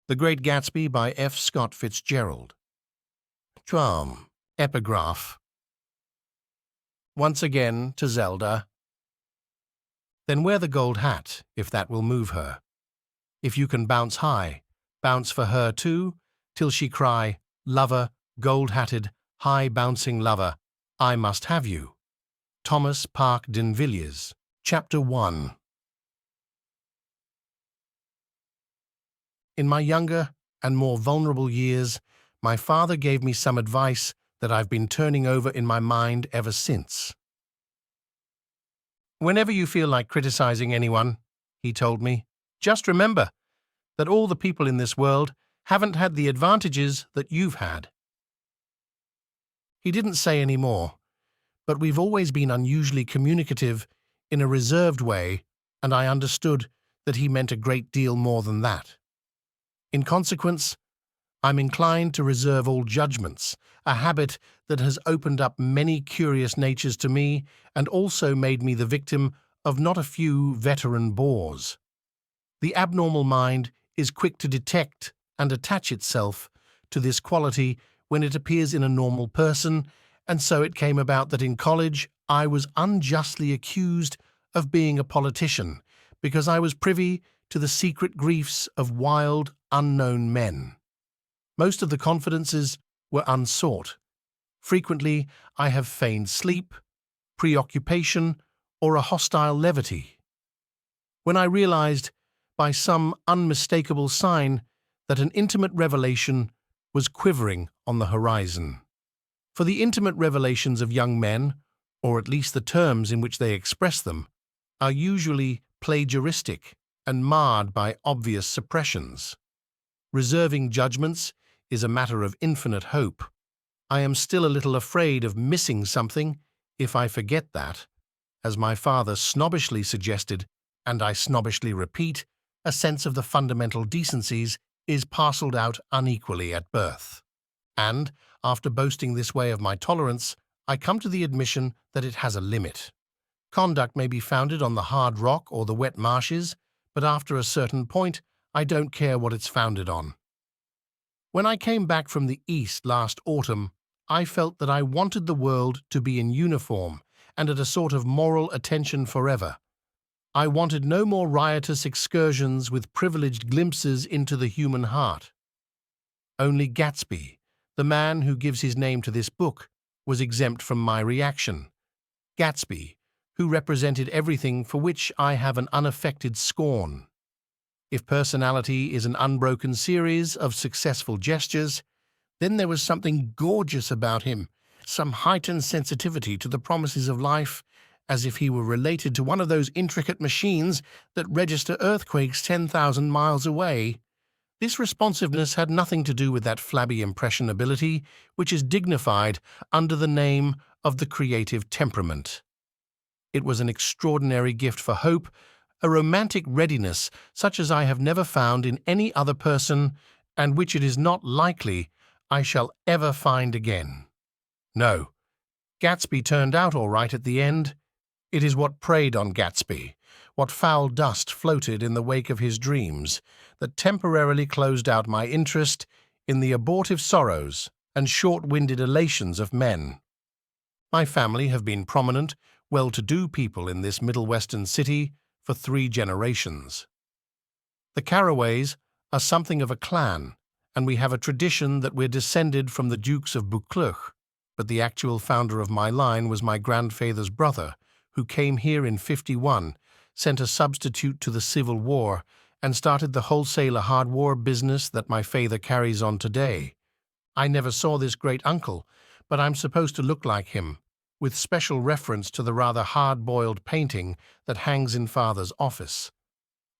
The Great Gatsby by F. Scott Fitzgerald. Charm. Epigraph. Once again to Zelda. Then wear the gold hat, if that will move her. If you can bounce high, bounce for her too, till she cry, "Lover, gold-hatted, high-bouncing lover, I must have you." Thomas Park D'Invilliers. Chapter 1. In my younger and more vulnerable years, my father gave me some advice that I've been turning over in my mind ever since. Whenever you feel like criticizing anyone, he told me, just remember that all the people in this world haven't had the advantages that you've had. He didn't say any more, but we've always been unusually communicative in a reserved way, and I understood that he meant a great deal more than that. In consequence, I'm inclined to reserve all judgments, a habit that has opened up many curious natures to me and also made me the victim of not a few veteran bores. The abnormal mind is quick to detect and attach itself to this quality when it appears in a normal person, and so it came about that in college I was unjustly accused of being a politician because I was privy to the secret griefs of wild, unknown men. Most of the confidences were unsought. Frequently, I have feigned sleep, preoccupation, or a hostile levity. When I realized, by some unmistakable sign, that an intimate revelation was quivering on the horizon. For the intimate revelations of young men, or at least the terms in which they express them, are usually plagiaristic and marred by obvious suppressions. Reserving judgments is a matter of infinite hope. I am still a little afraid of missing something if I forget that, as my father snobbishly suggested, and I snobbishly repeat, a sense of the fundamental decencies is parcelled out unequally at birth. And, after boasting this way of my tolerance, I come to the admission that it has a limit. Conduct may be founded on the hard rock or the wet marshes, but after a certain point, I don't care what it's founded on. When I came back from the East last autumn, I felt that I wanted the world to be in uniform and at a sort of moral attention forever. I wanted no more riotous excursions with privileged glimpses into the human heart. Only Gatsby, the man who gives his name to this book, was exempt from my reaction. Gatsby, who represented everything for which I have an unaffected scorn. If personality is an unbroken series of successful gestures, then there was something gorgeous about him, some heightened sensitivity to the promises of life, as if he were related to one of those intricate machines that register earthquakes 10,000 miles away. This responsiveness had nothing to do with that flabby impressionability which is dignified under the name of the creative temperament. It was an extraordinary gift for hope, a romantic readiness such as I have never found in any other person, and which it is not likely I shall ever find again. No, Gatsby turned out all right at the end. It is what preyed on Gatsby, what foul dust floated in the wake of his dreams, that temporarily closed out my interest in the abortive sorrows and short-winded elations of men. My family have been prominent, well-to-do people in this Middle Western city for 3 generations. The Carraways are something of a clan, and we have a tradition that we're descended from the Dukes of Buccleuch, but the actual founder of my line was my grandfather's brother, who came here in '51, sent a substitute to the Civil War, and started the wholesaler hardware business that my father carries on today. I never saw this great-uncle, but I'm supposed to look like him, with special reference to the rather hard-boiled painting that hangs in Father's office.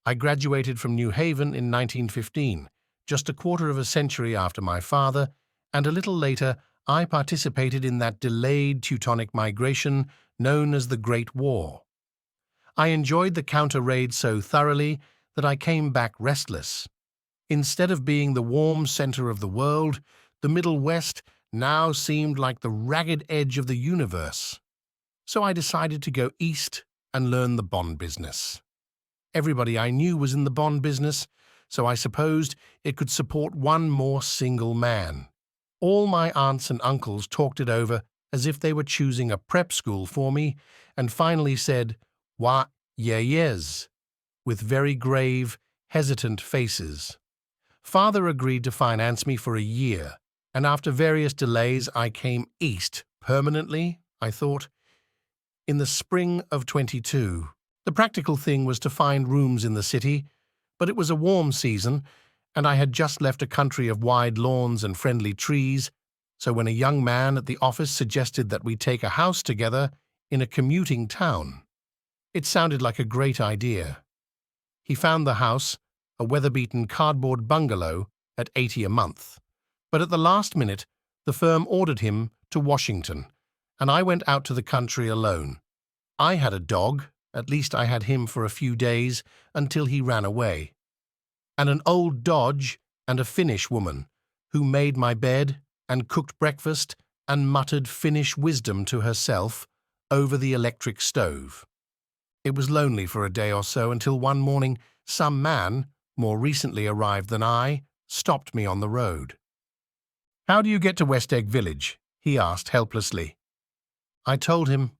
I graduated from New Haven in 1915, just a quarter of a century after my father, and a little later I participated in that delayed Teutonic migration known as the Great War. I enjoyed the counter-raid so thoroughly that I came back restless. Instead of being the warm center of the world, the Middle West now seemed like the ragged edge of the universe. So I decided to go east and learn the bond business. Everybody I knew was in the bond business, so I supposed it could support one more single man. All my aunts and uncles talked it over as if they were choosing a prep school for me, and finally said, "Why, yes," with very grave, hesitant faces. Father agreed to finance me for a year, and after various delays I came east permanently, I thought, in the spring of 22. The practical thing was to find rooms in the city, but it was a warm season, and I had just left a country of wide lawns and friendly trees, so when a young man at the office suggested that we take a house together in a commuting town, it sounded like a great idea. He found the house, a weather-beaten cardboard bungalow, at $80 a month. But at the last minute, the firm ordered him to Washington, and I went out to the country alone. I had a dog, at least I had him for a few days until he ran away, and an old Dodge and a Finnish woman who made my bed and cooked breakfast and muttered Finnish wisdom to herself over the electric stove. It was lonely for a day or so until one morning some man, more recently arrived than I, stopped me on the road. "How do you get to West Egg Village?" he asked helplessly. I told him,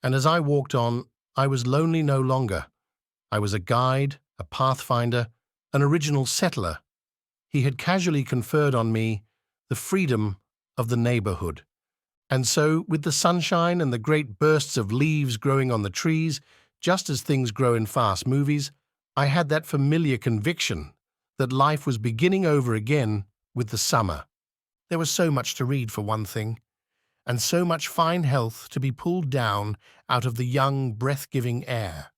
and as I walked on, I was lonely no longer. I was a guide, a pathfinder, an original settler. He had casually conferred on me the freedom of the neighborhood. And so, with the sunshine and the great bursts of leaves growing on the trees, just as things grow in fast movies, I had that familiar conviction that life was beginning over again with the summer. There was so much to read, for one thing, and so much fine health to be pulled down out of the young, breath-giving air.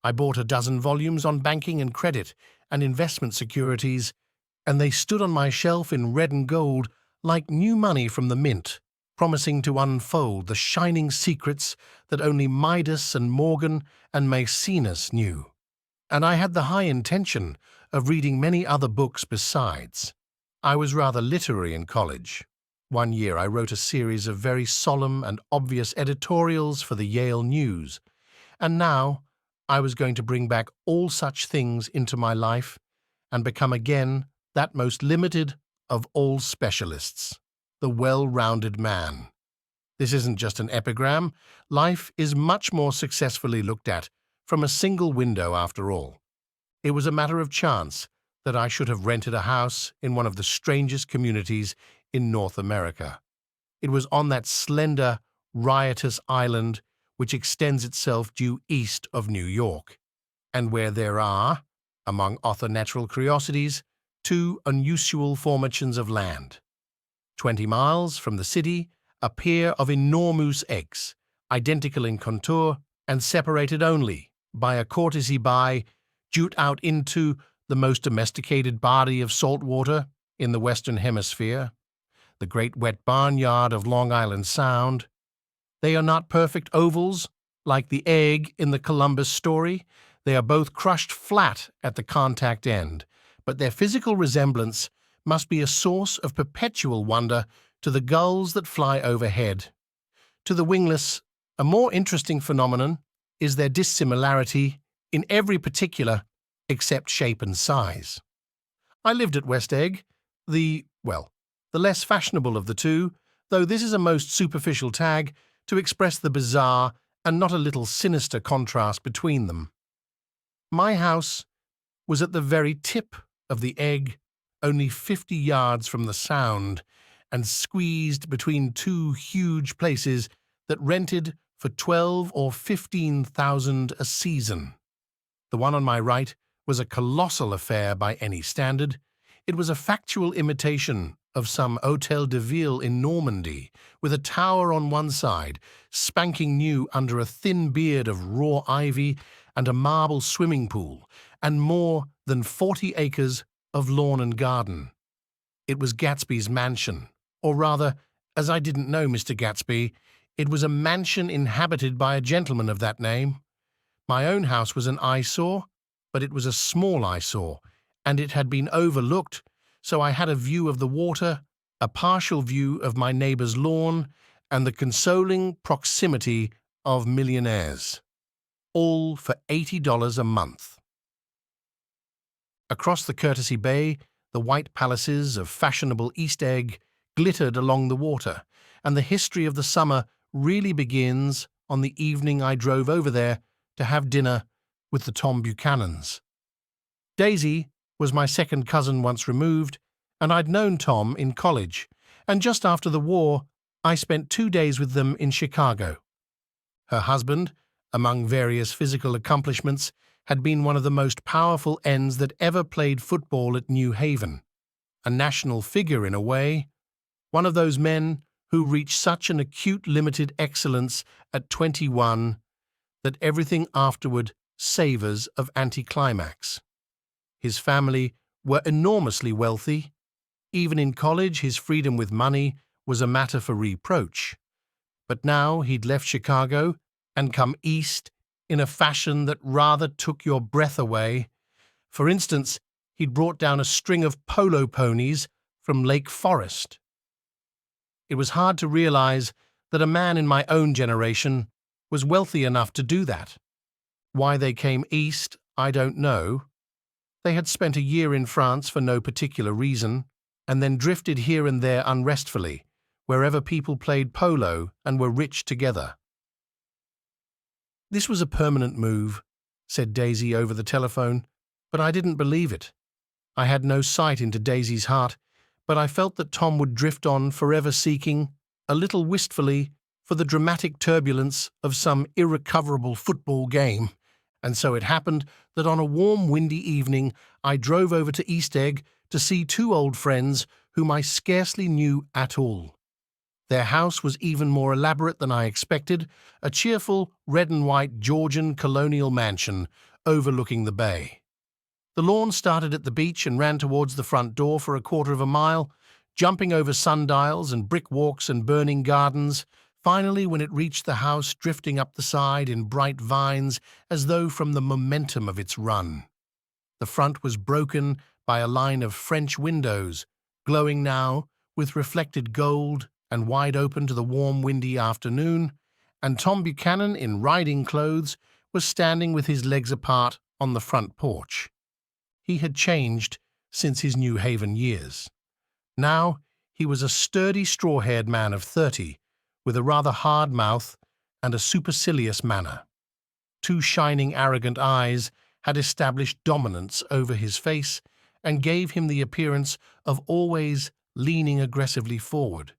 I bought a dozen volumes on banking and credit and investment securities, and they stood on my shelf in red and gold like new money from the mint, promising to unfold the shining secrets that only Midas and Morgan and Maecenas knew. And I had the high intention of reading many other books besides. I was rather literary in college. One year I wrote a series of very solemn and obvious editorials for the Yale News, and now I was going to bring back all such things into my life and become again that most limited of all specialists, the well-rounded man. This isn't just an epigram. Life is much more successfully looked at from a single window after all. It was a matter of chance that I should have rented a house in one of the strangest communities in North America. It was on that slender, riotous island which extends itself due east of New York, and where there are, among other natural curiosities, two unusual formations of land. 20 miles from the city, a pair of enormous eggs, identical in contour and separated only by a courtesy bay, jut out into the most domesticated body of salt water in the Western Hemisphere, the great wet barnyard of Long Island Sound. They are not perfect ovals, like the egg in the Columbus story. They are both crushed flat at the contact end, but their physical resemblance must be a source of perpetual wonder to the gulls that fly overhead. To the wingless, a more interesting phenomenon is their dissimilarity in every particular except shape and size. I lived at West Egg, the less fashionable of the two, though this is a most superficial tag to express the bizarre and not a little sinister contrast between them. My house was at the very tip of the Egg, only 50 yards from the Sound, and squeezed between two huge places that rented for $12,000 or $15,000 a season. The one on my right was a colossal affair by any standard. It was a factual imitation of some Hôtel de Ville in Normandy, with a tower on one side, spanking new under a thin beard of raw ivy, and a marble swimming pool, and more than 40 acres of lawn and garden. It was Gatsby's mansion, or rather, as I didn't know Mr. Gatsby, it was a mansion inhabited by a gentleman of that name. My own house was an eyesore, but it was a small eyesore, and it had been overlooked, so I had a view of the water, a partial view of my neighbor's lawn, and the consoling proximity of millionaires. All for $80 a month. Across the Courtesy Bay, the white palaces of fashionable East Egg glittered along the water, and the history of the summer really begins on the evening I drove over there to have dinner with the Tom Buchanans. Daisy was my second cousin once removed, and I'd known Tom in college, and just after the war, I spent 2 days with them in Chicago. Her husband, among various physical accomplishments, had been one of the most powerful ends that ever played football at New Haven, a national figure in a way, one of those men who reach such an acute limited excellence at 21 that everything afterward savours of anticlimax. His family were enormously wealthy. Even in college, his freedom with money was a matter for reproach. But now he'd left Chicago and come east in a fashion that rather took your breath away. For instance, he'd brought down a string of polo ponies from Lake Forest. It was hard to realize that a man in my own generation was wealthy enough to do that. Why they came east, I don't know. They had spent a year in France for no particular reason, and then drifted here and there unrestfully, wherever people played polo and were rich together. "This was a permanent move," said Daisy over the telephone, but I didn't believe it. I had no sight into Daisy's heart, but I felt that Tom would drift on forever seeking, a little wistfully, for the dramatic turbulence of some irrecoverable football game, and so it happened that on a warm, windy evening I drove over to East Egg to see 2 old friends whom I scarcely knew at all. Their house was even more elaborate than I expected, a cheerful red and white Georgian colonial mansion overlooking the bay. The lawn started at the beach and ran towards the front door for a quarter of a mile, jumping over sundials and brick walks and burning gardens. Finally, when it reached the house, drifting up the side in bright vines as though from the momentum of its run. The front was broken by a line of French windows, glowing now with reflected gold and wide open to the warm, windy afternoon, and Tom Buchanan, in riding clothes, was standing with his legs apart on the front porch. He had changed since his New Haven years. Now he was a sturdy, straw-haired man of 30, with a rather hard mouth and a supercilious manner. 2 shining, arrogant eyes had established dominance over his face and gave him the appearance of always leaning aggressively forward.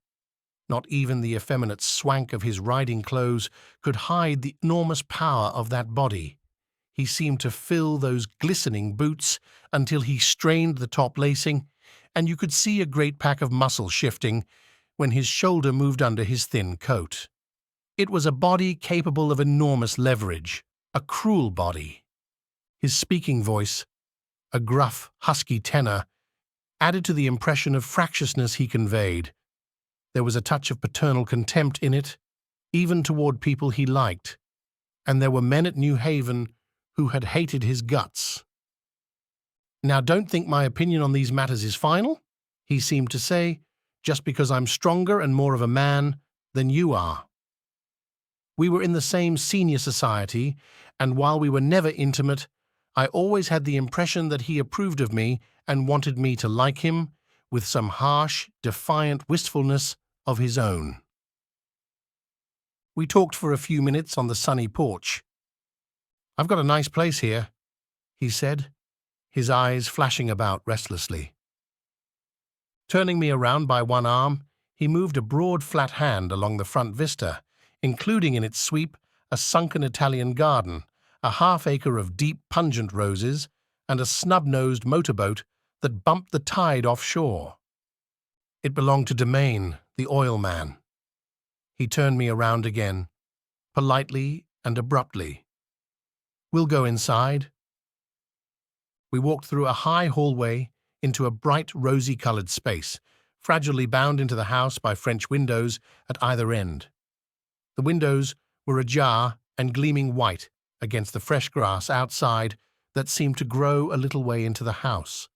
Not even the effeminate swank of his riding clothes could hide the enormous power of that body. He seemed to fill those glistening boots until he strained the top lacing, and you could see a great pack of muscle shifting when his shoulder moved under his thin coat. It was a body capable of enormous leverage, a cruel body. His speaking voice, a gruff, husky tenor, added to the impression of fractiousness he conveyed. There was a touch of paternal contempt in it, even toward people he liked, and there were men at New Haven who had hated his guts. "Now, don't think my opinion on these matters is final," he seemed to say, "just because I'm stronger and more of a man than you are." We were in the same senior society, and while we were never intimate, I always had the impression that he approved of me and wanted me to like him, with some harsh, defiant wistfulness of his own. We talked for a few minutes on the sunny porch. "I've got a nice place here," he said, his eyes flashing about restlessly. Turning me around by one arm, he moved a broad, flat hand along the front vista, including in its sweep a sunken Italian garden, a half-acre of deep, pungent roses, and a snub-nosed motorboat that bumped the tide offshore. It belonged to Domain, the oil man. He turned me around again, politely and abruptly. "We'll go inside." We walked through a high hallway into a bright, rosy-colored space, fragilely bound into the house by French windows at either end. The windows were ajar and gleaming white against the fresh grass outside that seemed to grow a little way into the house.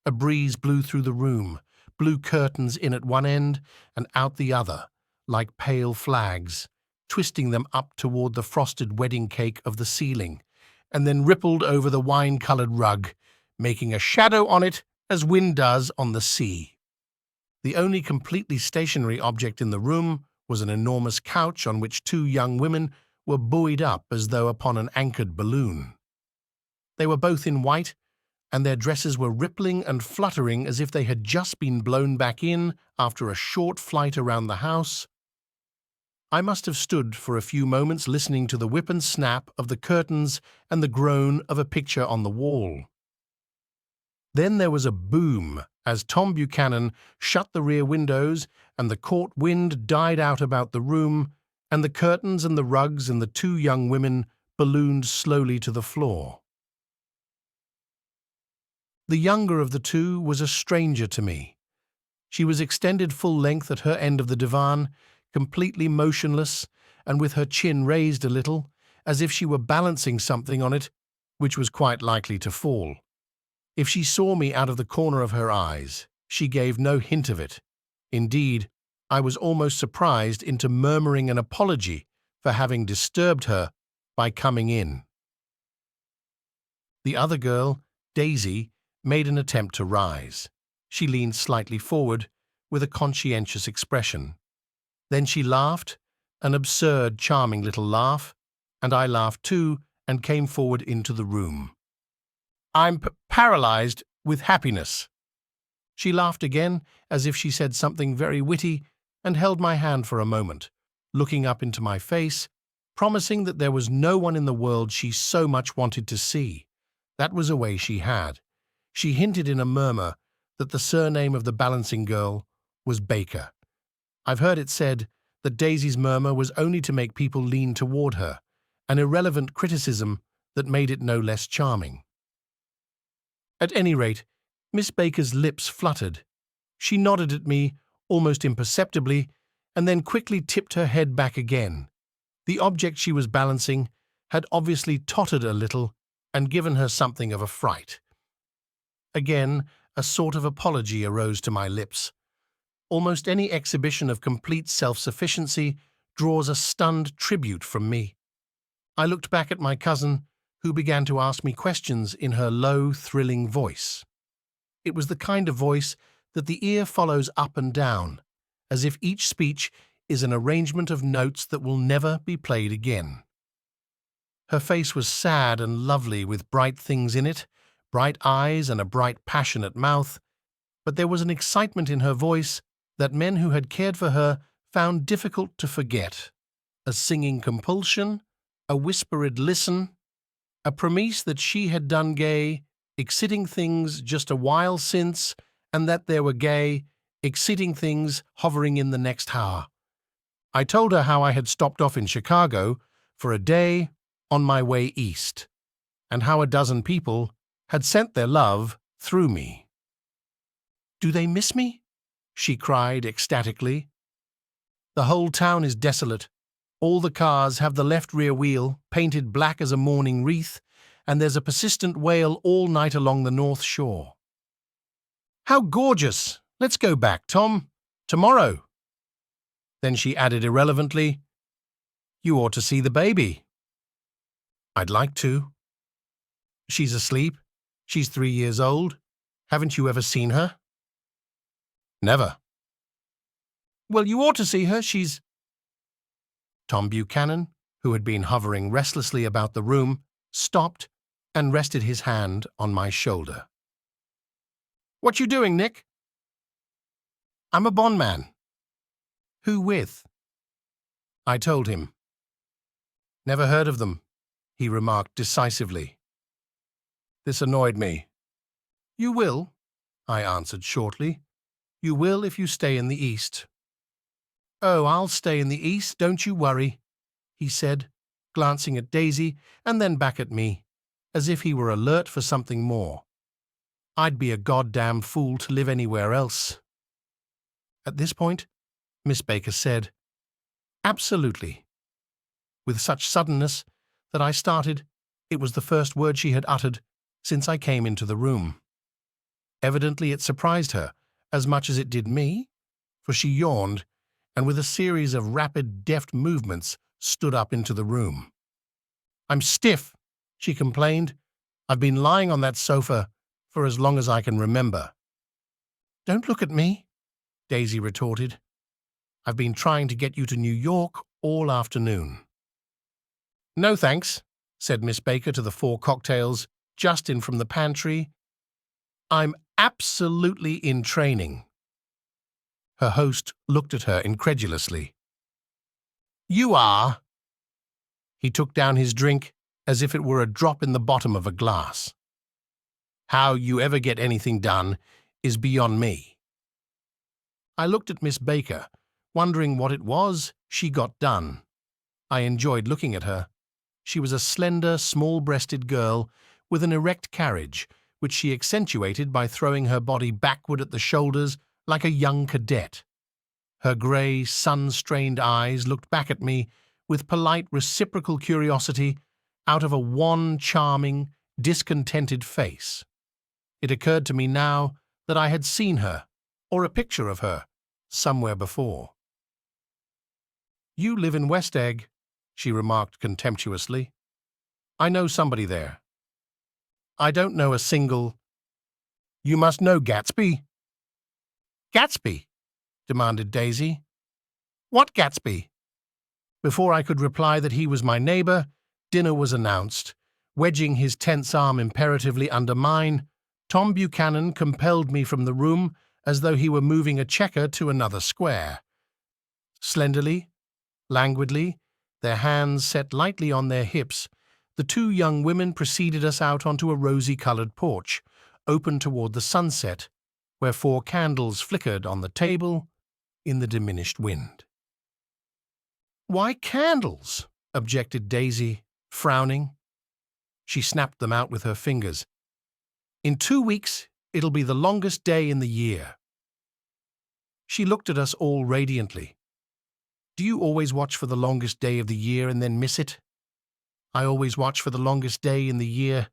A breeze blew through the room, blew curtains in at one end and out the other, like pale flags, twisting them up toward the frosted wedding cake of the ceiling, and then rippled over the wine-colored rug, making a shadow on it as wind does on the sea. The only completely stationary object in the room was an enormous couch on which two young women were buoyed up as though upon an anchored balloon. They were both in white, and their dresses were rippling and fluttering as if they had just been blown back in after a short flight around the house. I must have stood for a few moments listening to the whip and snap of the curtains and the groan of a picture on the wall. Then there was a boom as Tom Buchanan shut the rear windows and the court wind died out about the room, and the curtains and the rugs and the two young women ballooned slowly to the floor. The younger of the two was a stranger to me. She was extended full length at her end of the divan, completely motionless and with her chin raised a little, as if she were balancing something on it which was quite likely to fall. If she saw me out of the corner of her eyes, she gave no hint of it. Indeed, I was almost surprised into murmuring an apology for having disturbed her by coming in. The other girl, Daisy, made an attempt to rise. She leaned slightly forward with a conscientious expression. Then she laughed, an absurd, charming little laugh, and I laughed too and came forward into the room. "I'm paralyzed with happiness." She laughed again, as if she said something very witty, and held my hand for a moment, looking up into my face, promising that there was no one in the world she so much wanted to see. That was a way she had. She hinted in a murmur that the surname of the balancing girl was Baker. I've heard it said that Daisy's murmur was only to make people lean toward her, an irrelevant criticism that made it no less charming. At any rate, Miss Baker's lips fluttered. She nodded at me, almost imperceptibly, and then quickly tipped her head back again. The object she was balancing had obviously tottered a little and given her something of a fright. Again, a sort of apology arose to my lips. Almost any exhibition of complete self-sufficiency draws a stunned tribute from me. I looked back at my cousin, who began to ask me questions in her low, thrilling voice. It was the kind of voice that the ear follows up and down, as if each speech is an arrangement of notes that will never be played again. Her face was sad and lovely with bright things in it, bright eyes and a bright, passionate mouth, but there was an excitement in her voice that men who had cared for her found difficult to forget, a singing compulsion, a whispered listen, a premise that she had done gay, exciting things just a while since, and that there were gay, exciting things hovering in the next hour. I told her how I had stopped off in Chicago for a day on my way east, and how a dozen people had sent their love through me. "Do they miss me?" she cried ecstatically. "The whole town is desolate. All the cars have the left rear wheel painted black as a mourning wreath, and there's a persistent wail all night along the North Shore." "How gorgeous! Let's go back, Tom. Tomorrow." Then she added irrelevantly, "You ought to see the baby." "I'd like to." "She's asleep. She's 3 years old. Haven't you ever seen her?" "Never." "Well, you ought to see her. She's—" Tom Buchanan, who had been hovering restlessly about the room, stopped and rested his hand on my shoulder. "What you doing, Nick?" "I'm a bondman." "Who with?" I told him. "Never heard of them," he remarked decisively. This annoyed me. "You will," I answered shortly. "You will if you stay in the East." "Oh, I'll stay in the East, don't you worry," he said, glancing at Daisy and then back at me, as if he were alert for something more. I'd be a goddamn fool to live anywhere else. At this point, Miss Baker said, "Absolutely," with such suddenness that I started. It was the first word she had uttered since I came into the room. Evidently it surprised her as much as it did me, for she yawned and with a series of rapid, deft movements stood up into the room. "I'm stiff," she complained. "I've been lying on that sofa for as long as I can remember." "Don't look at me," Daisy retorted. "I've been trying to get you to New York all afternoon." "No thanks," said Miss Baker to the 4 cocktails just in from the pantry. "I'm absolutely in training." Her host looked at her incredulously. "You are?" He took down his drink as if it were a drop in the bottom of a glass. "How you ever get anything done is beyond me." I looked at Miss Baker, wondering what it was she got done. I enjoyed looking at her. She was a slender, small-breasted girl with an erect carriage, which she accentuated by throwing her body backward at the shoulders like a young cadet. Her grey, sun-strained eyes looked back at me with polite reciprocal curiosity out of a wan, charming, discontented face. It occurred to me now that I had seen her, or a picture of her, somewhere before. "You live in West Egg," she remarked contemptuously. "I know somebody there." "I don't know a single—" "You must know Gatsby." "Gatsby?" demanded Daisy. "What Gatsby?" Before I could reply that he was my neighbour, dinner was announced. Wedging his tense arm imperatively under mine, Tom Buchanan compelled me from the room as though he were moving a checker to another square. Slenderly, languidly, their hands set lightly on their hips, the 2 young women preceded us out onto a rosy-coloured porch, open toward the sunset, where 4 candles flickered on the table in the diminished wind. "Why candles?" objected Daisy, frowning. She snapped them out with her fingers. "In 2 weeks, it'll be the longest day in the year." She looked at us all radiantly. "Do you always watch for the longest day of the year and then miss it?" "I always watch for the longest day in the year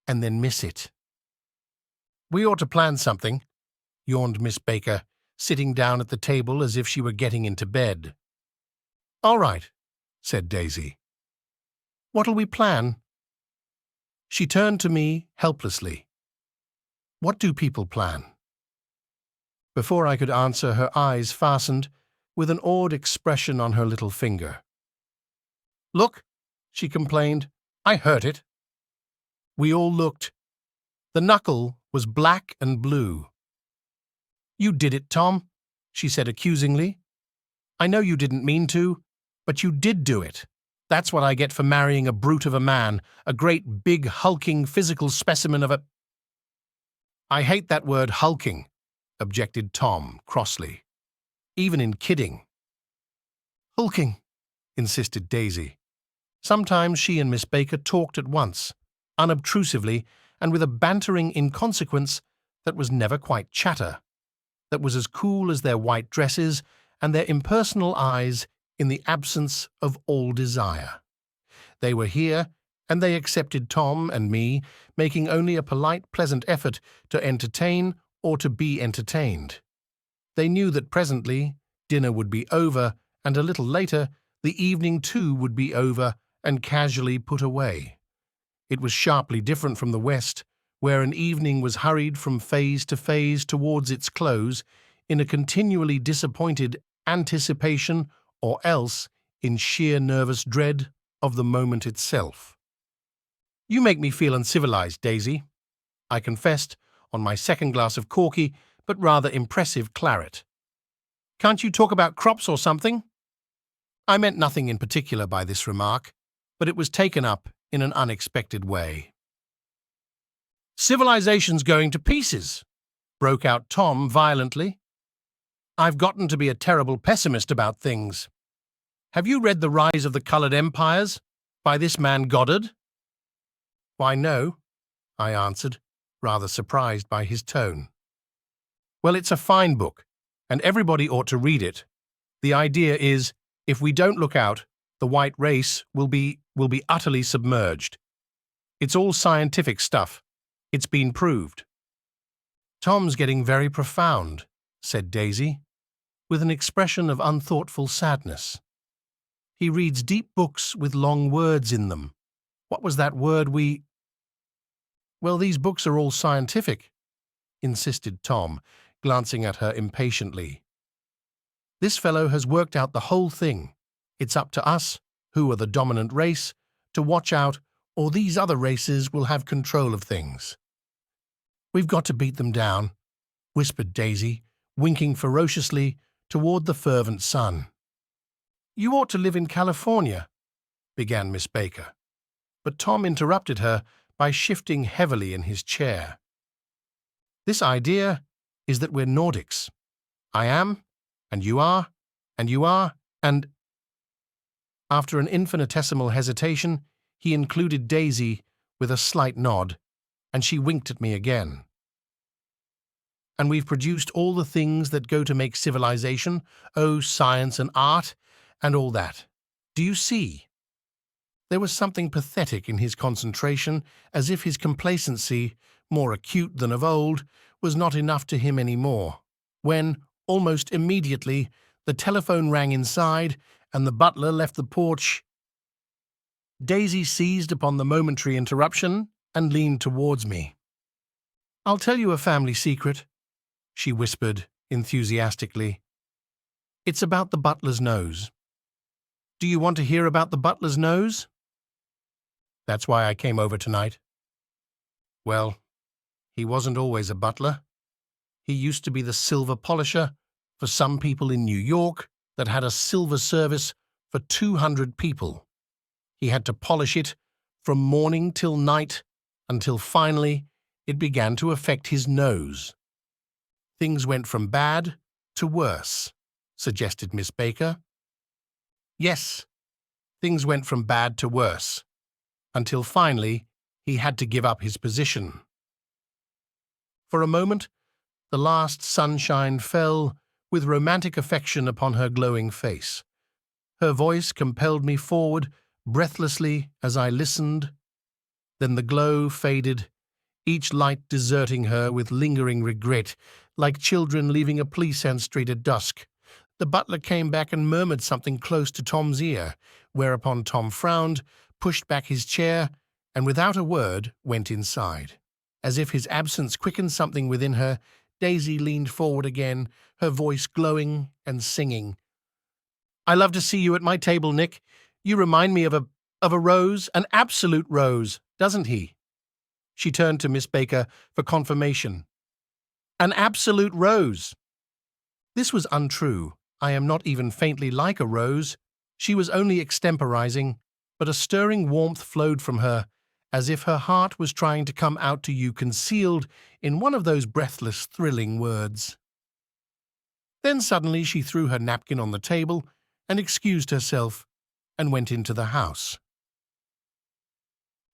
and then miss it." "We ought to plan something," yawned Miss Baker, sitting down at the table as if she were getting into bed. "All right," said Daisy. "What'll we plan?" She turned to me helplessly. "What do people plan?" Before I could answer, her eyes fastened, with an awed expression on her little finger. "Look," she complained. "I hurt it." We all looked. The knuckle was black and blue. "You did it, Tom," she said accusingly. "I know you didn't mean to, but you did do it. That's what I get for marrying a brute of a man, a great big hulking physical specimen of a—" "I hate that word hulking," objected Tom crossly. "Even in kidding." "Hulking," insisted Daisy. Sometimes she and Miss Baker talked at once, unobtrusively and with a bantering inconsequence that was never quite chatter, that was as cool as their white dresses and their impersonal eyes in the absence of all desire. They were here, and they accepted Tom and me, making only a polite, pleasant effort to entertain or to be entertained. They knew that presently dinner would be over, and a little later the evening too would be over and casually put away. It was sharply different from the West, where an evening was hurried from phase to phase towards its close in a continually disappointed anticipation or else in sheer nervous dread of the moment itself. "You make me feel uncivilized, Daisy," I confessed on my second glass of corky but rather impressive claret. "Can't you talk about crops or something?" I meant nothing in particular by this remark, but it was taken up in an unexpected way. "Civilization's going to pieces," broke out Tom violently. "I've gotten to be a terrible pessimist about things. Have you read The Rise of the Coloured Empires by this man Goddard?" "Why, no," I answered, rather surprised by his tone. "Well, it's a fine book, and everybody ought to read it. The idea is, if we don't look out, the white race will be utterly submerged. It's all scientific stuff. It's been proved." "Tom's getting very profound," said Daisy, with an expression of unthoughtful sadness. "He reads deep books with long words in them. What was that word we—" Well, these books are all scientific, insisted Tom, glancing at her impatiently. This fellow has worked out the whole thing. It's up to us, who are the dominant race, to watch out, or these other races will have control of things. We've got to beat them down, whispered Daisy, winking ferociously toward the fervent sun. You ought to live in California, began Miss Baker, but Tom interrupted her by shifting heavily in his chair. This idea is that we're Nordics. I am, and you are, and you are, and... After an infinitesimal hesitation, he included Daisy with a slight nod, and she winked at me again. And we've produced all the things that go to make civilization, science and art, and all that. Do you see? There was something pathetic in his concentration, as if his complacency, more acute than of old, was not enough to him any more, when, almost immediately, the telephone rang inside, and the butler left the porch. Daisy seized upon the momentary interruption and leaned towards me. I'll tell you a family secret, she whispered enthusiastically. It's about the butler's nose. Do you want to hear about the butler's nose? That's why I came over tonight. Well, he wasn't always a butler. He used to be the silver polisher for some people in New York that had a silver service for 200 people. He had to polish it from morning till night until finally it began to affect his nose. Things went from bad to worse, suggested Miss Baker. Yes, things went from bad to worse, until finally he had to give up his position. For a moment, the last sunshine fell with romantic affection upon her glowing face. Her voice compelled me forward breathlessly as I listened. Then the glow faded, each light deserting her with lingering regret, like children leaving a Pleasant Street at dusk. The butler came back and murmured something close to Tom's ear, whereupon Tom frowned, pushed back his chair, and without a word went inside. As if his absence quickened something within her, Daisy leaned forward again, her voice glowing and singing. I love to see you at my table, Nick. You remind me of a rose, an absolute rose, doesn't he? She turned to Miss Baker for confirmation. An absolute rose. This was untrue. I am not even faintly like a rose. She was only extemporizing, but a stirring warmth flowed from her, as if her heart was trying to come out to you concealed in one of those breathless, thrilling words. Then suddenly she threw her napkin on the table and excused herself and went into the house.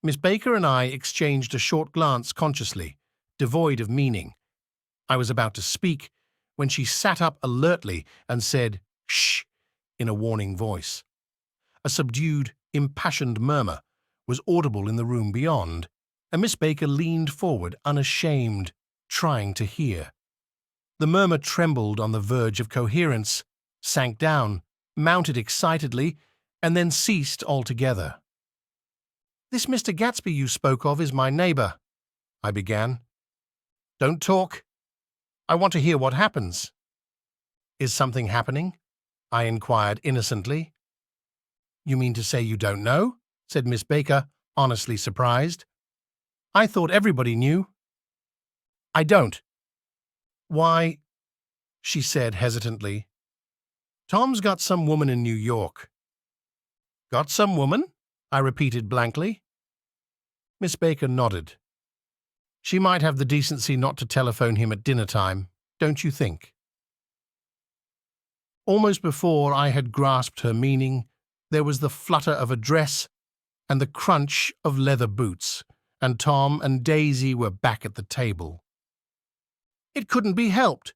Miss Baker and I exchanged a short glance consciously, devoid of meaning. I was about to speak when she sat up alertly and said, "Shh," in a warning voice. A subdued, impassioned murmur was audible in the room beyond, and Miss Baker leaned forward, unashamed, trying to hear. The murmur trembled on the verge of coherence, sank down, mounted excitedly, and then ceased altogether. "This Mr. Gatsby you spoke of is my neighbor," I began. "Don't talk. I want to hear what happens." "Is something happening?" I inquired innocently. "You mean to say you don't know?" said Miss Baker, honestly surprised. "I thought everybody knew." "I don't." "Why," she said hesitantly, "Tom's got some woman in New York." "Got some woman?" I repeated blankly. Miss Baker nodded. "She might have the decency not to telephone him at dinner time, don't you think?" Almost before I had grasped her meaning, there was the flutter of a dress and the crunch of leather boots, and Tom and Daisy were back at the table. "It couldn't be helped,"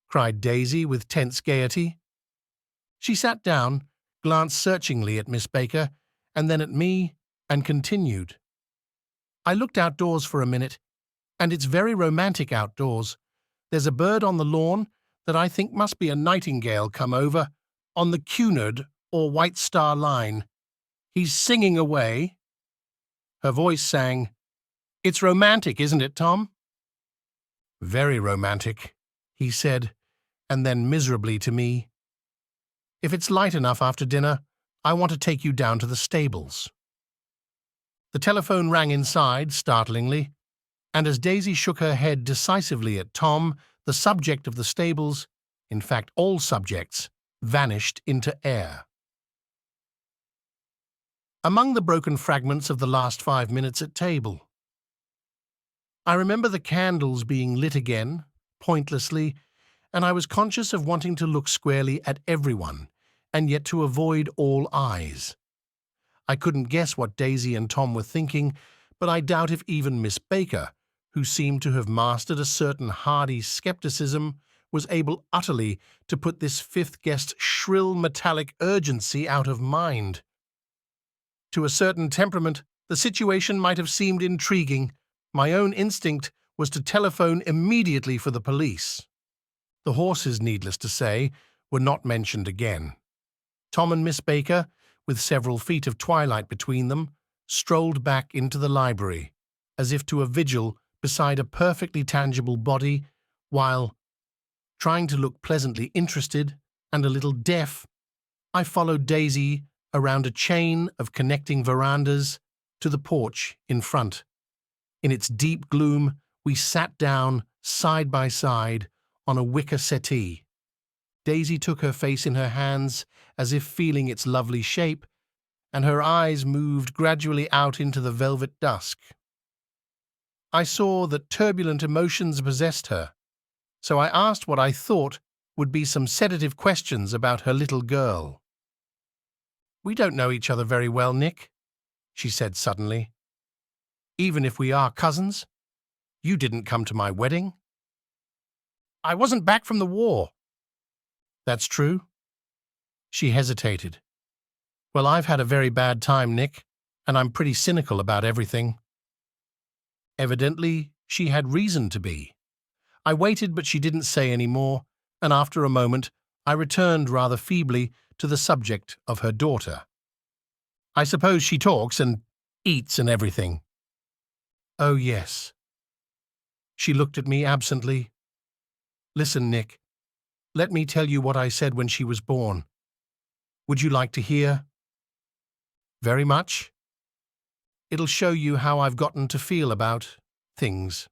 cried Daisy with tense gaiety. She sat down, glanced searchingly at Miss Baker, and then at me, and continued. "I looked outdoors for a minute, and it's very romantic outdoors. There's a bird on the lawn that I think must be a nightingale come over on the Cunard or White Star Line. He's singing away." Her voice sang, It's romantic, isn't it, Tom? Very romantic, he said, and then miserably to me, if it's light enough after dinner, I want to take you down to the stables. The telephone rang inside, startlingly, and as Daisy shook her head decisively at Tom, the subject of the stables, in fact all subjects, vanished into air. Among the broken fragments of the last 5 minutes at table, I remember the candles being lit again, pointlessly, and I was conscious of wanting to look squarely at everyone, and yet to avoid all eyes. I couldn't guess what Daisy and Tom were thinking, but I doubt if even Miss Baker, who seemed to have mastered a certain hardy skepticism, was able utterly to put this fifth guest's shrill metallic urgency out of mind. To a certain temperament, the situation might have seemed intriguing. My own instinct was to telephone immediately for the police. The horses, needless to say, were not mentioned again. Tom and Miss Baker, with several feet of twilight between them, strolled back into the library, as if to a vigil beside a perfectly tangible body, while, trying to look pleasantly interested and a little deaf, I followed Daisy around a chain of connecting verandas to the porch in front. In its deep gloom, we sat down, side by side, on a wicker settee. Daisy took her face in her hands as if feeling its lovely shape, and her eyes moved gradually out into the velvet dusk. I saw that turbulent emotions possessed her, so I asked what I thought would be some sedative questions about her little girl. "We don't know each other very well, Nick," she said suddenly. "Even if we are cousins, you didn't come to my wedding." "I wasn't back from the war." "That's true." She hesitated. "Well, I've had a very bad time, Nick, and I'm pretty cynical about everything." Evidently, she had reason to be. I waited, but she didn't say any more, and after a moment, I returned rather feebly to the subject of her daughter. "I suppose she talks and eats and everything." "Oh, yes." She looked at me absently. "Listen, Nick, let me tell you what I said when she was born. Would you like to hear?" "Very much. It'll show you how I've gotten to feel about things.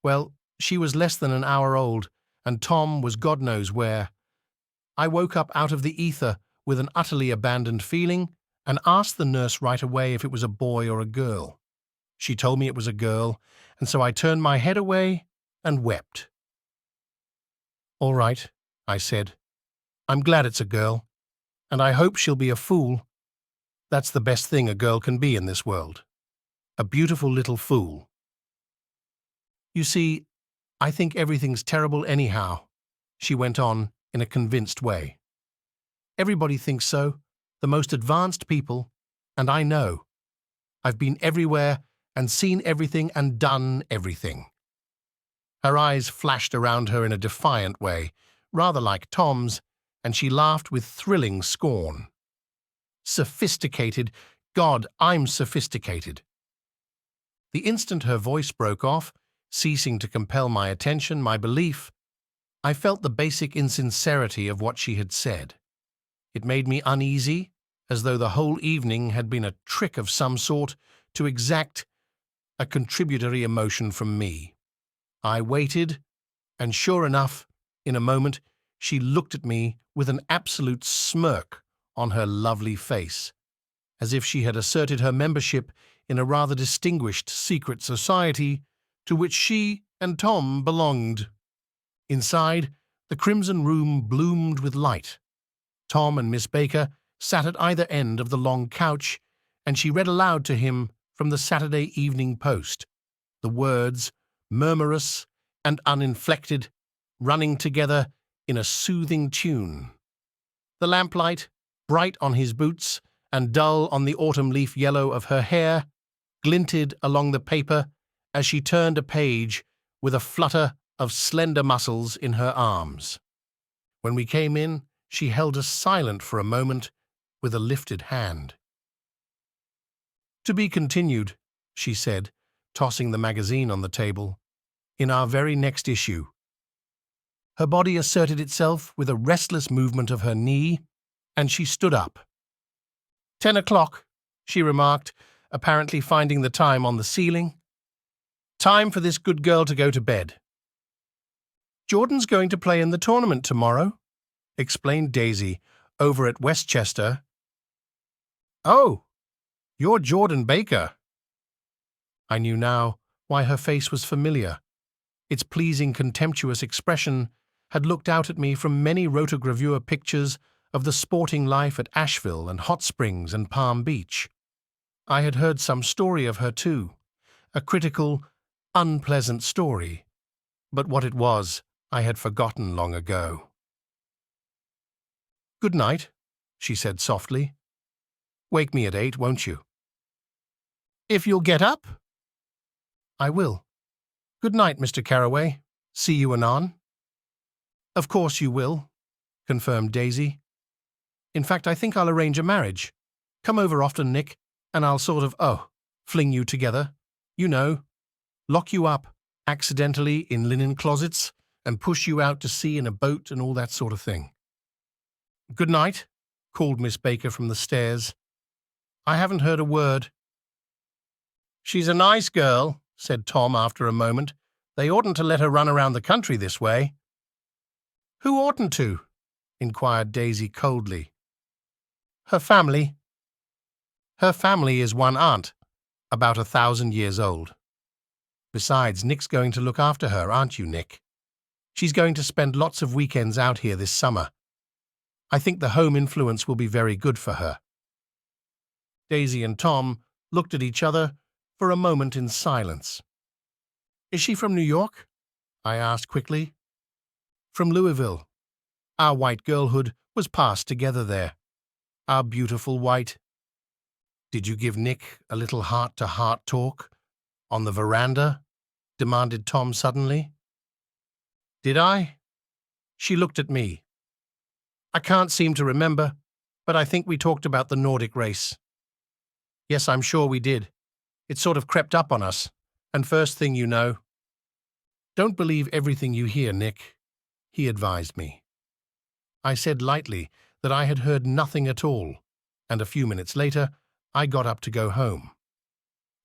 Well, she was less than an hour old, and Tom was God knows where. I woke up out of the ether with an utterly abandoned feeling and asked the nurse right away if it was a boy or a girl. She told me it was a girl, and so I turned my head away and wept. "All right," I said. "I'm glad it's a girl, and I hope she'll be a fool. That's the best thing a girl can be in this world. A beautiful little fool. You see, I think everything's terrible anyhow," she went on in a convinced way. "Everybody thinks so, the most advanced people, and I know. I've been everywhere and seen everything and done everything." Her eyes flashed around her in a defiant way, rather like Tom's, and she laughed with thrilling scorn. "Sophisticated! God, I'm sophisticated." The instant her voice broke off, ceasing to compel my attention, my belief, I felt the basic insincerity of what she had said. It made me uneasy, as though the whole evening had been a trick of some sort to exact a contributory emotion from me. I waited, and sure enough, in a moment, she looked at me with an absolute smirk on her lovely face, as if she had asserted her membership in a rather distinguished secret society to which she and Tom belonged. Inside, the crimson room bloomed with light. Tom and Miss Baker sat at either end of the long couch, and she read aloud to him from the Saturday Evening Post, the words, murmurous and uninflected, running together in a soothing tune. The lamplight, bright on his boots and dull on the autumn leaf yellow of her hair, glinted along the paper as she turned a page with a flutter of slender muscles in her arms. When we came in, she held us silent for a moment with a lifted hand. "To be continued," she said, tossing the magazine on the table. "In our very next issue." Her body asserted itself with a restless movement of her knee, and she stood up. 10 o'clock, she remarked, apparently finding the time on the ceiling. "Time for this good girl to go to bed." "Jordan's going to play in the tournament tomorrow," explained Daisy, "over at Westchester." "Oh, you're Jordan Baker." I knew now why her face was familiar. Its pleasing, contemptuous expression had looked out at me from many rotogravure pictures of the sporting life at Asheville and Hot Springs and Palm Beach. I had heard some story of her too, a critical, unpleasant story, but what it was I had forgotten long ago. "Good night," she said softly. "Wake me at 8, won't you?" "If you'll get up." "I will. Good night, Mr. Carraway. See you anon." "Of course you will," confirmed Daisy. "In fact, I think I'll arrange a marriage. Come over often, Nick, and I'll sort of, fling you together. You know, lock you up, accidentally, in linen closets, and push you out to sea in a boat and all that sort of thing." "Good night," called Miss Baker from the stairs. "I haven't heard a word." "She's a nice girl," said Tom after a moment. "They oughtn't to let her run around the country this way." "Who oughtn't to?" inquired Daisy coldly. "Her family." "Her family is one aunt, about 1,000 years old. Besides, Nick's going to look after her, aren't you, Nick? She's going to spend lots of weekends out here this summer. I think the home influence will be very good for her." Daisy and Tom looked at each other for a moment in silence. "Is she from New York?" I asked quickly. "From Louisville. Our white girlhood was passed together there. Our beautiful white—" "Did you give Nick a little heart-to-heart talk on the veranda?" demanded Tom suddenly. "Did I?" She looked at me. "I can't seem to remember, but I think we talked about the Nordic race. Yes, I'm sure we did. It sort of crept up on us, and first thing you know—" "Don't believe everything you hear, Nick," he advised me. I said lightly that I had heard nothing at all, and a few minutes later I got up to go home.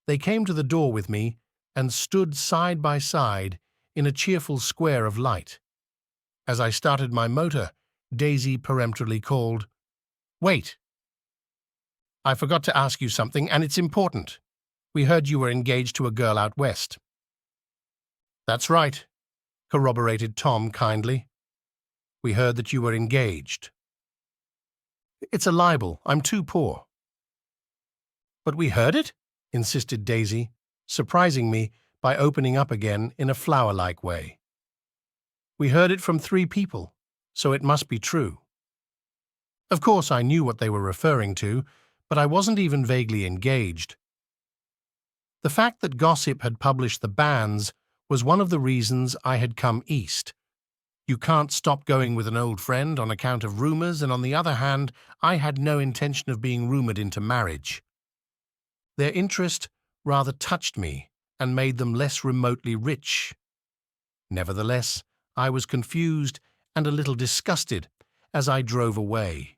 They came to the door with me and stood side by side in a cheerful square of light. As I started my motor, Daisy peremptorily called, "Wait. I forgot to ask you something, and it's important. We heard you were engaged to a girl out west." "That's right," corroborated Tom kindly. "We heard that you were engaged." "It's a libel. I'm too poor." "But we heard it?" insisted Daisy, surprising me by opening up again in a flower-like way. "We heard it from 3 people, so it must be true." Of course I knew what they were referring to, but I wasn't even vaguely engaged. The fact that gossip had published the bans was one of the reasons I had come east. You can't stop going with an old friend on account of rumors, and on the other hand, I had no intention of being rumored into marriage. Their interest rather touched me and made them less remotely rich. Nevertheless, I was confused and a little disgusted as I drove away.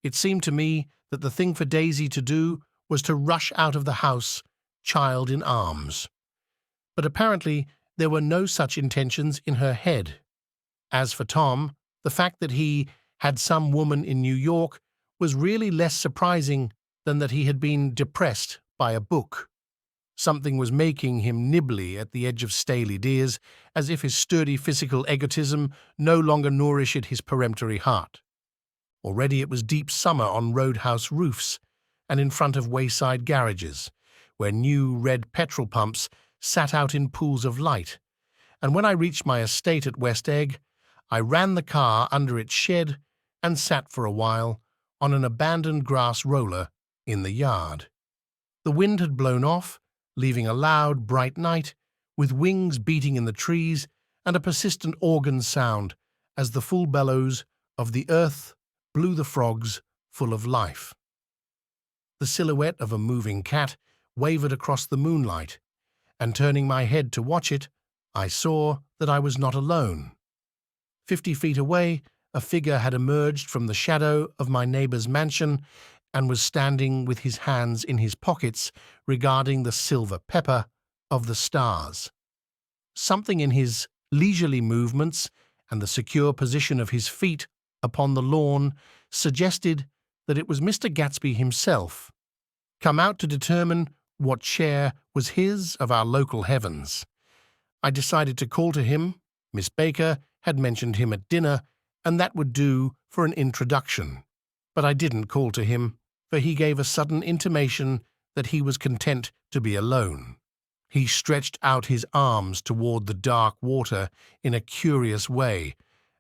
It seemed to me that the thing for Daisy to do was to rush out of the house, child in arms. But apparently there were no such intentions in her head. As for Tom, the fact that he had some woman in New York was really less surprising than that he had been depressed by a book. Something was making him nibbly at the edge of stale ideas, as if his sturdy physical egotism no longer nourished his peremptory heart. Already it was deep summer on roadhouse roofs and in front of wayside garages, where new red petrol pumps sat out in pools of light, and when I reached my estate at West Egg, I ran the car under its shed and sat for a while on an abandoned grass roller in the yard. The wind had blown off, leaving a loud, bright night, with wings beating in the trees and a persistent organ sound as the full bellows of the earth blew the frogs full of life. The silhouette of a moving cat wavered across the moonlight, and turning my head to watch it, I saw that I was not alone. 50 feet away, a figure had emerged from the shadow of my neighbor's mansion and was standing with his hands in his pockets, regarding the silver pepper of the stars. Something in his leisurely movements and the secure position of his feet upon the lawn suggested that it was Mr. Gatsby himself, come out to determine what share was his of our local heavens. I decided to call to him. Miss Baker had mentioned him at dinner, and that would do for an introduction. But I didn't call to him, for he gave a sudden intimation that he was content to be alone. He stretched out his arms toward the dark water in a curious way,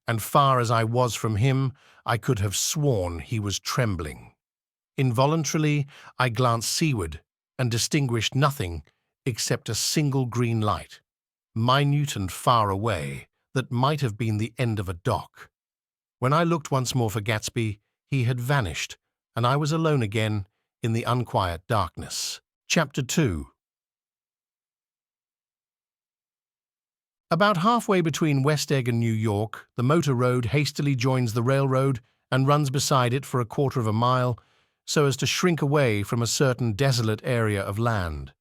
and far as I was from him, I could have sworn he was trembling. Involuntarily, I glanced seaward and distinguished nothing except a single green light, minute and far away, that might have been the end of a dock. When I looked once more for Gatsby, he had vanished, and I was alone again in the unquiet darkness. Chapter 2. About halfway between West Egg and New York, the motor road hastily joins the railroad and runs beside it for a quarter of a mile, so as to shrink away from a certain desolate area of land.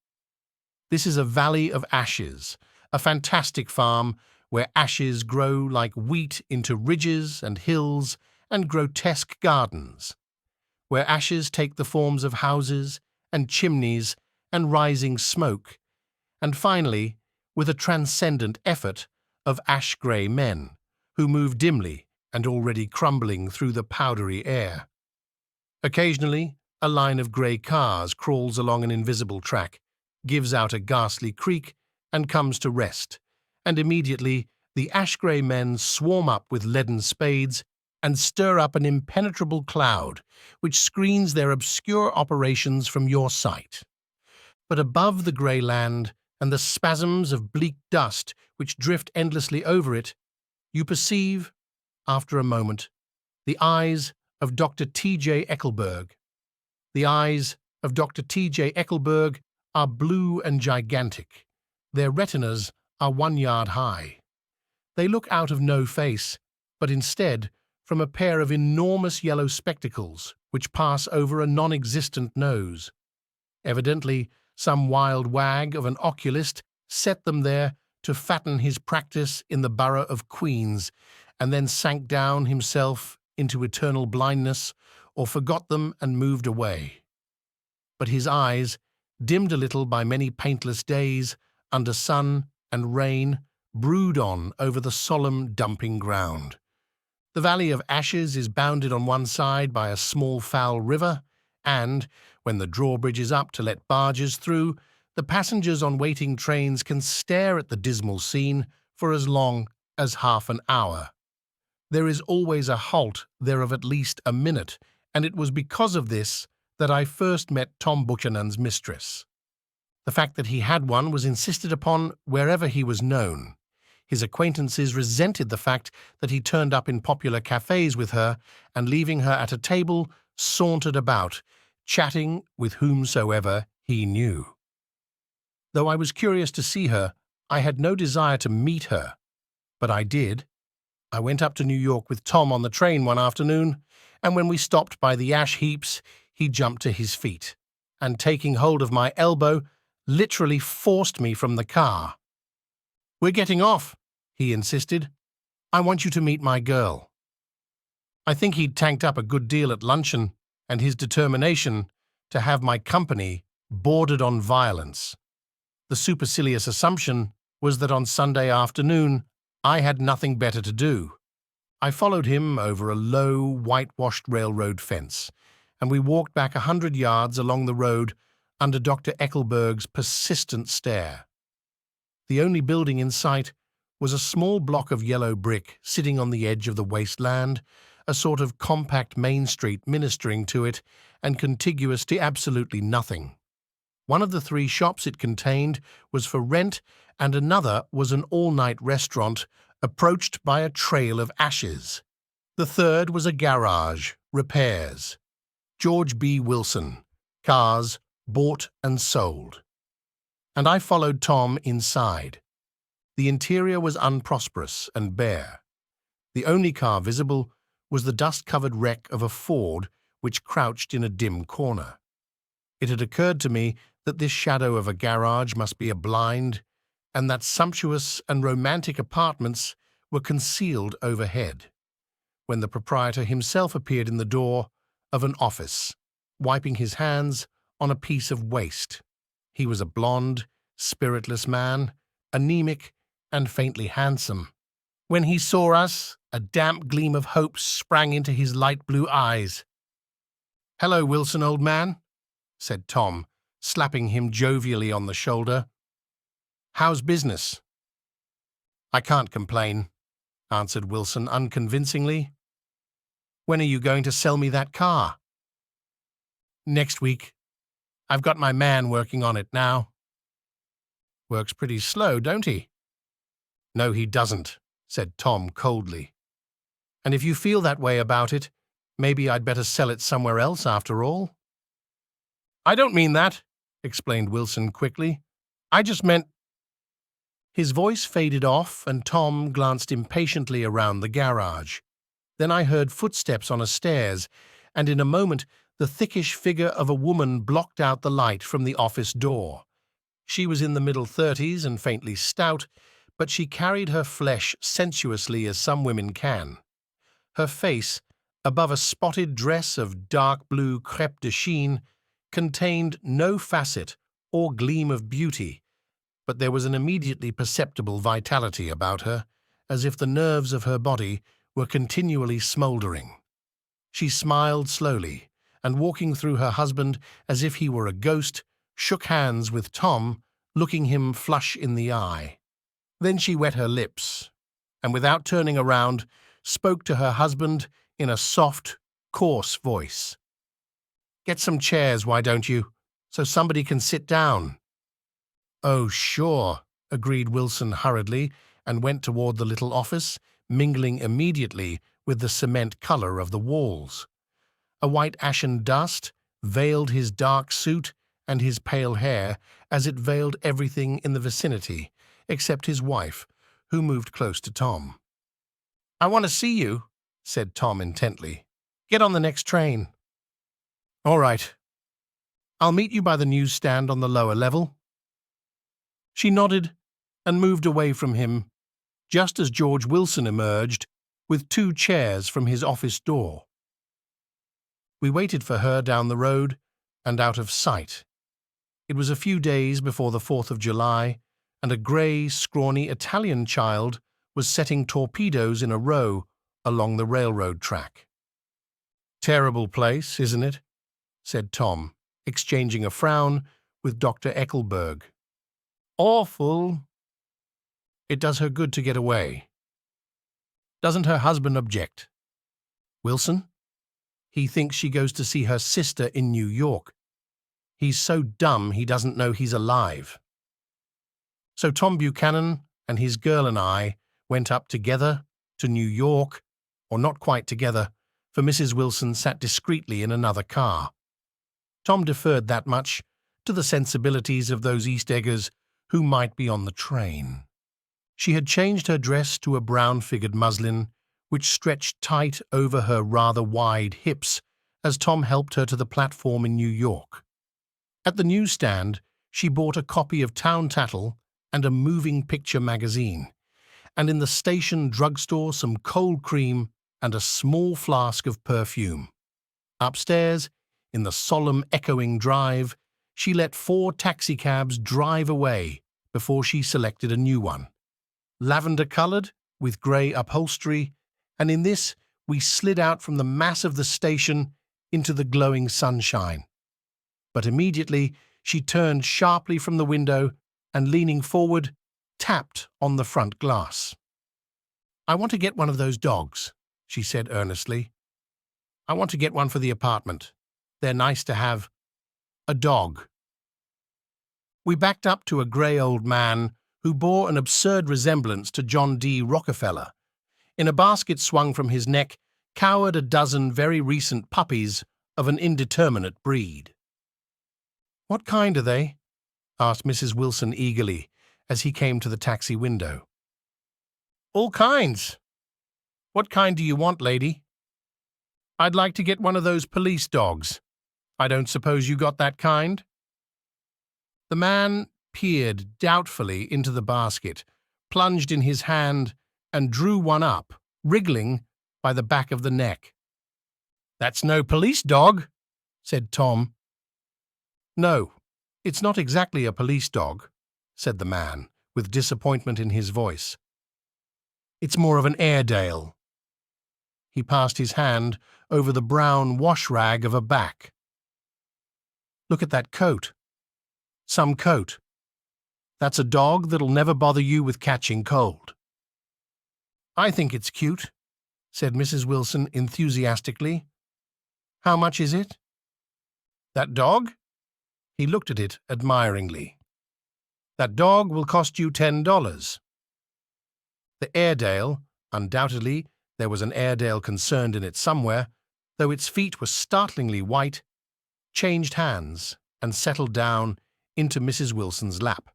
This is a valley of ashes, a fantastic farm where ashes grow like wheat into ridges and hills and grotesque gardens, where ashes take the forms of houses and chimneys and rising smoke, and finally, with a transcendent effort, of ash-grey men, who move dimly and already crumbling through the powdery air. Occasionally, a line of grey cars crawls along an invisible track, gives out a ghastly creak, and comes to rest, and immediately the ash-grey men swarm up with leaden spades and stir up an impenetrable cloud which screens their obscure operations from your sight. But above the grey land and the spasms of bleak dust which drift endlessly over it, you perceive, after a moment, the eyes of Dr. T.J. Eckelberg. The eyes of Dr. T.J. Eckelberg are blue and gigantic. Their retinas are 1 yard high. They look out of no face, but instead from a pair of enormous yellow spectacles which pass over a non-existent nose. Evidently, some wild wag of an oculist set them there to fatten his practice in the borough of Queens, and then sank down himself into eternal blindness, or forgot them and moved away. But his eyes, dimmed a little by many paintless days, under sun and rain, brood on over the solemn dumping ground. The Valley of Ashes is bounded on one side by a small foul river, and, when the drawbridge is up to let barges through, the passengers on waiting trains can stare at the dismal scene for as long as half an hour. There is always a halt there of at least a minute, and it was because of this that I first met Tom Buchanan's mistress. The fact that he had one was insisted upon wherever he was known. His acquaintances resented the fact that he turned up in popular cafes with her, and leaving her at a table, sauntered about, chatting with whomsoever he knew. Though I was curious to see her, I had no desire to meet her. But I did. I went up to New York with Tom on the train one afternoon, and when we stopped by the ash heaps, he jumped to his feet, and taking hold of my elbow, literally forced me from the car. "We're getting off," he insisted. "I want you to meet my girl." I think he'd tanked up a good deal at luncheon, and his determination to have my company bordered on violence. The supercilious assumption was that on Sunday afternoon I had nothing better to do. I followed him over a low, whitewashed railroad fence, and we walked back 100 yards along the road under Dr. Eckelberg's persistent stare. The only building in sight was a small block of yellow brick sitting on the edge of the wasteland, a sort of compact main street ministering to it and contiguous to absolutely nothing. One of the 3 shops it contained was for rent, and another was an all-night restaurant approached by a trail of ashes. The third was a garage, repairs. George B. Wilson, cars, bought and sold. and I followed Tom inside. The interior was unprosperous and bare. The only car visible was the dust-covered wreck of a Ford which crouched in a dim corner. It had occurred to me that this shadow of a garage must be a blind, and that sumptuous and romantic apartments were concealed overhead, when the proprietor himself appeared in the door of an office, wiping his hands on a piece of waste. He was a blond, spiritless man, anemic and faintly handsome. When he saw us, a damp gleam of hope sprang into his light blue eyes. "Hello, Wilson, old man," said Tom, slapping him jovially on the shoulder. "How's business?" "I can't complain," answered Wilson unconvincingly. "When are you going to sell me that car?" "Next week. I've got my man working on it now." "Works pretty slow, don't he?" "No, he doesn't," said Tom coldly. "And if you feel that way about it, maybe I'd better sell it somewhere else after all." "I don't mean that," explained Wilson quickly. "I just meant—" His voice faded off, and Tom glanced impatiently around the garage. Then I heard footsteps on a stairs, and in a moment the thickish figure of a woman blocked out the light from the office door. She was in the middle 30s and faintly stout, but she carried her flesh sensuously as some women can. Her face, above a spotted dress of dark blue crêpe de chine, contained no facet or gleam of beauty, but there was an immediately perceptible vitality about her, as if the nerves of her body were continually smouldering. She smiled slowly, and walking through her husband as if he were a ghost, shook hands with Tom, looking him flush in the eye. Then she wet her lips, and without turning around, spoke to her husband in a soft, coarse voice. "Get some chairs, why don't you, so somebody can sit down?" "Oh, sure," agreed Wilson hurriedly, and went toward the little office, mingling immediately with the cement color of the walls. A white ashen dust veiled his dark suit and his pale hair, as it veiled everything in the vicinity, except his wife, who moved close to Tom. "I want to see you," said Tom intently. "Get on the next train." "All right. I'll meet you by the newsstand on the lower level." She nodded and moved away from him, just as George Wilson emerged with 2 chairs from his office door. We waited for her down the road and out of sight. It was a few days before the 4th of July, and a grey, scrawny Italian child was setting torpedoes in a row along the railroad track. "Terrible place, isn't it?" said Tom, exchanging a frown with Dr. Eckelberg. "Awful." "It does her good to get away." "Doesn't her husband object?" "Wilson? He thinks she goes to see her sister in New York. He's so dumb he doesn't know he's alive." So Tom Buchanan and his girl and I went up together to New York, or not quite together, for Mrs. Wilson sat discreetly in another car. Tom deferred that much to the sensibilities of those East Eggers who might be on the train. She had changed her dress to a brown-figured muslin, which stretched tight over her rather wide hips as Tom helped her to the platform in New York. At the newsstand, she bought a copy of Town Tattle and a moving picture magazine, and in the station drugstore some cold cream and a small flask of perfume. Upstairs, in the solemn echoing drive, she let 4 taxicabs drive away before she selected a new one. Lavender-coloured, with grey upholstery, and in this we slid out from the mass of the station into the glowing sunshine. But immediately she turned sharply from the window and, leaning forward, tapped on the front glass. "I want to get one of those dogs," she said earnestly. "I want to get one for the apartment. They're nice to have. A dog." We backed up to a grey old man who bore an absurd resemblance to John D. Rockefeller. In a basket swung from his neck cowered a dozen very recent puppies of an indeterminate breed. "What kind are they?" asked Mrs. Wilson eagerly as he came to the taxi window. All kinds. What kind do you want, lady? I'd like to get one of those police dogs. I don't suppose you got that kind? The man peered doubtfully into the basket, plunged in his hand, and drew one up, wriggling by the back of the neck. That's no police dog, said Tom. No, it's not exactly a police dog, said the man, with disappointment in his voice. It's more of an Airedale. He passed his hand over the brown wash rag of a back. Look at that coat. Some coat. That's a dog that'll never bother you with catching cold. I think it's cute, said Mrs. Wilson enthusiastically. How much is it? That dog? He looked at it admiringly. That dog will cost you $10. The Airedale, undoubtedly there was an Airedale concerned in it somewhere, though its feet were startlingly white, changed hands and settled down into Mrs. Wilson's lap,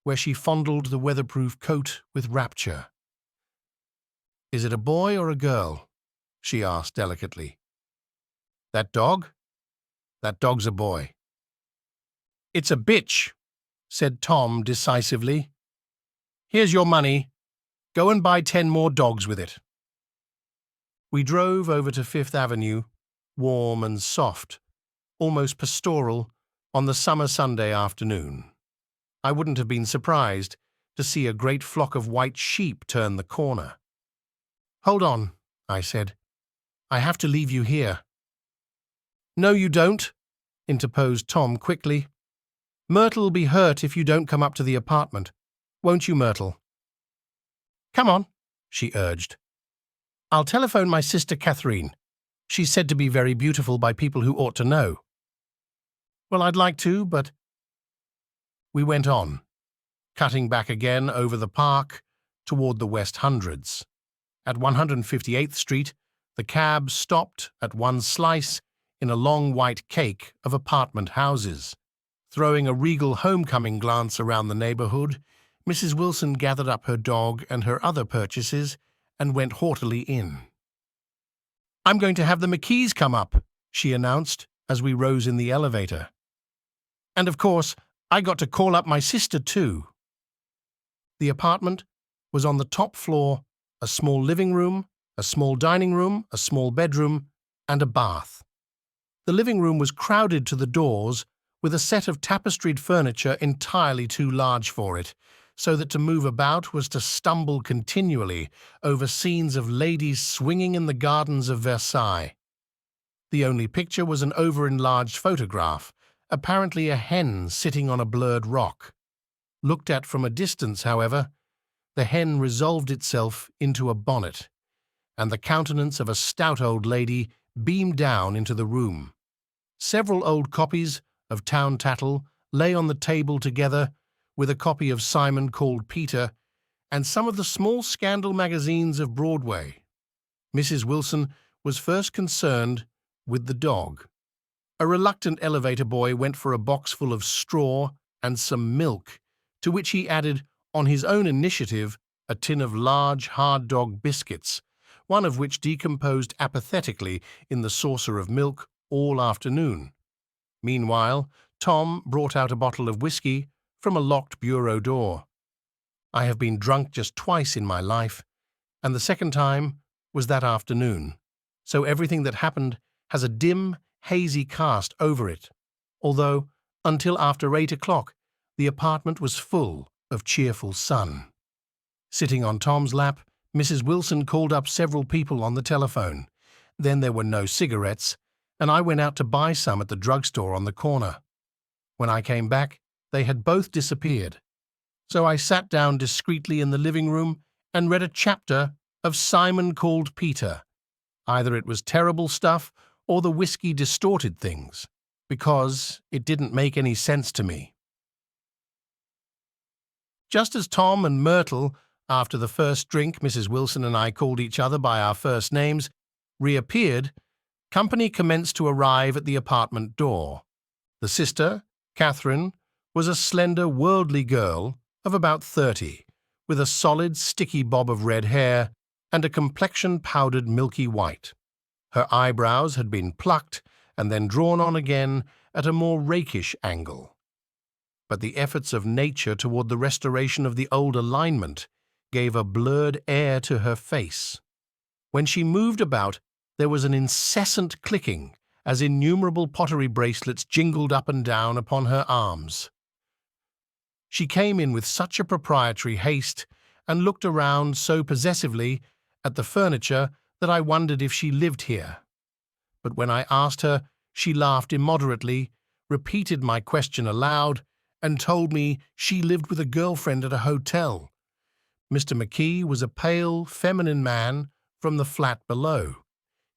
where she fondled the weatherproof coat with rapture. Is it a boy or a girl? She asked delicately. That dog? That dog's a boy. It's a bitch, said Tom decisively. Here's your money. Go and buy 10 more dogs with it. We drove over to Fifth Avenue, warm and soft, almost pastoral, on the summer Sunday afternoon. I wouldn't have been surprised to see a great flock of white sheep turn the corner. Hold on, I said. I have to leave you here. No, you don't, interposed Tom quickly. Myrtle'll be hurt if you don't come up to the apartment. Won't you, Myrtle? Come on, she urged. I'll telephone my sister Catherine. She's said to be very beautiful by people who ought to know. Well, I'd like to, but... We went on, cutting back again over the park toward the West Hundreds. At 158th Street, the cab stopped at one slice in a long white cake of apartment houses. Throwing a regal homecoming glance around the neighborhood, Mrs. Wilson gathered up her dog and her other purchases and went haughtily in. I'm going to have the McKees come up, she announced as we rose in the elevator. And of course, I got to call up my sister too. The apartment was on the top floor, a small living room, a small dining room, a small bedroom, and a bath. The living room was crowded to the doors with a set of tapestried furniture entirely too large for it, so that to move about was to stumble continually over scenes of ladies swinging in the gardens of Versailles. The only picture was an over-enlarged photograph, apparently a hen sitting on a blurred rock. Looked at from a distance, however, the hen resolved itself into a bonnet, and the countenance of a stout old lady beamed down into the room. Several old copies of Town Tattle lay on the table together with a copy of Simon Called Peter and some of the small scandal magazines of Broadway. Mrs. Wilson was first concerned with the dog. A reluctant elevator boy went for a box full of straw and some milk, to which he added, on his own initiative, a tin of large hard dog biscuits, one of which decomposed apathetically in the saucer of milk all afternoon. Meanwhile, Tom brought out a bottle of whiskey from a locked bureau door. I have been drunk just twice in my life, and the second time was that afternoon, so everything that happened has a dim, hazy cast over it, although, until after 8 o'clock, the apartment was full of cheerful sun. Sitting on Tom's lap, Mrs. Wilson called up several people on the telephone. Then there were no cigarettes, and I went out to buy some at the drugstore on the corner. When I came back, they had both disappeared. So I sat down discreetly in the living room and read a chapter of Simon Called Peter. Either it was terrible stuff or the whiskey distorted things, because it didn't make any sense to me. Just as Tom and Myrtle, after the first drink Mrs. Wilson and I called each other by our first names, reappeared, company commenced to arrive at the apartment door. The sister, Catherine, was a slender, worldly girl of about 30, with a solid, sticky bob of red hair and a complexion powdered milky white. Her eyebrows had been plucked and then drawn on again at a more rakish angle. But the efforts of nature toward the restoration of the old alignment gave a blurred air to her face. When she moved about, there was an incessant clicking as innumerable pottery bracelets jingled up and down upon her arms. She came in with such a proprietary haste and looked around so possessively at the furniture that I wondered if she lived here. But when I asked her, she laughed immoderately, repeated my question aloud, and told me she lived with a girlfriend at a hotel. Mr. McKee was a pale, feminine man from the flat below.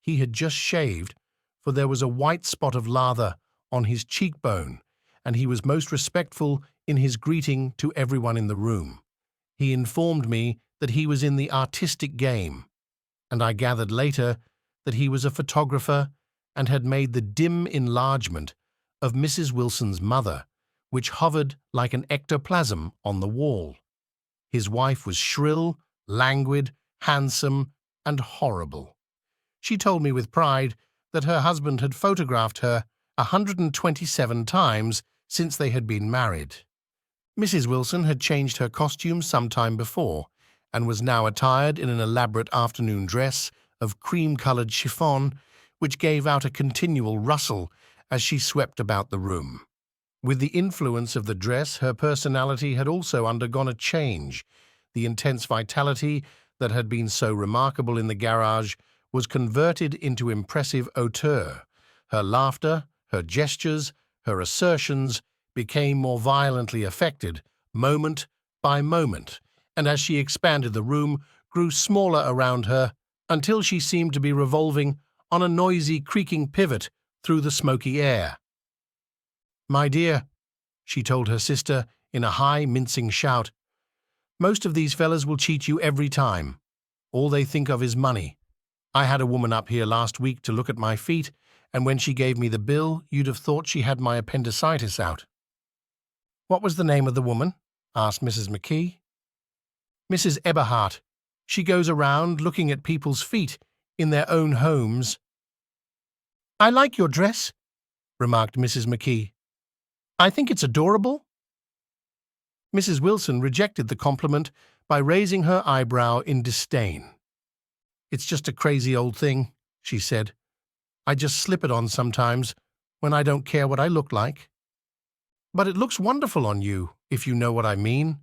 He had just shaved, for there was a white spot of lather on his cheekbone, and he was most respectful in his greeting to everyone in the room. He informed me that he was in the artistic game, and I gathered later that he was a photographer and had made the dim enlargement of Mrs. Wilson's mother, which hovered like an ectoplasm on the wall. His wife was shrill, languid, handsome, and horrible. She told me with pride that her husband had photographed her 127 times since they had been married. Mrs. Wilson had changed her costume some time before, and was now attired in an elaborate afternoon dress of cream-coloured chiffon, which gave out a continual rustle as she swept about the room. With the influence of the dress, her personality had also undergone a change. The intense vitality that had been so remarkable in the garage was converted into impressive hauteur. Her laughter, her gestures, her assertions became more violently affected, moment by moment, and as she expanded the room, grew smaller around her until she seemed to be revolving on a noisy, creaking pivot through the smoky air. "My dear," she told her sister in a high, mincing shout, "most of these fellas will cheat you every time. All they think of is money. I had a woman up here last week to look at my feet, and when she gave me the bill, you'd have thought she had my appendicitis out." "What was the name of the woman?" asked Mrs. McKee. "Mrs. Eberhardt. She goes around looking at people's feet in their own homes." "I like your dress," remarked Mrs. McKee. "I think it's adorable." Mrs. Wilson rejected the compliment by raising her eyebrow in disdain. "It's just a crazy old thing," she said. "I just slip it on sometimes when I don't care what I look like." "But it looks wonderful on you, if you know what I mean,"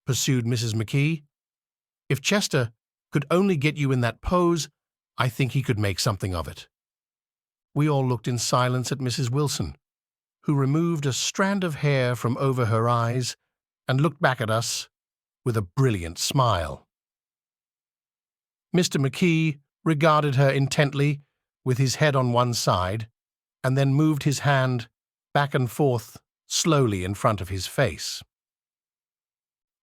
pursued Mrs. McKee. "If Chester could only get you in that pose, I think he could make something of it." We all looked in silence at Mrs. Wilson, who removed a strand of hair from over her eyes and looked back at us with a brilliant smile. Mr. McKee regarded her intently with his head on one side, and then moved his hand back and forth slowly in front of his face.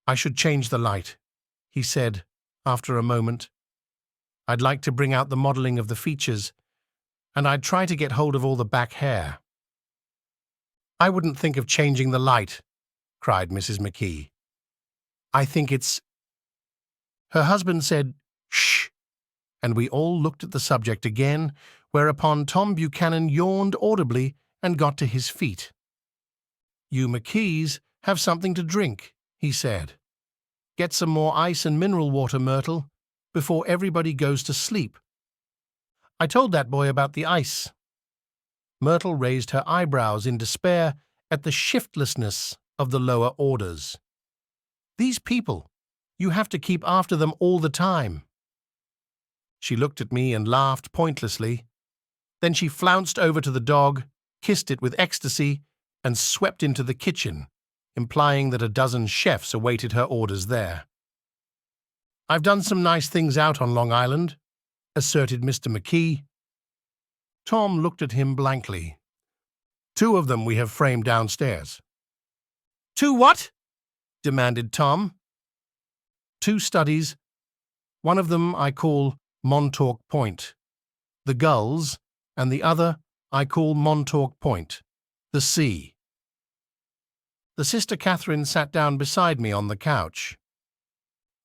"I should change the light," he said after a moment. "I'd like to bring out the modelling of the features, and I'd try to get hold of all the back hair." "I wouldn't think of changing the light," cried Mrs. McKee. "I think it's—" Her husband said, "Shh," and we all looked at the subject again, whereupon Tom Buchanan yawned audibly and got to his feet. "You McKees have something to drink," he said. "Get some more ice and mineral water, Myrtle, before everybody goes to sleep." "I told that boy about the ice." Myrtle raised her eyebrows in despair at the shiftlessness of the lower orders. "These people, you have to keep after them all the time." She looked at me and laughed pointlessly. Then she flounced over to the dog, kissed it with ecstasy, and swept into the kitchen, implying that a dozen chefs awaited her orders there. "I've done some nice things out on Long Island," asserted Mr. McKee. Tom looked at him blankly. "2 of them we have framed downstairs." "2 what?" demanded Tom. "2 studies. One of them I call Montauk Point, the gulls, and the other I call Montauk Point, the sea." The sister Catherine sat down beside me on the couch.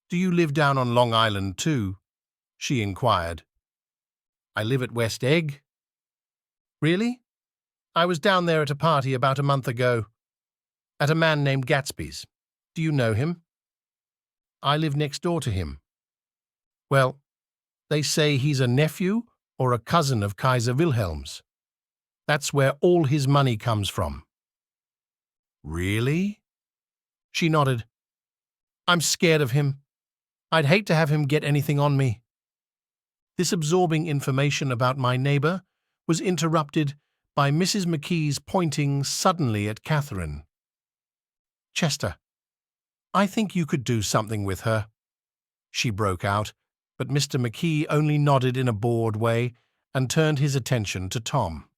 "Do you live down on Long Island too?" she inquired. "I live at West Egg." "Really? I was down there at a party about a month ago, at a man named Gatsby's. Do you know him?" "I live next door to him." "Well, they say he's a nephew or a cousin of Kaiser Wilhelm's. That's where all his money comes from." "Really?" She nodded. "I'm scared of him. I'd hate to have him get anything on me." This absorbing information about my neighbor was interrupted by Mrs. McKee's pointing suddenly at Catherine. "Chester, I think you could do something with her," she broke out, but Mr. McKee only nodded in a bored way and turned his attention to Tom.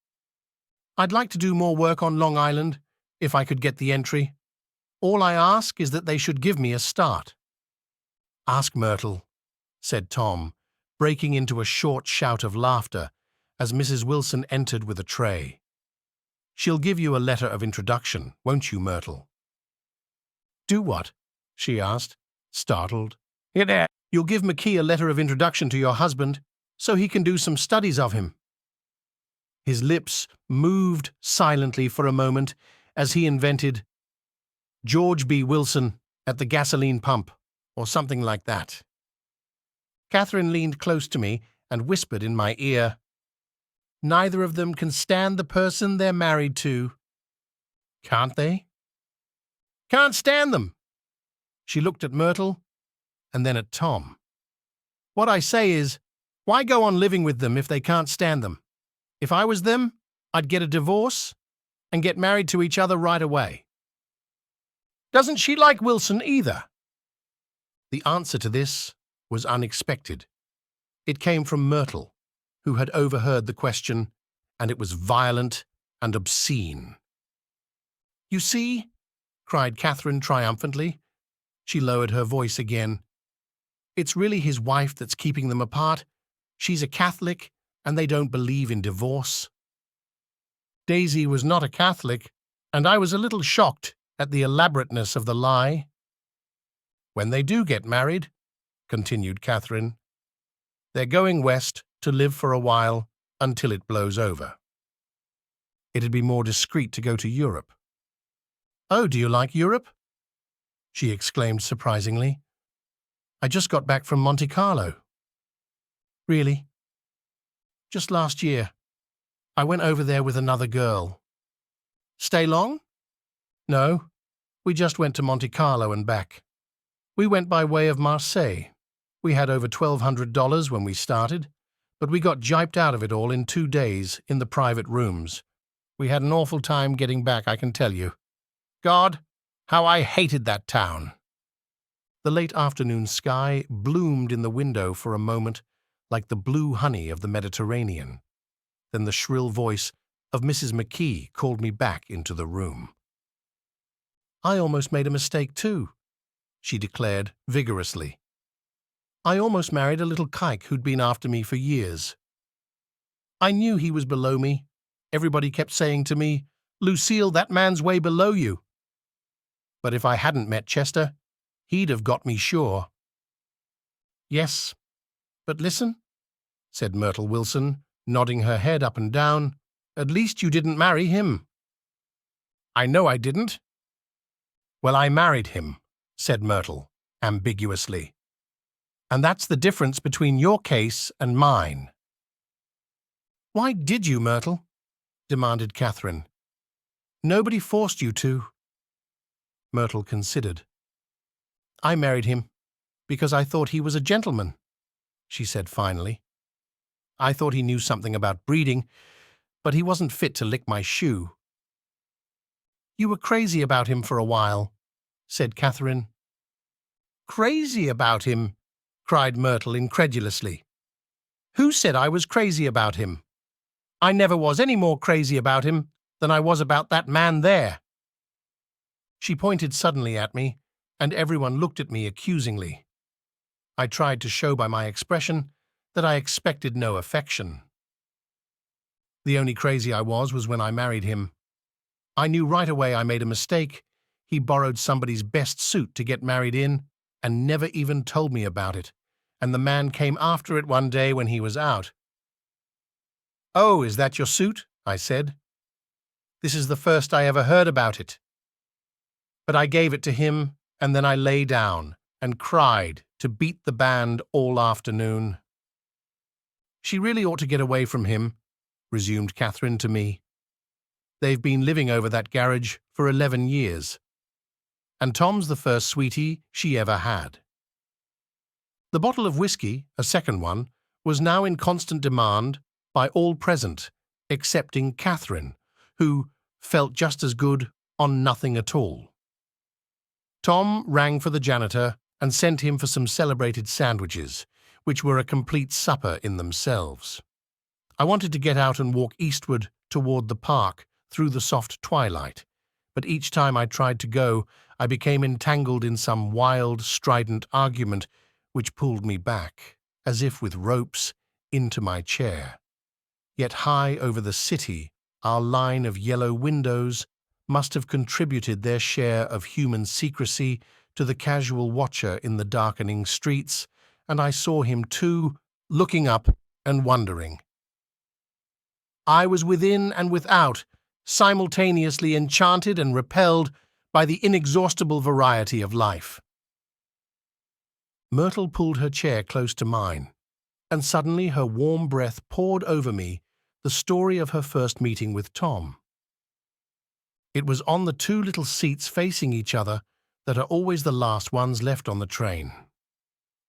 "I'd like to do more work on Long Island, if I could get the entry. All I ask is that they should give me a start." "Ask Myrtle," said Tom, breaking into a short shout of laughter as Mrs. Wilson entered with a tray. "She'll give you a letter of introduction, won't you, Myrtle?" "Do what?" she asked, startled. "You'll give McKee a letter of introduction to your husband, so he can do some studies of him." His lips moved silently for a moment as he invented George B. Wilson at the gasoline pump, or something like that. Catherine leaned close to me and whispered in my ear, "Neither of them can stand the person they're married to." "Can't they?" "Can't stand them." She looked at Myrtle and then at Tom. "What I say is, why go on living with them if they can't stand them? If I was them, I'd get a divorce and get married to each other right away." "Doesn't she like Wilson either?" The answer to this was unexpected. It came from Myrtle, who had overheard the question, and it was violent and obscene. "You see?" cried Catherine triumphantly. She lowered her voice again. "It's really his wife that's keeping them apart. She's a Catholic, and they don't believe in divorce." Daisy was not a Catholic, and I was a little shocked at the elaborateness of the lie. "When they do get married," continued Catherine, "they're going west to live for a while until it blows over. It'd be more discreet to go to Europe." "Oh, do you like Europe?" she exclaimed surprisingly. "I just got back from Monte Carlo." "Really?" "Just last year. I went over there with another girl." "Stay long?" "No, we just went to Monte Carlo and back. We went by way of Marseille. We had over $1,200 when we started, but we got jiped out of it all in 2 days in the private rooms. We had an awful time getting back, I can tell you. God, how I hated that town." The late afternoon sky bloomed in the window for a moment like the blue honey of the Mediterranean. Then the shrill voice of Mrs. McKee called me back into the room. "I almost made a mistake too," she declared vigorously. "I almost married a little kike who'd been after me for years. I knew he was below me. Everybody kept saying to me, 'Lucille, that man's way below you.' But if I hadn't met Chester, he'd have got me sure." "Yes, but listen," said Myrtle Wilson, nodding her head up and down, "at least you didn't marry him." "I know I didn't." "Well, I married him," said Myrtle, ambiguously. "And that's the difference between your case and mine." "Why did you, Myrtle?" demanded Catherine. "Nobody forced you to." Myrtle considered. "I married him because I thought he was a gentleman," she said finally. "I thought he knew something about breeding, but he wasn't fit to lick my shoe." "You were crazy about him for a while," said Catherine. "Crazy about him?" cried Myrtle incredulously. "Who said I was crazy about him? I never was any more crazy about him than I was about that man there." She pointed suddenly at me, and everyone looked at me accusingly. I tried to show by my expression that I expected no affection. The only crazy I was when I married him. I knew right away I made a mistake. He borrowed somebody's best suit to get married in and never even told me about it, and the man came after it one day when he was out. "Oh, is that your suit?" I said. "This is the first I ever heard about it." But I gave it to him, and then I lay down and cried to beat the band all afternoon. "She really ought to get away from him," resumed Catherine to me. "They've been living over that garage for 11 years. And Tom's the first sweetie she ever had." The bottle of whiskey, a second one, was now in constant demand by all present, excepting Catherine, who felt just as good on nothing at all. Tom rang for the janitor and sent him for some celebrated sandwiches, which were a complete supper in themselves. I wanted to get out and walk eastward toward the park through the soft twilight, but each time I tried to go, I became entangled in some wild, strident argument which pulled me back, as if with ropes, into my chair. Yet high over the city, our line of yellow windows must have contributed their share of human secrecy to the casual watcher in the darkening streets, and I saw him too, looking up and wondering. I was within and without, simultaneously enchanted and repelled by the inexhaustible variety of life. Myrtle pulled her chair close to mine, and suddenly her warm breath poured over me the story of her first meeting with Tom. It was on the two little seats facing each other that are always the last ones left on the train.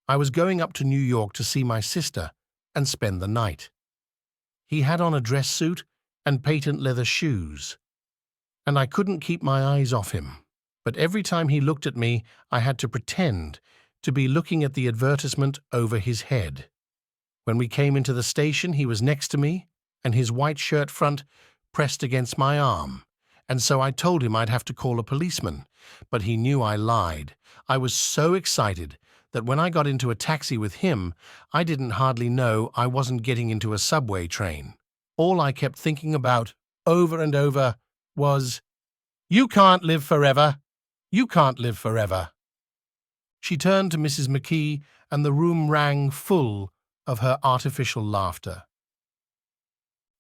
I was going up to New York to see my sister and spend the night. He had on a dress suit and patent leather shoes, and I couldn't keep my eyes off him. But every time he looked at me, I had to pretend to be looking at the advertisement over his head. When we came into the station, he was next to me, and his white shirt front pressed against my arm, and so I told him I'd have to call a policeman, but he knew I lied. I was so excited that when I got into a taxi with him, I didn't hardly know I wasn't getting into a subway train. All I kept thinking about, over and over, was, "You can't live forever. You can't live forever." She turned to Mrs. McKee, and the room rang full of her artificial laughter.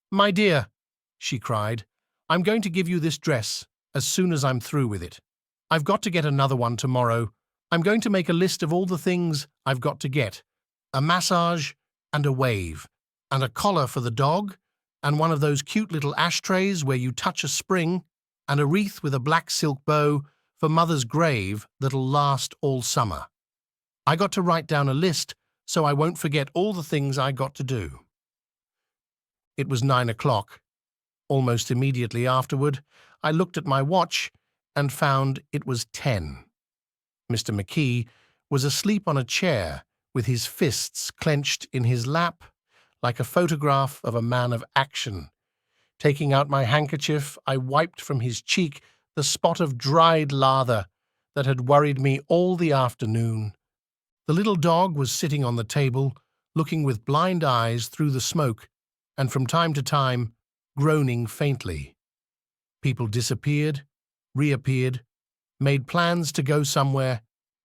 "My dear," she cried, "I'm going to give you this dress as soon as I'm through with it. I've got to get another one tomorrow. I'm going to make a list of all the things I've got to get. A massage and a wave, and a collar for the dog, and one of those cute little ashtrays where you touch a spring, and a wreath with a black silk bow for Mother's grave that'll last all summer. I got to write down a list so I won't forget all the things I got to do." It was 9 o'clock. Almost immediately afterward, I looked at my watch and found it was 10. Mr. McKee was asleep on a chair with his fists clenched in his lap, like a photograph of a man of action. Taking out my handkerchief, I wiped from his cheek the spot of dried lather that had worried me all the afternoon. The little dog was sitting on the table, looking with blind eyes through the smoke, and from time to time groaning faintly. People disappeared, reappeared, made plans to go somewhere,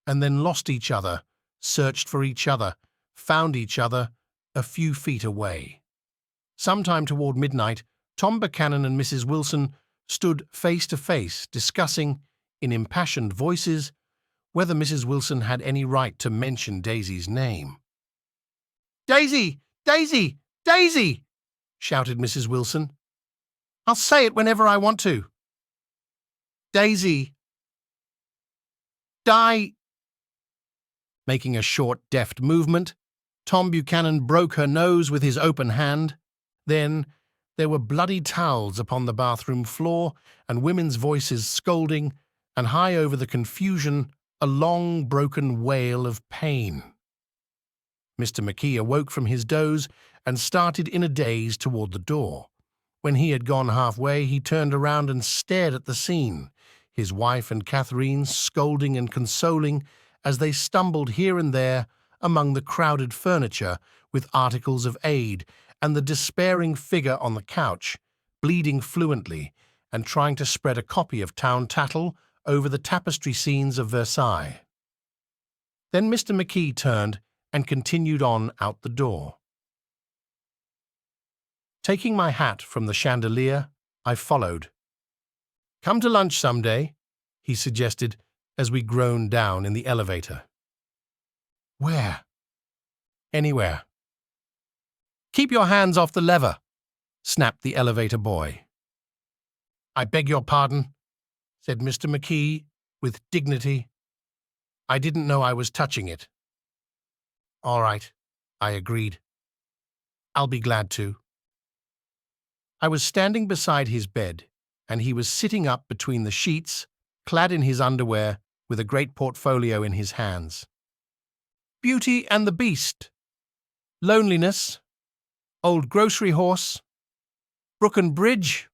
and then lost each other, searched for each other, found each other a few feet away. Sometime toward midnight, Tom Buchanan and Mrs. Wilson stood face to face, discussing, in impassioned voices, whether Mrs. Wilson had any right to mention Daisy's name. "Daisy! Daisy! Daisy!" shouted Mrs. Wilson. "I'll say it whenever I want to. Daisy. Die." Making a short, deft movement, Tom Buchanan broke her nose with his open hand. Then there were bloody towels upon the bathroom floor, and women's voices scolding, and high over the confusion, a long, broken wail of pain. Mr. McKee awoke from his doze and started in a daze toward the door. When he had gone halfway, he turned around and stared at the scene, his wife and Catherine scolding and consoling as they stumbled here and there among the crowded furniture with articles of aid, and the despairing figure on the couch, bleeding fluently and trying to spread a copy of Town Tattle over the tapestry scenes of Versailles. Then Mr. McKee turned and continued on out the door. Taking my hat from the chandelier, I followed. "Come to lunch someday," he suggested as we groaned down in the elevator. "Where?" "Anywhere." "Keep your hands off the lever," snapped the elevator boy. "I beg your pardon," said Mr. McKee with dignity. "I didn't know I was touching it." "All right," I agreed. "I'll be glad to." I was standing beside his bed, and he was sitting up between the sheets, clad in his underwear, with a great portfolio in his hands. "Beauty and the Beast," "Loneliness," "Old Grocery Horse," "Brook Bridge."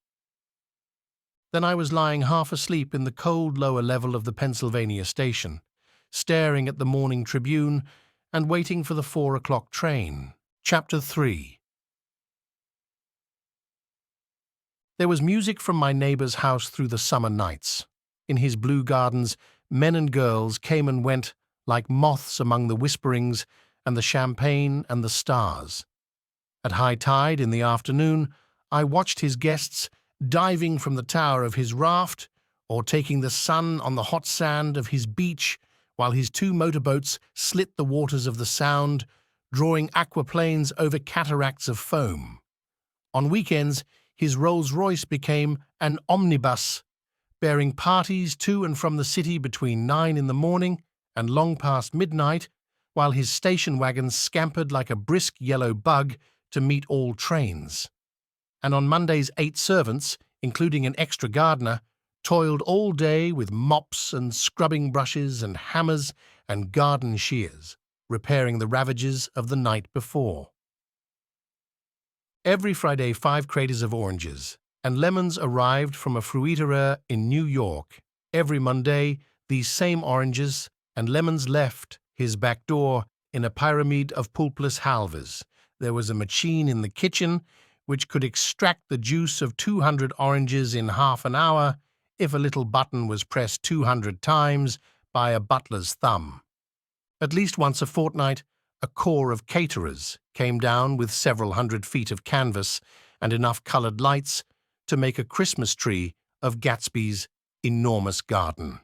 Then I was lying half asleep in the cold lower level of the Pennsylvania station, staring at the Morning Tribune and waiting for the 4 o'clock train. Chapter 3. There was music from my neighbor's house through the summer nights. In his blue gardens, men and girls came and went like moths among the whisperings and the champagne and the stars. At high tide in the afternoon, I watched his guests diving from the tower of his raft or taking the sun on the hot sand of his beach while his 2 motorboats slit the waters of the Sound, drawing aquaplanes over cataracts of foam. On weekends, his Rolls-Royce became an omnibus, bearing parties to and from the city between 9 in the morning and long past midnight, while his station wagons scampered like a brisk yellow bug to meet all trains. And on Mondays 8 servants, including an extra gardener, toiled all day with mops and scrubbing brushes and hammers and garden shears, repairing the ravages of the night before. Every Friday 5 craters of oranges and lemons arrived from a fruiterer in New York. Every Monday, these same oranges and lemons left his back door in a pyramid of pulpless halvers. There was a machine in the kitchen which could extract the juice of 200 oranges in half an hour if a little button was pressed 200 times by a butler's thumb. At least once a fortnight, a corps of caterers came down with several hundred feet of canvas and enough colored lights to make a Christmas tree of Gatsby's enormous garden.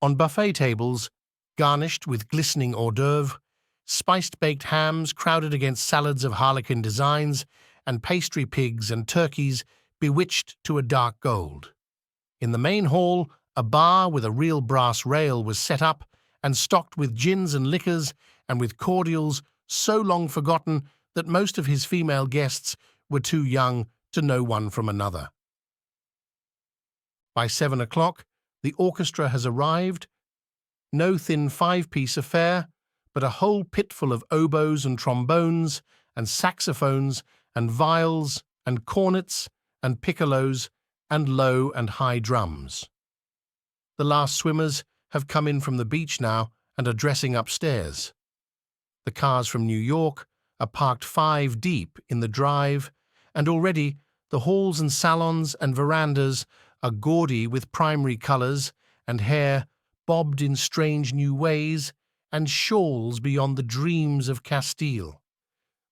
On buffet tables, garnished with glistening hors d'oeuvre, spiced baked hams crowded against salads of harlequin designs, and pastry pigs and turkeys bewitched to a dark gold. In the main hall, a bar with a real brass rail was set up and stocked with gins and liquors and with cordials so long forgotten that most of his female guests were too young to know one from another. By 7 o'clock, the orchestra has arrived. No thin 5-piece affair, but a whole pitful of oboes and trombones and saxophones and viols and cornets and piccolos and low and high drums. The last swimmers have come in from the beach now and are dressing upstairs. The cars from New York are parked 5 deep in the drive, and already the halls and salons and verandas are gaudy with primary colors and hair bobbed in strange new ways and shawls beyond the dreams of Castile.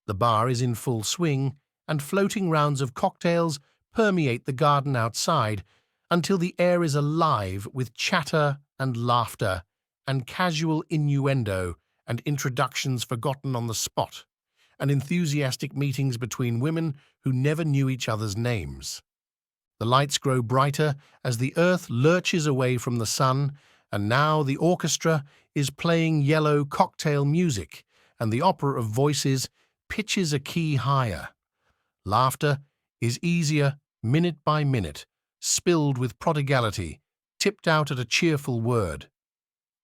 The bar is in full swing, and floating rounds of cocktails permeate the garden outside until the air is alive with chatter and laughter and casual innuendo and introductions forgotten on the spot, and enthusiastic meetings between women who never knew each other's names. The lights grow brighter as the earth lurches away from the sun, and now the orchestra is playing yellow cocktail music, and the opera of voices pitches a key higher. Laughter is easier minute by minute, spilled with prodigality, tipped out at a cheerful word.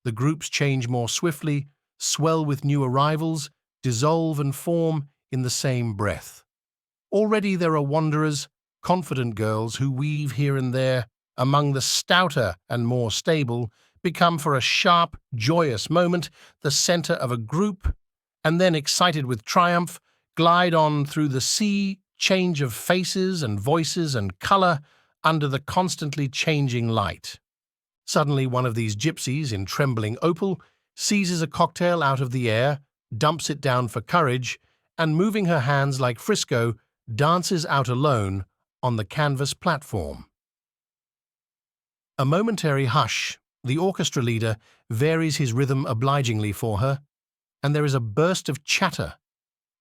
The groups change more swiftly, swell with new arrivals, dissolve and form in the same breath. Already there are wanderers, confident girls who weave here and there among the stouter and more stable, become for a sharp, joyous moment the center of a group, and then, excited with triumph, glide on through the sea change of faces and voices and color under the constantly changing light. Suddenly, one of these gypsies in trembling opal seizes a cocktail out of the air, dumps it down for courage, and moving her hands like Frisco, dances out alone on the canvas platform. A momentary hush. The orchestra leader varies his rhythm obligingly for her, and there is a burst of chatter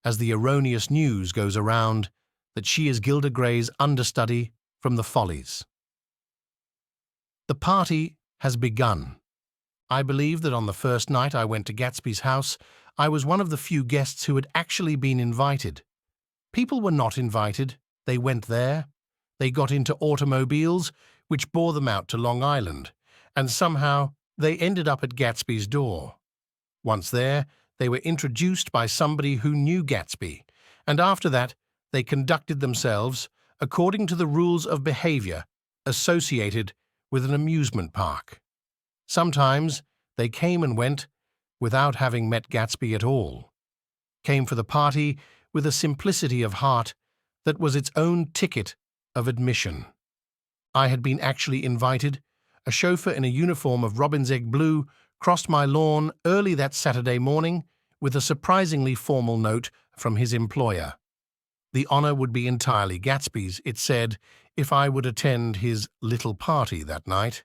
as the erroneous news goes around that she is Gilda Gray's understudy from the Follies. The party has begun. I believe that on the first night I went to Gatsby's house, I was one of the few guests who had actually been invited. People were not invited. They went there. They got into automobiles, which bore them out to Long Island, and somehow they ended up at Gatsby's door. Once there, they were introduced by somebody who knew Gatsby, and after that, they conducted themselves according to the rules of behavior associated with an amusement park. Sometimes they came and went without having met Gatsby at all, came for the party with a simplicity of heart that was its own ticket of admission. I had been actually invited. A chauffeur in a uniform of robin's egg blue crossed my lawn early that Saturday morning with a surprisingly formal note from his employer. The honor would be entirely Gatsby's, it said, if I would attend his little party that night.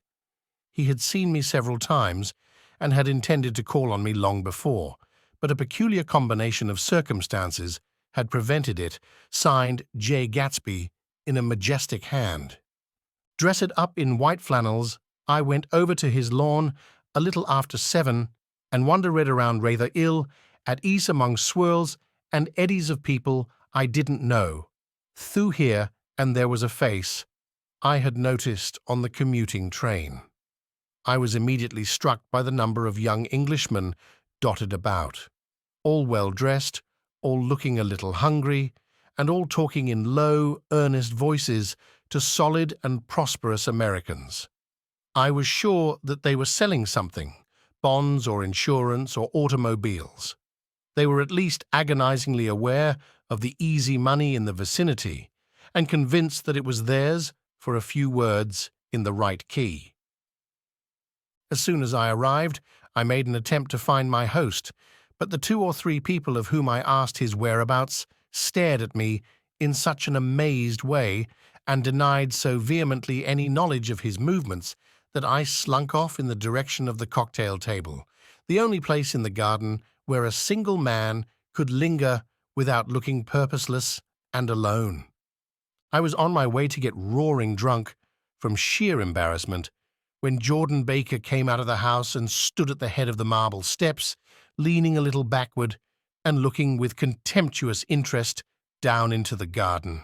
He had seen me several times and had intended to call on me long before, but a peculiar combination of circumstances had prevented it, signed J. Gatsby in a majestic hand. Dressed up in white flannels, I went over to his lawn a little after 7 and wandered around rather ill, at ease among swirls and eddies of people I didn't know. Through here and there was a face I had noticed on the commuting train. I was immediately struck by the number of young Englishmen dotted about, all well-dressed, all looking a little hungry, and all talking in low, earnest voices to solid and prosperous Americans. I was sure that they were selling something, bonds or insurance or automobiles. They were at least agonizingly aware of the easy money in the vicinity and convinced that it was theirs for a few words in the right key. As soon as I arrived, I made an attempt to find my host, but the 2 or 3 people of whom I asked his whereabouts stared at me in such an amazed way and denied so vehemently any knowledge of his movements that I slunk off in the direction of the cocktail table, the only place in the garden where a single man could linger without looking purposeless and alone. I was on my way to get roaring drunk from sheer embarrassment when Jordan Baker came out of the house and stood at the head of the marble steps, leaning a little backward and looking with contemptuous interest down into the garden.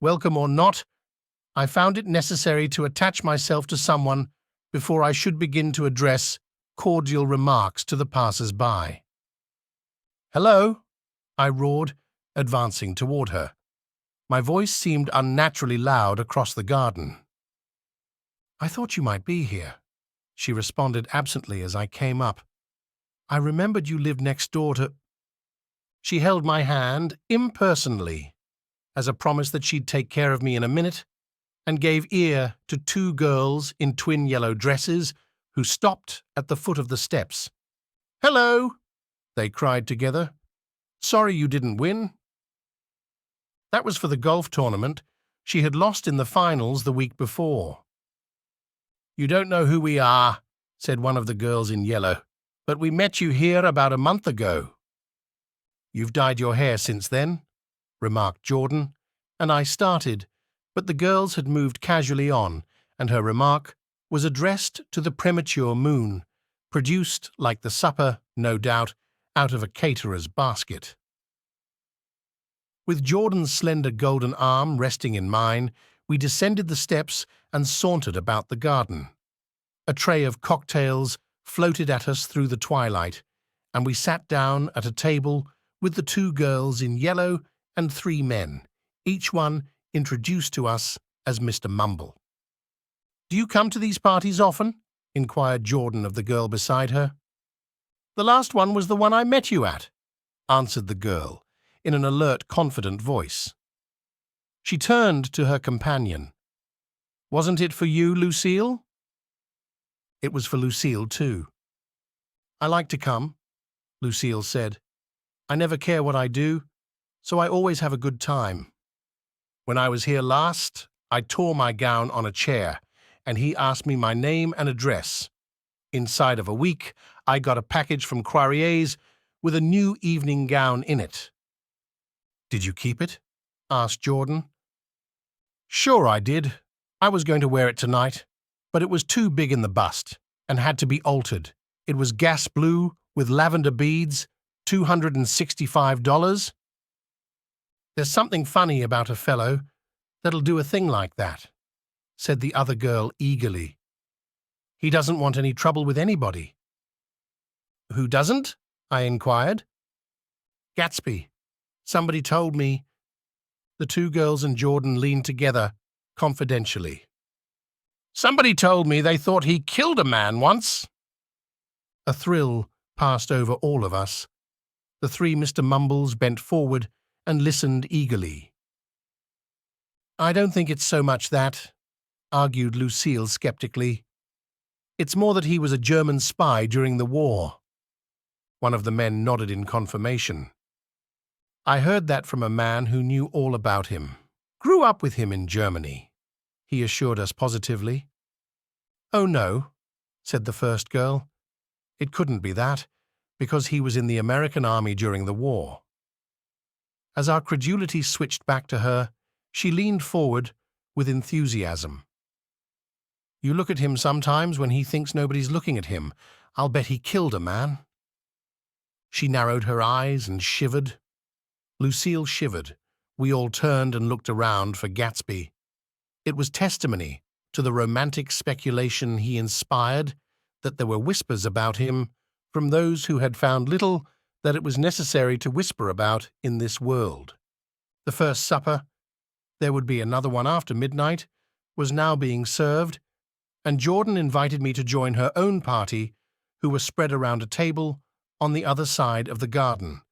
Welcome or not, I found it necessary to attach myself to someone before I should begin to address cordial remarks to the passers-by. "Hello," I roared, advancing toward her. My voice seemed unnaturally loud across the garden. "I thought you might be here," she responded absently as I came up. "I remembered you lived next door to—" She held my hand impersonally as a promise that she'd take care of me in a minute, and gave ear to 2 girls in twin yellow dresses who stopped at the foot of the steps. "Hello," they cried together. "Sorry you didn't win." That was for the golf tournament. She had lost in the finals the week before. "You don't know who we are," said one of the girls in yellow, "but we met you here about a month ago." "You've dyed your hair since then," remarked Jordan, and I started, but the girls had moved casually on, and her remark was addressed to the premature moon, produced, like the supper, no doubt, out of a caterer's basket. With Jordan's slender golden arm resting in mine, we descended the steps and sauntered about the garden. A tray of cocktails floated at us through the twilight, and we sat down at a table with the 2 girls in yellow and 3 men, each one introduced to us as Mr. Mumble. "Do you come to these parties often?" inquired Jordan of the girl beside her. "The last one was the one I met you at," answered the girl, in an alert, confident voice. She turned to her companion. Wasn't it for you, Lucille? It was for Lucille, too. I like to come, Lucille said. I never care what I do, so I always have a good time. When I was here last, I tore my gown on a chair, and he asked me my name and address. Inside of a week, I got a package from Croirier's with a new evening gown in it. Did you keep it? Asked Jordan. Sure I did. I was going to wear it tonight, but it was too big in the bust and had to be altered. It was gas blue with lavender beads, $265. There's something funny about a fellow that'll do a thing like that, said the other girl eagerly. He doesn't want any trouble with anybody. Who doesn't? I inquired. Gatsby. Somebody told me. The two girls and Jordan leaned together confidentially. Somebody told me they thought he killed a man once. A thrill passed over all of us. The three Mr. Mumbles bent forward and listened eagerly. I don't think it's so much that, argued Lucille skeptically. It's more that he was a German spy during the war. One of the men nodded in confirmation. I heard that from a man who knew all about him. Grew up with him in Germany, he assured us positively. Oh no, said the first girl. It couldn't be that, because he was in the American army during the war. As our credulity switched back to her, she leaned forward with enthusiasm. You look at him sometimes when he thinks nobody's looking at him. I'll bet he killed a man. She narrowed her eyes and shivered. Lucille shivered. We all turned and looked around for Gatsby. It was testimony to the romantic speculation he inspired that there were whispers about him from those who had found little that it was necessary to whisper about in this world. The first supper, there would be another one after midnight, was now being served, and Jordan invited me to join her own party, who were spread around a table on the other side of the garden.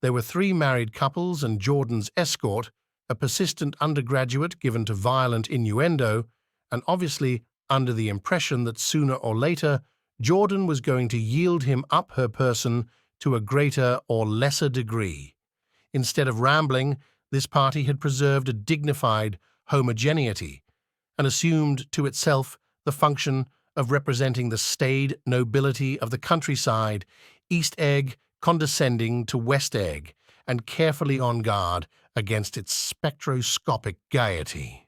There were 3 married couples and Jordan's escort, a persistent undergraduate given to violent innuendo, and obviously under the impression that sooner or later Jordan was going to yield him up her person to a greater or lesser degree. Instead of rambling, this party had preserved a dignified homogeneity and assumed to itself the function of representing the staid nobility of the countryside, East Egg condescending to West Egg and carefully on guard against its spectroscopic gaiety.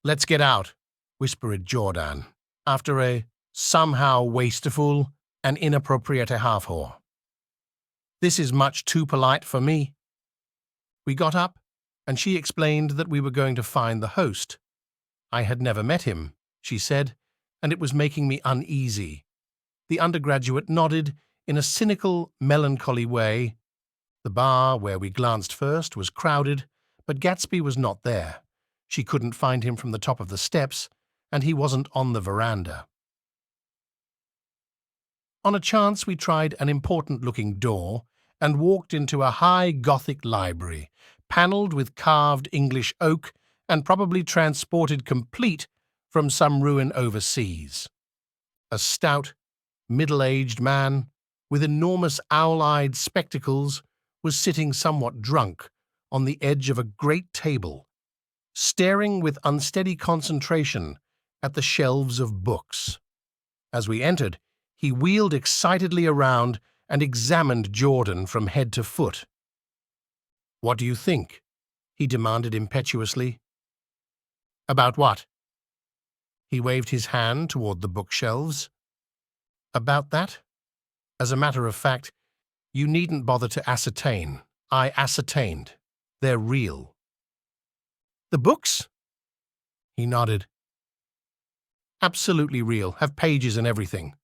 Let's get out, whispered Jordan, after a somehow wasteful and inappropriate half-whore. This is much too polite for me. We got up, and she explained that we were going to find the host. I had never met him, she said, and it was making me uneasy. The undergraduate nodded in a cynical, melancholy way. The bar, where we glanced first, was crowded, but Gatsby was not there. She couldn't find him from the top of the steps, and he wasn't on the veranda. On a chance, we tried an important-looking door and walked into a high Gothic library, panelled with carved English oak and probably transported complete from some ruin overseas. A stout, middle-aged man with enormous owl-eyed spectacles was sitting somewhat drunk on the edge of a great table, staring with unsteady concentration at the shelves of books. As we entered, he wheeled excitedly around and examined Jordan from head to foot. "What do you think?" he demanded impetuously. "About what?" He waved his hand toward the bookshelves. "About that? As a matter of fact, you needn't bother to ascertain. I ascertained. They're real." "The books?" He nodded. "Absolutely real, have pages and everything.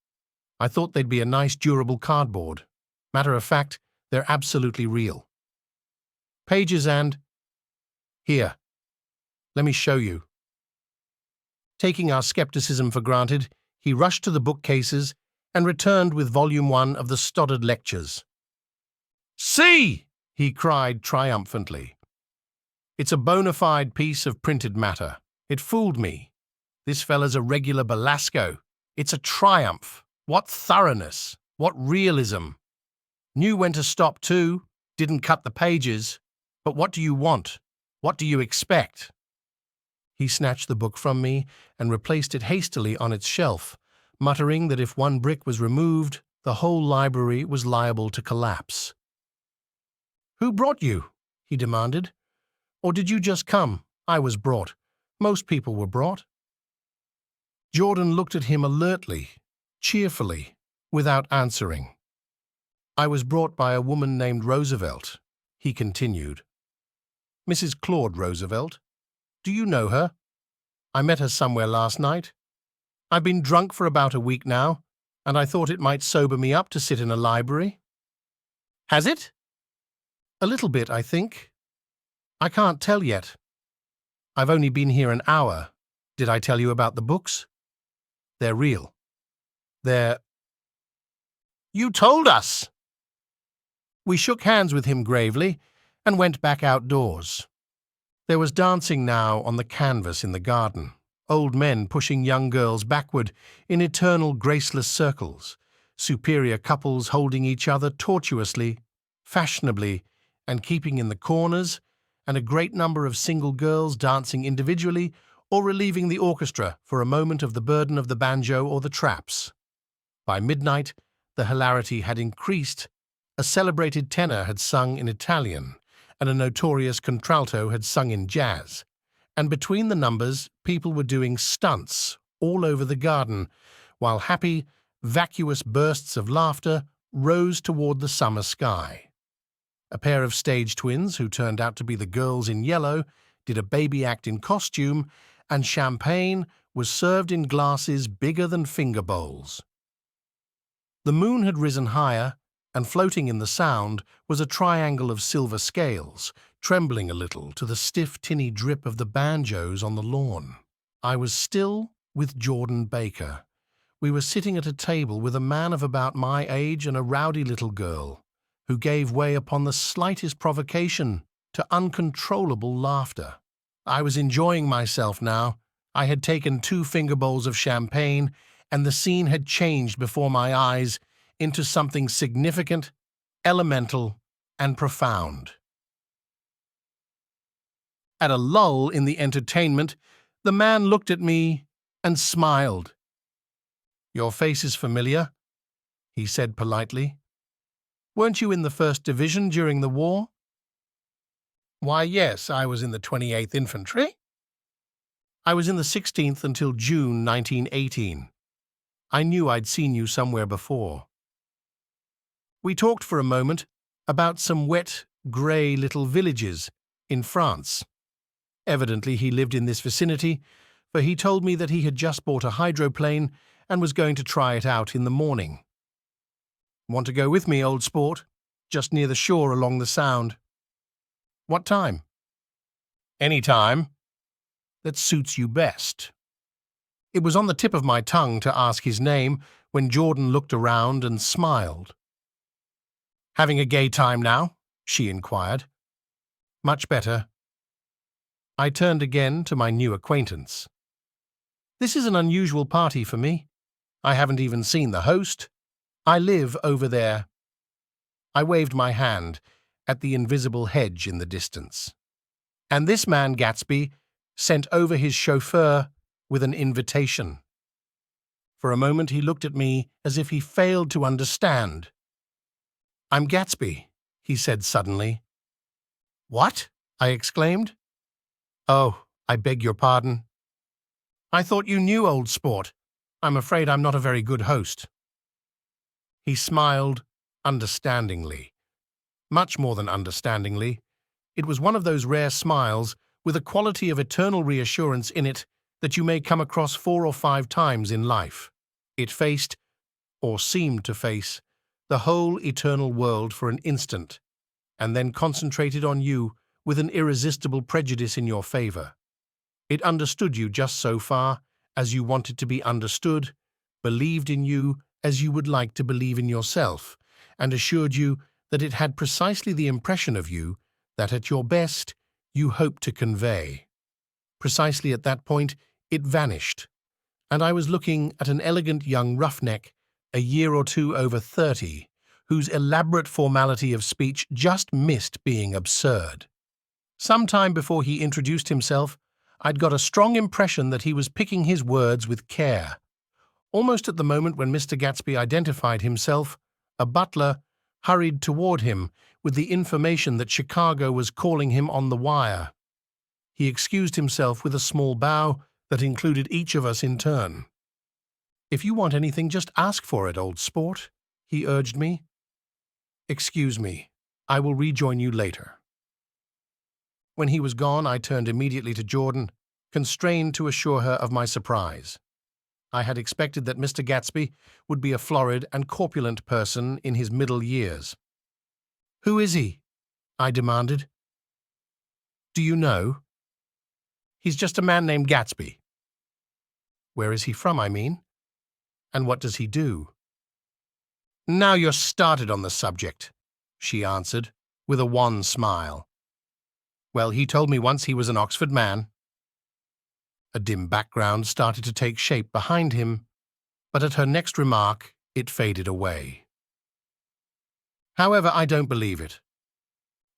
I thought they'd be a nice durable cardboard. Matter of fact, they're absolutely real. Pages and... Here, let me show you." Taking our skepticism for granted, he rushed to the bookcases and returned with Volume 1 of the Stoddard Lectures. "See!" he cried triumphantly. "It's a bona fide piece of printed matter. It fooled me. This fella's a regular Belasco. It's a triumph. What thoroughness. What realism. Knew when to stop too. Didn't cut the pages. But what do you want? What do you expect? He snatched the book from me and replaced it hastily on its shelf, muttering that if one brick was removed, the whole library was liable to collapse. "Who brought you?" he demanded. "Or did you just come? I was brought. Most people were brought." Jordan looked at him alertly, cheerfully, without answering. "I was brought by a woman named Roosevelt," he continued. "Mrs. Claude Roosevelt. Do you know her? I met her somewhere last night. I've been drunk for about a week now, and I thought it might sober me up to sit in a library." "Has it?" "A little bit, I think. I can't tell yet. I've only been here an hour. Did I tell you about the books? They're real. They're—" "You told us!" We shook hands with him gravely and went back outdoors. There was dancing now on the canvas in the garden, old men pushing young girls backward in eternal graceless circles, superior couples holding each other tortuously, fashionably, and keeping in the corners, and a great number of single girls dancing individually or relieving the orchestra for a moment of the burden of the banjo or the traps. By midnight, the hilarity had increased. A celebrated tenor had sung in Italian, and a notorious contralto had sung in jazz, and between the numbers people were doing stunts all over the garden, while happy, vacuous bursts of laughter rose toward the summer sky. A pair of stage twins, who turned out to be the girls in yellow, did a baby act in costume, and champagne was served in glasses bigger than finger bowls. The moon had risen higher, and floating in the sound was a triangle of silver scales, trembling a little to the stiff tinny drip of the banjos on the lawn. I was still with Jordan Baker. We were sitting at a table with a man of about my age and a rowdy little girl, who gave way upon the slightest provocation to uncontrollable laughter. I was enjoying myself now. I had taken 2 finger bowls of champagne, and the scene had changed before my eyes into something significant, elemental, and profound. At a lull in the entertainment, the man looked at me and smiled. "Your face is familiar," he said politely. "Weren't you in the 1st Division during the war?" "Why, yes, I was in the 28th Infantry." "I was in the 16th until June 1918. I knew I'd seen you somewhere before." We talked for a moment about some wet, grey little villages in France. Evidently he lived in this vicinity, for he told me that he had just bought a hydroplane and was going to try it out in the morning. "Want to go with me, old sport? Just near the shore along the Sound." "What time?" "Any time that suits you best." It was on the tip of my tongue to ask his name when Jordan looked around and smiled. "Having a gay time now?" she inquired. "Much better." I turned again to my new acquaintance. "This is an unusual party for me. I haven't even seen the host. I live over there." I waved my hand at the invisible hedge in the distance. "And this man, Gatsby, sent over his chauffeur with an invitation." For a moment he looked at me as if he failed to understand. "I'm Gatsby," he said suddenly. "What?" I exclaimed. "Oh, I beg your pardon. I thought you knew, old sport. I'm afraid I'm not a very good host." He smiled understandingly. Much more than understandingly. It was one of those rare smiles with a quality of eternal reassurance in it that you may come across 4 or 5 times in life. It faced, or seemed to face, the whole eternal world for an instant, and then concentrated on you with an irresistible prejudice in your favor. It understood you just so far as you wanted to be understood, believed in you as you would like to believe in yourself, and assured you that it had precisely the impression of you that at your best you hoped to convey. Precisely at that point, it vanished, and I was looking at an elegant young roughneck, a year or two over 30, whose elaborate formality of speech just missed being absurd. Some time before he introduced himself, I'd got a strong impression that he was picking his words with care. Almost at the moment when Mr. Gatsby identified himself, a butler hurried toward him with the information that Chicago was calling him on the wire. He excused himself with a small bow that included each of us in turn. "If you want anything, just ask for it, old sport," he urged me. "Excuse me, I will rejoin you later." When he was gone, I turned immediately to Jordan, constrained to assure her of my surprise. I had expected that Mr. Gatsby would be a florid and corpulent person in his middle years. "Who is he?" I demanded. "Do you know?" "He's just a man named Gatsby." "Where is he from, I mean? And what does he do?" "Now you're started on the subject," she answered, with a wan smile. "Well, he told me once he was an Oxford man." A dim background started to take shape behind him, but at her next remark it faded away. "However, I don't believe it."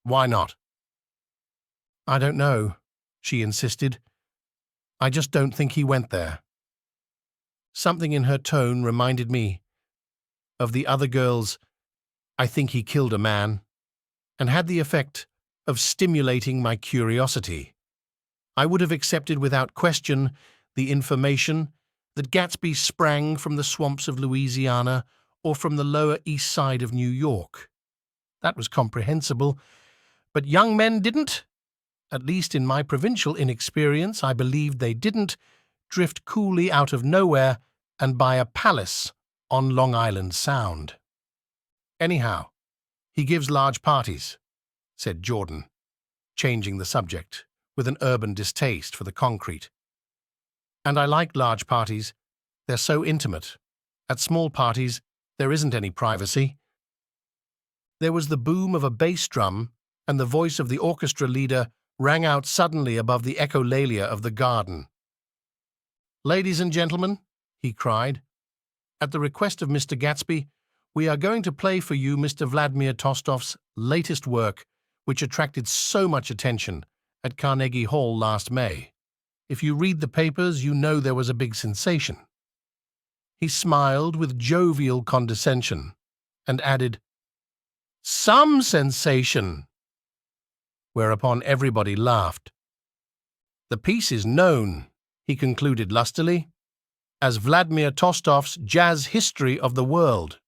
"Why not?" "I don't know," she insisted. "I just don't think he went there." Something in her tone reminded me of the other girl's "I think he killed a man," and had the effect of stimulating my curiosity. I would have accepted without question the information that Gatsby sprang from the swamps of Louisiana or from the Lower East Side of New York. That was comprehensible, but young men didn't. At least in my provincial inexperience, I believed they didn't drift coolly out of nowhere and buy a palace on Long Island Sound. "Anyhow, he gives large parties," said Jordan, changing the subject with an urban distaste for the concrete. "And I like large parties. They're so intimate. At small parties, there isn't any privacy." There was the boom of a bass drum, and the voice of the orchestra leader rang out suddenly above the echolalia of the garden. "Ladies and gentlemen," he cried, "at the request of Mr. Gatsby, we are going to play for you Mr. Vladimir Tostov's latest work, which attracted so much attention at Carnegie Hall last May. If you read the papers, you know there was a big sensation." He smiled with jovial condescension and added, "Some sensation," whereupon everybody laughed. "The piece is known," he concluded lustily, "as Vladimir Tostov's Jazz History of the World."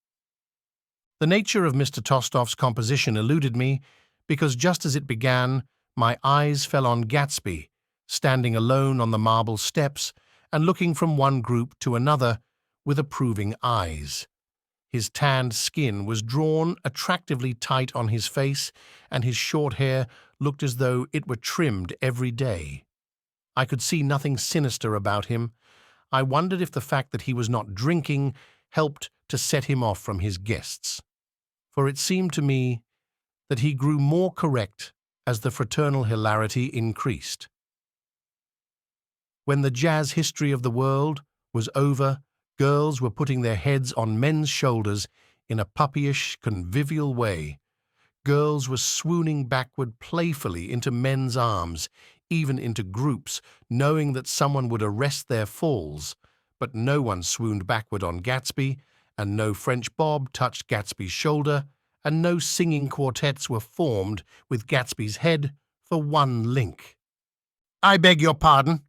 The nature of Mr. Tostov's composition eluded me, because just as it began, my eyes fell on Gatsby, standing alone on the marble steps and looking from one group to another with approving eyes. His tanned skin was drawn attractively tight on his face, and his short hair looked as though it were trimmed every day. I could see nothing sinister about him. I wondered if the fact that he was not drinking helped to set him off from his guests, for it seemed to me that he grew more correct as the fraternal hilarity increased. When the Jazz History of the World was over, girls were putting their heads on men's shoulders in a puppyish, convivial way. Girls were swooning backward playfully into men's arms, even into groups, knowing that someone would arrest their falls, but no one swooned backward on Gatsby, and no French bob touched Gatsby's shoulder, and no singing quartets were formed with Gatsby's head for one link. "I beg your pardon."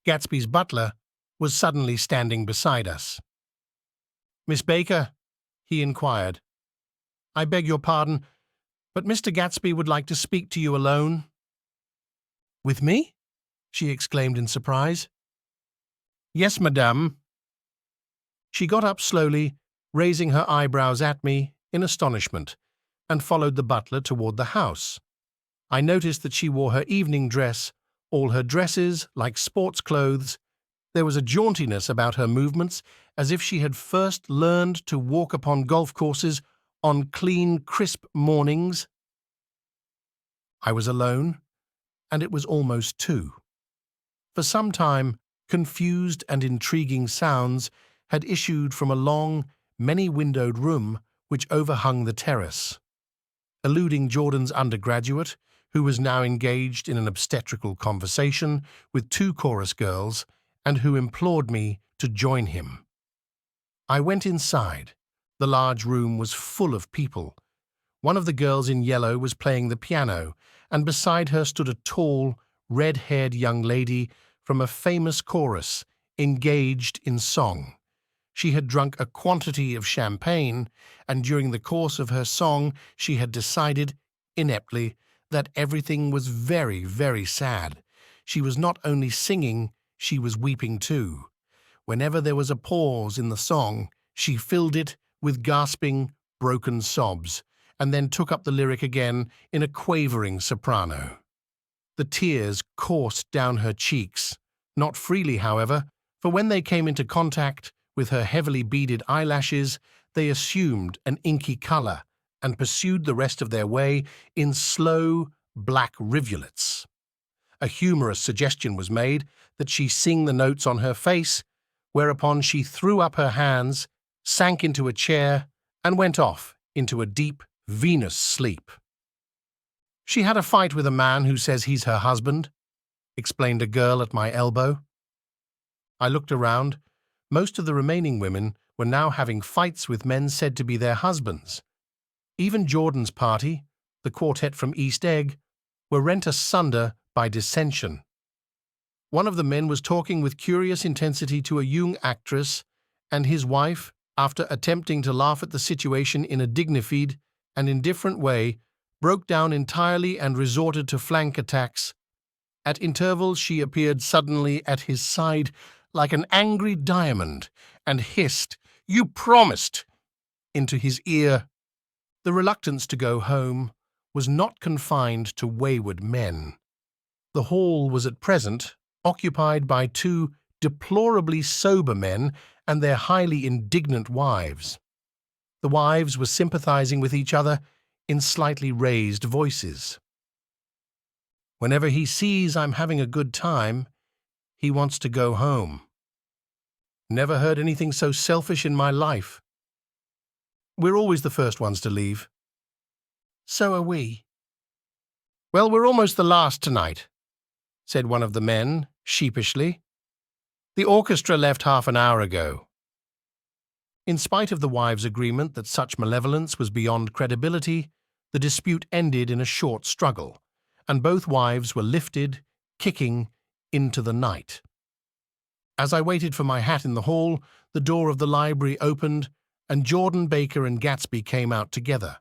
Gatsby's butler was suddenly standing beside us. "Miss Baker," he inquired, "I beg your pardon, but Mr. Gatsby would like to speak to you alone." "With me?" she exclaimed in surprise. "Yes, madame." She got up slowly, raising her eyebrows at me in astonishment, and followed the butler toward the house. I noticed that she wore her evening dress, all her dresses like sports clothes. There was a jauntiness about her movements, as if she had first learned to walk upon golf courses on clean, crisp mornings. I was alone, and it was almost 2. For some time, confused and intriguing sounds had issued from a long, many-windowed room which overhung the terrace. Eluding Jordan's undergraduate, who was now engaged in an obstetrical conversation with two chorus girls and who implored me to join him. I went inside. The large room was full of people. One of the girls in yellow was playing the piano, and beside her stood a tall, red-haired young lady from a famous chorus, engaged in song. She had drunk a quantity of champagne, and during the course of her song she had decided, ineptly, that everything was very, very sad. She was not only singing, she was weeping too. Whenever there was a pause in the song, she filled it with gasping, broken sobs, and then took up the lyric again in a quavering soprano. The tears coursed down her cheeks, not freely, however, for when they came into contact with her heavily beaded eyelashes, they assumed an inky colour and pursued the rest of their way in slow, black rivulets. A humorous suggestion was made that she sing the notes on her face, whereupon she threw up her hands, sank into a chair, and went off into a deep, Venus sleep. "She had a fight with a man who says he's her husband," explained a girl at my elbow. I looked around. Most of the remaining women were now having fights with men said to be their husbands. Even Jordan's party, the quartet from East Egg, were rent asunder by dissension. One of the men was talking with curious intensity to a young actress, and his wife, after attempting to laugh at the situation in a dignified and indifferent way, broke down entirely and resorted to flank attacks. At intervals she appeared suddenly at his side like an angry diamond and hissed, "You promised!" into his ear. The reluctance to go home was not confined to wayward men. The hall was at present occupied by two deplorably sober men and their highly indignant wives. The wives were sympathizing with each other in slightly raised voices. "Whenever he sees I'm having a good time, he wants to go home. Never heard anything so selfish in my life. We're always the first ones to leave." "So are we." "Well, we're almost the last tonight," said one of the men, sheepishly. "The orchestra left half an hour ago." In spite of the wives' agreement that such malevolence was beyond credibility, the dispute ended in a short struggle, and both wives were lifted, kicking, into the night. As I waited for my hat in the hall, the door of the library opened, and Jordan Baker and Gatsby came out together.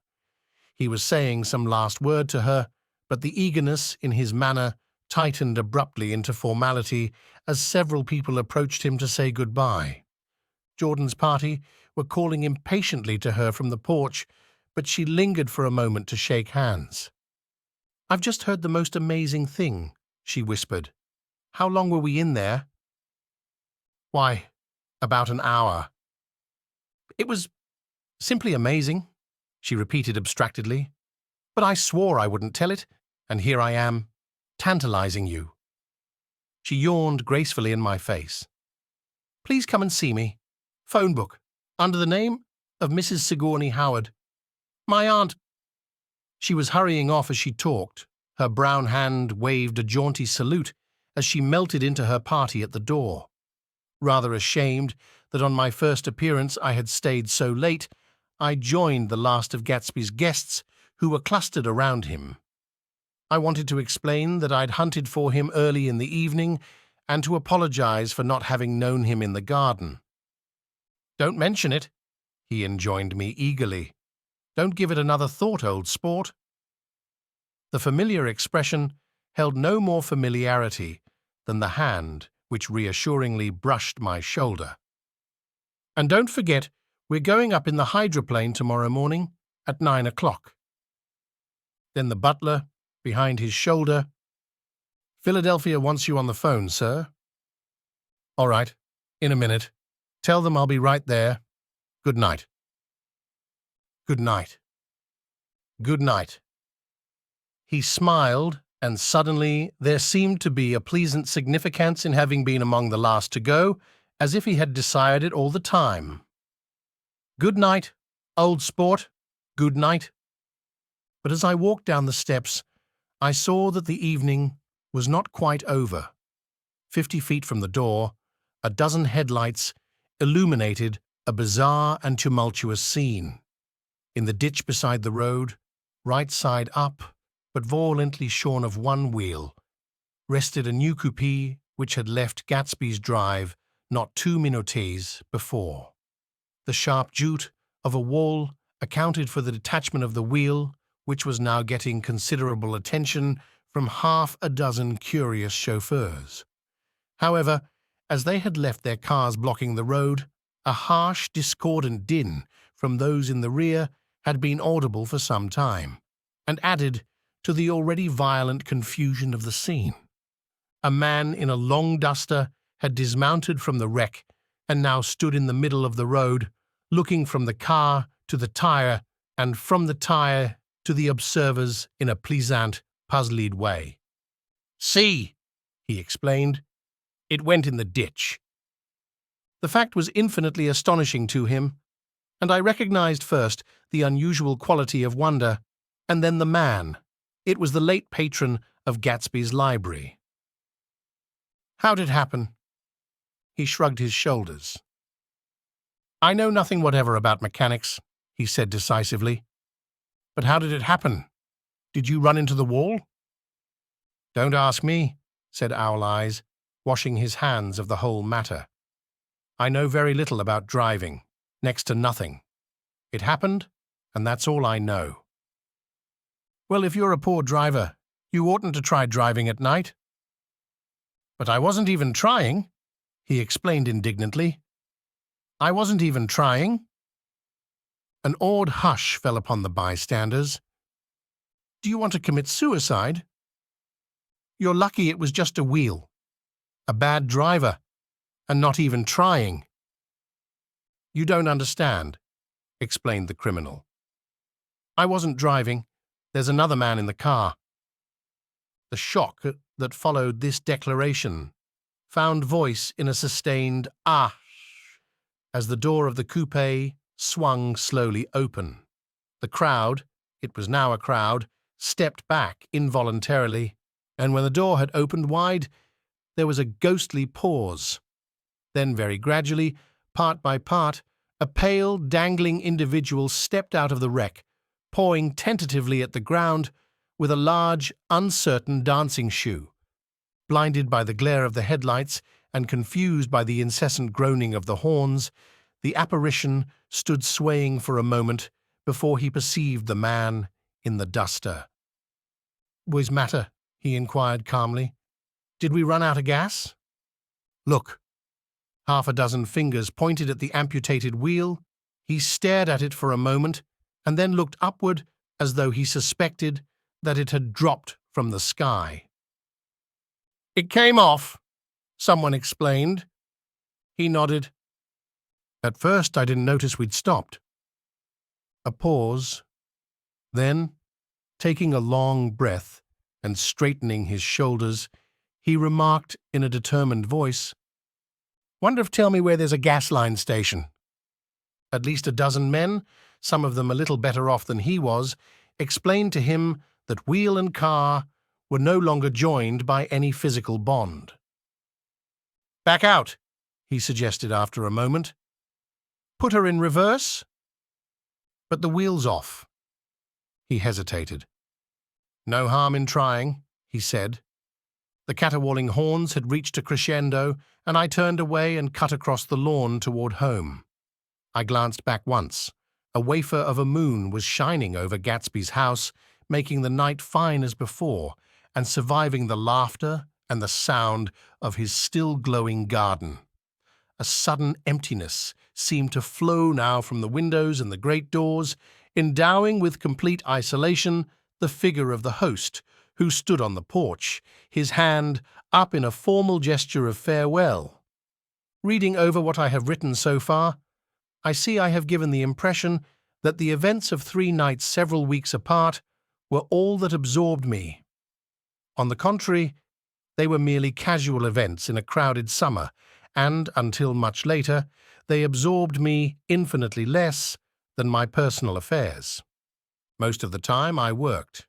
He was saying some last word to her, but the eagerness in his manner tightened abruptly into formality as several people approached him to say goodbye. Jordan's party were calling impatiently to her from the porch, but she lingered for a moment to shake hands. "I've just heard the most amazing thing," she whispered. "How long were we in there?" "Why, about an hour." "It was simply amazing," she repeated abstractedly. "But I swore I wouldn't tell it, and here I am, tantalizing you." She yawned gracefully in my face. "Please come and see me. Phone book, under the name of Mrs. Sigourney Howard. My aunt—" She was hurrying off as she talked. Her brown hand waved a jaunty salute as she melted into her party at the door. Rather ashamed that on my first appearance I had stayed so late, I joined the last of Gatsby's guests who were clustered around him. I wanted to explain that I'd hunted for him early in the evening and to apologize for not having known him in the garden. "Don't mention it," he enjoined me eagerly. "Don't give it another thought, old sport." The familiar expression held no more familiarity than the hand which reassuringly brushed my shoulder. "And don't forget, we're going up in the hydroplane tomorrow morning at 9 o'clock. Then the butler, behind his shoulder, "Philadelphia wants you on the phone, sir." "All right, in a minute. Tell them I'll be right there. Good night." "Good night." "Good night." He smiled and suddenly there seemed to be a pleasant significance in having been among the last to go, as if he had desired it all the time. "Good night, old sport, good night." But as I walked down the steps, I saw that the evening was not quite over. 50 feet from the door, a dozen headlights illuminated a bizarre and tumultuous scene. In the ditch beside the road, right side up, but violently shorn of one wheel, rested a new coupé which had left Gatsby's drive not 2 minutes before. The sharp jolt of a wall accounted for the detachment of the wheel, which was now getting considerable attention from half a dozen curious chauffeurs. However, as they had left their cars blocking the road, a harsh, discordant din from those in the rear had been audible for some time, and added to the already violent confusion of the scene. A man in a long duster had dismounted from the wreck and now stood in the middle of the road, looking from the car to the tire and from the tire to the observers in a pleasant, puzzled way. "See," he explained, "it went in the ditch." The fact was infinitely astonishing to him, and I recognized first the unusual quality of wonder, and then the man. It was the late patron of Gatsby's library. "How did it happen?" He shrugged his shoulders. "I know nothing whatever about mechanics," he said decisively. "But how did it happen? Did you run into the wall?" "Don't ask me," said Owl Eyes, washing his hands of the whole matter. "I know very little about driving, next to nothing. It happened, and that's all I know." "Well, if you're a poor driver, you oughtn't to try driving at night." "But I wasn't even trying," he explained indignantly. "I wasn't even trying." An awed hush fell upon the bystanders. "Do you want to commit suicide? You're lucky it was just a wheel. A bad driver, and not even trying." "You don't understand," explained the criminal. "I wasn't driving. There's another man in the car." The shock that followed this declaration found voice in a sustained "ah" as the door of the coupé swung slowly open. The crowd, it was now a crowd, stepped back involuntarily, and when the door had opened wide, there was a ghostly pause. Then very gradually, part by part, a pale, dangling individual stepped out of the wreck, pawing tentatively at the ground with a large, uncertain dancing shoe. Blinded by the glare of the headlights and confused by the incessant groaning of the horns, the apparition stood swaying for a moment before he perceived the man in the duster. "What's the matter?" he inquired calmly. "Did we run out of gas?" "Look." Half a dozen fingers pointed at the amputated wheel. He stared at it for a moment and then looked upward as though he suspected that it had dropped from the sky. "It came off," someone explained. He nodded. "At first I didn't notice we'd stopped." A pause. Then, taking a long breath and straightening his shoulders, he remarked in a determined voice, "Wonder if tell me where there's a gas line station." At least a dozen men, some of them a little better off than he was, explained to him that wheel and car were no longer joined by any physical bond. "Back out," he suggested after a moment. "Put her in reverse?" "But the wheel's off." He hesitated. "No harm in trying," he said. The caterwauling horns had reached a crescendo, and I turned away and cut across the lawn toward home. I glanced back once. A wafer of a moon was shining over Gatsby's house, making the night fine as before, and surviving the laughter and the sound of his still glowing garden. A sudden emptiness seemed to flow now from the windows and the great doors, endowing with complete isolation the figure of the host, who stood on the porch, his hand up in a formal gesture of farewell. Reading over what I have written so far, I see I have given the impression that the events of 3 nights several weeks apart were all that absorbed me. On the contrary, they were merely casual events in a crowded summer, and, until much later, they absorbed me infinitely less than my personal affairs. Most of the time I worked.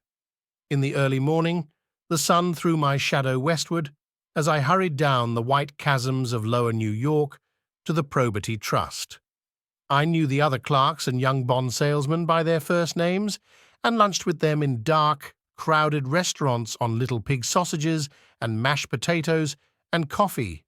In the early morning, the sun threw my shadow westward as I hurried down the white chasms of lower New York to the Probity Trust. I knew the other clerks and young bond salesmen by their first names and lunched with them in dark, crowded restaurants on little pig sausages and mashed potatoes and coffee.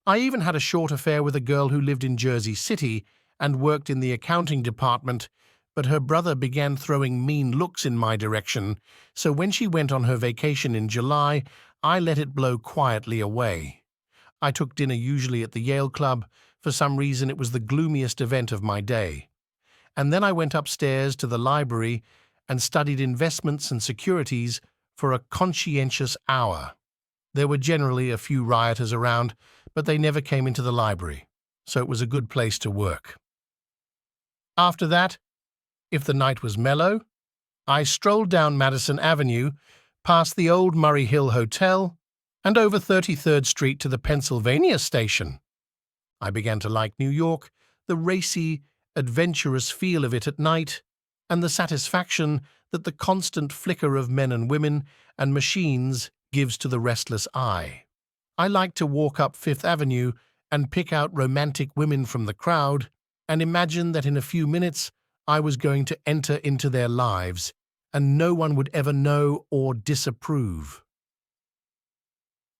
I even had a short affair with a girl who lived in Jersey City and worked in the accounting department, but her brother began throwing mean looks in my direction, so when she went on her vacation in July, I let it blow quietly away. I took dinner usually at the Yale Club. For some reason it was the gloomiest event of my day. And then I went upstairs to the library and studied investments and securities for a conscientious hour. There were generally a few rioters around, but they never came into the library, so it was a good place to work. After that, if the night was mellow, I strolled down Madison Avenue, past the old Murray Hill Hotel, and over 33rd Street to the Pennsylvania Station. I began to like New York, the racy, adventurous feel of it at night, and the satisfaction that the constant flicker of men and women and machines gives to the restless eye. I liked to walk up Fifth Avenue and pick out romantic women from the crowd and imagine that in a few minutes I was going to enter into their lives and no one would ever know or disapprove.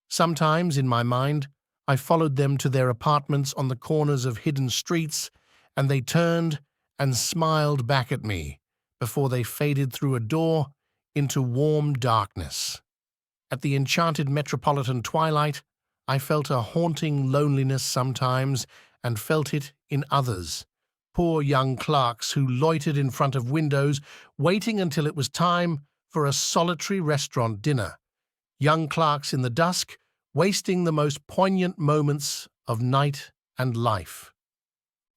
Sometimes, in my mind, I followed them to their apartments on the corners of hidden streets, and they turned and smiled back at me before they faded through a door into warm darkness. At the enchanted metropolitan twilight, I felt a haunting loneliness sometimes and felt it in others. Poor young clerks who loitered in front of windows, waiting until it was time for a solitary restaurant dinner. Young clerks in the dusk, wasting the most poignant moments of night and life.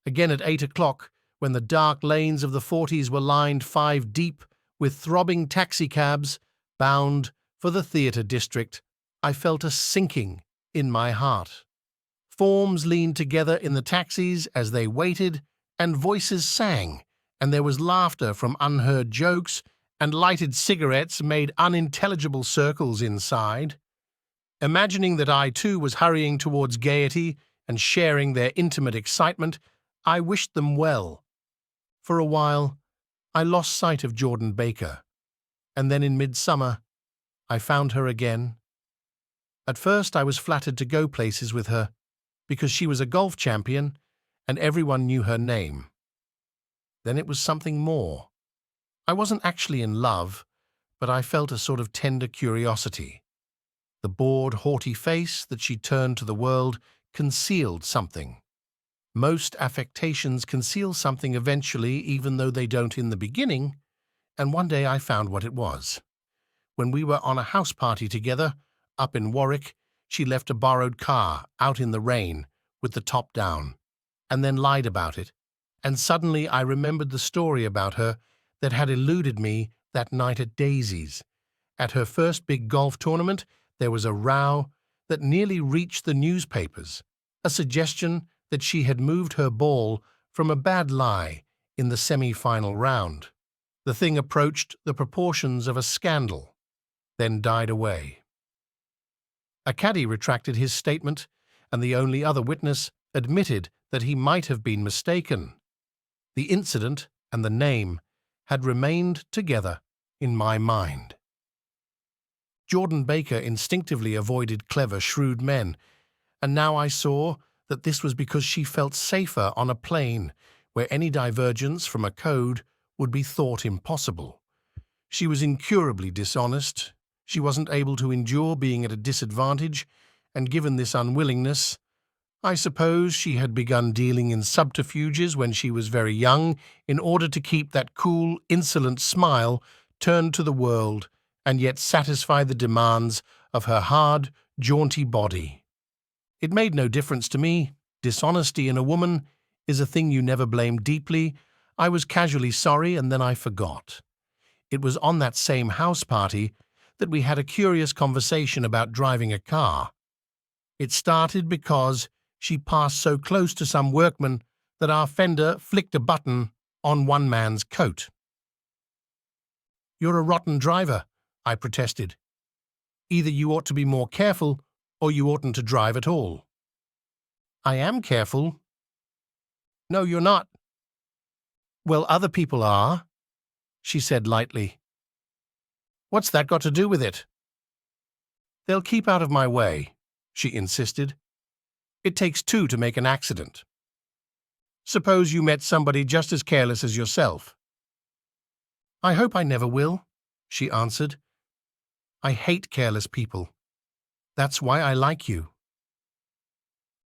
Again at 8 o'clock, when the dark lanes of the 40s were lined 5 deep with throbbing taxicabs bound for the theatre district, I felt a sinking in my heart. Forms leaned together in the taxis as they waited, and voices sang, and there was laughter from unheard jokes, and lighted cigarettes made unintelligible circles inside. Imagining that I too was hurrying towards gaiety and sharing their intimate excitement, I wished them well. For a while, I lost sight of Jordan Baker, and then in midsummer, I found her again. At first I was flattered to go places with her, because she was a golf champion and everyone knew her name. Then it was something more. I wasn't actually in love, but I felt a sort of tender curiosity. The bored, haughty face that she turned to the world concealed something. Most affectations conceal something eventually, even though they don't in the beginning, and one day I found what it was. When we were on a house party together, up in Warwick, she left a borrowed car out in the rain with the top down, and then lied about it, and suddenly I remembered the story about her that had eluded me that night at Daisy's. At her first big golf tournament, there was a row that nearly reached the newspapers, a suggestion that she had moved her ball from a bad lie in the semi-final round. The thing approached the proportions of a scandal, then died away. A caddy retracted his statement, and the only other witness admitted that he might have been mistaken. The incident and the name had remained together in my mind. Jordan Baker instinctively avoided clever, shrewd men, and now I saw that this was because she felt safer on a plane where any divergence from a code would be thought impossible. She was incurably dishonest. She wasn't able to endure being at a disadvantage, and given this unwillingness, I suppose she had begun dealing in subterfuges when she was very young in order to keep that cool, insolent smile turned to the world and yet satisfy the demands of her hard, jaunty body. It made no difference to me. Dishonesty in a woman is a thing you never blame deeply. I was casually sorry and then I forgot. It was on that same house party that we had a curious conversation about driving a car. It started because she passed so close to some workman that our fender flicked a button on one man's coat. "You're a rotten driver," I protested. "Either you ought to be more careful or you oughtn't to drive at all." "I am careful." "No, you're not." "Well, other people are," she said lightly. "What's that got to do with it?" "They'll keep out of my way," she insisted. "It takes two to make an accident. Suppose you met somebody just as careless as yourself." "I hope I never will," she answered. "I hate careless people. That's why I like you."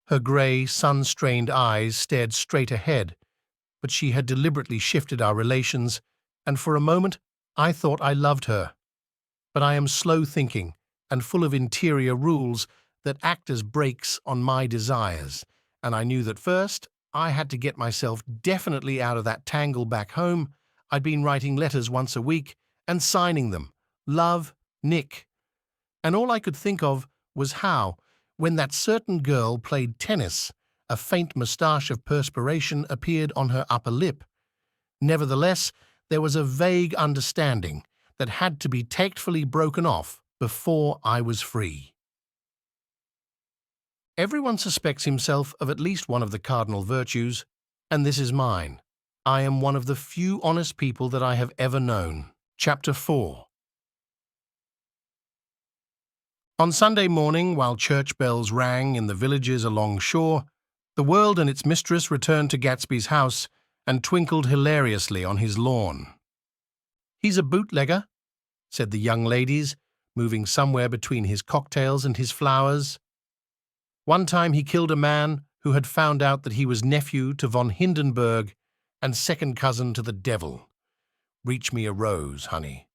Her grey, sun-strained eyes stared straight ahead, but she had deliberately shifted our relations, and for a moment I thought I loved her. But I am slow-thinking and full of interior rules that act as brakes on my desires, and I knew that first I had to get myself definitely out of that tangle back home. I'd been writing letters once a week and signing them, "Love, Nick." And all I could think of was how, when that certain girl played tennis, a faint moustache of perspiration appeared on her upper lip. Nevertheless, there was a vague understanding that had to be tactfully broken off before I was free. Everyone suspects himself of at least one of the cardinal virtues, and this is mine. I am one of the few honest people that I have ever known. Chapter 4. On Sunday morning, while church bells rang in the villages along shore, the world and its mistress returned to Gatsby's house and twinkled hilariously on his lawn. "He's a bootlegger," said the young ladies, moving somewhere between his cocktails and his flowers. "One time he killed a man who had found out that he was nephew to von Hindenburg and second cousin to the devil. Reach me a rose, honey,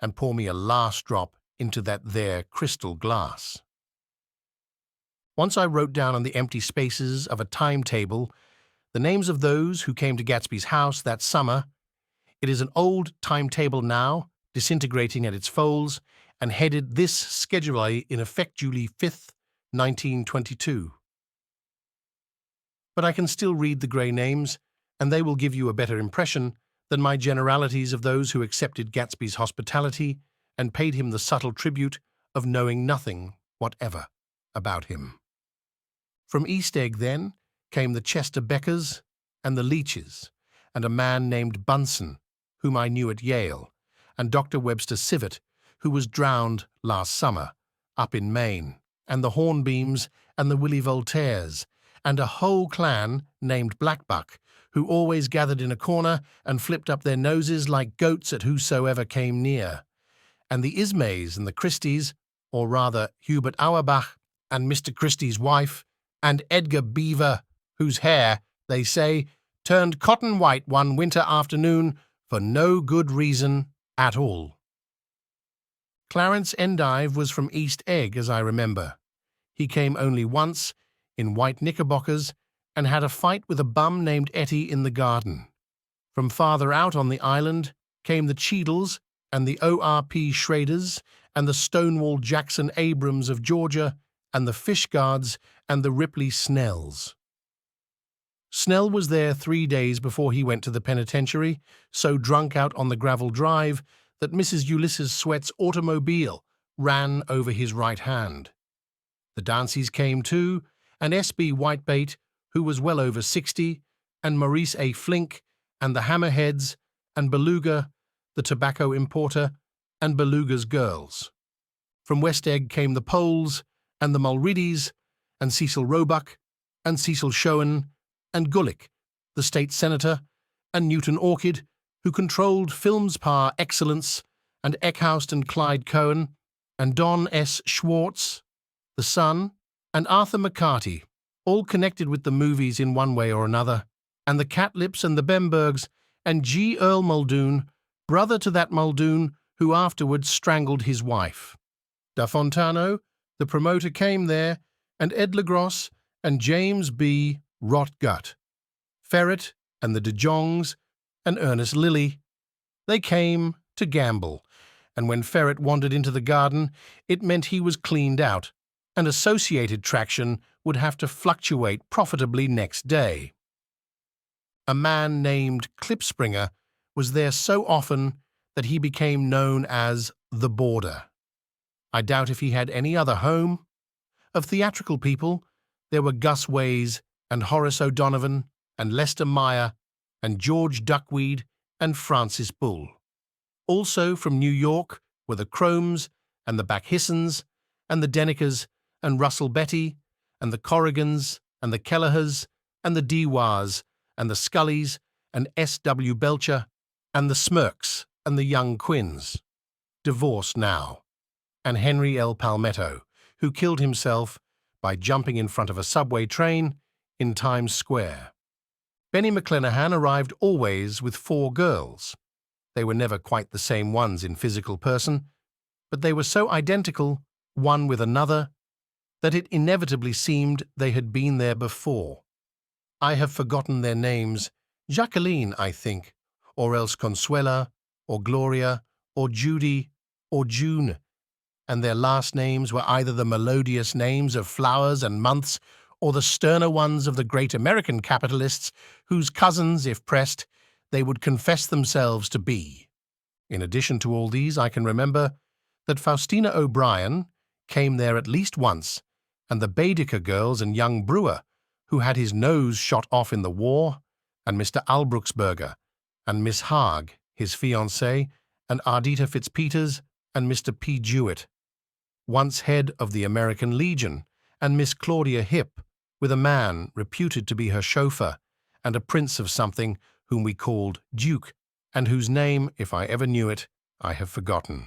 and pour me a last drop into that there crystal glass." Once I wrote down on the empty spaces of a timetable the names of those who came to Gatsby's house that summer. It is an old timetable now, disintegrating at its folds, and headed this schedule in effect July 5th, 1922. But I can still read the grey names, and they will give you a better impression than my generalities of those who accepted Gatsby's hospitality and paid him the subtle tribute of knowing nothing whatever about him. From East Egg, then, came the Chester Beckers and the Leaches, and a man named Bunsen, whom I knew at Yale, and Dr. Webster Sivat, who was drowned last summer, up in Maine, and the Hornbeams and the Willie Voltaires, and a whole clan named Blackbuck, who always gathered in a corner and flipped up their noses like goats at whosoever came near, and the Ismays and the Christies, or rather Hubert Auerbach and Mr. Christie's wife, and Edgar Beaver, whose hair, they say, turned cotton white one winter afternoon for no good reason at all. Clarence Endive was from East Egg, as I remember. He came only once, in white knickerbockers, and had a fight with a bum named Etty in the garden. From farther out on the island came the Cheadles and the O.R.P. Schraders and the Stonewall Jackson Abrams of Georgia and the Fishguards and the Ripley Snells. Snell was there 3 days before he went to the penitentiary, so drunk out on the gravel drive that Mrs. Ulysses Sweat's automobile ran over his right hand. The Danceys came too, and S.B. Whitebait, who was well over 60, and Maurice A. Flink, and the Hammerheads, and Beluga, the tobacco importer, and Beluga's girls. From West Egg came the Poles, and the Mulreadys, and Cecil Roebuck, and Cecil Showen, and Gulick, the state senator, and Newton Orchid, who controlled films par excellence, and Eckhoust and Clyde Cohen, and Don S. Schwartz, the son, and Arthur McCarty, all connected with the movies in one way or another, and the Catlips and the Bembergs, and G. Earl Muldoon, brother to that Muldoon who afterwards strangled his wife. Da Fontano, the promoter, came there, and Ed LaGrosse, and James B. Rotgut, Ferret, and the De Jongs, and Ernest Lilly. They came to gamble, and when ferret wandered into the garden, it meant he was cleaned out, and associated traction would have to fluctuate profitably next day. A man named Klipspringer was there so often that he became known as the Boarder. I doubt if he had any other home. Of theatrical people, there were Gus Ways and Horace O'Donovan and Lester Meyer and George Duckweed and Francis Bull. Also from New York were the Cromes and the Backhissons and the Denekers and Russell Betty and the Corrigans and the Kellehers and the Dewars and the Scullys and S.W. Belcher and the Smirks and the Young Quinns, divorced now, and Henry L. Palmetto, who killed himself by jumping in front of a subway train in Times Square. Benny McClenahan arrived always with 4 girls. They were never quite the same ones in physical person, but they were so identical, one with another, that it inevitably seemed they had been there before. I have forgotten their names. Jacqueline, I think, or else Consuela, or Gloria, or Judy, or June, and their last names were either the melodious names of flowers and months or the sterner ones of the great American capitalists whose cousins, if pressed, they would confess themselves to be. In addition to all these, I can remember that Faustina O'Brien came there at least once, and the Baedeker girls and young Brewer, who had his nose shot off in the war, and Mr. Albruchsberger, and Miss Haag, his fiancée, and Ardita Fitzpeters, and Mr. P. Jewett, once head of the American Legion, and Miss Claudia Hipp, with a man reputed to be her chauffeur, and a prince of something whom we called Duke, and whose name, if I ever knew it, I have forgotten.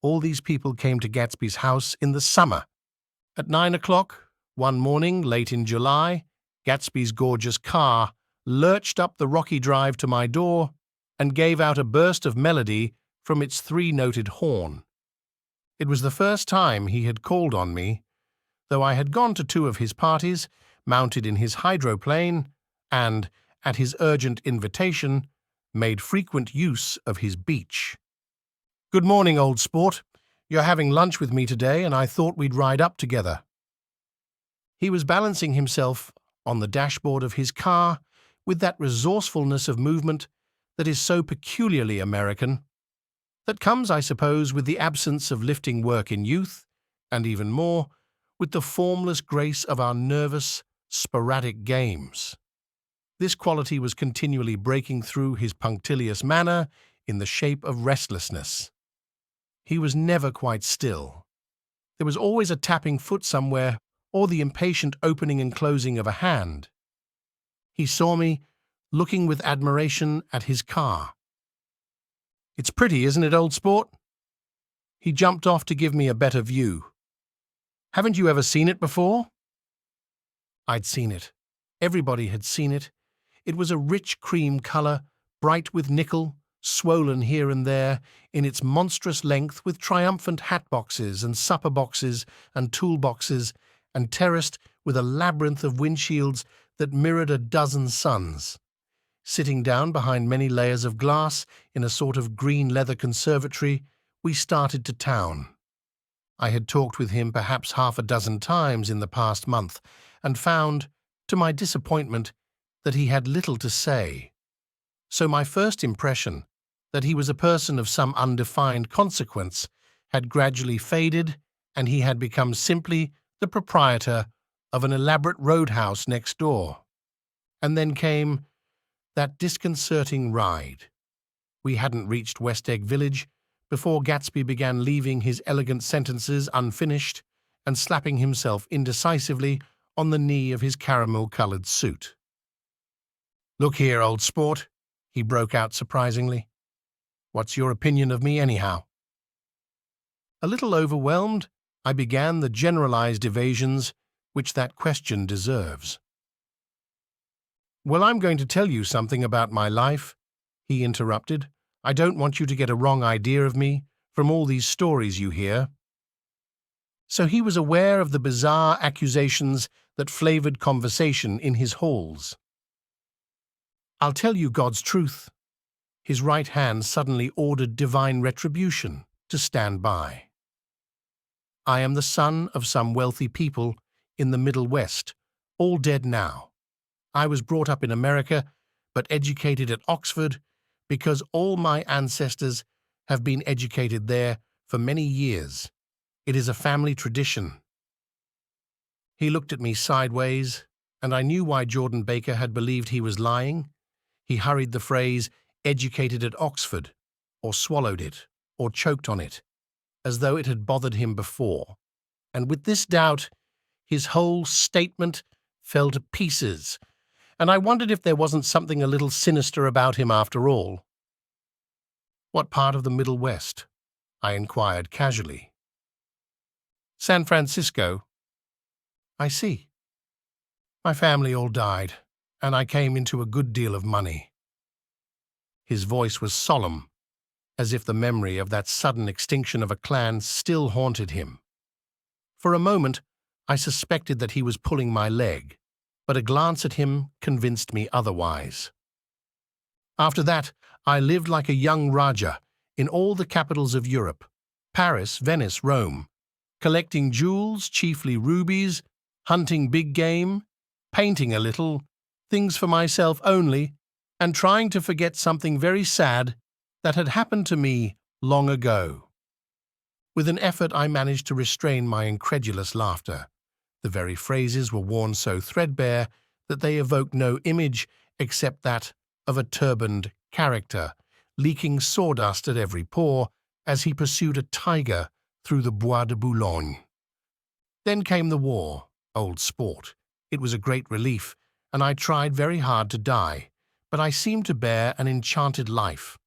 All these people came to Gatsby's house in the summer. At 9 o'clock, one morning late in July, Gatsby's gorgeous car lurched up the rocky drive to my door and gave out a burst of melody from its 3-noted horn. It was the first time he had called on me, though I had gone to 2 of his parties, mounted in his hydroplane, and, at his urgent invitation, made frequent use of his beach. "Good morning, old sport. You're having lunch with me today, and I thought we'd ride up together." He was balancing himself on the dashboard of his car with that resourcefulness of movement that is so peculiarly American, that comes, I suppose, with the absence of lifting work in youth, and even more, with the formless grace of our nervous, sporadic games. This quality was continually breaking through his punctilious manner in the shape of restlessness. He was never quite still. There was always a tapping foot somewhere, or the impatient opening and closing of a hand. He saw me, looking with admiration at his car. "It's pretty, isn't it, old sport?" He jumped off to give me a better view. "Haven't you ever seen it before?" I'd seen it. Everybody had seen it. It was a rich cream colour, bright with nickel, swollen here and there, in its monstrous length with triumphant hat boxes and supper boxes and tool boxes, and terraced with a labyrinth of windshields that mirrored a dozen suns. Sitting down behind many layers of glass in a sort of green leather conservatory, we started to town. I had talked with him perhaps half a dozen times in the past month, and found, to my disappointment, that he had little to say. So my first impression, that he was a person of some undefined consequence, had gradually faded, and he had become simply the proprietor of an elaborate roadhouse next door. And then came that disconcerting ride. We hadn't reached West Egg Village before Gatsby began leaving his elegant sentences unfinished and slapping himself indecisively on the knee of his caramel-coloured suit. "Look here, old sport," he broke out surprisingly. "What's your opinion of me, anyhow?" A little overwhelmed, I began the generalized evasions which that question deserves. "Well, I'm going to tell you something about my life," he interrupted. "I don't want you to get a wrong idea of me from all these stories you hear." So he was aware of the bizarre accusations that flavored conversation in his halls. "I'll tell you God's truth." His right hand suddenly ordered divine retribution. to stand by. I am the son of some wealthy people in the Middle West, all dead now. I was brought up in America, but educated at Oxford because all my ancestors have been educated there for many years. It is a family tradition. He looked at me sideways, and I knew why Jordan Baker had believed he was lying. He hurried the phrase, educated at Oxford, or swallowed it, or choked on it, as though it had bothered him before. And with this doubt, his whole statement fell to pieces, and I wondered if there wasn't something a little sinister about him after all. "What part of the Middle West?" I inquired casually. "San Francisco." "I see. My family all died, and I came into a good deal of money." His voice was solemn, as if the memory of that sudden extinction of a clan still haunted him. For a moment, I suspected that he was pulling my leg, but a glance at him convinced me otherwise. "After that, I lived like a young Raja in all the capitals of Europe, Paris, Venice, Rome, collecting jewels, chiefly rubies, hunting big game, painting a little, things for myself only, and trying to forget something very sad that had happened to me long ago." With an effort, I managed to restrain my incredulous laughter. The very phrases were worn so threadbare that they evoked no image except that of a turbaned character, leaking sawdust at every pore as he pursued a tiger through the Bois de Boulogne. Then came the war, old sport. It was a great relief, and I tried very hard to die, but I seemed to bear an enchanted life.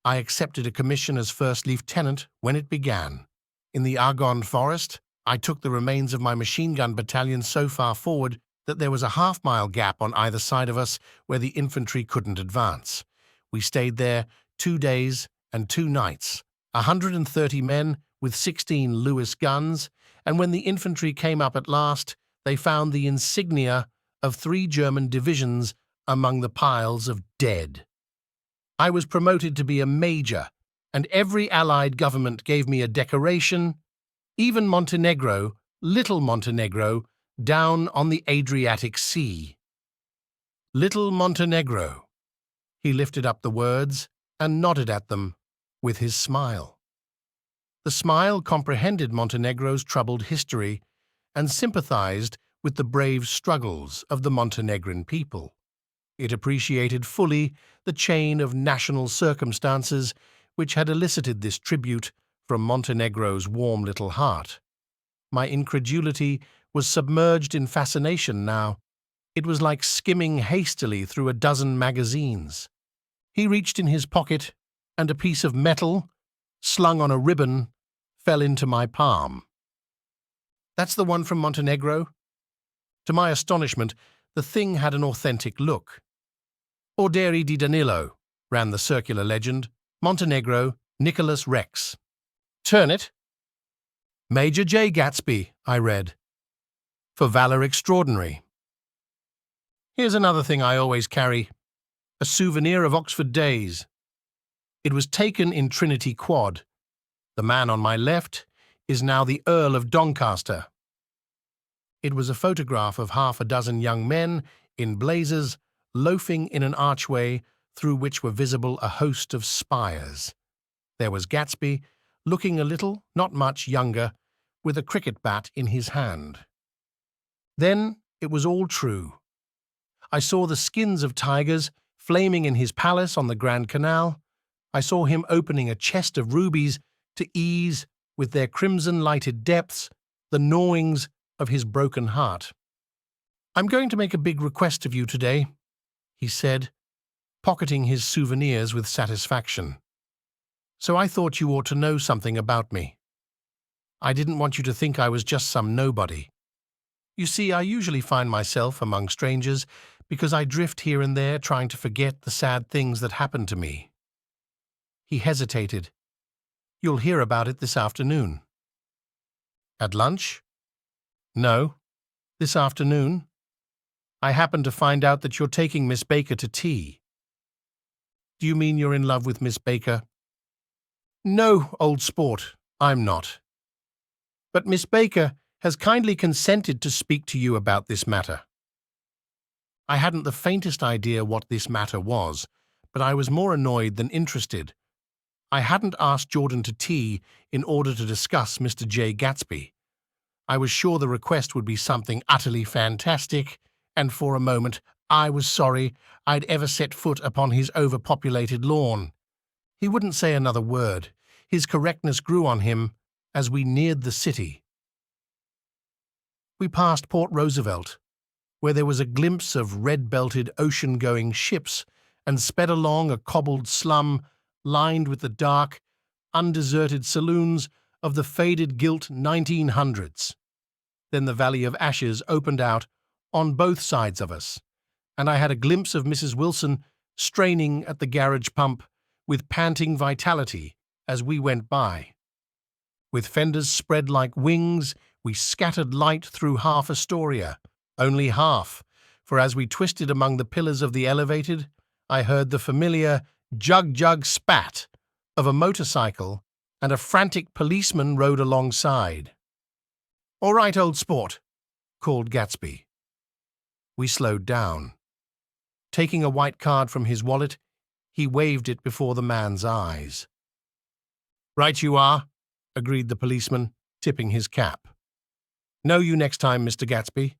I accepted a commission as first lieutenant when it began. In the Argonne forest, I took the remains of my machine gun battalion so far forward that there was a half-mile gap on either side of us where the infantry couldn't advance. We stayed there 2 days and 2 nights, 130 men with 16 Lewis guns, and when the infantry came up at last, they found the insignia of 3 German divisions among the piles of dead. I was promoted to be a major, and every Allied government gave me a decoration, even Montenegro, little Montenegro, down on the Adriatic Sea. Little Montenegro. He lifted up the words and nodded at them with his smile. The smile comprehended Montenegro's troubled history and sympathized with the brave struggles of the Montenegrin people. It appreciated fully the chain of national circumstances which had elicited this tribute from Montenegro's warm little heart. My incredulity was submerged in fascination now. It was like skimming hastily through a dozen magazines. He reached in his pocket, and a piece of metal, slung on a ribbon, fell into my palm. "That's the one from Montenegro?" To my astonishment, the thing had an authentic look. "Orderi di Danilo," ran the circular legend. "Montenegro, Nicholas Rex." "Turn it." "Major J. Gatsby," I read. "For valor extraordinary." Here's another thing I always carry, a souvenir of Oxford days. It was taken in Trinity Quad. The man on my left is now the Earl of Doncaster. It was a photograph of half a dozen young men in blazers loafing in an archway through which were visible a host of spires. There was Gatsby, looking a little, not much, younger, with a cricket bat in his hand. Then it was all true. I saw the skins of tigers flaming in his palace on the Grand Canal. I saw him opening a chest of rubies to ease, with their crimson-lighted depths, the gnawings of his broken heart. "I'm going to make a big request of you today," he said, pocketing his souvenirs with satisfaction. "So I thought you ought to know something about me. I didn't want you to think I was just some nobody. You see, I usually find myself among strangers because I drift here and there trying to forget the sad things that happened to me." He hesitated. "You'll hear about it this afternoon." "At lunch?" "No, this afternoon. I happened to find out that you're taking Miss Baker to tea." "Do you mean you're in love with Miss Baker?" No, old sport, I'm not. But Miss Baker has kindly consented to speak to you about this matter. I hadn't the faintest idea what this matter was, but I was more annoyed than interested. I hadn't asked Jordan to tea in order to discuss Mr. J. Gatsby. I was sure the request would be something utterly fantastic, and for a moment I was sorry I'd ever set foot upon his overpopulated lawn. He wouldn't say another word. His correctness grew on him as we neared the city. We passed Port Roosevelt, where there was a glimpse of red-belted ocean-going ships, and sped along a cobbled slum lined with the dark, undeserted saloons of the faded gilt 1900s. Then the Valley of Ashes opened out on both sides of us, and I had a glimpse of Mrs. Wilson straining at the garage pump with panting vitality as we went by. With fenders spread like wings, we scattered light through half Astoria, only half, for as we twisted among the pillars of the elevated, I heard the familiar jug-jug spat of a motorcycle, and a frantic policeman rode alongside. "All right, old sport," called Gatsby. We slowed down. Taking a white card from his wallet, he waved it before the man's eyes. "Right you are," agreed the policeman, tipping his cap. "Know you next time, Mr. Gatsby.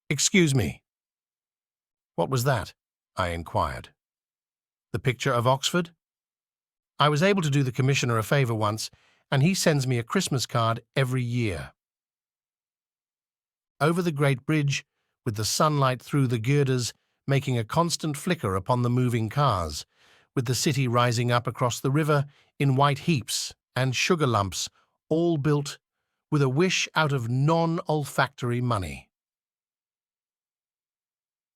Excuse me." "What was that?" I inquired. "The picture of Oxford? I was able to do the commissioner a favour once, and he sends me a Christmas card every year." Over the great bridge, with the sunlight through the girders making a constant flicker upon the moving cars, with the city rising up across the river in white heaps and sugar lumps, all built with a wish out of non-olfactory money.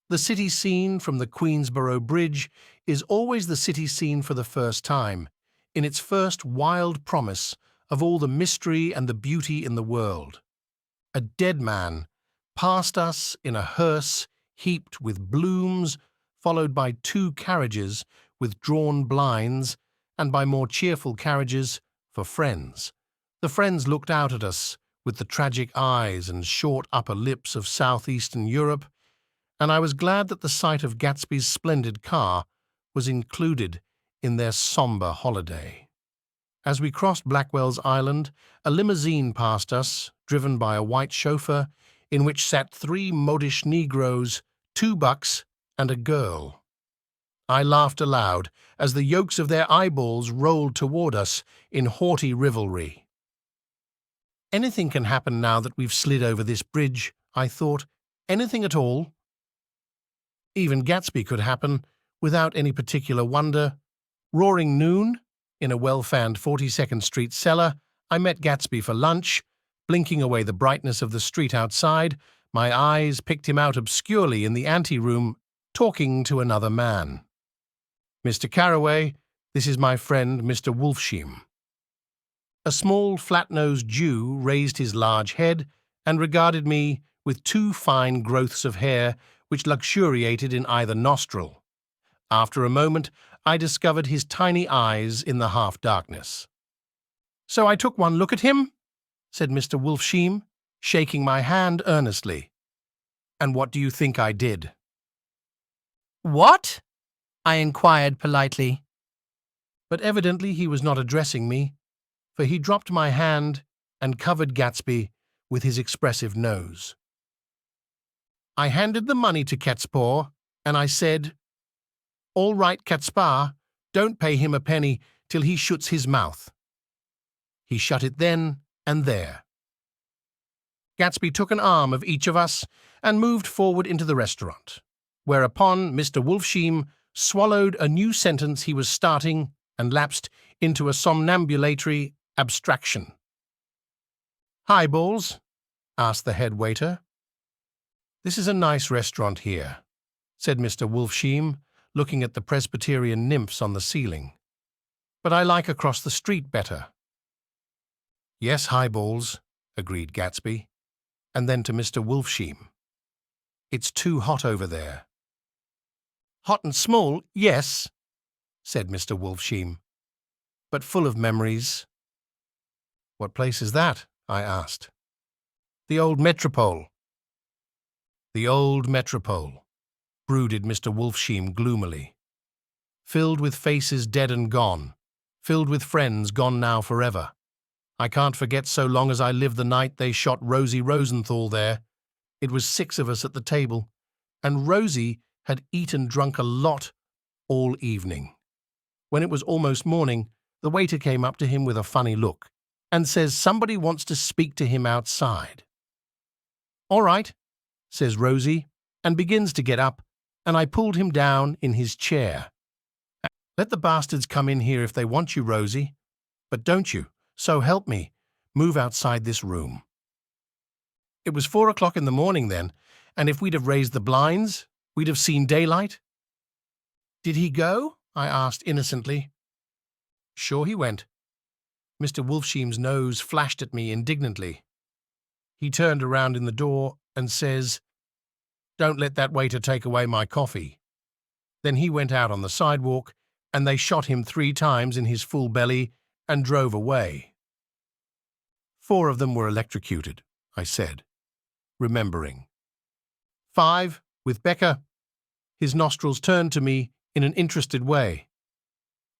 The city scene from the Queensborough Bridge is always the city scene for the first time, in its first wild promise of all the mystery and the beauty in the world. A dead man passed us in a hearse heaped with blooms, followed by 2 carriages with drawn blinds, and by more cheerful carriages for friends. The friends looked out at us with the tragic eyes and short upper lips of southeastern Europe, and I was glad that the sight of Gatsby's splendid car was included in their sombre holiday. As we crossed Blackwell's Island, a limousine passed us, driven by a white chauffeur, in which sat 3 modish Negroes, 2 bucks, and a girl. I laughed aloud as the yolks of their eyeballs rolled toward us in haughty rivalry. Anything can happen now that we've slid over this bridge, I thought. Anything at all. Even Gatsby could happen, without any particular wonder. Roaring noon, in a well-fanned 42nd Street cellar, I met Gatsby for lunch. Blinking away the brightness of the street outside, my eyes picked him out obscurely in the anteroom, talking to another man. "Mr. Carraway, this is my friend Mr. Wolfsheim." A small, flat-nosed Jew raised his large head and regarded me with 2 fine growths of hair which luxuriated in either nostril. After a moment, I discovered his tiny eyes in the half-darkness. "So I took one look at him," said Mr. Wolfsheim, shaking my hand earnestly. "And what do you think I did?" "What?" I inquired politely. But evidently he was not addressing me, for he dropped my hand and covered Gatsby with his expressive nose. I handed the money to Ketspor, and I said, "All right, Ketspar, don't pay him a penny till he shuts his mouth." He shut it then and there. Gatsby took an arm of each of us and moved forward into the restaurant, whereupon Mr. Wolfsheim swallowed a new sentence he was starting and lapsed into a somnambulatory abstraction. "Highballs?" asked the head waiter. "This is a nice restaurant here," said Mr. Wolfsheim, looking at the Presbyterian nymphs on the ceiling. "But I like across the street better." "Yes, highballs," agreed Gatsby, and then to Mr. Wolfsheim, "It's too hot over there." "Hot and small, yes," said Mr. Wolfsheim. but full of memories. What place is that? I asked. The old Metropole. The old Metropole, brooded Mr. Wolfsheim gloomily. Filled with faces dead and gone, filled with friends gone now forever. I can't forget so long as I live the night they shot Rosie Rosenthal there. It was 6 of us at the table, and Rosie had eaten and drunk a lot all evening. When it was almost morning, the waiter came up to him with a funny look and says somebody wants to speak to him outside. All right, says Rosie, and begins to get up, and I pulled him down in his chair. Let the bastards come in here if they want you, Rosie, but don't you, so help me, move outside this room. It was 4 o'clock in the morning then, and if we'd have raised the blinds, we'd have seen daylight. Did he go? I asked innocently. Sure he went. Mr. Wolfsheim's nose flashed at me indignantly. He turned around in the door and says, Don't let that waiter take away my coffee. Then he went out on the sidewalk, and they shot him 3 times in his full belly and drove away. 4 of them were electrocuted, I said, remembering. 5 with Becker. His nostrils turned to me in an interested way.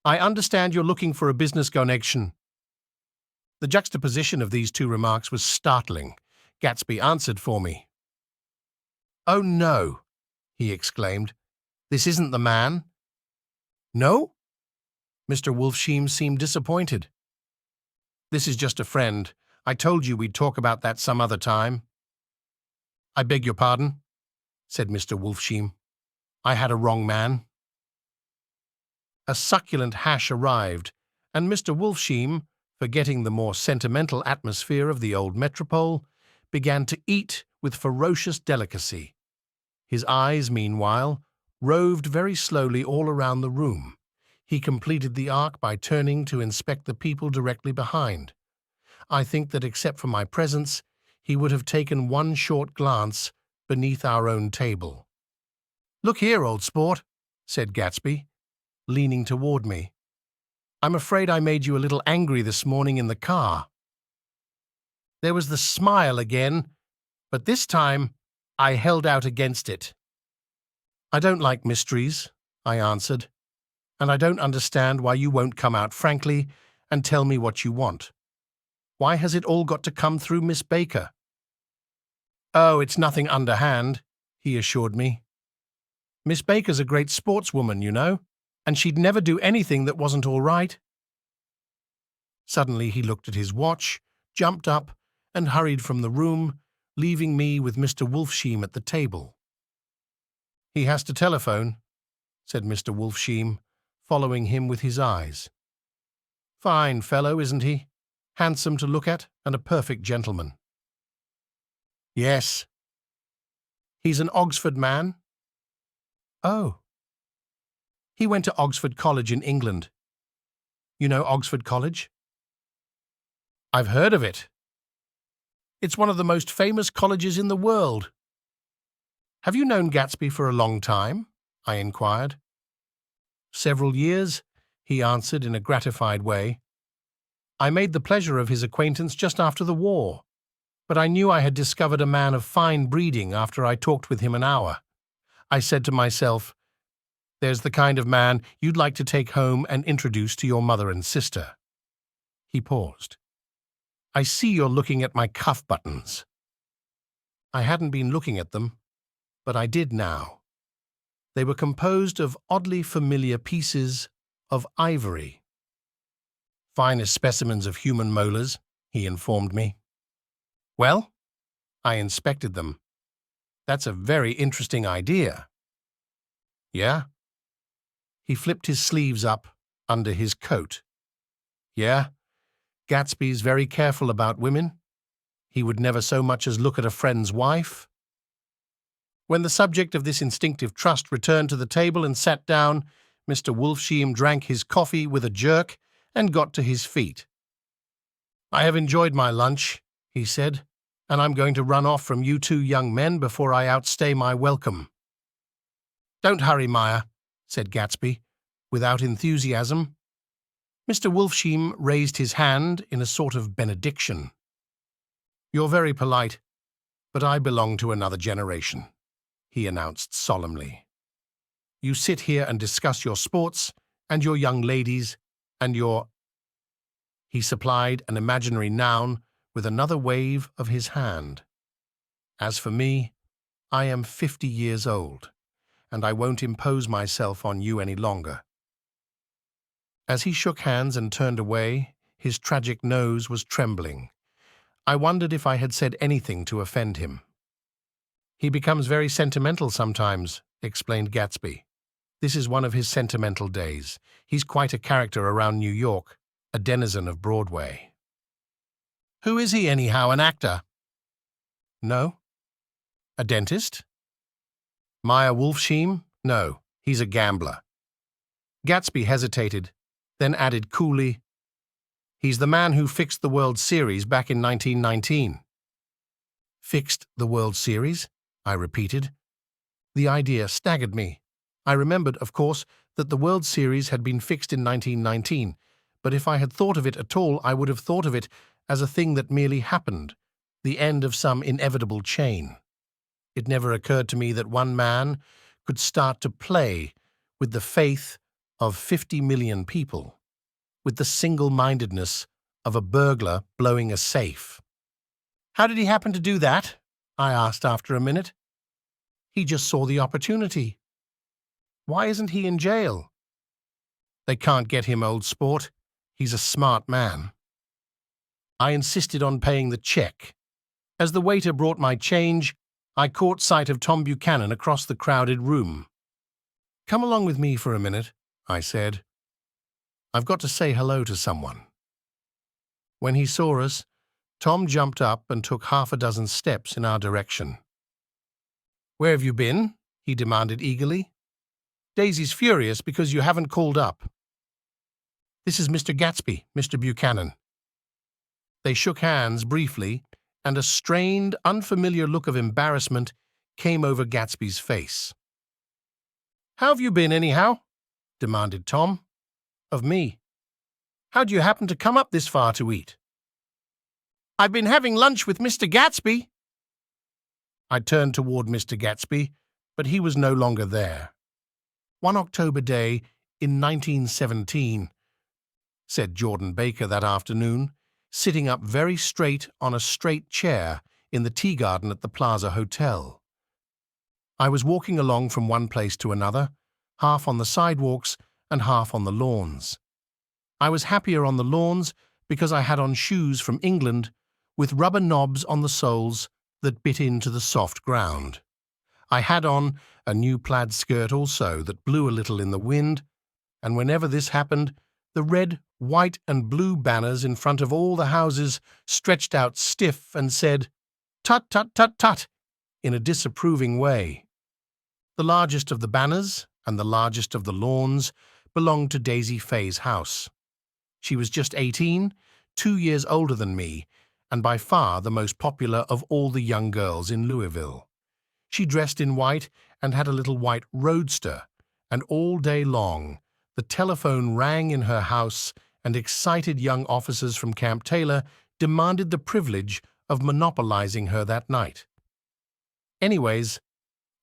I understand you're looking for a business connection. The juxtaposition of these 2 remarks was startling. Gatsby answered for me. Oh no, he exclaimed. This isn't the man. No? Mr. Wolfsheim seemed disappointed. This is just a friend. I told you we'd talk about that some other time. I beg your pardon, said Mr. Wolfsheim. I had a wrong man. A succulent hash arrived, and Mr. Wolfsheim, forgetting the more sentimental atmosphere of the old metropole, began to eat with ferocious delicacy. His eyes, meanwhile, roved very slowly all around the room. He completed the arc by turning to inspect the people directly behind. I think that except for my presence, he would have taken one short glance beneath our own table. Look here, old sport, said Gatsby, leaning toward me. I'm afraid I made you a little angry this morning in the car. There was the smile again, but this time I held out against it. I don't like mysteries, I answered, and I don't understand why you won't come out frankly and tell me what you want. Why has it all got to come through Miss Baker? Oh, it's nothing underhand, he assured me. Miss Baker's a great sportswoman, you know, and she'd never do anything that wasn't all right. Suddenly he looked at his watch, jumped up, and hurried from the room, leaving me with Mr. Wolfsheim at the table. He has to telephone, said Mr. Wolfsheim, following him with his eyes. Fine fellow, isn't he? Handsome to look at and a perfect gentleman. Yes. He's an Oxford man? Oh. He went to Oxford College in England. You know Oxford College? I've heard of it. It's one of the most famous colleges in the world. Have you known Gatsby for a long time? I inquired. Several years, he answered in a gratified way. I made the pleasure of his acquaintance just after the war, but I knew I had discovered a man of fine breeding after I talked with him an hour. I said to myself, there's the kind of man you'd like to take home and introduce to your mother and sister. He paused. I see you're looking at my cuff buttons. I hadn't been looking at them, but I did now. They were composed of oddly familiar pieces of ivory. Finest specimens of human molars, he informed me. Well, I inspected them. That's a very interesting idea. Yeah? He flipped his sleeves up under his coat. Yeah? Gatsby's very careful about women. He would never so much as look at a friend's wife. When the subject of this instinctive trust returned to the table and sat down, Mr. Wolfsheim drank his coffee with a jerk and got to his feet. I have enjoyed my lunch, he said, and I'm going to run off from you 2 young men before I outstay my welcome. Don't hurry, Meyer, said Gatsby, without enthusiasm. Mr. Wolfsheim raised his hand in a sort of benediction. "You're very polite, but I belong to another generation," he announced solemnly. "You sit here and discuss your sports and your young ladies and your—" He supplied an imaginary noun with another wave of his hand. "As for me, I am 50 years old, and I won't impose myself on you any longer." As he shook hands and turned away, his tragic nose was trembling. I wondered if I had said anything to offend him. "He becomes very sentimental sometimes," explained Gatsby. "This is one of his sentimental days. He's quite a character around New York, a denizen of Broadway." "Who is he anyhow, an actor?" "No." "A dentist?" "Meyer Wolfsheim? No, he's a gambler." Gatsby hesitated, then added coolly, "He's the man who fixed the World Series back in 1919. "Fixed the World Series?" I repeated. The idea staggered me. I remembered, of course, that the World Series had been fixed in 1919, but if I had thought of it at all, I would have thought of it as a thing that merely happened, the end of some inevitable chain. It never occurred to me that one man could start to play with the faith of 50 million people, with the single-mindedness of a burglar blowing a safe. "How did he happen to do that?" I asked after a minute. "He just saw the opportunity." "Why isn't he in jail?" "They can't get him, old sport. He's a smart man." I insisted on paying the check. As the waiter brought my change, I caught sight of Tom Buchanan across the crowded room. "Come along with me for a minute," I said. "I've got to say hello to someone." When he saw us, Tom jumped up and took half a dozen steps in our direction. "Where have you been?" he demanded eagerly. "Daisy's furious because you haven't called up." "This is Mr. Gatsby, Mr. Buchanan." They shook hands briefly, and a strained, unfamiliar look of embarrassment came over Gatsby's face. "How have you been, anyhow?" demanded Tom. Of me. "How do you happen to come up this far to eat?" "I've been having lunch with Mr. Gatsby." I turned toward Mr. Gatsby, but he was no longer there. "One October day in 1917, said Jordan Baker that afternoon, sitting up very straight on a straight chair in the tea garden at the Plaza Hotel. I was walking along from one place to another, half on the sidewalks and half on the lawns. I was happier on the lawns because I had on shoes from England with rubber knobs on the soles that bit into the soft ground. I had on a new plaid skirt also that blew a little in the wind, and whenever this happened, the red, white and blue banners in front of all the houses stretched out stiff and said, "Tut, tut, tut, tut," in a disapproving way. The largest of the banners and the largest of the lawns belonged to Daisy Fay's house. She was just 18, 2 years older than me, and by far the most popular of all the young girls in Louisville. She dressed in white and had a little white roadster, and all day long the telephone rang in her house, and excited young officers from Camp Taylor demanded the privilege of monopolizing her that night. Anyways,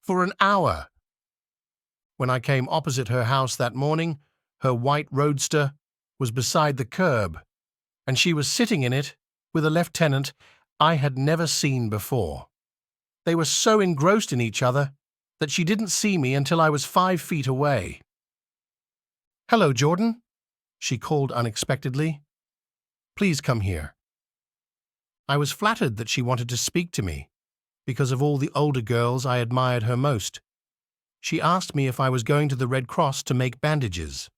for an hour. When I came opposite her house that morning, her white roadster was beside the curb, and she was sitting in it with a lieutenant I had never seen before. They were so engrossed in each other that she didn't see me until I was 5 feet away. "Hello, Jordan," she called unexpectedly. "Please come here." I was flattered that she wanted to speak to me. Because of all the older girls, I admired her most. She asked me if I was going to the Red Cross to make bandages.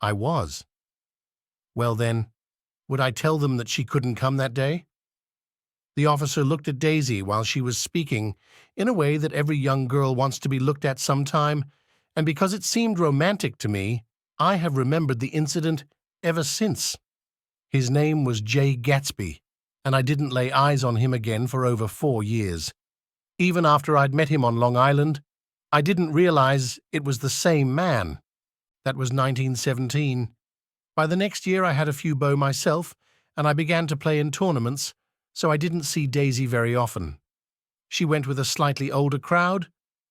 I was. Well then, would I tell them that she couldn't come that day? The officer looked at Daisy while she was speaking in a way that every young girl wants to be looked at sometime, and because it seemed romantic to me, I have remembered the incident ever since. His name was J. Gatsby, and I didn't lay eyes on him again for over 4 years. Even after I'd met him on Long Island, I didn't realize it was the same man. That was 1917. By the next year I had a few beaux myself, and I began to play in tournaments, so I didn't see Daisy very often. She went with a slightly older crowd,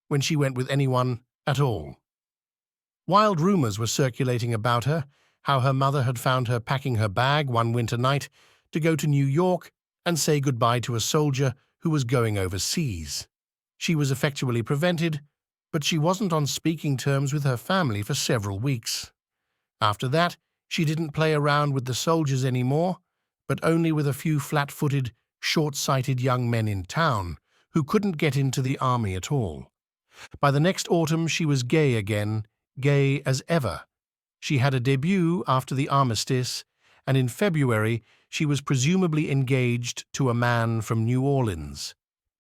when she went with anyone at all. Wild rumors were circulating about her, how her mother had found her packing her bag one winter night to go to New York and say goodbye to a soldier who was going overseas. She was effectually prevented, but she wasn't on speaking terms with her family for several weeks. After that, she didn't play around with the soldiers anymore, but only with a few flat-footed, short-sighted young men in town who couldn't get into the army at all. By the next autumn she was gay again, gay as ever. She had a debut after the armistice, and in February she was presumably engaged to a man from New Orleans.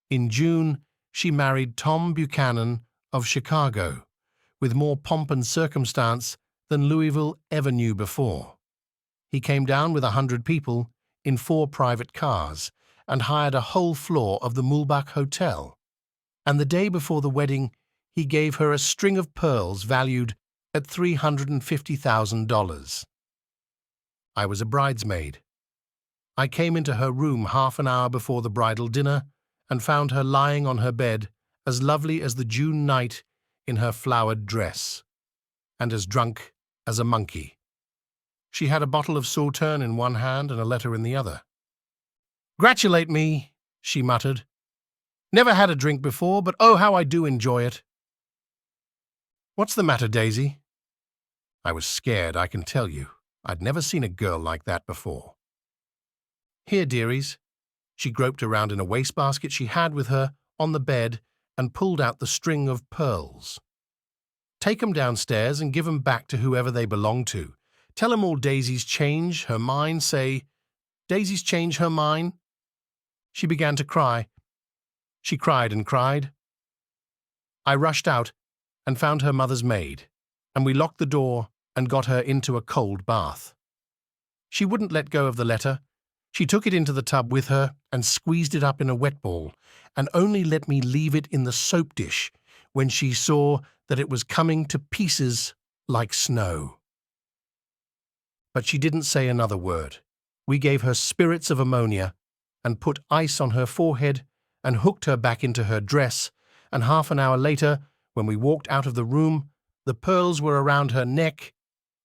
In June, she married Tom Buchanan of Chicago, with more pomp and circumstance than Louisville ever knew before. He came down with 100 people in 4 private cars and hired a whole floor of the Mulbach Hotel. And the day before the wedding, he gave her a string of pearls valued at $350,000. I was a bridesmaid. I came into her room half an hour before the bridal dinner and found her lying on her bed, as lovely as the June night in her flowered dress, and as drunk as a monkey. She had a bottle of Sauterne in one hand and a letter in the other. "Gratulate me," she muttered. "Never had a drink before, but oh, how I do enjoy it." "What's the matter, Daisy?" I was scared, I can tell you. I'd never seen a girl like that before. "Here, dearies." She groped around in a wastebasket she had with her on the bed and pulled out the string of pearls. "Take 'em downstairs and give 'em back to whoever they belong to. Tell 'em all Daisy's changed her mind. Say, Daisy's changed her mind." She began to cry. She cried and cried. I rushed out and found her mother's maid, and we locked the door and got her into a cold bath. She wouldn't let go of the letter. She took it into the tub with her and squeezed it up in a wet ball, and only let me leave it in the soap dish when she saw that it was coming to pieces like snow. But she didn't say another word. We gave her spirits of ammonia and put ice on her forehead and hooked her back into her dress, and half an hour later, when we walked out of the room, the pearls were around her neck,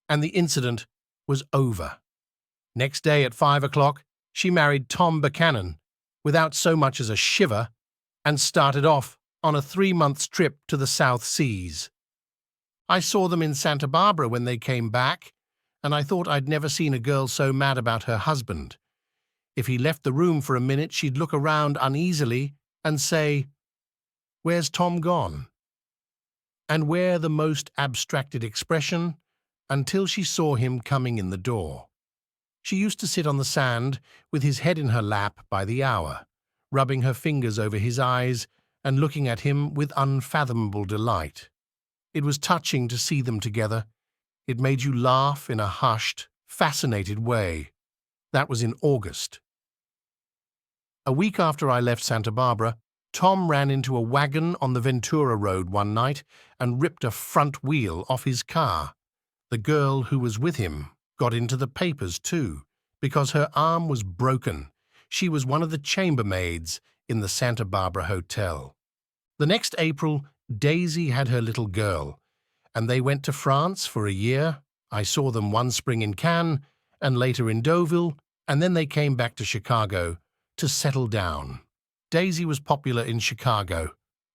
and the incident was over. Next day at 5 o'clock, she married Tom Buchanan, without so much as a shiver, and started off on a 3-month trip to the South Seas. I saw them in Santa Barbara when they came back, and I thought I'd never seen a girl so mad about her husband. If he left the room for a minute, she'd look around uneasily and say, "Where's Tom gone?" and wear the most abstracted expression until she saw him coming in the door. She used to sit on the sand with his head in her lap by the hour, rubbing her fingers over his eyes and looking at him with unfathomable delight. It was touching to see them together. It made you laugh in a hushed, fascinated way. That was in August. A week after I left Santa Barbara, Tom ran into a wagon on the Ventura Road one night and ripped a front wheel off his car. The girl who was with him got into the papers too, because her arm was broken. She was one of the chambermaids in the Santa Barbara Hotel. The next April, Daisy had her little girl, and they went to France for a year. I saw them one spring in Cannes, and later in Deauville, and then they came back to Chicago to settle down. Daisy was popular in Chicago.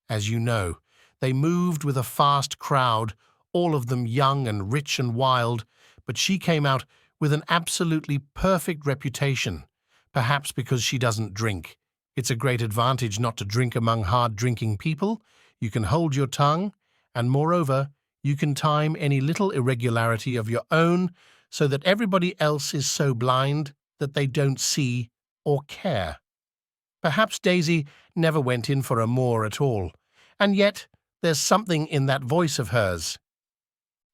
As you know, they moved with a fast crowd, all of them young and rich and wild, but she came out with an absolutely perfect reputation, perhaps because she doesn't drink. It's a great advantage not to drink among hard-drinking people. You can hold your tongue, and moreover, you can time any little irregularity of your own so that everybody else is so blind that they don't see or care. Perhaps Daisy never went in for amour at all, and yet there's something in that voice of hers.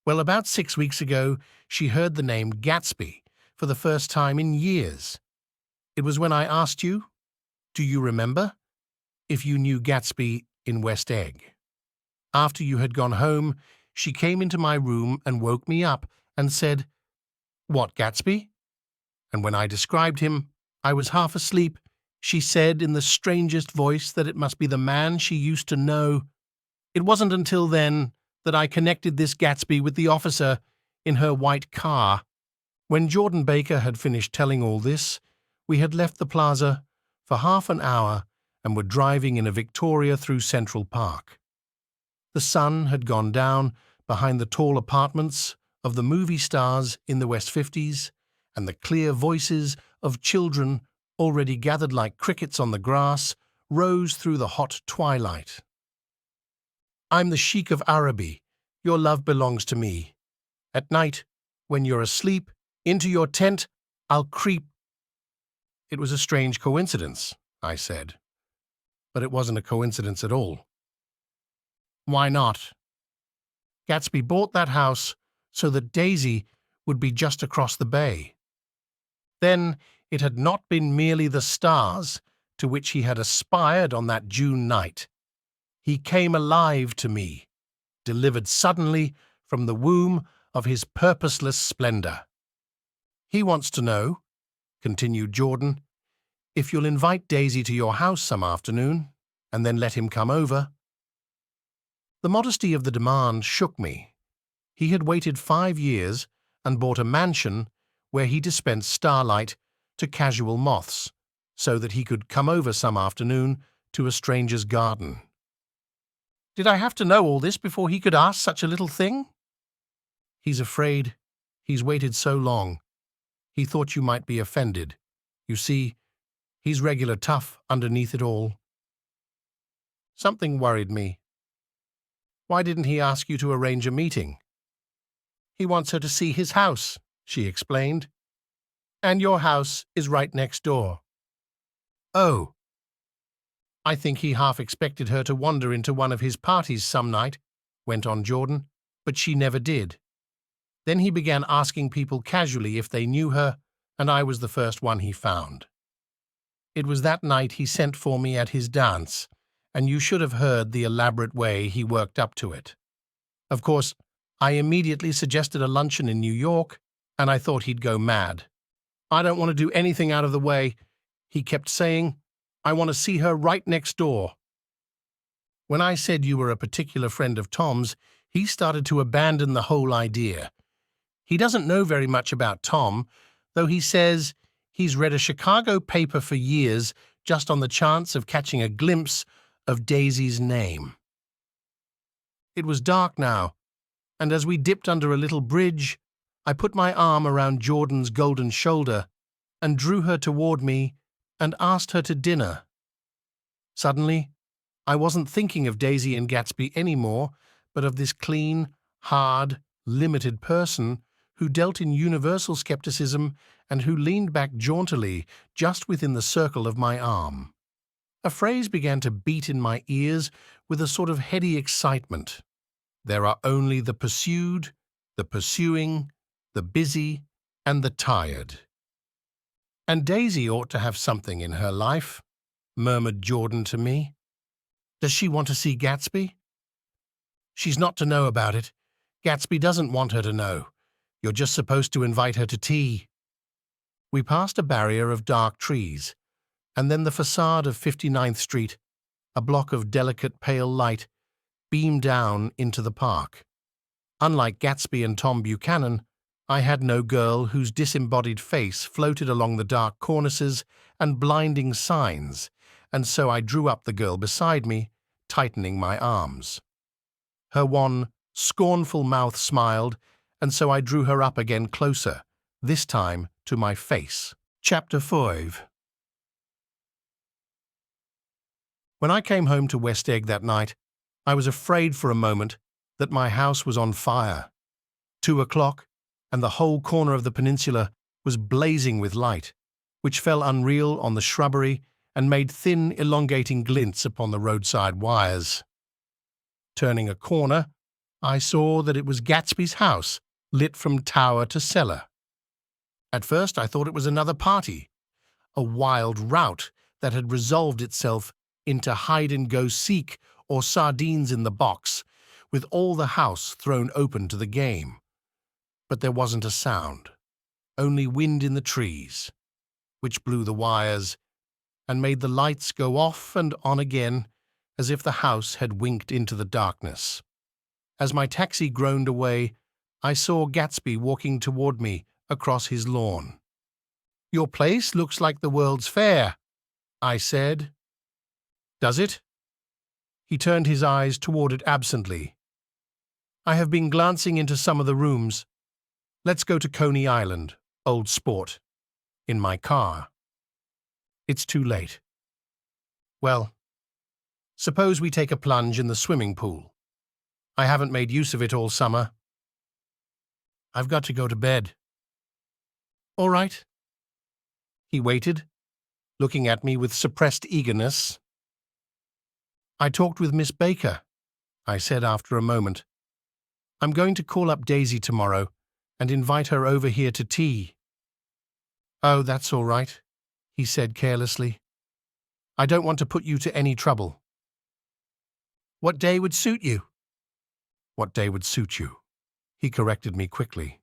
Well, about 6 weeks ago, she heard the name Gatsby for the first time in years. It was when I asked you, do you remember, if you knew Gatsby in West Egg. After you had gone home, she came into my room and woke me up and said, What, Gatsby? And when I described him, I was half asleep. She said in the strangest voice that it must be the man she used to know. It wasn't until then that I connected this Gatsby with the officer in her white car. When Jordan Baker had finished telling all this, we had left the plaza for half an hour and were driving in a Victoria through Central Park. The sun had gone down behind the tall apartments of the movie stars in the West 50s, and the clear voices of children already gathered like crickets on the grass rose through the hot twilight. I'm the Sheik of Araby. Your love belongs to me. At night, when you're asleep, into your tent, I'll creep. It was a strange coincidence, I said. But it wasn't a coincidence at all. Why not? Gatsby bought that house so that Daisy would be just across the bay. Then it had not been merely the stars to which he had aspired on that June night. He came alive to me, delivered suddenly from the womb of his purposeless splendor. He wants to know, continued Jordan, if you'll invite Daisy to your house some afternoon, and then let him come over. The modesty of the demand shook me. He had waited 5 years and bought a mansion where he dispensed starlight to casual moths, so that he could come over some afternoon to a stranger's garden. Did I have to know all this before he could ask such a little thing? He's afraid. He's waited so long. He thought you might be offended. You see, he's regular tough underneath it all. Something worried me. Why didn't he ask you to arrange a meeting? He wants her to see his house, she explained. And your house is right next door. Oh. I think he half expected her to wander into one of his parties some night, went on Jordan, but she never did. Then he began asking people casually if they knew her, and I was the first one he found. It was that night he sent for me at his dance, and you should have heard the elaborate way he worked up to it. Of course, I immediately suggested a luncheon in New York, and I thought he'd go mad. I don't want to do anything out of the way, he kept saying. I want to see her right next door. When I said you were a particular friend of Tom's, he started to abandon the whole idea. He doesn't know very much about Tom, though he says he's read a Chicago paper for years just on the chance of catching a glimpse of Daisy's name. It was dark now, and as we dipped under a little bridge, I put my arm around Jordan's golden shoulder and drew her toward me and asked her to dinner. Suddenly, I wasn't thinking of Daisy and Gatsby anymore, but of this clean, hard, limited person who dealt in universal skepticism and who leaned back jauntily just within the circle of my arm. A phrase began to beat in my ears with a sort of heady excitement. There are only the pursued, the pursuing, the busy, and the tired. And Daisy ought to have something in her life, murmured Jordan to me. Does she want to see Gatsby? She's not to know about it. Gatsby doesn't want her to know. You're just supposed to invite her to tea. We passed a barrier of dark trees, and then the facade of 59th Street, a block of delicate pale light, beamed down into the park. Unlike Gatsby and Tom Buchanan, I had no girl whose disembodied face floated along the dark cornices and blinding signs, and so I drew up the girl beside me, tightening my arms. Her wan, scornful mouth smiled, and so I drew her up again closer, this time to my face. Chapter 5. When I came home to West Egg that night, I was afraid for a moment that my house was on fire. 2 o'clock, and the whole corner of the peninsula was blazing with light, which fell unreal on the shrubbery and made thin, elongating glints upon the roadside wires. Turning a corner, I saw that it was Gatsby's house, lit from tower to cellar. At first I thought it was another party, a wild rout that had resolved itself into hide-and-go-seek or sardines in the box, with all the house thrown open to the game. But there wasn't a sound. only wind in the trees, which blew the wires and made the lights go off and on again as if the house had winked into the darkness. As my taxi groaned away, I saw Gatsby walking toward me across his lawn. "Your place looks like the World's Fair," I said. "Does it?" He turned his eyes toward it absently. "I have been glancing into some of the rooms. Let's go to Coney Island, old sport, in my car." "It's too late." "Well, suppose we take a plunge in the swimming pool. I haven't made use of it all summer." "I've got to go to bed." "All right." He waited, looking at me with suppressed eagerness. "I talked with Miss Baker," I said after a moment. "I'm going to call up Daisy tomorrow and invite her over here to tea." "Oh, that's all right," he said carelessly. "I don't want to put you to any trouble." "What day would suit you?" "What day would suit you?" He corrected me quickly.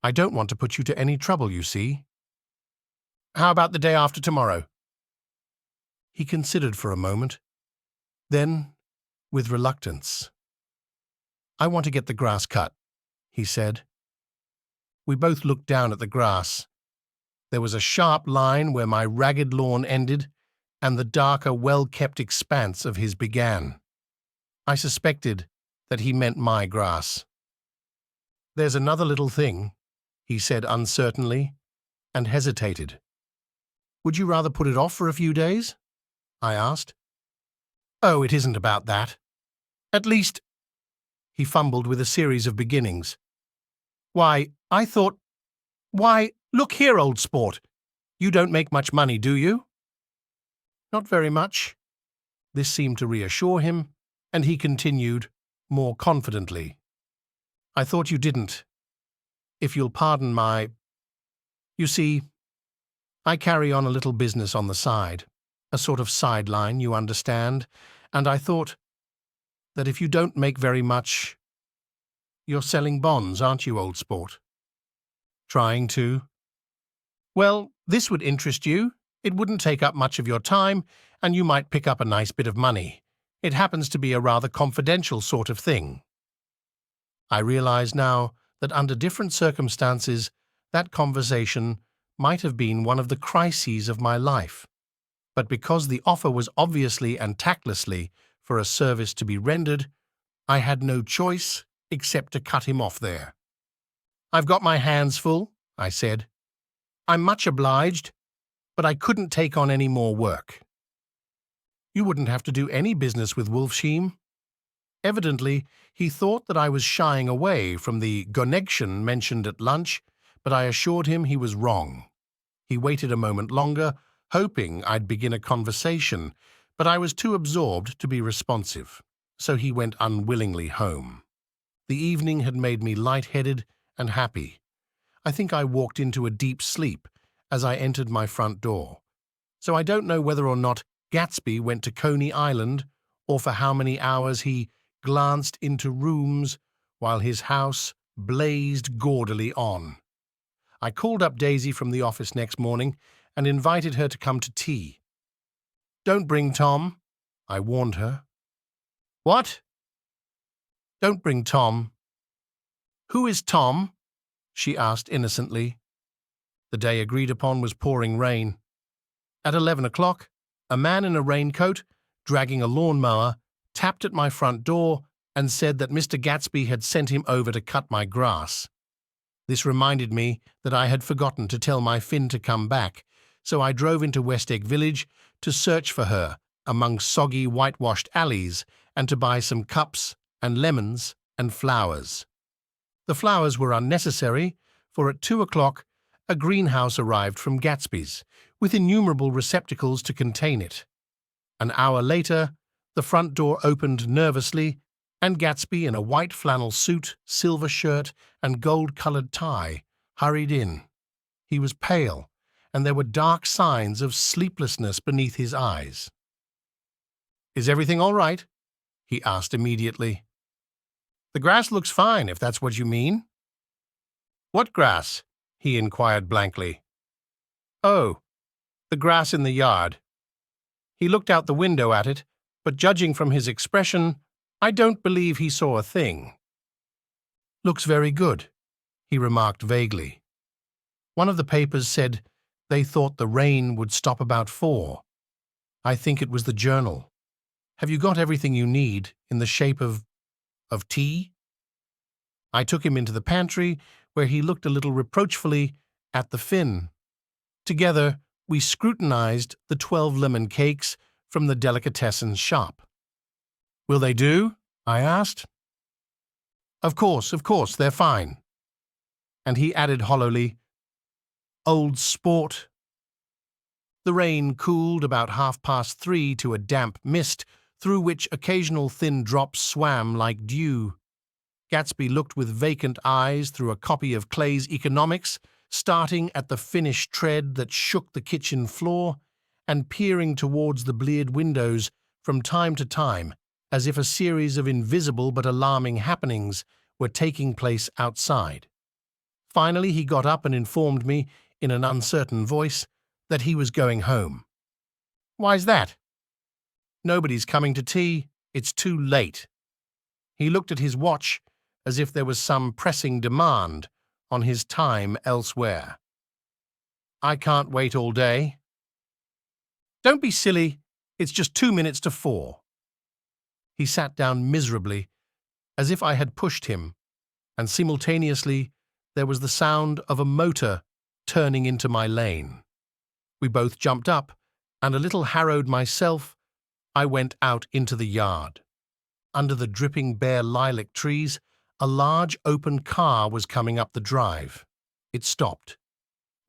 "I don't want to put you to any trouble, you see." "How about the day after tomorrow?" He considered for a moment. Then, with reluctance, "I want to get the grass cut," he said. We both looked down at the grass. There was a sharp line where my ragged lawn ended and the darker, well-kept expanse of his began. I suspected that he meant my grass. "There's another little thing," he said uncertainly, and hesitated. "Would you rather put it off for a few days?" I asked. "Oh, it isn't about that. At least—" He fumbled with a series of beginnings. "Why, I thought— Why, look here, old sport. You don't make much money, do you?" "Not very much." This seemed to reassure him, and he continued, more confidently. "I thought you didn't. If you'll pardon my— You see, I carry on a little business on the side, a sort of sideline, you understand, and I thought that if you don't make very much— You're selling bonds, aren't you, old sport?" "Trying to." "Well, this would interest you. It wouldn't take up much of your time, and you might pick up a nice bit of money. It happens to be a rather confidential sort of thing." I realize now that under different circumstances, that conversation might have been one of the crises of my life. But because the offer was obviously and tactlessly for a service to be rendered, I had no choice except to cut him off there. "I've got my hands full," I said. "I'm much obliged, but I couldn't take on any more work." "You wouldn't have to do any business with Wolfsheim." Evidently, he thought that I was shying away from the connection mentioned at lunch, but I assured him he was wrong. He waited a moment longer, hoping I'd begin a conversation, but I was too absorbed to be responsive, so he went unwillingly home. The evening had made me light-headed and happy. I think I walked into a deep sleep as I entered my front door. So I don't know whether or not Gatsby went to Coney Island, or for how many hours he glanced into rooms while his house blazed gaudily on. I called up Daisy from the office next morning and invited her to come to tea. "Don't bring Tom," I warned her. "What?" "Don't bring Tom." "Who is Tom?" she asked innocently. The day agreed upon was pouring rain. At 11 o'clock, a man in a raincoat, dragging a lawnmower, tapped at my front door and said that Mr. Gatsby had sent him over to cut my grass. This reminded me that I had forgotten to tell my Finn to come back, so I drove into West Egg Village to search for her among soggy whitewashed alleys and to buy some cups and lemons and flowers. The flowers were unnecessary, for at 2 o'clock a greenhouse arrived from Gatsby's, with innumerable receptacles to contain it. An hour later, the front door opened nervously, and Gatsby, in a white flannel suit, silver shirt, and gold-colored tie, hurried in. He was pale, and there were dark signs of sleeplessness beneath his eyes. "Is everything all right?" he asked immediately. "The grass looks fine, if that's what you mean." "What grass?" he inquired blankly. Oh, the grass in the yard. He looked out the window at it, but judging from his expression, I don't believe he saw a thing. Looks very good, he remarked vaguely. One of the papers said they thought the rain would stop about 4. I think it was the Journal. Have you got everything you need in the shape of tea? I took him into the pantry, where he looked a little reproachfully at the fin. Together, we scrutinized the 12 lemon cakes from the delicatessen shop. Will they do? I asked. Of course, they're fine. And he added hollowly, Old sport. The rain cooled about 3:30 to a damp mist through which occasional thin drops swam like dew. Gatsby looked with vacant eyes through a copy of Clay's Economics, starting at the finished tread that shook the kitchen floor and peering towards the bleared windows from time to time, as if a series of invisible but alarming happenings were taking place outside. Finally, he got up and informed me, in an uncertain voice, that he was going home. Why's that? Nobody's coming to tea. It's too late. He looked at his watch as if there was some pressing demand on his time elsewhere. I can't wait all day. Don't be silly. It's just 2 minutes to 4. He sat down miserably, as if I had pushed him, and simultaneously there was the sound of a motor turning into my lane. We both jumped up, and a little harrowed myself, I went out into the yard. Under the dripping bare lilac trees, a large open car was coming up the drive. It stopped.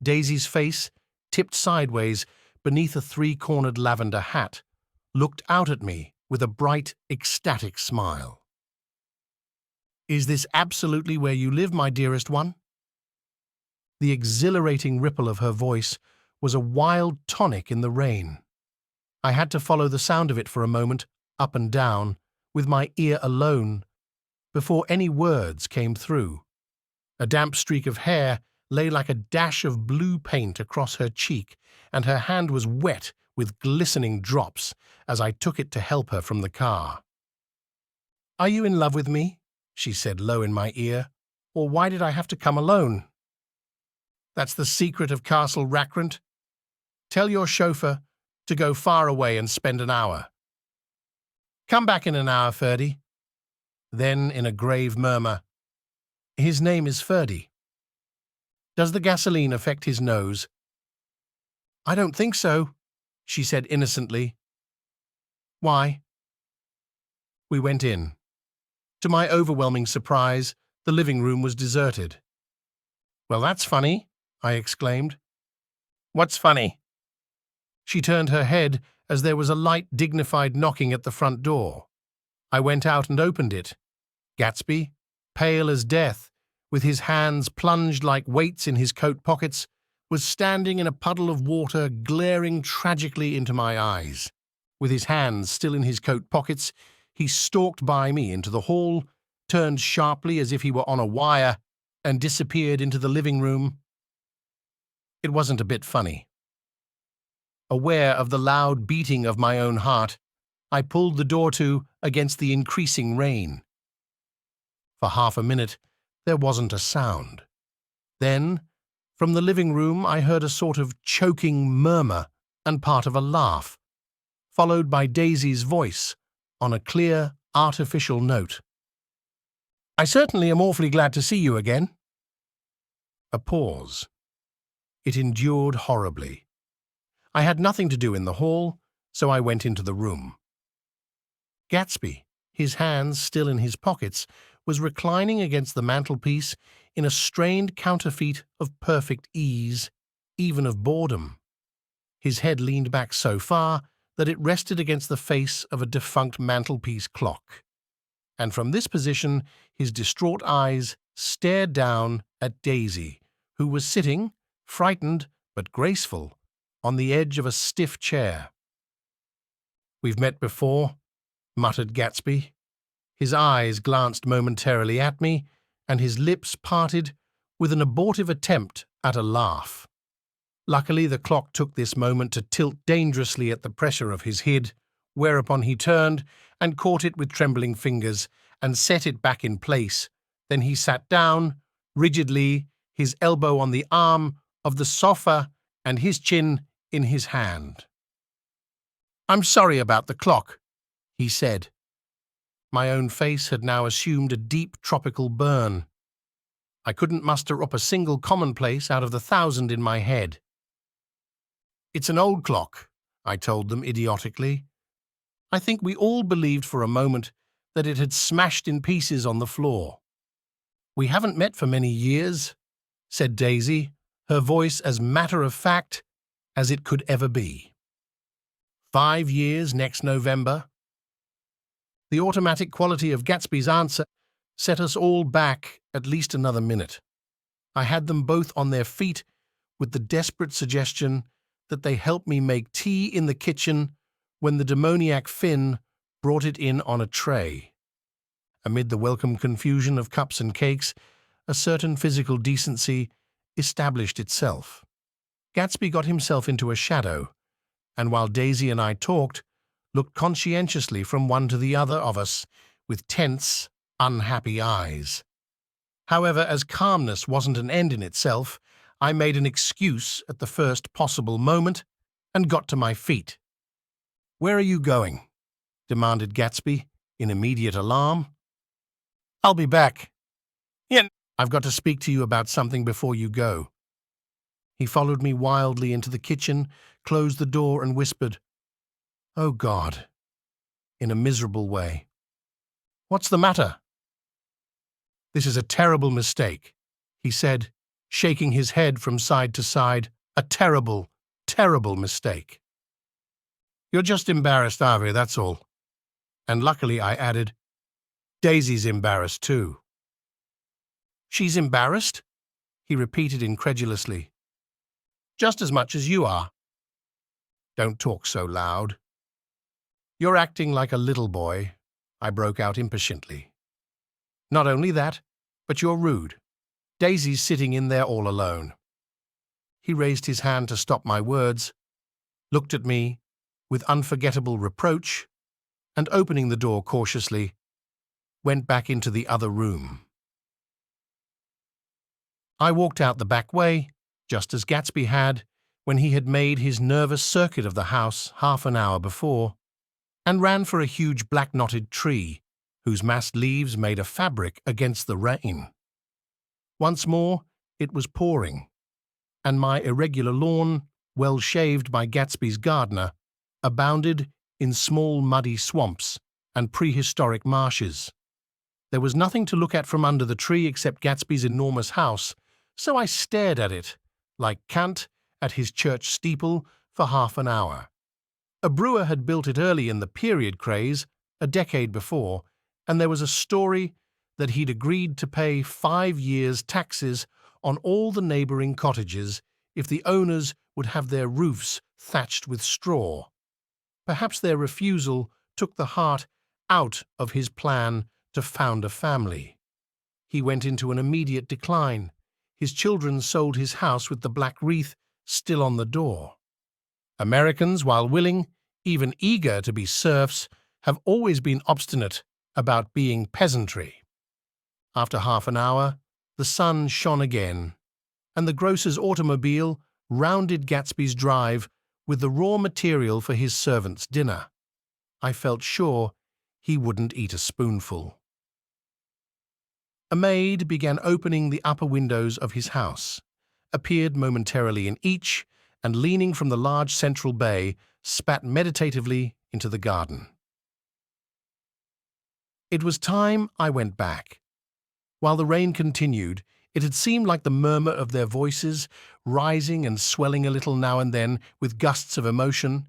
Daisy's face, tipped sideways beneath a 3-cornered lavender hat, looked out at me with a bright, ecstatic smile. Is this absolutely where you live, my dearest one? The exhilarating ripple of her voice was a wild tonic in the rain. I had to follow the sound of it for a moment, up and down, with my ear alone, before any words came through. A damp streak of hair lay like a dash of blue paint across her cheek, and her hand was wet with glistening drops as I took it to help her from the car. Are you in love with me? She said low in my ear. Or why did I have to come alone? That's the secret of Castle Rackrent. Tell your chauffeur to go far away and spend an hour. Come back in an hour, Ferdy. Then, in a grave murmur, his name is Ferdy. Does the gasoline affect his nose? I don't think so, she said innocently. Why? We went in. To my overwhelming surprise, the living room was deserted. Well, that's funny, I exclaimed. What's funny? She turned her head as there was a light, dignified knocking at the front door. I went out and opened it. Gatsby, pale as death, with his hands plunged like weights in his coat pockets, was standing in a puddle of water, glaring tragically into my eyes. With his hands still in his coat pockets, he stalked by me into the hall, turned sharply as if he were on a wire, and disappeared into the living room. It wasn't a bit funny. Aware of the loud beating of my own heart, I pulled the door to against the increasing rain. For half a minute, there wasn't a sound. Then, from the living room, I heard a sort of choking murmur and part of a laugh, followed by Daisy's voice on a clear, artificial note. I certainly am awfully glad to see you again. A pause. It endured horribly. I had nothing to do in the hall, so I went into the room. Gatsby, his hands still in his pockets, was reclining against the mantelpiece in a strained counterfeit of perfect ease, even of boredom. His head leaned back so far that it rested against the face of a defunct mantelpiece clock. And from this position, his distraught eyes stared down at Daisy, who was sitting, frightened but graceful, on the edge of a stiff chair. We've met before, muttered Gatsby. His eyes glanced momentarily at me, and his lips parted with an abortive attempt at a laugh. Luckily, the clock took this moment to tilt dangerously at the pressure of his head, whereupon he turned and caught it with trembling fingers and set it back in place. Then he sat down, rigidly, his elbow on the arm of the sofa and his chin in his hand. "I'm sorry about the clock," he said. My own face had now assumed a deep tropical burn. I couldn't muster up a single commonplace out of the 1,000 in my head. "It's an old clock," I told them idiotically. I think we all believed for a moment that it had smashed in pieces on the floor. "We haven't met for many years," said Daisy, her voice as matter-of-fact as it could ever be. 5 years next November." The automatic quality of Gatsby's answer set us all back at least another minute. I had them both on their feet with the desperate suggestion that they help me make tea in the kitchen when the demoniac Finn brought it in on a tray. Amid the welcome confusion of cups and cakes, a certain physical decency established itself. Gatsby got himself into a shadow, and while Daisy and I talked, looked conscientiously from one to the other of us with tense, unhappy eyes. However, as calmness wasn't an end in itself, I made an excuse at the first possible moment and got to my feet. "Where are you going?" demanded Gatsby, in immediate alarm. "I'll be back." "Yeah, I've got to speak to you about something before you go." He followed me wildly into the kitchen, closed the door and whispered, "Oh God," in a miserable way. "What's the matter?" "This is a terrible mistake," he said, shaking his head from side to side. "A terrible, terrible mistake. You're just embarrassed, Avi, that's all." And luckily, I added, "Daisy's embarrassed too." "She's embarrassed?" he repeated incredulously. "Just as much as you are." "Don't talk so loud." "You're acting like a little boy," I broke out impatiently. "Not only that, but you're rude. Daisy's sitting in there all alone." He raised his hand to stop my words, looked at me with unforgettable reproach, and opening the door cautiously, went back into the other room. I walked out the back way, just as Gatsby had when he had made his nervous circuit of the house half an hour before, and ran for a huge black-knotted tree whose massed leaves made a fabric against the rain. Once more, it was pouring, and my irregular lawn, well shaved by Gatsby's gardener, abounded in small muddy swamps and prehistoric marshes. There was nothing to look at from under the tree except Gatsby's enormous house, so I stared at it, like Kant at his church steeple, for half an hour. A brewer had built it early in the period craze, a decade before, and there was a story that he'd agreed to pay 5 years' taxes on all the neighbouring cottages if the owners would have their roofs thatched with straw. Perhaps their refusal took the heart out of his plan to found a family. He went into an immediate decline. His children sold his house with the black wreath still on the door. Americans, while willing, even eager to be serfs, have always been obstinate about being peasantry. After half an hour, the sun shone again, and the grocer's automobile rounded Gatsby's drive with the raw material for his servant's dinner. I felt sure he wouldn't eat a spoonful. A maid began opening the upper windows of his house, appeared momentarily in each, and leaning from the large central bay, spat meditatively into the garden. It was time I went back. While the rain continued, it had seemed like the murmur of their voices, rising and swelling a little now and then with gusts of emotion.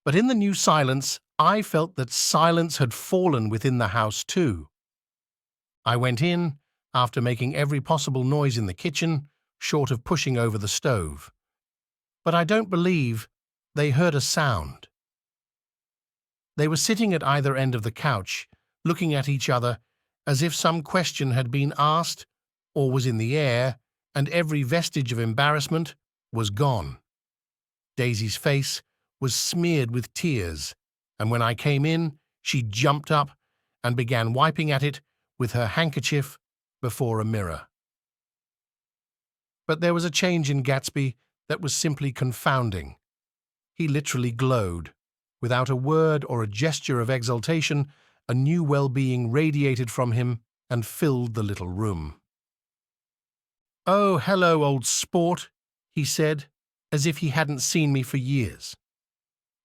But in the new silence, I felt that silence had fallen within the house too. I went in, after making every possible noise in the kitchen, short of pushing over the stove. But I don't believe they heard a sound. They were sitting at either end of the couch, looking at each other as if some question had been asked or was in the air, and every vestige of embarrassment was gone. Daisy's face was smeared with tears, and when I came in, she jumped up and began wiping at it with her handkerchief before a mirror. But there was a change in Gatsby that was simply confounding. He literally glowed. Without a word or a gesture of exultation, a new well-being radiated from him and filled the little room. "Oh, hello, old sport," he said, as if he hadn't seen me for years.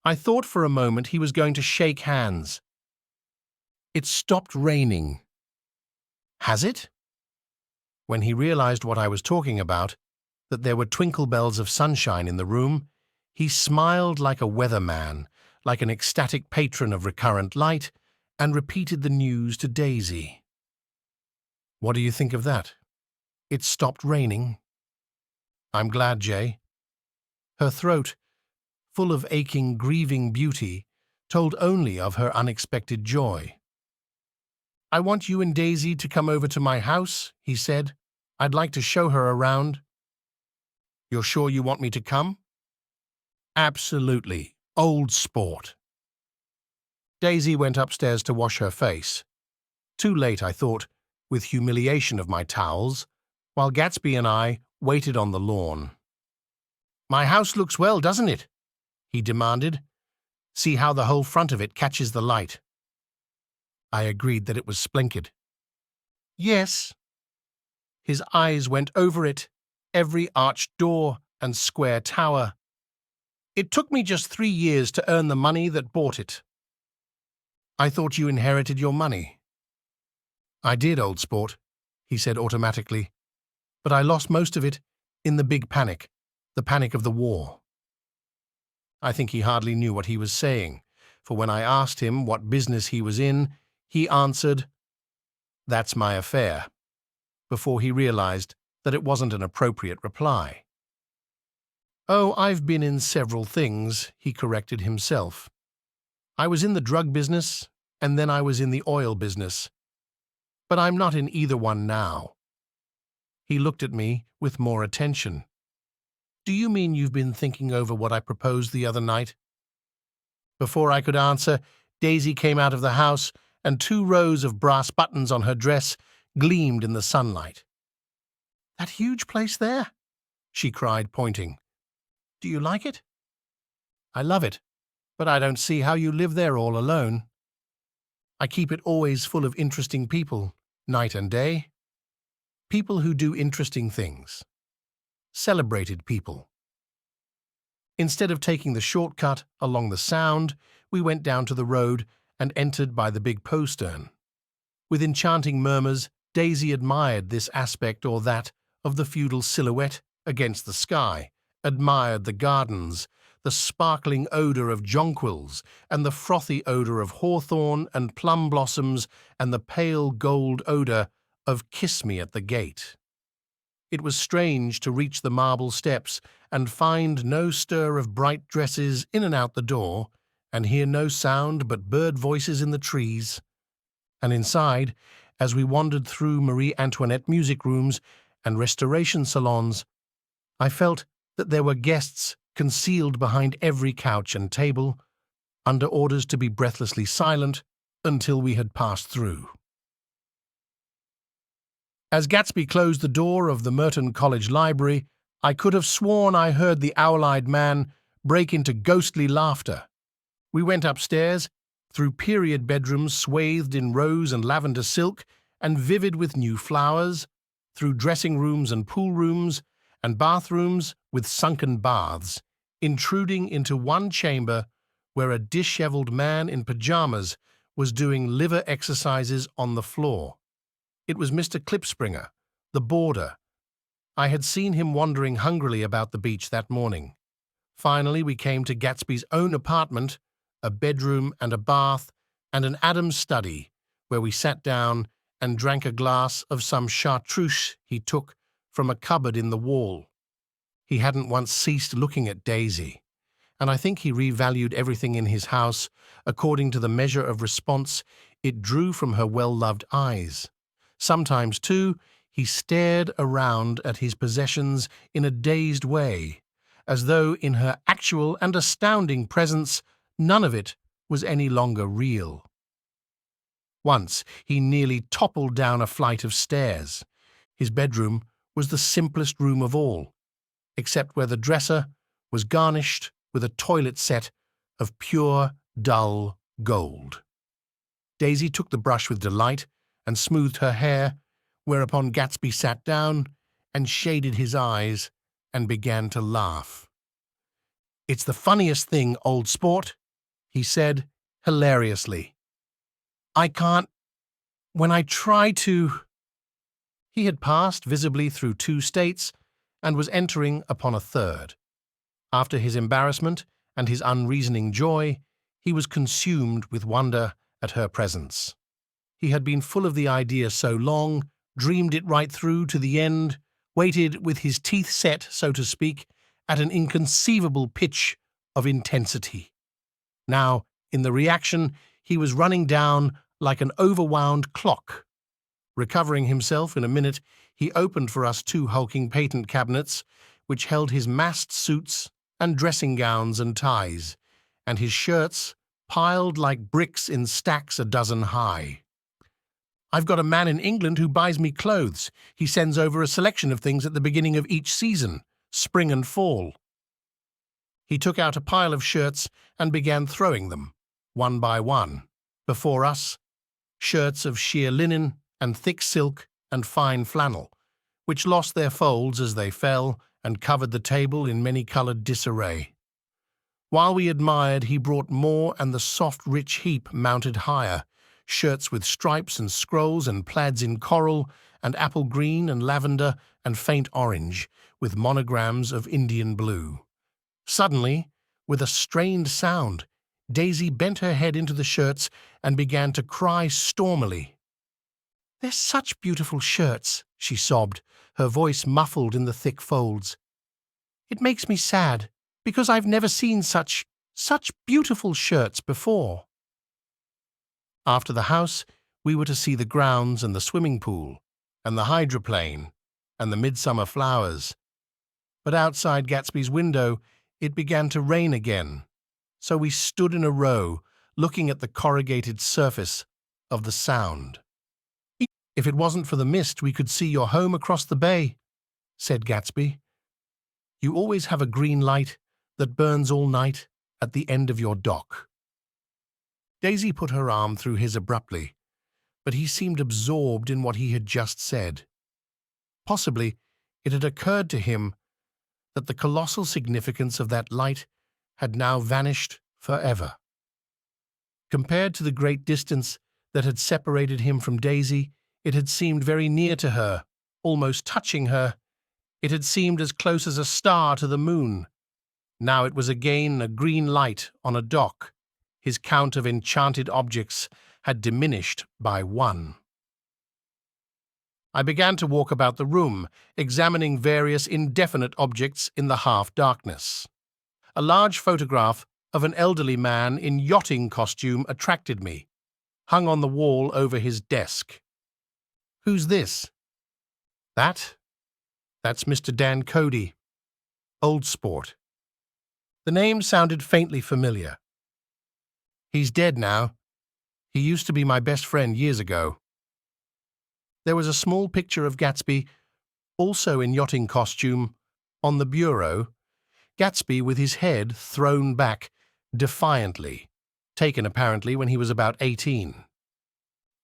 I thought for a moment he was going to shake hands. "It stopped raining." "Has it?" When he realized what I was talking about, that there were twinkle bells of sunshine in the room, he smiled like a weatherman, like an ecstatic patron of recurrent light, and repeated the news to Daisy. "What do you think of that? It stopped raining." "I'm glad, Jay." Her throat, full of aching, grieving beauty, told only of her unexpected joy. "I want you and Daisy to come over to my house," he said. "I'd like to show her around." "You're sure you want me to come?" "Absolutely, old sport." Daisy went upstairs to wash her face. Too late, I thought, with humiliation of my towels, while Gatsby and I waited on the lawn. "My house looks well, doesn't it?" he demanded. "See how the whole front of it catches the light." I agreed that it was splendid. "Yes." His eyes went over it, every arched door and square tower. "It took me just 3 years to earn the money that bought it." "I thought you inherited your money." "I did, old sport," he said automatically, "but I lost most of it in the big panic, the panic of the war." I think he hardly knew what he was saying, for when I asked him what business he was in, he answered, "That's my affair," before he realized that it wasn't an appropriate reply. "Oh, I've been in several things," he corrected himself. "I was in the drug business, and then I was in the oil business. But I'm not in either one now." He looked at me with more attention. "Do you mean you've been thinking over what I proposed the other night?" Before I could answer, Daisy came out of the house, and 2 rows of brass buttons on her dress gleamed in the sunlight. "That huge place there?" she cried, pointing. "Do you like it?" "I love it, but I don't see how you live there all alone." "I keep it always full of interesting people, night and day. People who do interesting things. Celebrated people." Instead of taking the shortcut along the Sound, we went down to the road and entered by the big postern. With enchanting murmurs, Daisy admired this aspect or that of the feudal silhouette against the sky, admired the gardens, the sparkling odour of jonquils, and the frothy odour of hawthorn and plum blossoms, and the pale gold odour of kiss me at the gate. It was strange to reach the marble steps and find no stir of bright dresses in and out the door, and hear no sound but bird voices in the trees. And inside, as we wandered through Marie Antoinette music rooms and restoration salons, I felt that there were guests concealed behind every couch and table, under orders to be breathlessly silent until we had passed through. As Gatsby closed the door of the Merton College Library, I could have sworn I heard the owl-eyed man break into ghostly laughter. We went upstairs, through period bedrooms swathed in rose and lavender silk and vivid with new flowers, through dressing rooms and pool rooms, and bathrooms with sunken baths, intruding into one chamber where a dishevelled man in pajamas was doing liver exercises on the floor. It was Mr. Klipspringer, the boarder. I had seen him wandering hungrily about the beach that morning. Finally, we came to Gatsby's own apartment, a bedroom and a bath, and an Adam's study, where we sat down and drank a glass of some chartreuse he took from a cupboard in the wall. He hadn't once ceased looking at Daisy, and I think he revalued everything in his house according to the measure of response it drew from her well-loved eyes. Sometimes, too, He stared around at his possessions in a dazed way, as though in her actual and astounding presence none of it was any longer real. Once he nearly toppled down a flight of stairs. His bedroom was the simplest room of all, except where the dresser was garnished with a toilet set of pure, dull gold. Daisy took the brush with delight and smoothed her hair, whereupon Gatsby sat down and shaded his eyes and began to laugh. "It's the funniest thing, old sport," he said hilariously. "I can't. When I try to—" He had passed visibly through 2 states and was entering upon a third. After his embarrassment and his unreasoning joy, he was consumed with wonder at her presence. He had been full of the idea so long, dreamed it right through to the end, waited with his teeth set, so to speak, at an inconceivable pitch of intensity. Now, in the reaction, he was running down like an overwound clock. Recovering himself in a minute, he opened for us 2 hulking patent cabinets, which held his massed suits and dressing gowns and ties, and his shirts piled like bricks in stacks a dozen high. "I've got a man in England who buys me clothes. He sends over a selection of things at the beginning of each season, spring and fall." He took out a pile of shirts and began throwing them, one by one, before us, shirts of sheer linen and thick silk and fine flannel, which lost their folds as they fell and covered the table in many-coloured disarray. While we admired, he brought more, and the soft, rich heap mounted higher, shirts with stripes and scrolls and plaids in coral and apple green and lavender and faint orange, with monograms of Indian blue. Suddenly, with a strained sound, Daisy bent her head into the shirts and began to cry stormily. "They're such beautiful shirts," she sobbed, her voice muffled in the thick folds. "It makes me sad, because I've never seen such beautiful shirts before." After the house, we were to see the grounds and the swimming pool, and the hydroplane, and the midsummer flowers. But outside Gatsby's window, it began to rain again, so we stood in a row, looking at the corrugated surface of the Sound. "If it wasn't for the mist, we could see your home across the bay," said Gatsby. "You always have a green light that burns all night at the end of your dock." Daisy put her arm through his abruptly, but he seemed absorbed in what he had just said. Possibly it had occurred to him that the colossal significance of that light had now vanished forever. Compared to the great distance that had separated him from Daisy, it had seemed very near to her, almost touching her. It had seemed as close as a star to the moon. Now it was again a green light on a dock. His count of enchanted objects had diminished by 1. I began to walk about the room, examining various indefinite objects in the half-darkness. A large photograph of an elderly man in yachting costume attracted me, hung on the wall over his desk. "Who's this?" That's Mr. Dan Cody, old sport." The name sounded faintly familiar. "He's dead now. He used to be my best friend years ago." There was a small picture of Gatsby, also in yachting costume, on the bureau, Gatsby with his head thrown back defiantly, taken apparently when he was about 18.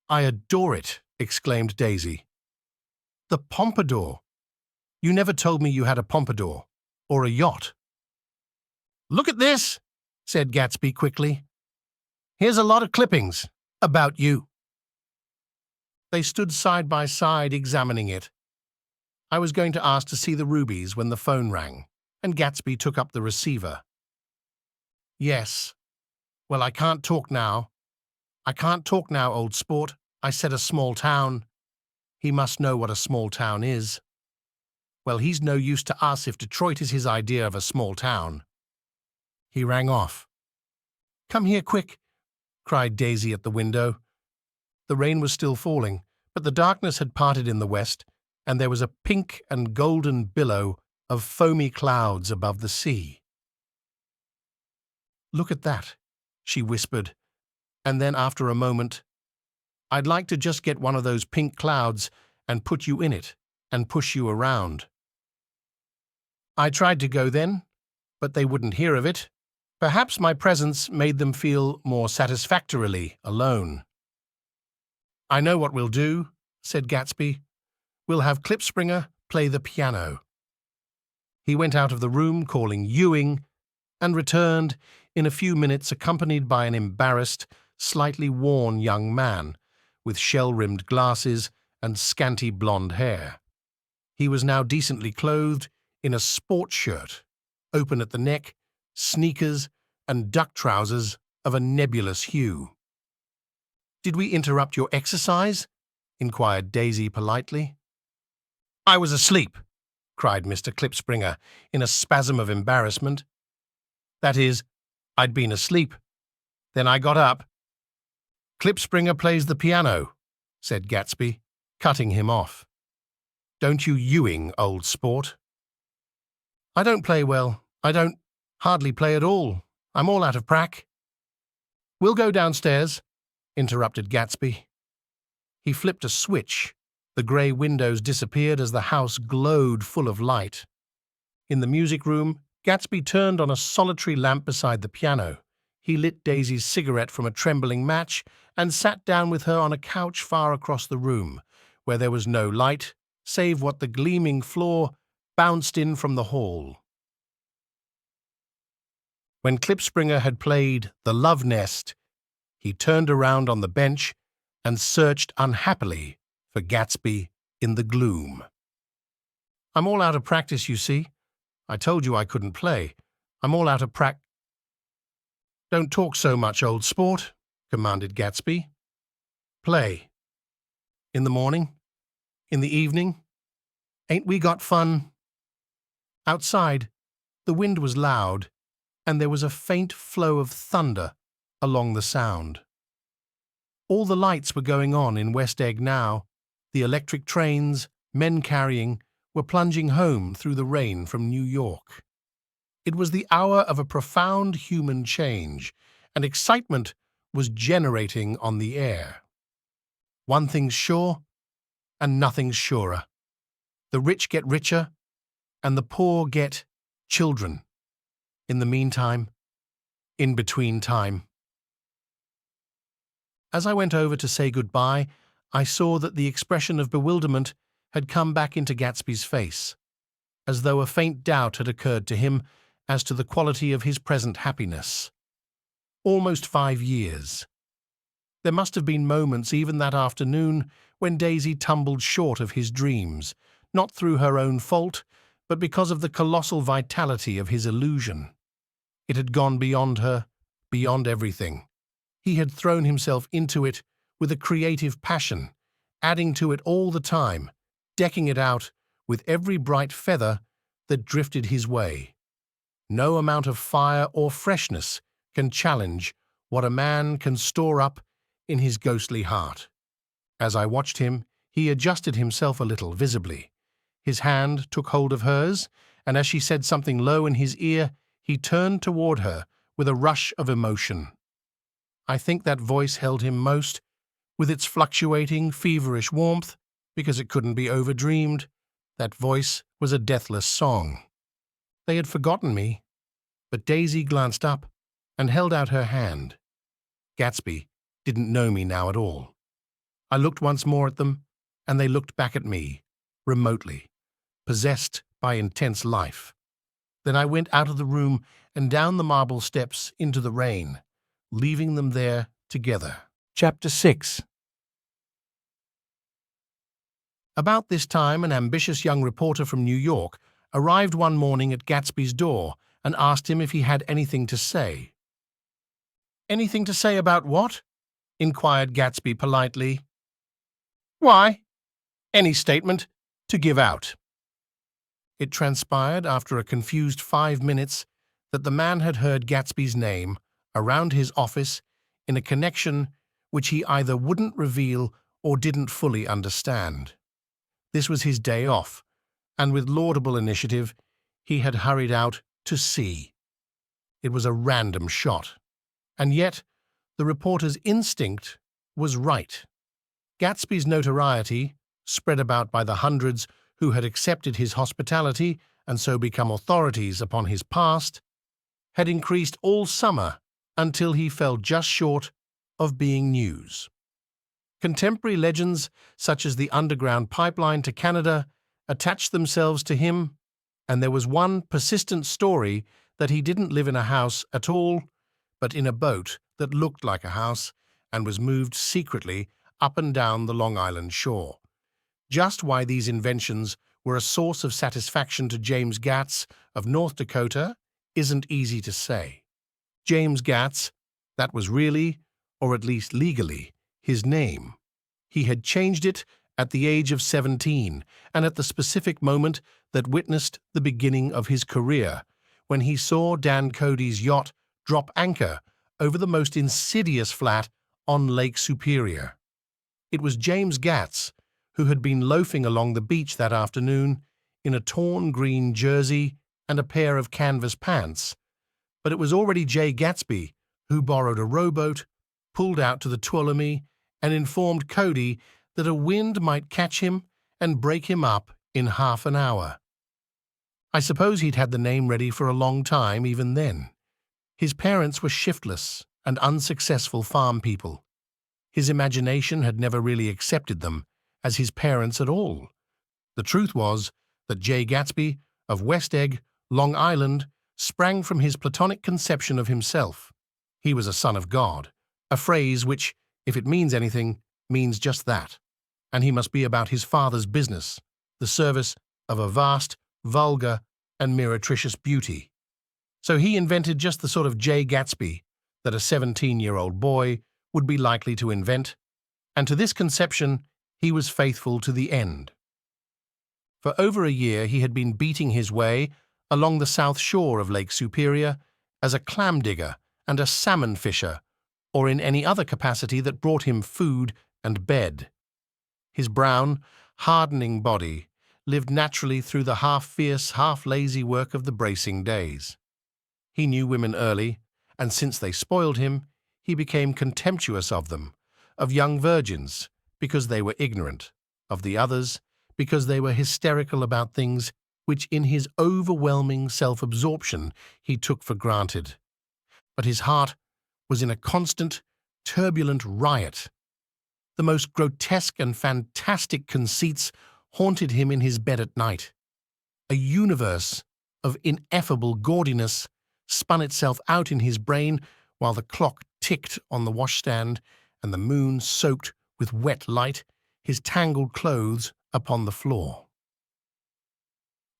"I adore it," exclaimed Daisy. "The pompadour. You never told me you had a pompadour, or a yacht." "Look at this," said Gatsby quickly. "Here's a lot of clippings about you." They stood side by side examining it. I was going to ask to see the rubies when the phone rang, and Gatsby took up the receiver. "Yes. Well, I can't talk now. I can't talk now, old sport. I said a small town. He must know what a small town is. Well, he's no use to us if Detroit is his idea of a small town." He rang off. "Come here, quick," cried Daisy at the window. The rain was still falling, but the darkness had parted in the west, and there was a pink and golden billow of foamy clouds above the sea. "Look at that," she whispered, and then after a moment, "I'd like to just get one of those pink clouds and put you in it and push you around." I tried to go then, but they wouldn't hear of it. Perhaps my presence made them feel more satisfactorily alone. "I know what we'll do," said Gatsby. "We'll have Klipspringer play the piano." He went out of the room calling Ewing and returned in a few minutes accompanied by an embarrassed, slightly worn young man with shell-rimmed glasses and scanty blonde hair. He was now decently clothed in a sport shirt, open at the neck, sneakers, and duck trousers of a nebulous hue. "Did we interrupt your exercise?" inquired Daisy politely. "I was asleep," cried Mr. Klipspringer in a spasm of embarrassment. "That is, I'd been asleep. Then I got up." "Klipspringer plays the piano," said Gatsby, cutting him off. "Don't you Ewing, old sport." "I don't play well. I don't hardly play at all. I'm all out of prac." "We'll go downstairs," interrupted Gatsby. He flipped a switch. The grey windows disappeared as the house glowed full of light. In the music room, Gatsby turned on a solitary lamp beside the piano. He lit Daisy's cigarette from a trembling match and sat down with her on a couch far across the room, where there was no light, save what the gleaming floor bounced in from the hall. When Klipspringer had played The Love Nest, he turned around on the bench and searched unhappily for Gatsby in the gloom. "I'm all out of practice, you see. I told you I couldn't play. I'm all out of "Don't talk so much, old sport," commanded Gatsby. "Play. In the morning? In the evening? Ain't we got fun?" Outside, the wind was loud, and there was a faint flow of thunder along the sound. All the lights were going on in West Egg now. The electric trains, men carrying, were plunging home through the rain from New York. It was the hour of a profound human change, and excitement was generating on the air. One thing's sure, and nothing's surer. The rich get richer, and the poor get children. In the meantime, in between time. As I went over to say goodbye, I saw that the expression of bewilderment had come back into Gatsby's face, as though a faint doubt had occurred to him as to the quality of his present happiness. Almost 5 years. There must have been moments even that afternoon when Daisy tumbled short of his dreams, not through her own fault, but because of the colossal vitality of his illusion. It had gone beyond her, beyond everything. He had thrown himself into it with a creative passion, adding to it all the time, decking it out with every bright feather that drifted his way. No amount of fire or freshness can challenge what a man can store up in his ghostly heart. As I watched him, he adjusted himself a little, visibly. His hand took hold of hers, and as she said something low in his ear, he turned toward her with a rush of emotion. I think that voice held him most, with its fluctuating, feverish warmth, because it couldn't be overdreamed. That voice was a deathless song. They had forgotten me, but Daisy glanced up and held out her hand. Gatsby didn't know me now at all. I looked once more at them, and they looked back at me, remotely, possessed by intense life. Then I went out of the room and down the marble steps into the rain, leaving them there together. Chapter 6. About this time, an ambitious young reporter from New York arrived one morning at Gatsby's door and asked him if he had anything to say. "Anything to say about what?" inquired Gatsby politely. "Why, any statement to give out." It transpired after a confused 5 minutes that the man had heard Gatsby's name around his office in a connection which he either wouldn't reveal or didn't fully understand. This was his day off, and with laudable initiative, he had hurried out to sea. It was a random shot, and yet the reporter's instinct was right. Gatsby's notoriety, spread about by the hundreds who had accepted his hospitality and so become authorities upon his past, had increased all summer until he fell just short of being news. Contemporary legends such as the underground pipeline to Canada attached themselves to him, and there was one persistent story that he didn't live in a house at all, but in a boat that looked like a house and was moved secretly up and down the Long Island shore. Just why these inventions were a source of satisfaction to James Gatz of North Dakota isn't easy to say. James Gatz, that was really, or at least legally, his name. He had changed it at the age of 17 and at the specific moment that witnessed the beginning of his career, when he saw Dan Cody's yacht drop anchor over the most insidious flat on Lake Superior. It was James Gatz who had been loafing along the beach that afternoon in a torn green jersey and a pair of canvas pants, but it was already Jay Gatsby who borrowed a rowboat, pulled out to the Tuolumne, and informed Cody that a wind might catch him and break him up in half an hour. I suppose he'd had the name ready for a long time even then. His parents were shiftless and unsuccessful farm people. His imagination had never really accepted them as his parents at all. The truth was that Jay Gatsby of West Egg, Long Island, sprang from his platonic conception of himself. He was a son of God, a phrase which, if it means anything, means just that, and he must be about his father's business, the service of a vast, vulgar, and meretricious beauty. So he invented just the sort of Jay Gatsby that a 17-year-old boy would be likely to invent, and to this conception he was faithful to the end. For over a year he had been beating his way along the south shore of Lake Superior as a clam digger and a salmon fisher, or in any other capacity that brought him food and bed. His brown, hardening body lived naturally through the half-fierce, half-lazy work of the bracing days. He knew women early, and since they spoiled him, he became contemptuous of them, of young virgins, because they were ignorant, of the others, because they were hysterical about things which in his overwhelming self-absorption he took for granted. But his heart was in a constant, turbulent riot. The most grotesque and fantastic conceits haunted him in his bed at night. A universe of ineffable gaudiness spun itself out in his brain while the clock ticked on the washstand and the moon soaked with wet light his tangled clothes upon the floor.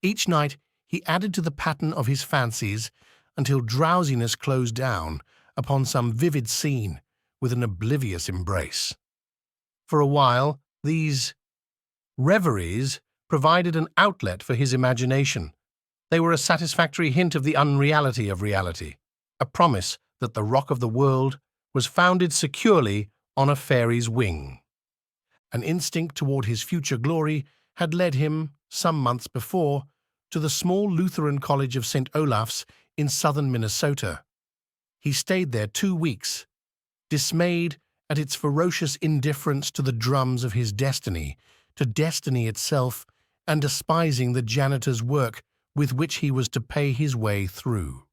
Each night he added to the pattern of his fancies until drowsiness closed down upon some vivid scene with an oblivious embrace. For a while, these reveries provided an outlet for his imagination. They were a satisfactory hint of the unreality of reality, a promise that the rock of the world was founded securely on a fairy's wing. An instinct toward his future glory had led him, some months before, to the small Lutheran College of St. Olaf's in southern Minnesota. He stayed there 2 weeks, dismayed at its ferocious indifference to the drums of his destiny, to destiny itself, and despising the janitor's work with which he was to pay his way through.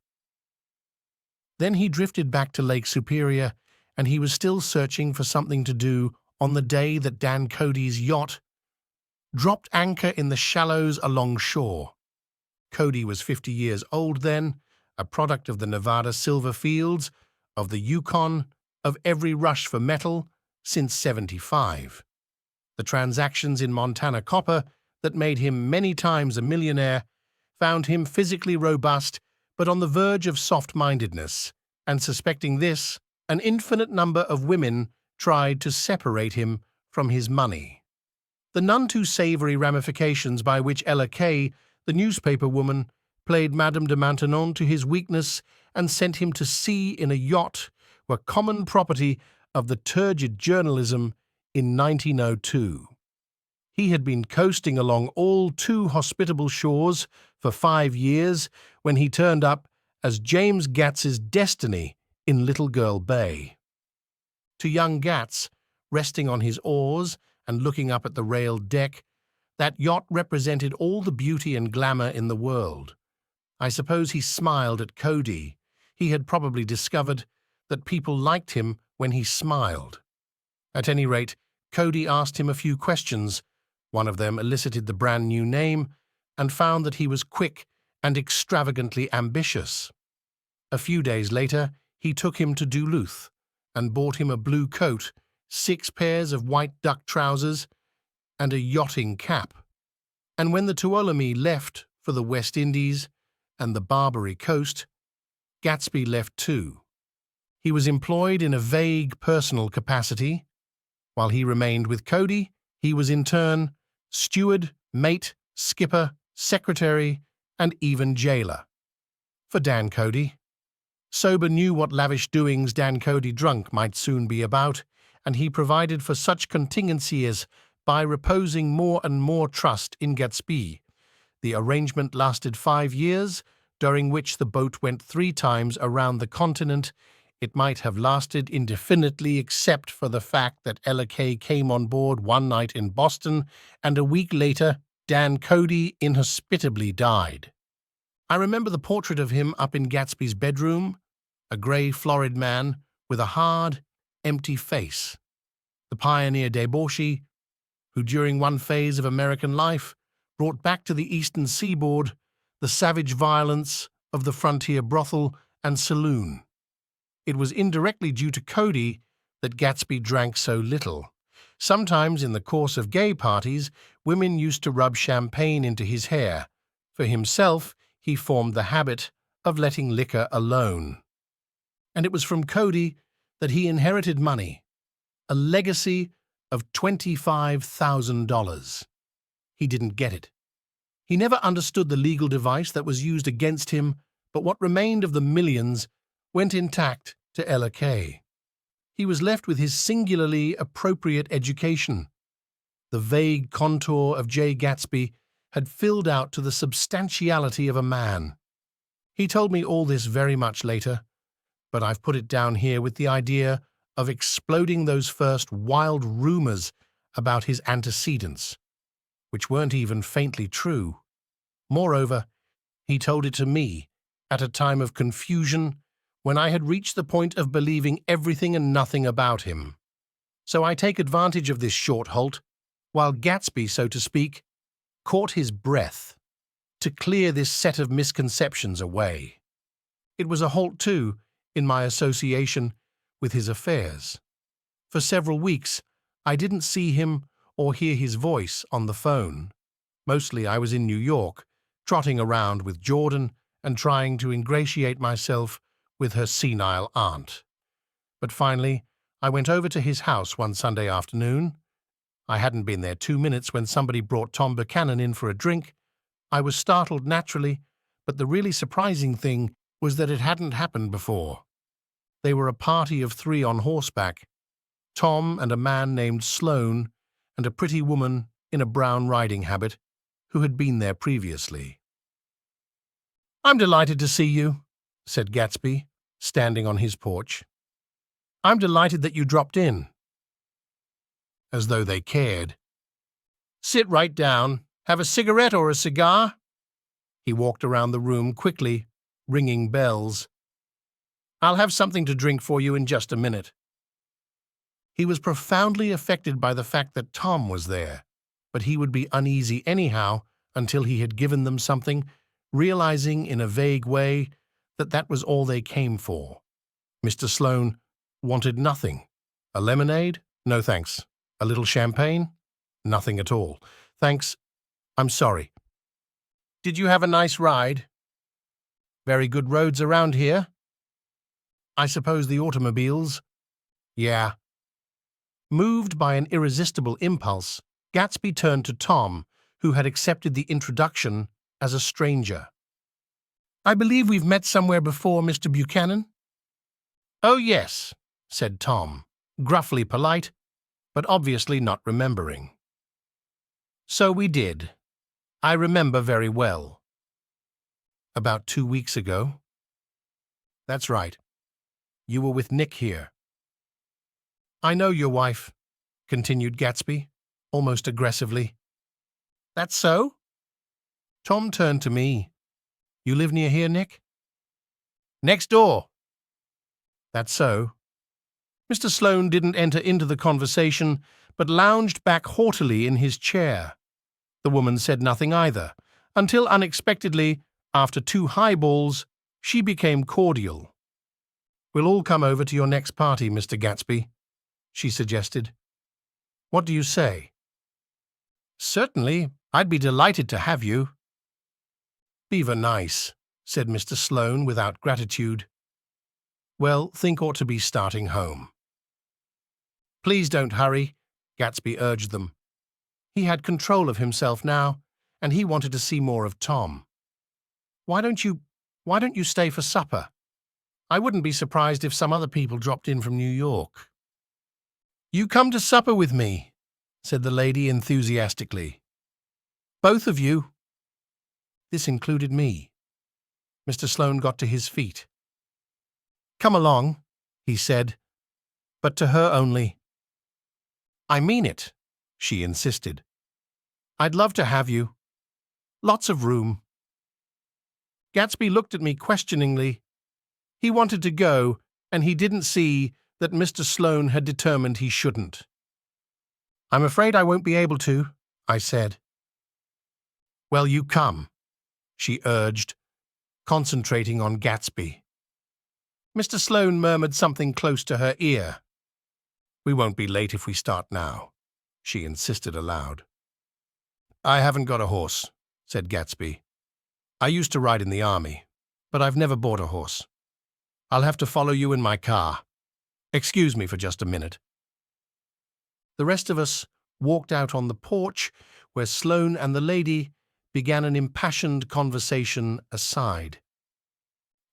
Then he drifted back to Lake Superior, and he was still searching for something to do on the day that Dan Cody's yacht dropped anchor in the shallows along shore. Cody was 50 years old then, a product of the Nevada silver fields, of the Yukon, of every rush for metal since '75. The transactions in Montana copper that made him many times a millionaire found him physically robust but on the verge of soft-mindedness, and suspecting this, an infinite number of women tried to separate him from his money. The none too savory ramifications by which Ella Kay, the newspaper woman, played Madame de Maintenon to his weakness and sent him to sea in a yacht were common property of the turgid journalism in 1902. He had been coasting along all too hospitable shores for 5 years when he turned up as James Gats's destiny in Little Girl Bay. To young Gats, resting on his oars and looking up at the railed deck, that yacht represented all the beauty and glamour in the world. I suppose he smiled at Cody. He had probably discovered that people liked him when he smiled. At any rate, Cody asked him a few questions. One of them elicited the brand new name and found that he was quick and extravagantly ambitious. A few days later, he took him to Duluth and bought him a blue coat, 6 pairs of white duck trousers, and a yachting cap. And when the Tuolumne left for the West Indies and the Barbary Coast, Gatsby left too. He was employed in a vague personal capacity. While he remained with Cody, he was in turn steward, mate, skipper, secretary, and even jailer. For Dan Cody. Sober knew what lavish doings Dan Cody drunk might soon be about, and he provided for such contingencies by reposing more and more trust in Gatsby. The arrangement lasted 5 years, during which the boat went 3 times around the continent. It might have lasted indefinitely except for the fact that Ella Kay came on board one night in Boston, and a week later Dan Cody inhospitably died. I remember the portrait of him up in Gatsby's bedroom, a grey, florid man with a hard, empty face. The pioneer debauchee, who during one phase of American life brought back to the eastern seaboard the savage violence of the frontier brothel and saloon. It was indirectly due to Cody that Gatsby drank so little. Sometimes in the course of gay parties, women used to rub champagne into his hair. For himself, he formed the habit of letting liquor alone. And it was from Cody that he inherited money, a legacy of $25,000. He didn't get it. He never understood the legal device that was used against him, but what remained of the millions went intact to Ella Kay. He was left with his singularly appropriate education. The vague contour of J. Gatsby had filled out to the substantiality of a man. He told me all this very much later, but I've put it down here with the idea of exploding those first wild rumors about his antecedents, which weren't even faintly true. Moreover, he told it to me at a time of confusion when I had reached the point of believing everything and nothing about him. So I take advantage of this short halt, while Gatsby, so to speak, caught his breath, to clear this set of misconceptions away. It was a halt, too, in my association with his affairs. For several weeks, I didn't see him or hear his voice on the phone. Mostly I was in New York, trotting around with Jordan and trying to ingratiate myself with her senile aunt. But finally, I went over to his house one Sunday afternoon. I hadn't been there 2 minutes when somebody brought Tom Buchanan in for a drink. I was startled naturally, but the really surprising thing was that it hadn't happened before. They were a party of 3 on horseback, Tom and a man named Sloane and a pretty woman in a brown riding habit who had been there previously. "I'm delighted to see you," said Gatsby, standing on his porch. "I'm delighted that you dropped in." As though they cared. "Sit right down. Have a cigarette or a cigar?" He walked around the room quickly, ringing bells. "I'll have something to drink for you in just a minute." He was profoundly affected by the fact that Tom was there, but he would be uneasy anyhow until he had given them something, realizing in a vague way that that was all they came for. Mr. Sloane wanted nothing. A lemonade? No thanks. A little champagne? Nothing at all. Thanks. I'm sorry. Did you have a nice ride? Very good roads around here? I suppose the automobiles? Yeah. Moved by an irresistible impulse, Gatsby turned to Tom, who had accepted the introduction as a stranger. "I believe we've met somewhere before, Mr. Buchanan?" "Oh, yes," said Tom, gruffly polite, but obviously not remembering. So we did. I remember very well. About 2 weeks ago. That's right. You were with Nick here. I know your wife, continued Gatsby, almost aggressively. That's so? Tom turned to me. You live near here, Nick? Next door. That's so. Mr. Sloane didn't enter into the conversation, but lounged back haughtily in his chair. The woman said nothing either, until unexpectedly, after 2 highballs, she became cordial. We'll all come over to your next party, Mr. Gatsby, she suggested. What do you say? Certainly, I'd be delighted to have you. Beaver nice, said Mr. Sloane without gratitude. Well, think ought to be starting home. Please don't hurry, Gatsby urged them. He had control of himself now, and he wanted to see more of Tom. Why don't you stay for supper? I wouldn't be surprised if some other people dropped in from New York. You come to supper with me, said the lady enthusiastically. Both of you. This included me. Mr. Sloane got to his feet. Come along, he said, but to her only. I mean it, she insisted. I'd love to have you. Lots of room. Gatsby looked at me questioningly. He wanted to go, and he didn't see that Mr. Sloane had determined he shouldn't. I'm afraid I won't be able to, I said. Well, you come, she urged, concentrating on Gatsby. Mr. Sloane murmured something close to her ear. We won't be late if we start now, she insisted aloud. I haven't got a horse, said Gatsby. I used to ride in the army, but I've never bought a horse. I'll have to follow you in my car. Excuse me for just a minute. The rest of us walked out on the porch where Sloane and the lady began an impassioned conversation aside.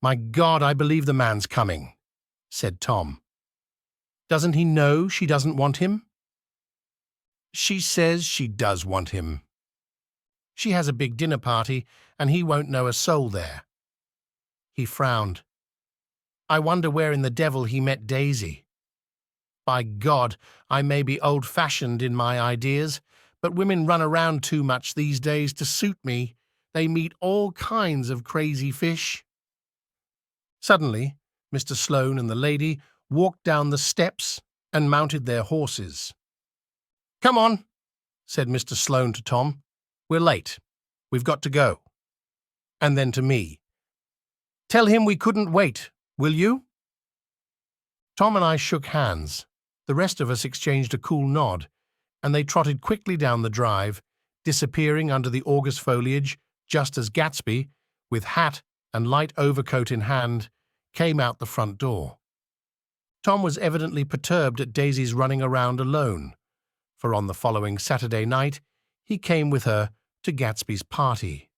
My God, I believe the man's coming, said Tom. Doesn't he know she doesn't want him? She says she does want him. She has a big dinner party, and he won't know a soul there. He frowned. I wonder where in the devil he met Daisy. By God, I may be old-fashioned in my ideas, but women run around too much these days to suit me. They meet all kinds of crazy fish. Suddenly, Mr. Sloane and the lady walked down the steps and mounted their horses. Come on, said Mr. Sloane to Tom. We're late. We've got to go. And then to me. Tell him we couldn't wait, will you? Tom and I shook hands. The rest of us exchanged a cool nod, and they trotted quickly down the drive, disappearing under the August foliage just as Gatsby, with hat and light overcoat in hand, came out the front door. Tom was evidently perturbed at Daisy's running around alone, for on the following Saturday night he came with her to Gatsby's party.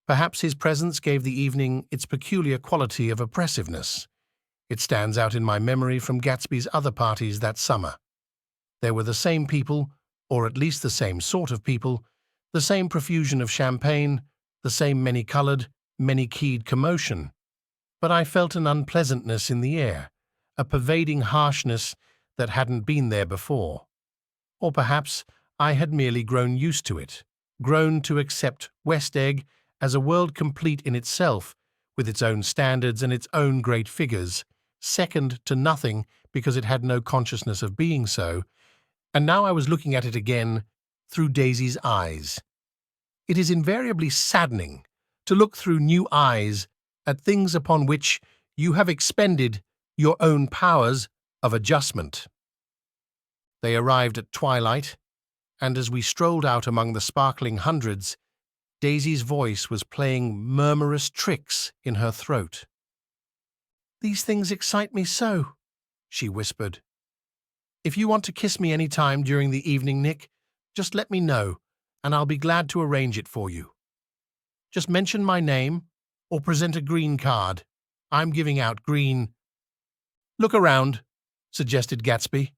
Perhaps his presence gave the evening its peculiar quality of oppressiveness. It stands out in my memory from Gatsby's other parties that summer. There were the same people, or at least the same sort of people, the same profusion of champagne, the same many-coloured, many-keyed commotion. But I felt an unpleasantness in the air, a pervading harshness that hadn't been there before. Or perhaps I had merely grown used to it, grown to accept West Egg as a world complete in itself, with its own standards and its own great figures, second to nothing because it had no consciousness of being so, and now I was looking at it again through Daisy's eyes. It is invariably saddening to look through new eyes at things upon which you have expended your own powers of adjustment. They arrived at twilight, and as we strolled out among the sparkling hundreds, Daisy's voice was playing murmurous tricks in her throat. "These things excite me so," she whispered. "If you want to kiss me any time during the evening, Nick, just let me know, and I'll be glad to arrange it for you. Just mention my name, or present a green card. I'm giving out green." "Look around," suggested Gatsby.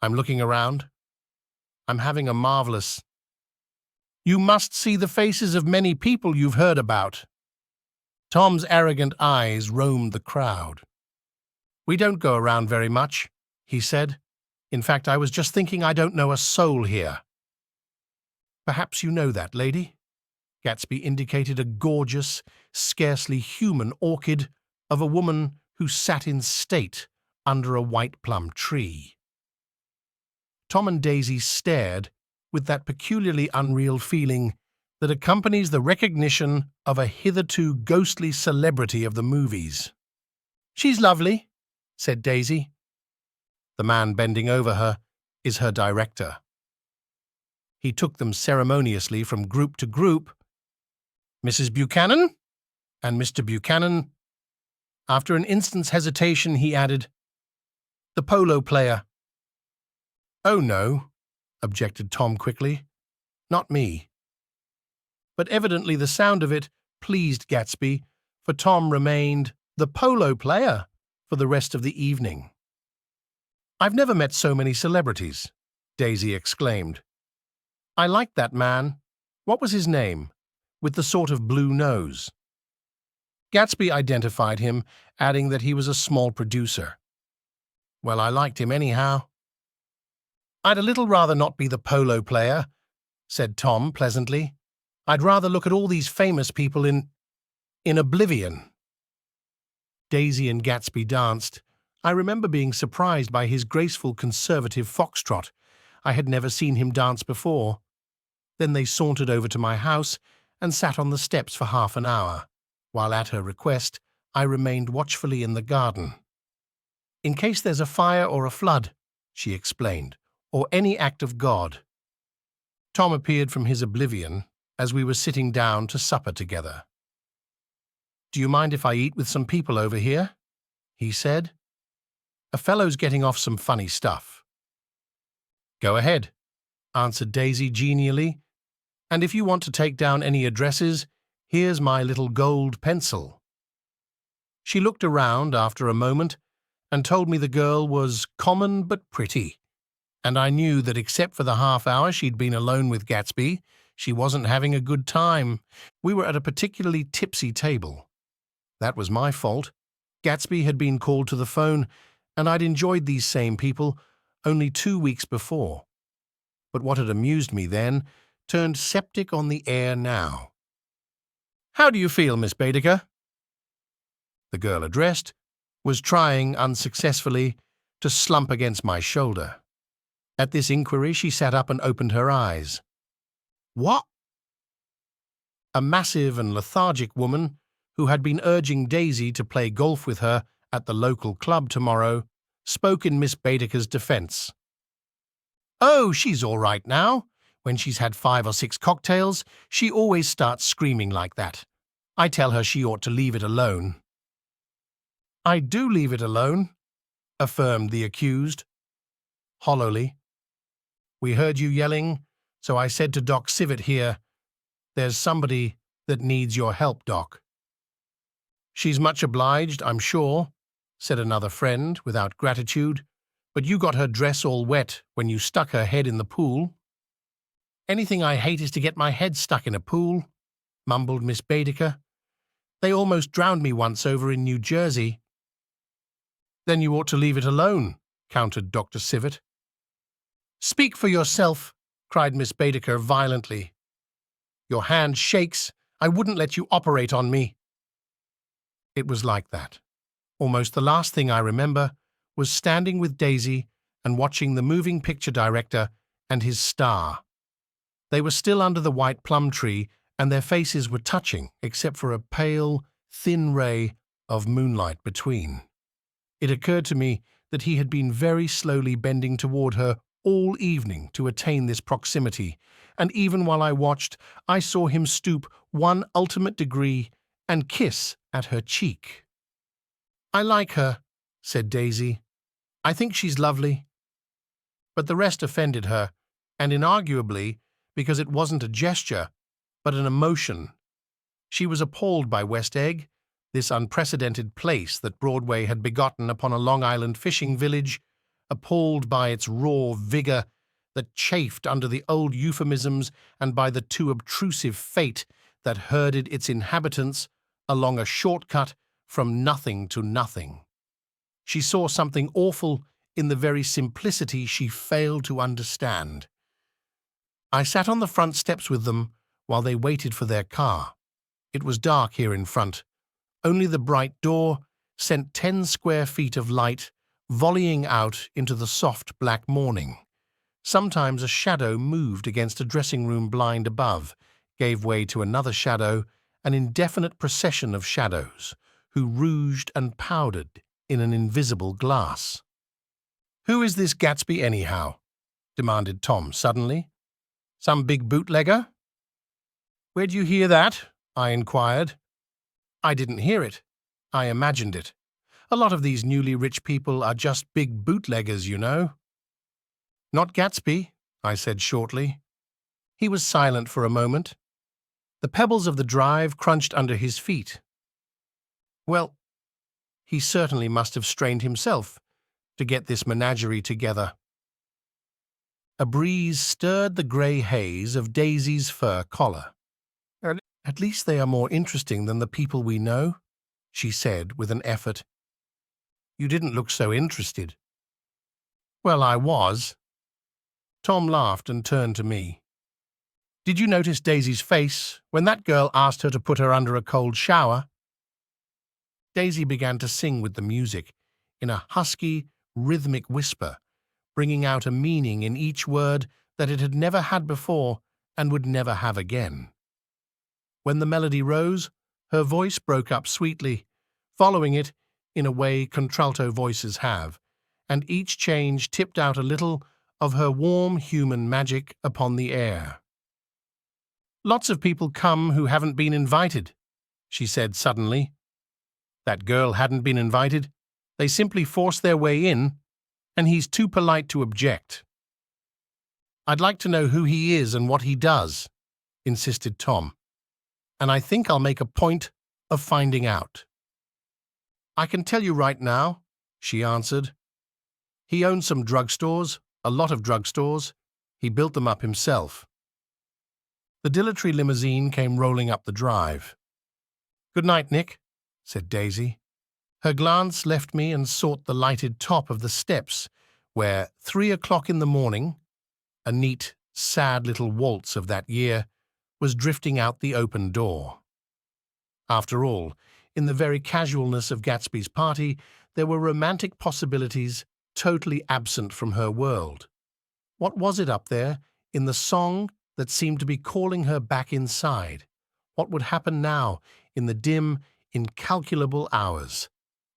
I'm looking around. I'm having a marvelous, You must see the faces of many people you've heard about. Tom's arrogant eyes roamed the crowd. We don't go around very much, he said. In fact, I was just thinking I don't know a soul here. Perhaps you know that, lady? Gatsby indicated a gorgeous, scarcely human orchid of a woman who sat in state under a white plum tree. Tom and Daisy stared with that peculiarly unreal feeling that accompanies the recognition of a hitherto ghostly celebrity of the movies. She's lovely, said Daisy. The man bending over her is her director. He took them ceremoniously from group to group. Mrs. Buchanan and Mr. Buchanan. After an instant's hesitation, he added, the polo player. Oh, no, objected Tom quickly. Not me. But evidently the sound of it pleased Gatsby, for Tom remained the polo player for the rest of the evening. I've never met so many celebrities, Daisy exclaimed. I liked that man. What was his name? With the sort of blue nose. Gatsby identified him, adding that he was a small producer. Well, I liked him anyhow. I'd a little rather not be the polo player, said Tom pleasantly. I'd rather look at all these famous people in oblivion. Daisy and Gatsby danced. I remember being surprised by his graceful conservative foxtrot. I had never seen him dance before. Then they sauntered over to my house and sat on the steps for half an hour, while at her request I remained watchfully in the garden. In case there's a fire or a flood, she explained, or any act of God. Tom appeared from his oblivion as we were sitting down to supper together. Do you mind if I eat with some people over here? He said. A fellow's getting off some funny stuff. Go ahead, answered Daisy genially, and if you want to take down any addresses, here's my little gold pencil. She looked around after a moment and told me the girl was common but pretty, and I knew that except for the half hour she'd been alone with Gatsby, she wasn't having a good time. We were at a particularly tipsy table. That was my fault. Gatsby had been called to the phone, and I'd enjoyed these same people only 2 weeks before. But what had amused me then turned septic on the air now. How do you feel, Miss Baedeker? The girl addressed was trying, unsuccessfully, to slump against my shoulder. At this inquiry, she sat up and opened her eyes. What? A massive and lethargic woman, who had been urging Daisy to play golf with her at the local club tomorrow, spoke in Miss Baedeker's defense. Oh, she's all right now. When she's had 5 or 6 cocktails, she always starts screaming like that. I tell her she ought to leave it alone. I do leave it alone, affirmed the accused, hollowly. We heard you yelling, so I said to Doc Civet here, there's somebody that needs your help, Doc. She's much obliged, I'm sure, said another friend without gratitude, but you got her dress all wet when you stuck her head in the pool. Anything I hate is to get my head stuck in a pool, mumbled Miss Baedeker. They almost drowned me once over in New Jersey. Then you ought to leave it alone, countered Dr. Civet. Speak for yourself, cried Miss Baedeker violently. Your hand shakes. I wouldn't let you operate on me. It was like that. Almost the last thing I remember was standing with Daisy and watching the moving picture director and his star. They were still under the white plum tree, and their faces were touching, except for a pale, thin ray of moonlight between. It occurred to me that he had been very slowly bending toward her all evening to attain this proximity, and even while I watched, I saw him stoop one ultimate degree and kiss at her cheek. I like her, said Daisy. I think she's lovely. But the rest offended her, and inarguably, because it wasn't a gesture, but an emotion. She was appalled by West Egg, this unprecedented place that Broadway had begotten upon a Long Island fishing village, appalled by its raw vigor, that chafed under the old euphemisms and by the too obtrusive fate that herded its inhabitants along a shortcut from nothing to nothing. She saw something awful in the very simplicity she failed to understand. I sat on the front steps with them while they waited for their car. It was dark here in front. Only the bright door sent 10 square feet of light volleying out into the soft black morning. Sometimes a shadow moved against a dressing-room blind above, gave way to another shadow, an indefinite procession of shadows, who rouged and powdered in an invisible glass. "Who is this Gatsby, anyhow?" demanded Tom suddenly. "Some big bootlegger?" "Where'd you hear that?" I inquired. "I didn't hear it. I imagined it. A lot of these newly rich people are just big bootleggers, you know." "Not Gatsby," I said shortly. He was silent for a moment. The pebbles of the drive crunched under his feet. Well, he certainly must have strained himself to get this menagerie together. A breeze stirred the grey haze of Daisy's fur collar. "At least they are more interesting than the people we know," she said with an effort. "You didn't look so interested." "Well, I was." Tom laughed and turned to me. "Did you notice Daisy's face when that girl asked her to put her under a cold shower?" Daisy began to sing with the music, in a husky, rhythmic whisper, bringing out a meaning in each word that it had never had before and would never have again. When the melody rose, her voice broke up sweetly, following it in a way contralto voices have, and each change tipped out a little of her warm human magic upon the air. "Lots of people come who haven't been invited," she said suddenly. "That girl hadn't been invited. They simply forced their way in, and he's too polite to object." "I'd like to know who he is and what he does," insisted Tom, "and I think I'll make a point of finding out." "I can tell you right now," she answered. "He owns some drugstores, a lot of drugstores. He built them up himself." The dilatory limousine came rolling up the drive. "Good night, Nick," said Daisy. Her glance left me and sought the lighted top of the steps where 3 o'clock in the morning, a neat, sad little waltz of that year, was drifting out the open door. After all, in the very casualness of Gatsby's party, there were romantic possibilities totally absent from her world. What was it up there in the song that seemed to be calling her back inside? What would happen now in the dim, incalculable hours?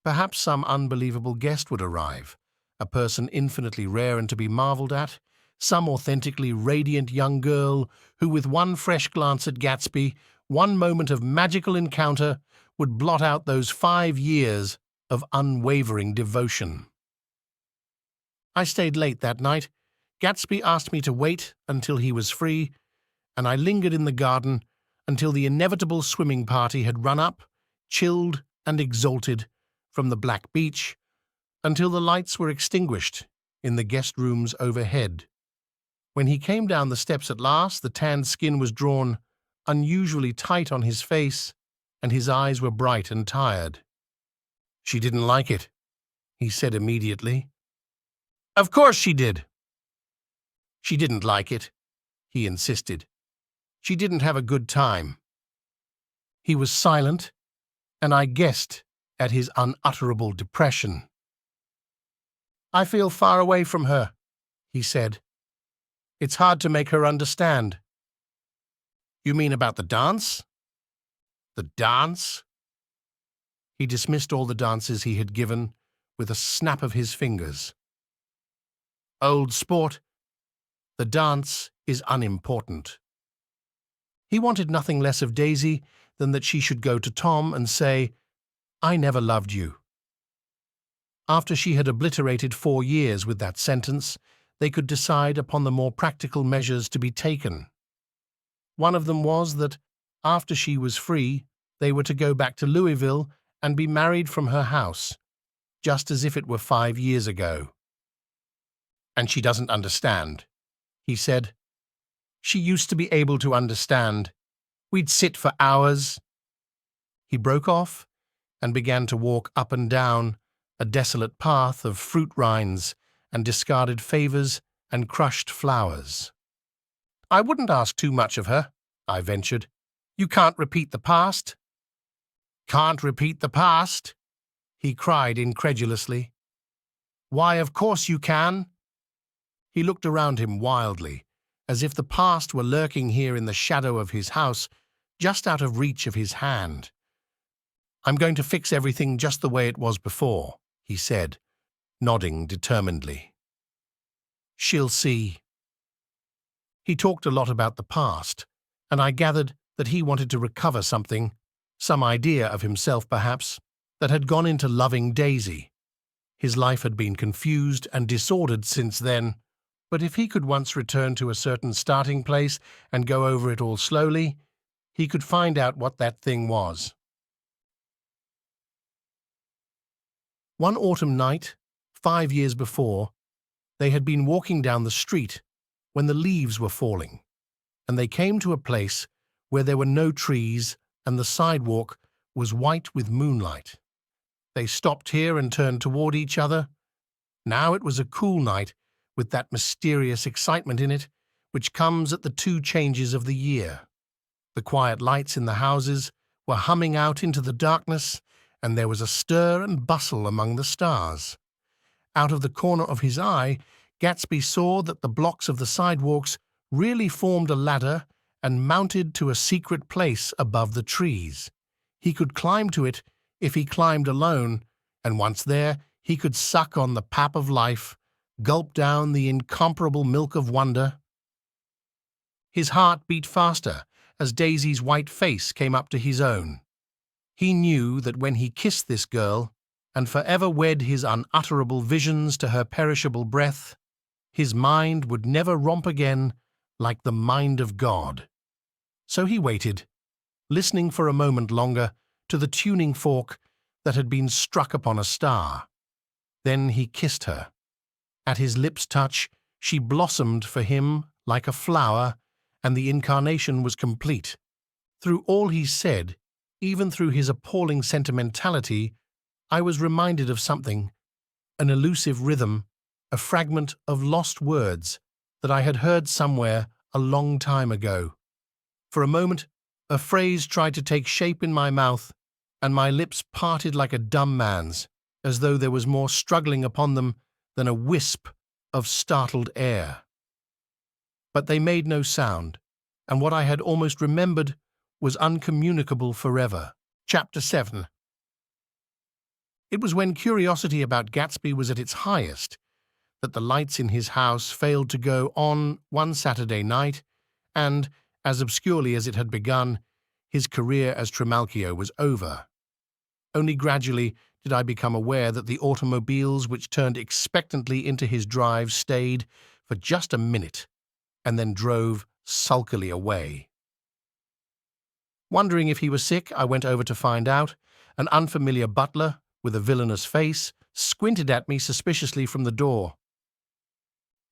Perhaps some unbelievable guest would arrive, a person infinitely rare and to be marveled at, some authentically radiant young girl who, with one fresh glance at Gatsby, one moment of magical encounter, would blot out those 5 years of unwavering devotion. I stayed late that night. Gatsby asked me to wait until he was free, and I lingered in the garden until the inevitable swimming party had run up, chilled and exalted, from the black beach, until the lights were extinguished in the guest rooms overhead. When he came down the steps at last, the tanned skin was drawn unusually tight on his face, and his eyes were bright and tired. "She didn't like it," he said immediately. "Of course she did." "She didn't like it," he insisted. "She didn't have a good time." He was silent, and I guessed at his unutterable depression. "I feel far away from her," he said. "It's hard to make her understand." "You mean about the dance?" "The dance?" He dismissed all the dances he had given with a snap of his fingers. "Old sport. The dance is unimportant." He wanted nothing less of Daisy than that she should go to Tom and say, "I never loved you." After she had obliterated 4 years with that sentence, they could decide upon the more practical measures to be taken. One of them was that, after she was free, they were to go back to Louisville and be married from her house, just as if it were 5 years ago. "And she doesn't understand," he said. She used to be able to understand. We'd sit for hours. He broke off and began to walk up and down a desolate path of fruit rinds and discarded favours and crushed flowers. I wouldn't ask too much of her, I ventured. You can't repeat the past. Can't repeat the past? He cried incredulously. Why, of course you can. He looked around him wildly, as if the past were lurking here in the shadow of his house, just out of reach of his hand. I'm going to fix everything just the way it was before, he said, nodding determinedly. She'll see. He talked a lot about the past, and I gathered that he wanted to recover something, some idea of himself perhaps, that had gone into loving Daisy. His life had been confused and disordered since then, but if he could once return to a certain starting place and go over it all slowly, he could find out what that thing was. One autumn night, 5 years before, they had been walking down the street when the leaves were falling, and they came to a place where there were no trees and the sidewalk was white with moonlight. They stopped here and turned toward each other. Now it was a cool night with that mysterious excitement in it which comes at the 2 changes of the year. The quiet lights in the houses were humming out into the darkness, and there was a stir and bustle among the stars. Out of the corner of his eye, Gatsby saw that the blocks of the sidewalks really formed a ladder and mounted to a secret place above the trees. He could climb to it if he climbed alone, and once there he could suck on the pap of life, gulp down the incomparable milk of wonder. His heart beat faster as Daisy's white face came up to his own. He knew that when he kissed this girl, and forever wed his unutterable visions to her perishable breath, his mind would never romp again like the mind of God. So he waited, listening for a moment longer to the tuning fork that had been struck upon a star. Then he kissed her. At his lips' touch, she blossomed for him like a flower, and the incarnation was complete. Through all he said, even through his appalling sentimentality, I was reminded of something, an elusive rhythm, a fragment of lost words that I had heard somewhere a long time ago. For a moment, a phrase tried to take shape in my mouth, and my lips parted like a dumb man's, as though there was more struggling upon them than a wisp of startled air. But they made no sound, and what I had almost remembered was uncommunicable forever. Chapter 7. It was when curiosity about Gatsby was at its highest that the lights in his house failed to go on one Saturday night, and, as obscurely as it had begun, his career as Trimalchio was over. Only gradually did I become aware that the automobiles which turned expectantly into his drive stayed for just a minute and then drove sulkily away. Wondering if he was sick, I went over to find out. An unfamiliar butler, with a villainous face, squinted at me suspiciously from the door.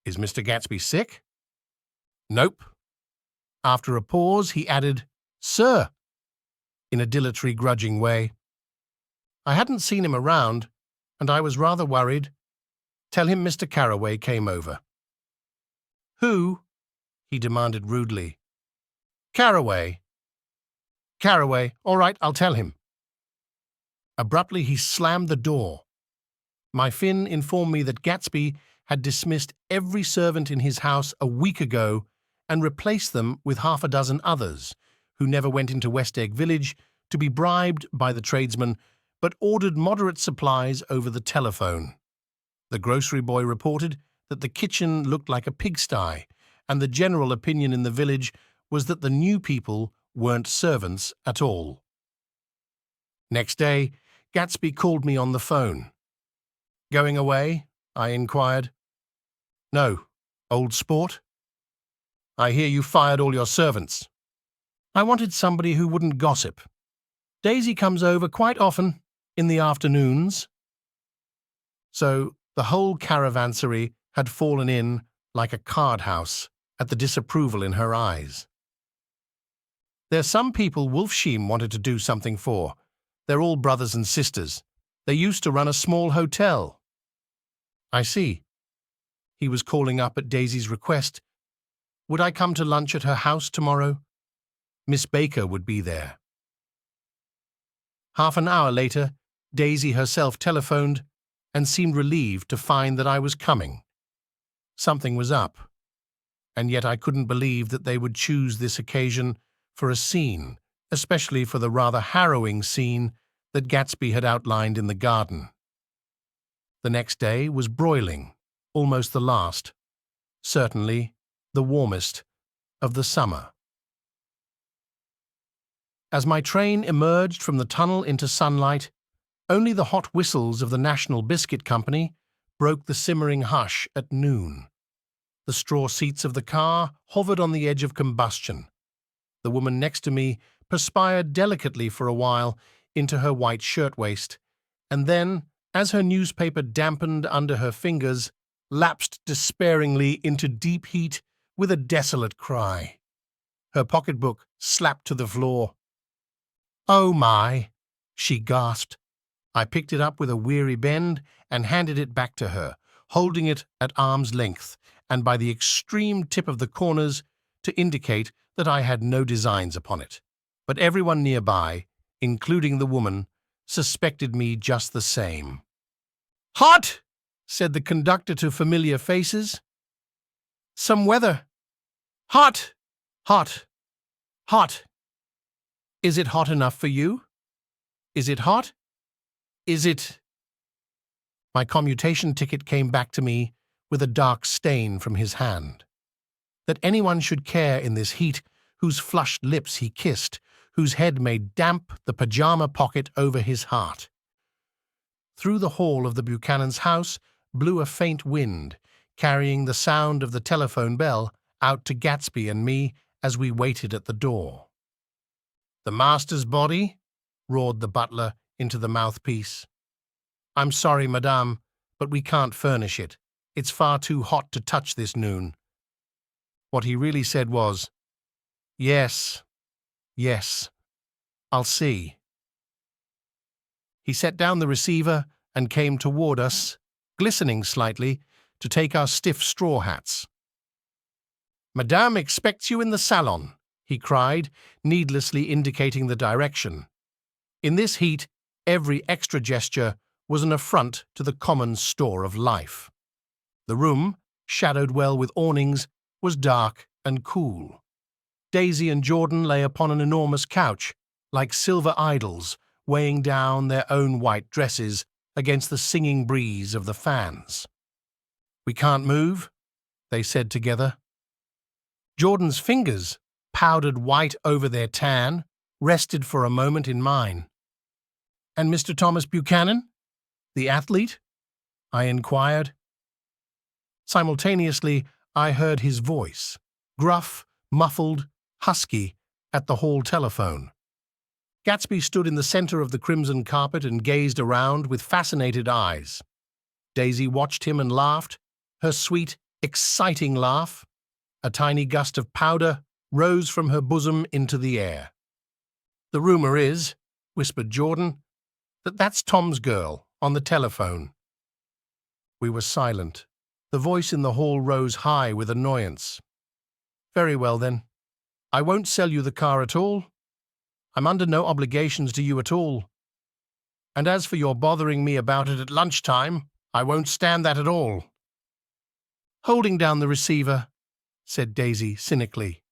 "Is Mr. Gatsby sick?" "Nope." After a pause, he added, "Sir," in a dilatory, grudging way. I hadn't seen him around, and I was rather worried. "Tell him Mr. Carroway came over." "Who?" he demanded rudely. "Carroway." "Carroway, all right, I'll tell him." Abruptly, he slammed the door. My Finn informed me that Gatsby had dismissed every servant in his house a week ago and replaced them with 6 others, who never went into West Egg Village to be bribed by the tradesmen, but ordered moderate supplies over the telephone. The grocery boy reported that the kitchen looked like a pigsty, and the general opinion in the village was that the new people weren't servants at all. Next day, Gatsby called me on the phone. "Going away?" I inquired. "No, old sport." "I hear you fired all your servants." "I wanted somebody who wouldn't gossip. Daisy comes over quite often, in the afternoons." So the whole caravansary had fallen in like a card house, at the disapproval in her eyes. "There's some people Wolfsheim wanted to do something for. They're all brothers and sisters. They used to run a small hotel." "I see." He was calling up at Daisy's request. Would I come to lunch at her house tomorrow? Miss Baker would be there. Half an hour later, Daisy herself telephoned and seemed relieved to find that I was coming. Something was up, and yet I couldn't believe that they would choose this occasion for a scene, especially for the rather harrowing scene that Gatsby had outlined in the garden. The next day was broiling, almost the last, certainly the warmest of the summer. As my train emerged from the tunnel into sunlight, only the hot whistles of the National Biscuit Company broke the simmering hush at noon. The straw seats of the car hovered on the edge of combustion. The woman next to me perspired delicately for a while into her white shirtwaist, and then, as her newspaper dampened under her fingers, lapsed despairingly into deep heat with a desolate cry. Her pocketbook slapped to the floor. "Oh my," she gasped. I picked it up with a weary bend and handed it back to her, holding it at arm's length and by the extreme tip of the corners to indicate that I had no designs upon it. But everyone nearby, including the woman, suspected me just the same. "Hot!" said the conductor to familiar faces. "Some weather. Hot! Hot! Hot! Is it hot enough for you? Is it hot? Is it—" My commutation ticket came back to me with a dark stain from his hand. That anyone should care in this heat, whose flushed lips he kissed, whose head made damp the pajama pocket over his heart. Through the hall of the Buchanan's house blew a faint wind, carrying the sound of the telephone bell out to Gatsby and me as we waited at the door. "The master's body?" roared the butler into the mouthpiece. "I'm sorry, madame, but we can't furnish it. It's far too hot to touch this noon." What he really said was, "Yes, yes, I'll see." He set down the receiver and came toward us, glistening slightly, to take our stiff straw hats. "Madame expects you in the salon," he cried, needlessly indicating the direction. In this heat, every extra gesture was an affront to the common store of life. The room, shadowed well with awnings, was dark and cool. Daisy and Jordan lay upon an enormous couch, like silver idols, weighing down their own white dresses against the singing breeze of the fans. "We can't move," they said together. Jordan's fingers, powdered white over their tan, rested for a moment in mine. "And Mr. Thomas Buchanan, the athlete?" I inquired. Simultaneously, I heard his voice, gruff, muffled, husky, at the hall telephone. Gatsby stood in the center of the crimson carpet and gazed around with fascinated eyes. Daisy watched him and laughed, her sweet, exciting laugh. A tiny gust of powder rose from her bosom into the air. "The rumor is," whispered Jordan, "that that's Tom's girl on the telephone." We were silent. The voice in the hall rose high with annoyance. "Very well, then. I won't sell you the car at all. I'm under no obligations to you at all. And as for your bothering me about it at lunchtime, I won't stand that at all." "Holding down the receiver," said Daisy cynically.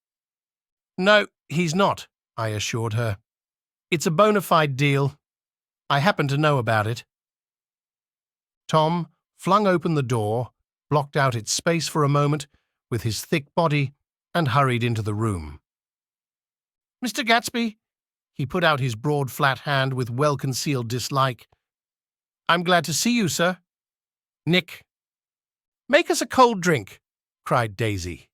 "No, he's not," I assured her. "It's a bona fide deal. I happen to know about it." Tom flung open the door, blocked out its space for a moment with his thick body, and hurried into the room. "Mr. Gatsby," he put out his broad, flat hand with well-concealed dislike. "I'm glad to see you, sir." "Nick." "Make us a cold drink," cried Daisy.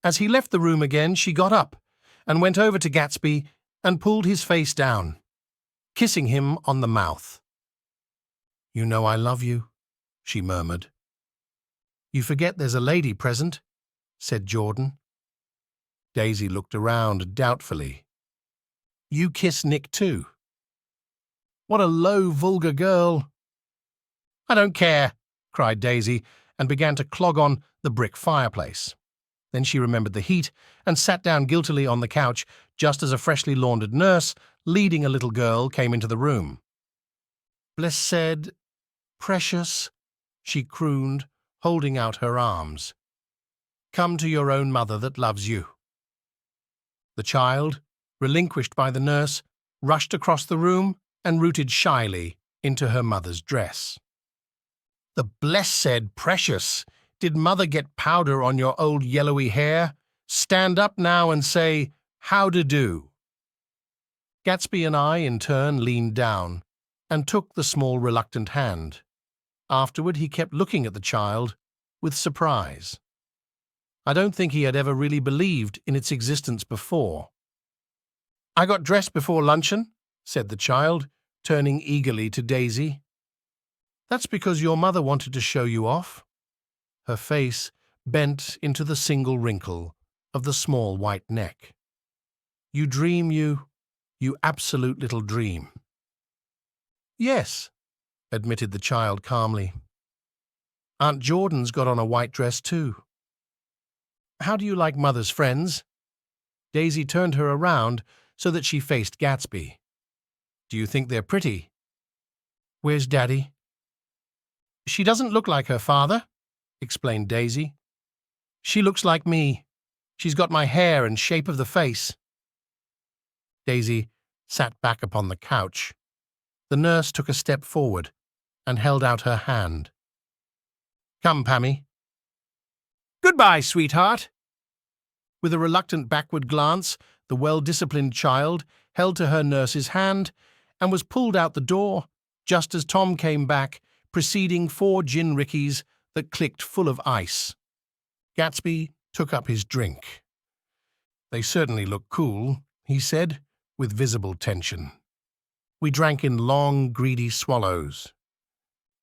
As he left the room again, she got up and went over to Gatsby and pulled his face down, kissing him on the mouth. "You know I love you," she murmured. "You forget there's a lady present," said Jordan. Daisy looked around doubtfully. You kiss Nick too? What a low, vulgar girl. I don't care, cried Daisy, and began to clog on the brick fireplace. Then she remembered the heat and sat down guiltily on the couch just as a freshly laundered nurse, leading a little girl, came into the room. Blessed, precious, she crooned, holding out her arms. Come to your own mother that loves you. The child, relinquished by the nurse, rushed across the room and rooted shyly into her mother's dress. The blessed precious! Did mother get powder on your old yellowy hair? Stand up now and say, how-do-do. Gatsby and I, in turn, leaned down and took the small, reluctant hand. Afterward, he kept looking at the child with surprise. I don't think he had ever really believed in its existence before. I got dressed before luncheon, said the child, turning eagerly to Daisy. That's because your mother wanted to show you off. Her face bent into the single wrinkle of the small white neck. You dream, you absolute little dream. Yes, admitted the child calmly. Aunt Jordan's got on a white dress too. How do you like Mother's friends? Daisy turned her around so that she faced Gatsby. Do you think they're pretty? Where's Daddy? She doesn't look like her father, explained Daisy. She looks like me. She's got my hair and shape of the face. Daisy sat back upon the couch. The nurse took a step forward and held out her hand. Come, Pammy. Goodbye, sweetheart. With a reluctant backward glance, the well-disciplined child held to her nurse's hand and was pulled out the door just as Tom came back, preceding 4 gin rickeys that clicked full of ice. Gatsby took up his drink. They certainly look cool, he said, with visible tension. We drank in long, greedy swallows.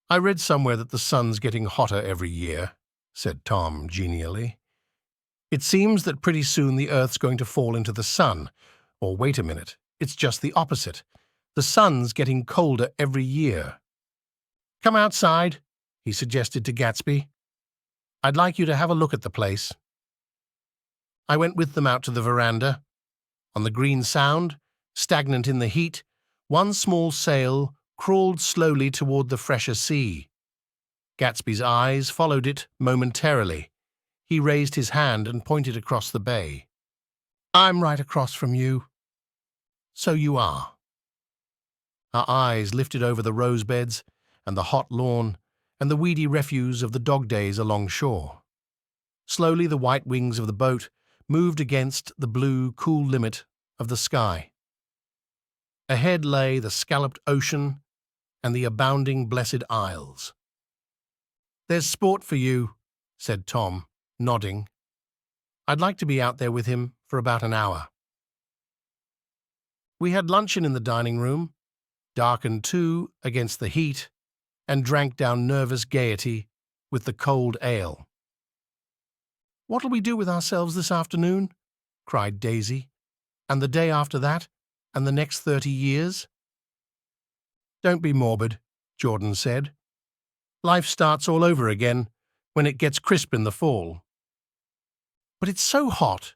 I read somewhere that the sun's getting hotter every year, said Tom genially. It seems that pretty soon the Earth's going to fall into the sun. Or wait a minute, it's just the opposite. The sun's getting colder every year. Come outside, he suggested to Gatsby. I'd like you to have a look at the place. I went with them out to the veranda. On the green Sound, stagnant in the heat, one small sail crawled slowly toward the fresher sea. Gatsby's eyes followed it momentarily. He raised his hand and pointed across the bay. I'm right across from you. So you are. Our eyes lifted over the rose beds and the hot lawn and the weedy refuse of the dog days along shore. Slowly the white wings of the boat moved against the blue, cool limit of the sky. Ahead lay the scalloped ocean and the abounding blessed isles. There's sport for you, said Tom, nodding. I'd like to be out there with him for about an hour. We had luncheon in the dining room, darkened too against the heat, and drank down nervous gaiety with the cold ale. What'll we do with ourselves this afternoon? Cried Daisy. And the day after that? And the next 30 years? Don't be morbid, Jordan said. Life starts all over again when it gets crisp in the fall. But it's so hot,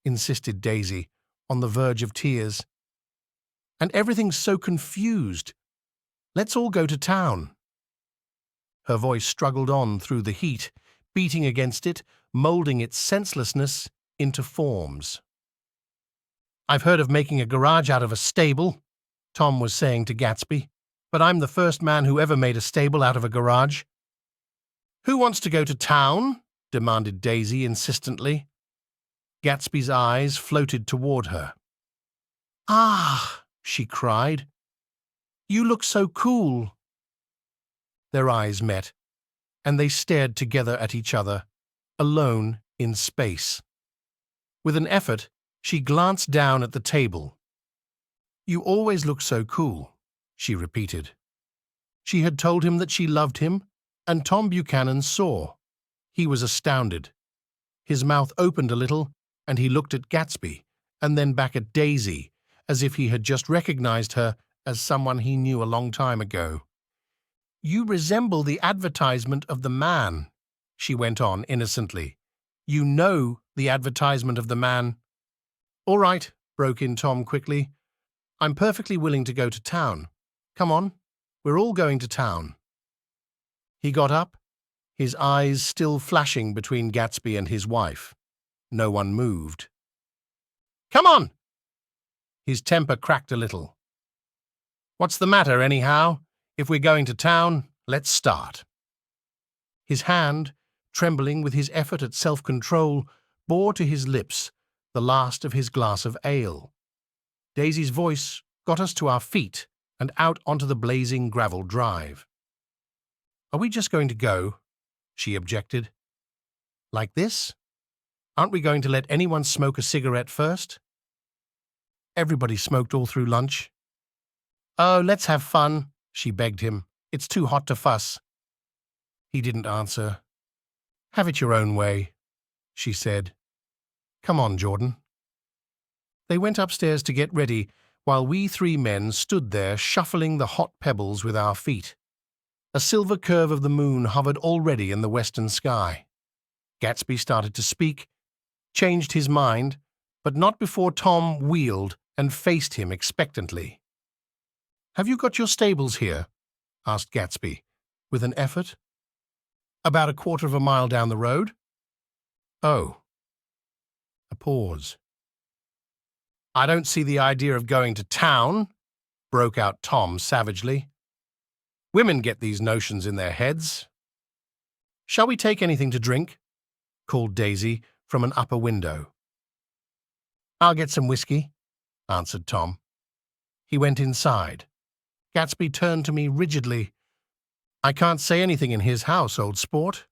insisted Daisy, on the verge of tears. And everything's so confused. Let's all go to town. Her voice struggled on through the heat, beating against it, moulding its senselessness into forms. I've heard of making a garage out of a stable, Tom was saying to Gatsby, but I'm the first man who ever made a stable out of a garage. Who wants to go to town? Demanded Daisy insistently. Gatsby's eyes floated toward her. Ah, she cried. You look so cool. Their eyes met, and they stared together at each other, alone in space. With an effort, she glanced down at the table. You always look so cool, she repeated. She had told him that she loved him, and Tom Buchanan saw. He was astounded. His mouth opened a little, and he looked at Gatsby, and then back at Daisy, as if he had just recognized her as someone he knew a long time ago. "You resemble the advertisement of the man," she went on innocently. "You know the advertisement of the man." "All right," broke in Tom quickly. "I'm perfectly willing to go to town. Come on, we're all going to town." He got up, his eyes still flashing between Gatsby and his wife. No one moved. "Come on!" His temper cracked a little. "What's the matter, anyhow? If we're going to town, let's start." His hand, trembling with his effort at self-control, bore to his lips the last of his glass of ale. Daisy's voice got us to our feet and out onto the blazing gravel drive. "Are we just going to go?" she objected. "Like this? Aren't we going to let anyone smoke a cigarette first?" "Everybody smoked all through lunch." "Oh, let's have fun," she begged him. "It's too hot to fuss." He didn't answer. "Have it your own way," she said. "Come on, Jordan." They went upstairs to get ready, while we three men stood there shuffling the hot pebbles with our feet. A silver curve of the moon hovered already in the western sky. Gatsby started to speak, changed his mind, but not before Tom wheeled and faced him expectantly. "Have you got your stables here?" asked Gatsby, with an effort. "About a quarter of a mile down the road." "Oh." A pause. "I don't see the idea of going to town," broke out Tom savagely. "Women get these notions in their heads." "Shall we take anything to drink?" called Daisy from an upper window. "I'll get some whiskey," answered Tom. He went inside. Gatsby turned to me rigidly. "I can't say anything in his house, old sport."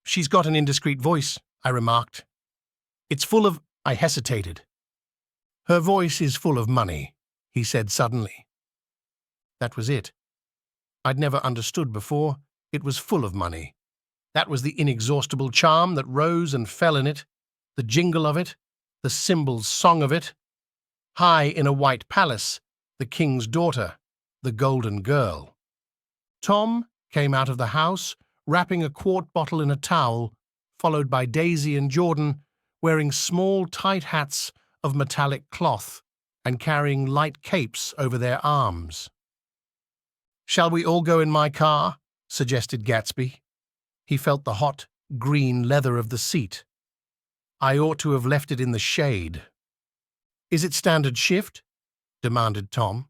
"She's got an indiscreet voice," I remarked. "It's full of—" I hesitated. "Her voice is full of money," he said suddenly. That was it. I'd never understood before. It was full of money. That was the inexhaustible charm that rose and fell in it, the jingle of it, the cymbal's song of it. High in a white palace, the king's daughter, the golden girl. Tom came out of the house, wrapping a quart bottle in a towel, followed by Daisy and Jordan, wearing small, tight hats of metallic cloth and carrying light capes over their arms. "Shall we all go in my car?" suggested Gatsby. He felt the hot, green leather of the seat. I ought to have left it in the shade. "Is it standard shift?" demanded Tom.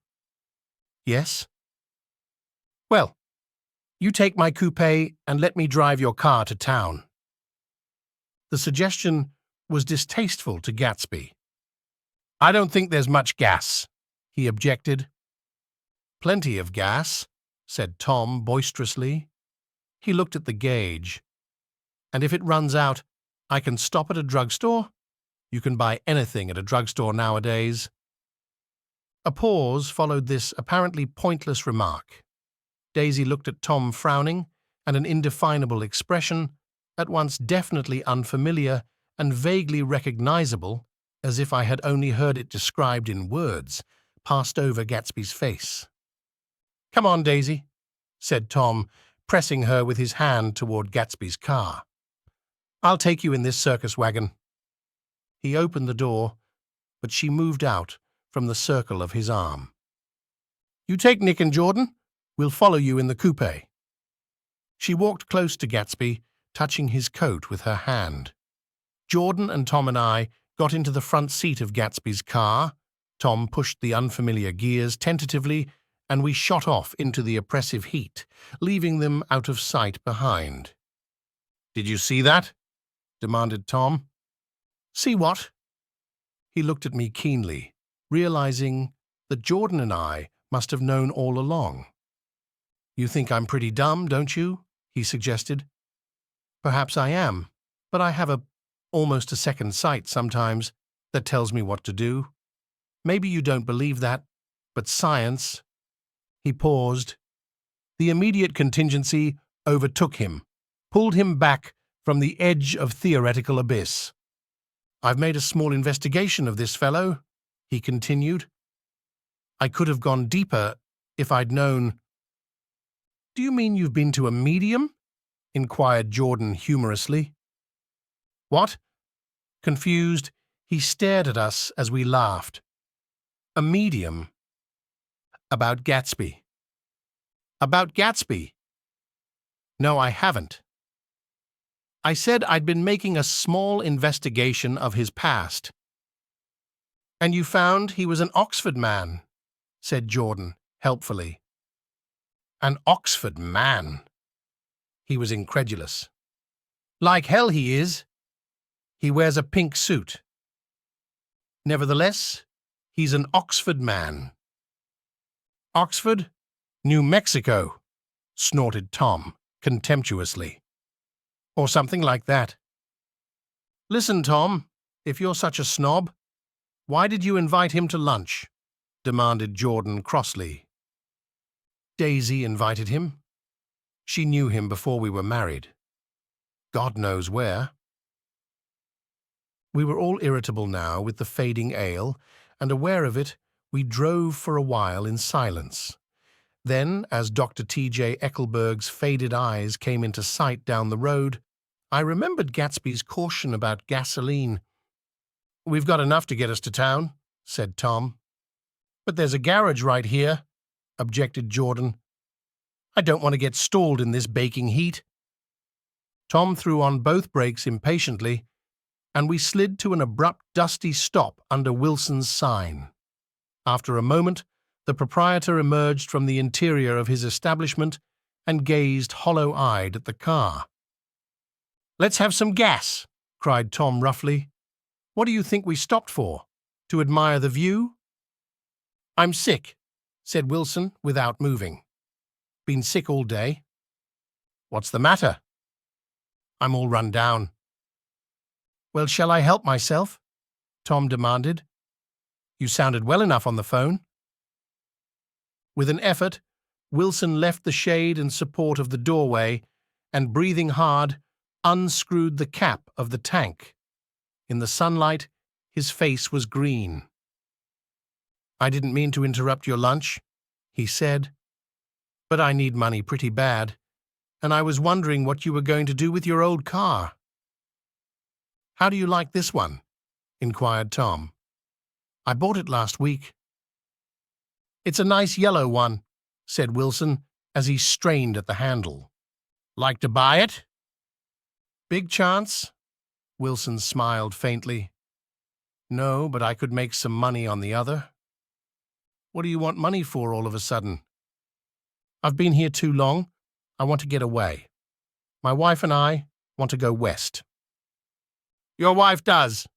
"Yes." "Well, you take my coupe and let me drive your car to town." The suggestion was distasteful to Gatsby. "I don't think there's much gas," he objected. "Plenty of gas," said Tom boisterously. He looked at the gauge. "And if it runs out, I can stop at a drugstore? You can buy anything at a drugstore nowadays." A pause followed this apparently pointless remark. Daisy looked at Tom frowning, and an indefinable expression, at once definitely unfamiliar and vaguely recognizable, as if I had only heard it described in words, passed over Gatsby's face. "Come on, Daisy," said Tom, pressing her with his hand toward Gatsby's car. "I'll take you in this circus wagon." He opened the door, but she moved out from the circle of his arm. "You take Nick and Jordan. We'll follow you in the coupe." She walked close to Gatsby, touching his coat with her hand. Jordan and Tom and I got into the front seat of Gatsby's car. Tom pushed the unfamiliar gears tentatively, and we shot off into the oppressive heat, leaving them out of sight behind. "Did you see that?" demanded Tom. "See what?" He looked at me keenly, realizing that Jordan and I must have known all along. "You think I'm pretty dumb, don't you?" he suggested. "Perhaps I am, but I have almost a second sight sometimes that tells me what to do. Maybe you don't believe that, but science—" He paused. The immediate contingency overtook him, pulled him back from the edge of theoretical abyss. I've made a small investigation of this fellow, he continued. I could have gone deeper if I'd known. Do you mean you've been to a medium? Inquired Jordan humorously. What? Confused, he stared at us as we laughed. A medium? About Gatsby. About Gatsby? No, I haven't. I said I'd been making a small investigation of his past. And you found he was an Oxford man, said Jordan, helpfully. An Oxford man? He was incredulous. Like hell he is. He wears a pink suit. Nevertheless, he's an Oxford man. Oxford? New Mexico, snorted Tom, contemptuously. Or something like that. Listen, Tom, if you're such a snob, why did you invite him to lunch? Demanded Jordan crossly. Daisy invited him. She knew him before we were married. God knows where. We were all irritable now with the fading ale, and aware of it, we drove for a while in silence. Then, as Dr. T.J. Eckelberg's faded eyes came into sight down the road, I remembered Gatsby's caution about gasoline. We've got enough to get us to town, said Tom. But there's a garage right here, objected Jordan. I don't want to get stalled in this baking heat. Tom threw on both brakes impatiently, and we slid to an abrupt, dusty stop under Wilson's sign. After a moment, the proprietor emerged from the interior of his establishment and gazed hollow-eyed at the car. Let's have some gas, cried Tom roughly. What do you think we stopped for? To admire the view? I'm sick, said Wilson without moving. Been sick all day. What's the matter? I'm all run down. Well, shall I help myself? Tom demanded. You sounded well enough on the phone. With an effort, Wilson left the shade and support of the doorway and, breathing hard, unscrewed the cap of the tank. In the sunlight, his face was green. I didn't mean to interrupt your lunch, he said, but I need money pretty bad, and I was wondering what you were going to do with your old car. How do you like this one? Inquired Tom. I bought it last week. It's a nice yellow one, said Wilson as he strained at the handle. Like to buy it? Big chance? Wilson smiled faintly. No, but I could make some money on the other. What do you want money for all of a sudden? I've been here too long. I want to get away. My wife and I want to go west. Your wife does,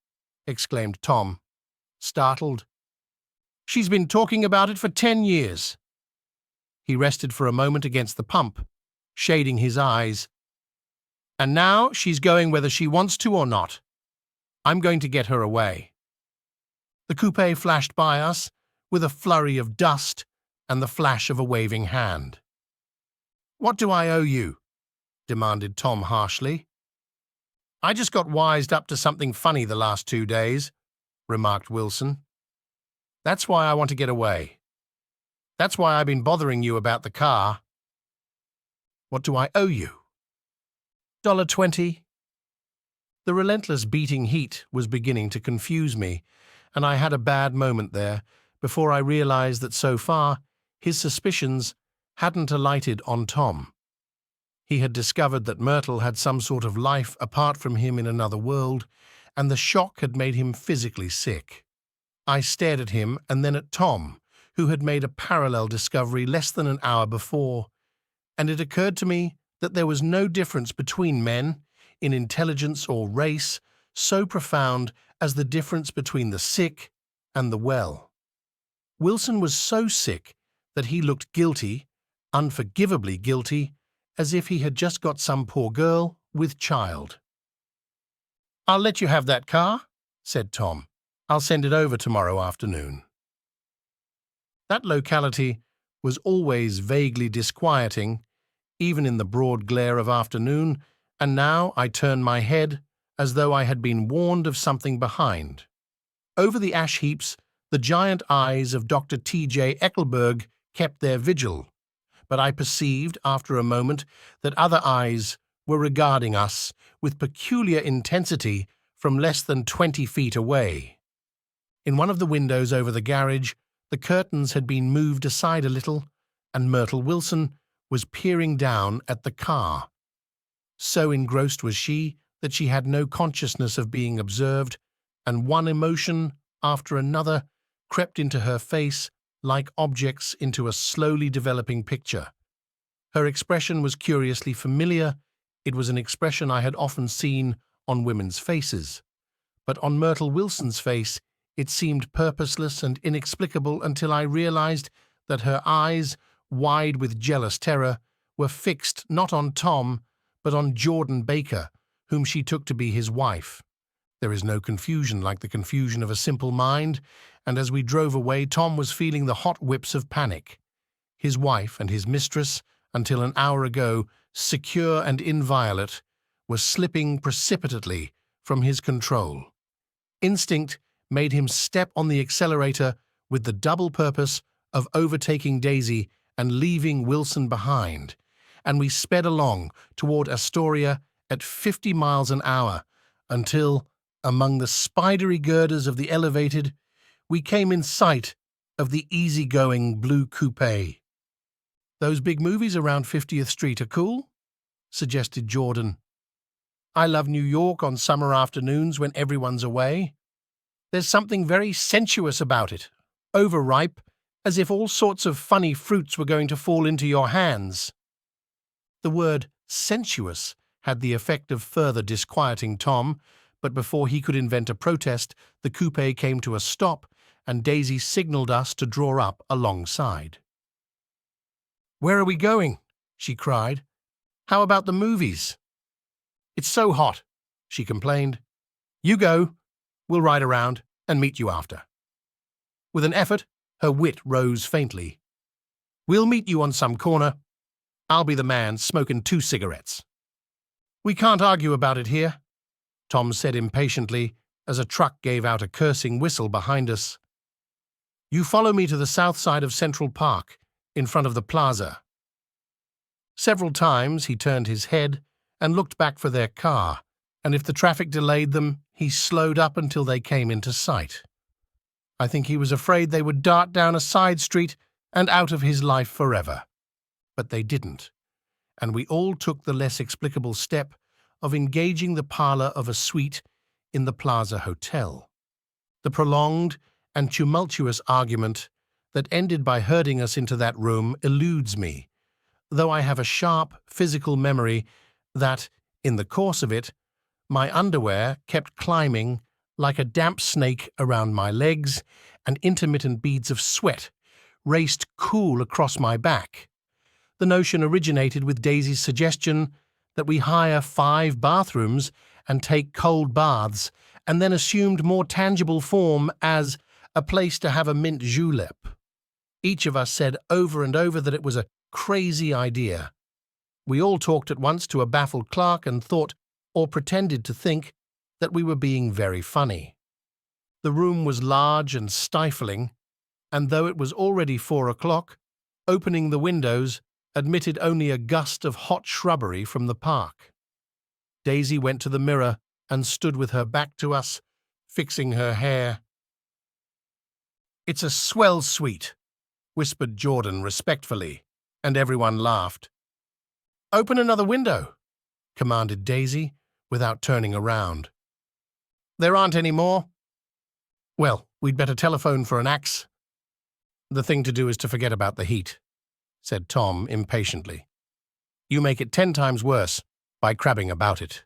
exclaimed Tom, startled. She's been talking about it for 10 years. He rested for a moment against the pump, shading his eyes. And now she's going whether she wants to or not. I'm going to get her away. The coupe flashed by us with a flurry of dust and the flash of a waving hand. What do I owe you? Demanded Tom harshly. I just got wised up to something funny the last 2 days, remarked Wilson. That's why I want to get away. That's why I've been bothering you about the car. What do I owe you? $1.20. The relentless beating heat was beginning to confuse me, and I had a bad moment there before I realized that so far his suspicions hadn't alighted on Tom. He had discovered that Myrtle had some sort of life apart from him in another world, and the shock had made him physically sick. I stared at him and then at Tom, who had made a parallel discovery less than an hour before, and it occurred to me that there was no difference between men, in intelligence or race, so profound as the difference between the sick and the well. Wilson was so sick that he looked guilty, unforgivably guilty, as if he had just got some poor girl with child. I'll let you have that car, said Tom. I'll send it over tomorrow afternoon. That locality was always vaguely disquieting, even in the broad glare of afternoon, and now I turned my head as though I had been warned of something behind. Over the ash heaps, the giant eyes of Dr. T.J. Eckelberg kept their vigil, but I perceived, after a moment, that other eyes were regarding us with peculiar intensity from less than 20 feet away. In one of the windows over the garage, the curtains had been moved aside a little, and Myrtle Wilson was peering down at the car. So engrossed was she that she had no consciousness of being observed, and one emotion after another crept into her face like objects into a slowly developing picture. Her expression was curiously familiar. It was an expression I had often seen on women's faces, but on Myrtle Wilson's face it seemed purposeless and inexplicable until I realized that her eyes, wide with jealous terror, were fixed not on Tom, but on Jordan Baker, whom she took to be his wife. There is no confusion like the confusion of a simple mind, and as we drove away, Tom was feeling the hot whips of panic. His wife and his mistress, until an hour ago secure and inviolate, were slipping precipitately from his control. Instinct made him step on the accelerator with the double purpose of overtaking Daisy and leaving Wilson behind, and we sped along toward Astoria at 50 miles an hour until, among the spidery girders of the elevated, we came in sight of the easy-going blue coupe. "Those big movies around 50th Street are cool," suggested Jordan. "I love New York on summer afternoons when everyone's away. There's something very sensuous about it, overripe, as if all sorts of funny fruits were going to fall into your hands." The word sensuous had the effect of further disquieting Tom, but before he could invent a protest, the coupe came to a stop, and Daisy signaled us to draw up alongside. "Where are we going?" she cried. "How about the movies?" "It's so hot," she complained. "You go. We'll ride around and meet you after." With an effort, her wit rose faintly. "We'll meet you on some corner. I'll be the man smoking 2 cigarettes. "We can't argue about it here," Tom said impatiently as a truck gave out a cursing whistle behind us. "You follow me to the south side of Central Park, in front of the plaza." Several times he turned his head and looked back for their car, and if the traffic delayed them, he slowed up until they came into sight. I think he was afraid they would dart down a side street and out of his life forever. But they didn't, and we all took the less explicable step of engaging the parlor of a suite in the Plaza Hotel. The prolonged and tumultuous argument that ended by herding us into that room eludes me, though I have a sharp physical memory that, in the course of it, my underwear kept climbing like a damp snake around my legs, and intermittent beads of sweat raced cool across my back. The notion originated with Daisy's suggestion that we hire 5 bathrooms and take cold baths, and then assumed more tangible form as a place to have a mint julep. Each of us said over and over that it was a crazy idea. We all talked at once to a baffled clerk and thought, or pretended to think, that we were being very funny. The room was large and stifling, and though it was already 4 o'clock, opening the windows admitted only a gust of hot shrubbery from the park. Daisy went to the mirror and stood with her back to us, fixing her hair. "It's a swell suite," whispered Jordan respectfully, and everyone laughed. "Open another window," commanded Daisy, without turning around. "There aren't any more." "Well, we'd better telephone for an axe." "The thing to do is to forget about the heat," said Tom impatiently. "You make it 10 times worse by crabbing about it."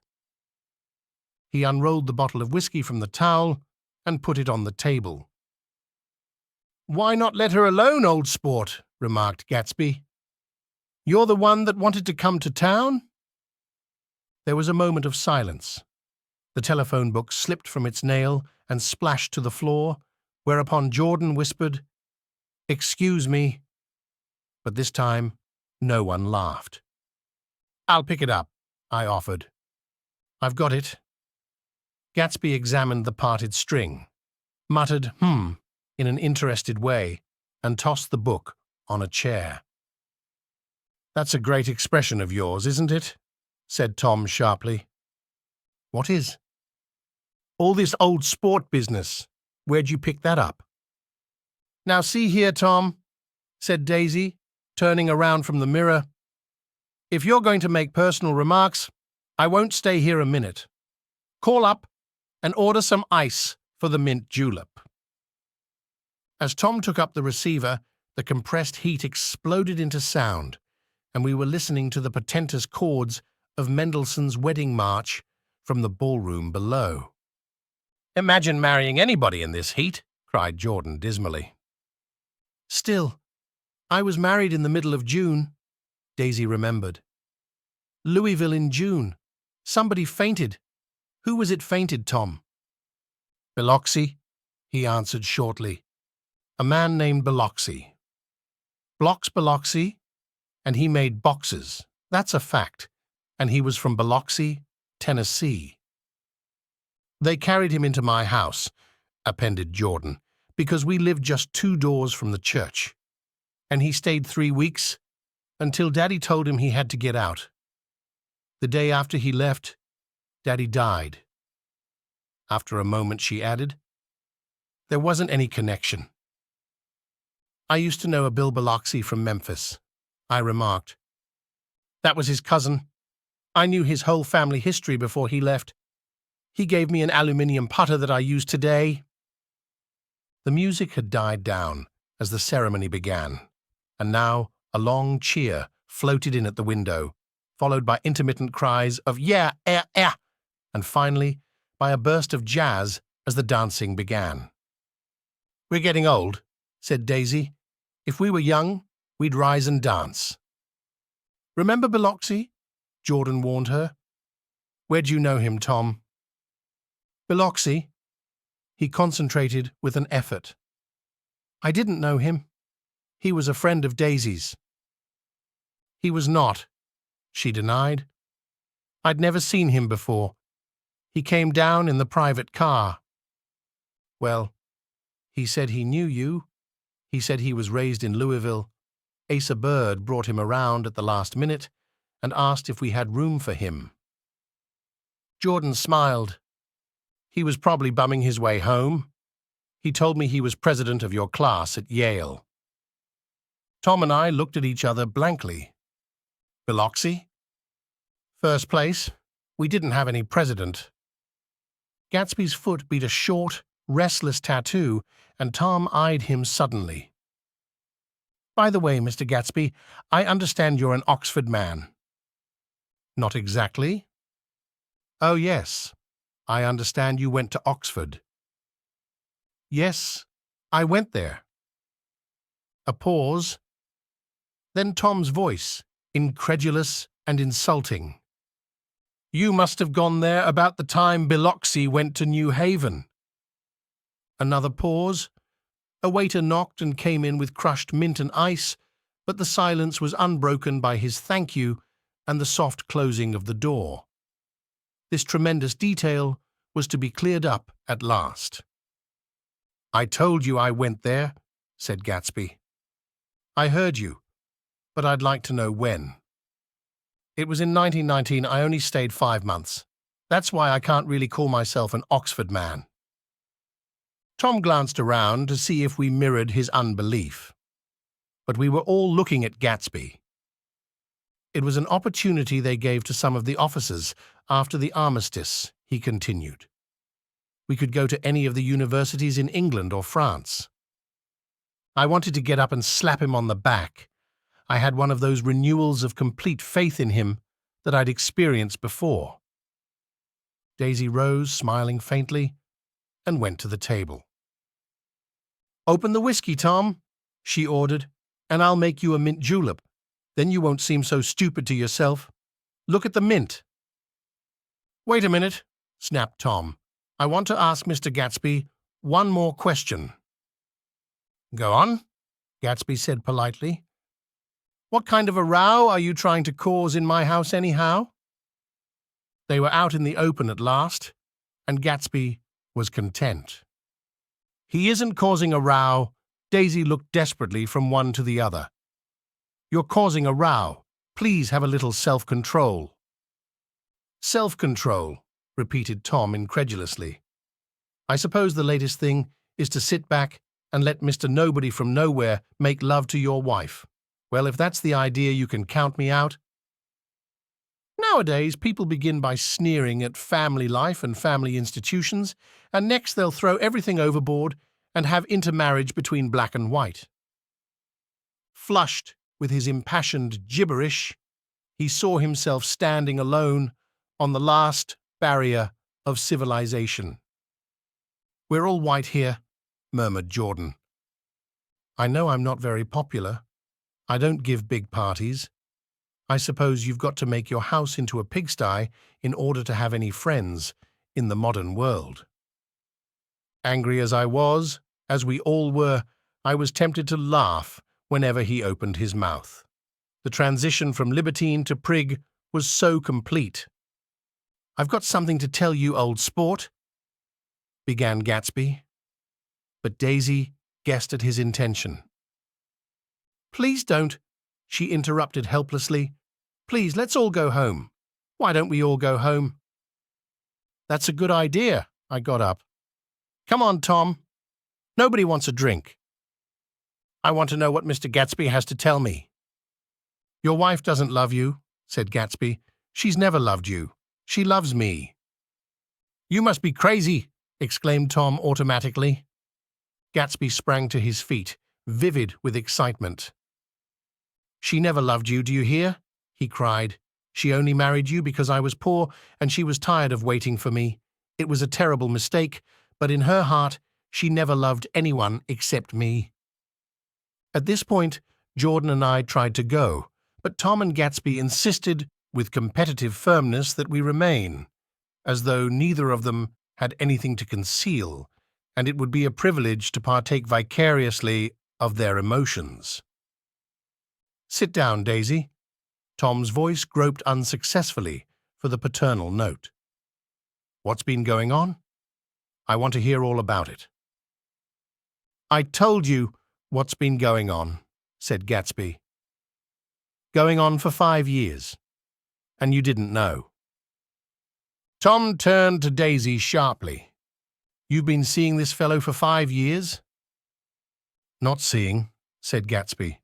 He unrolled the bottle of whiskey from the towel and put it on the table. "Why not let her alone, old sport?" remarked Gatsby. "You're the one that wanted to come to town?" There was a moment of silence. The telephone book slipped from its nail and splashed to the floor, whereupon Jordan whispered, "Excuse me." But this time, no one laughed. "I'll pick it up," I offered. I've got it. Gatsby examined the parted string, muttered in an interested way, and tossed the book on a chair. That's a great expression of yours, isn't it? Said Tom sharply. What is? All this old sport business. Where'd you pick that up? Now see here, Tom, said Daisy, turning around from the mirror. If you're going to make personal remarks, I won't stay here a minute. Call up and order some ice for the mint julep. As Tom took up the receiver, the compressed heat exploded into sound, and we were listening to the portentous chords of Mendelssohn's Wedding March from the ballroom below. Imagine marrying anybody in this heat, cried Jordan dismally. Still, I was married in the middle of June, Daisy remembered. Louisville in June. Somebody fainted. Who was it fainted, Tom? Biloxi, he answered shortly. A man named Biloxi. Blocks Biloxi, and he made boxes. That's a fact. And he was from Biloxi, Tennessee. They carried him into my house, appended Jordan, because we lived just 2 doors from the church. And he stayed 3 weeks, until Daddy told him he had to get out. The day after he left, Daddy died. After a moment, she added, there wasn't any connection. I used to know a Bill Biloxi from Memphis, I remarked. That was his cousin. I knew his whole family history before he left. He gave me an aluminium putter that I use today. The music had died down as the ceremony began, and now a long cheer floated in at the window, followed by intermittent cries of yeah, and finally by a burst of jazz as the dancing began. We're getting old, said Daisy. If we were young, we'd rise and dance. Remember Biloxi? Jordan warned her. Where'd you know him, Tom? Biloxi. He concentrated with an effort. I didn't know him. He was a friend of Daisy's. He was not, she denied. I'd never seen him before. He came down in the private car. Well, he said he knew you. He said he was raised in Louisville. Asa Bird brought him around at the last minute and asked if we had room for him. Jordan smiled. He was probably bumming his way home. He told me he was president of your class at Yale. Tom and I looked at each other blankly. Biloxi? First place, we didn't have any president. Gatsby's foot beat a short, restless tattoo, and Tom eyed him suddenly. By the way, Mr. Gatsby, I understand you're an Oxford man. Not exactly. Oh, yes. I understand you went to Oxford. Yes, I went there. A pause. Then Tom's voice, incredulous and insulting. You must have gone there about the time Biloxi went to New Haven. Another pause. A waiter knocked and came in with crushed mint and ice, but the silence was unbroken by his thank you and the soft closing of the door. This tremendous detail was to be cleared up at last. I told you I went there, said Gatsby. I heard you, but I'd like to know when. It was in 1919. I only stayed 5 months. That's why I can't really call myself an Oxford man. Tom glanced around to see if we mirrored his unbelief. But we were all looking at Gatsby. It was an opportunity they gave to some of the officers after the armistice, he continued. We could go to any of the universities in England or France. I wanted to get up and slap him on the back. I had one of those renewals of complete faith in him that I'd experienced before. Daisy rose, smiling faintly, and went to the table. Open the whiskey, Tom, she ordered, and I'll make you a mint julep. Then you won't seem so stupid to yourself. Look at the mint. Wait a minute, snapped Tom. I want to ask Mr. Gatsby one more question. Go on, Gatsby said politely. What kind of a row are you trying to cause in my house anyhow? They were out in the open at last, and Gatsby was content. "He isn't causing a row." Daisy looked desperately from one to the other. "You're causing a row. Please have a little self-control." "Self-control," repeated Tom incredulously. "I suppose the latest thing is to sit back and let Mr. Nobody from Nowhere make love to your wife. Well, if that's the idea, you can count me out." Nowadays, people begin by sneering at family life and family institutions, and next they'll throw everything overboard and have intermarriage between black and white. Flushed with his impassioned gibberish, he saw himself standing alone on the last barrier of civilization. "We're all white here," murmured Jordan. "I know I'm not very popular. I don't give big parties. I suppose you've got to make your house into a pigsty in order to have any friends in the modern world." Angry as I was, as we all were, I was tempted to laugh whenever he opened his mouth. The transition from libertine to prig was so complete. "I've got something to tell you, old sport," began Gatsby, but Daisy guessed at his intention. "Please don't," she interrupted helplessly. "Please, let's all go home. Why don't we all go home?" "That's a good idea," I got up. "Come on, Tom. Nobody wants a drink. I want to know what Mr. Gatsby has to tell me." "Your wife doesn't love you," said Gatsby. "She's never loved you. She loves me." "You must be crazy," exclaimed Tom automatically. Gatsby sprang to his feet, vivid with excitement. "She never loved you, do you hear?" he cried. "She only married you because I was poor and she was tired of waiting for me. It was a terrible mistake, but in her heart, she never loved anyone except me." At this point, Jordan and I tried to go, but Tom and Gatsby insisted with competitive firmness that we remain, as though neither of them had anything to conceal, and it would be a privilege to partake vicariously of their emotions. "Sit down, Daisy." Tom's voice groped unsuccessfully for the paternal note. "What's been going on? I want to hear all about it." "I told you what's been going on," said Gatsby. "Going on for 5 years, and you didn't know." Tom turned to Daisy sharply. "You've been seeing this fellow for 5 years?" "Not seeing," said Gatsby.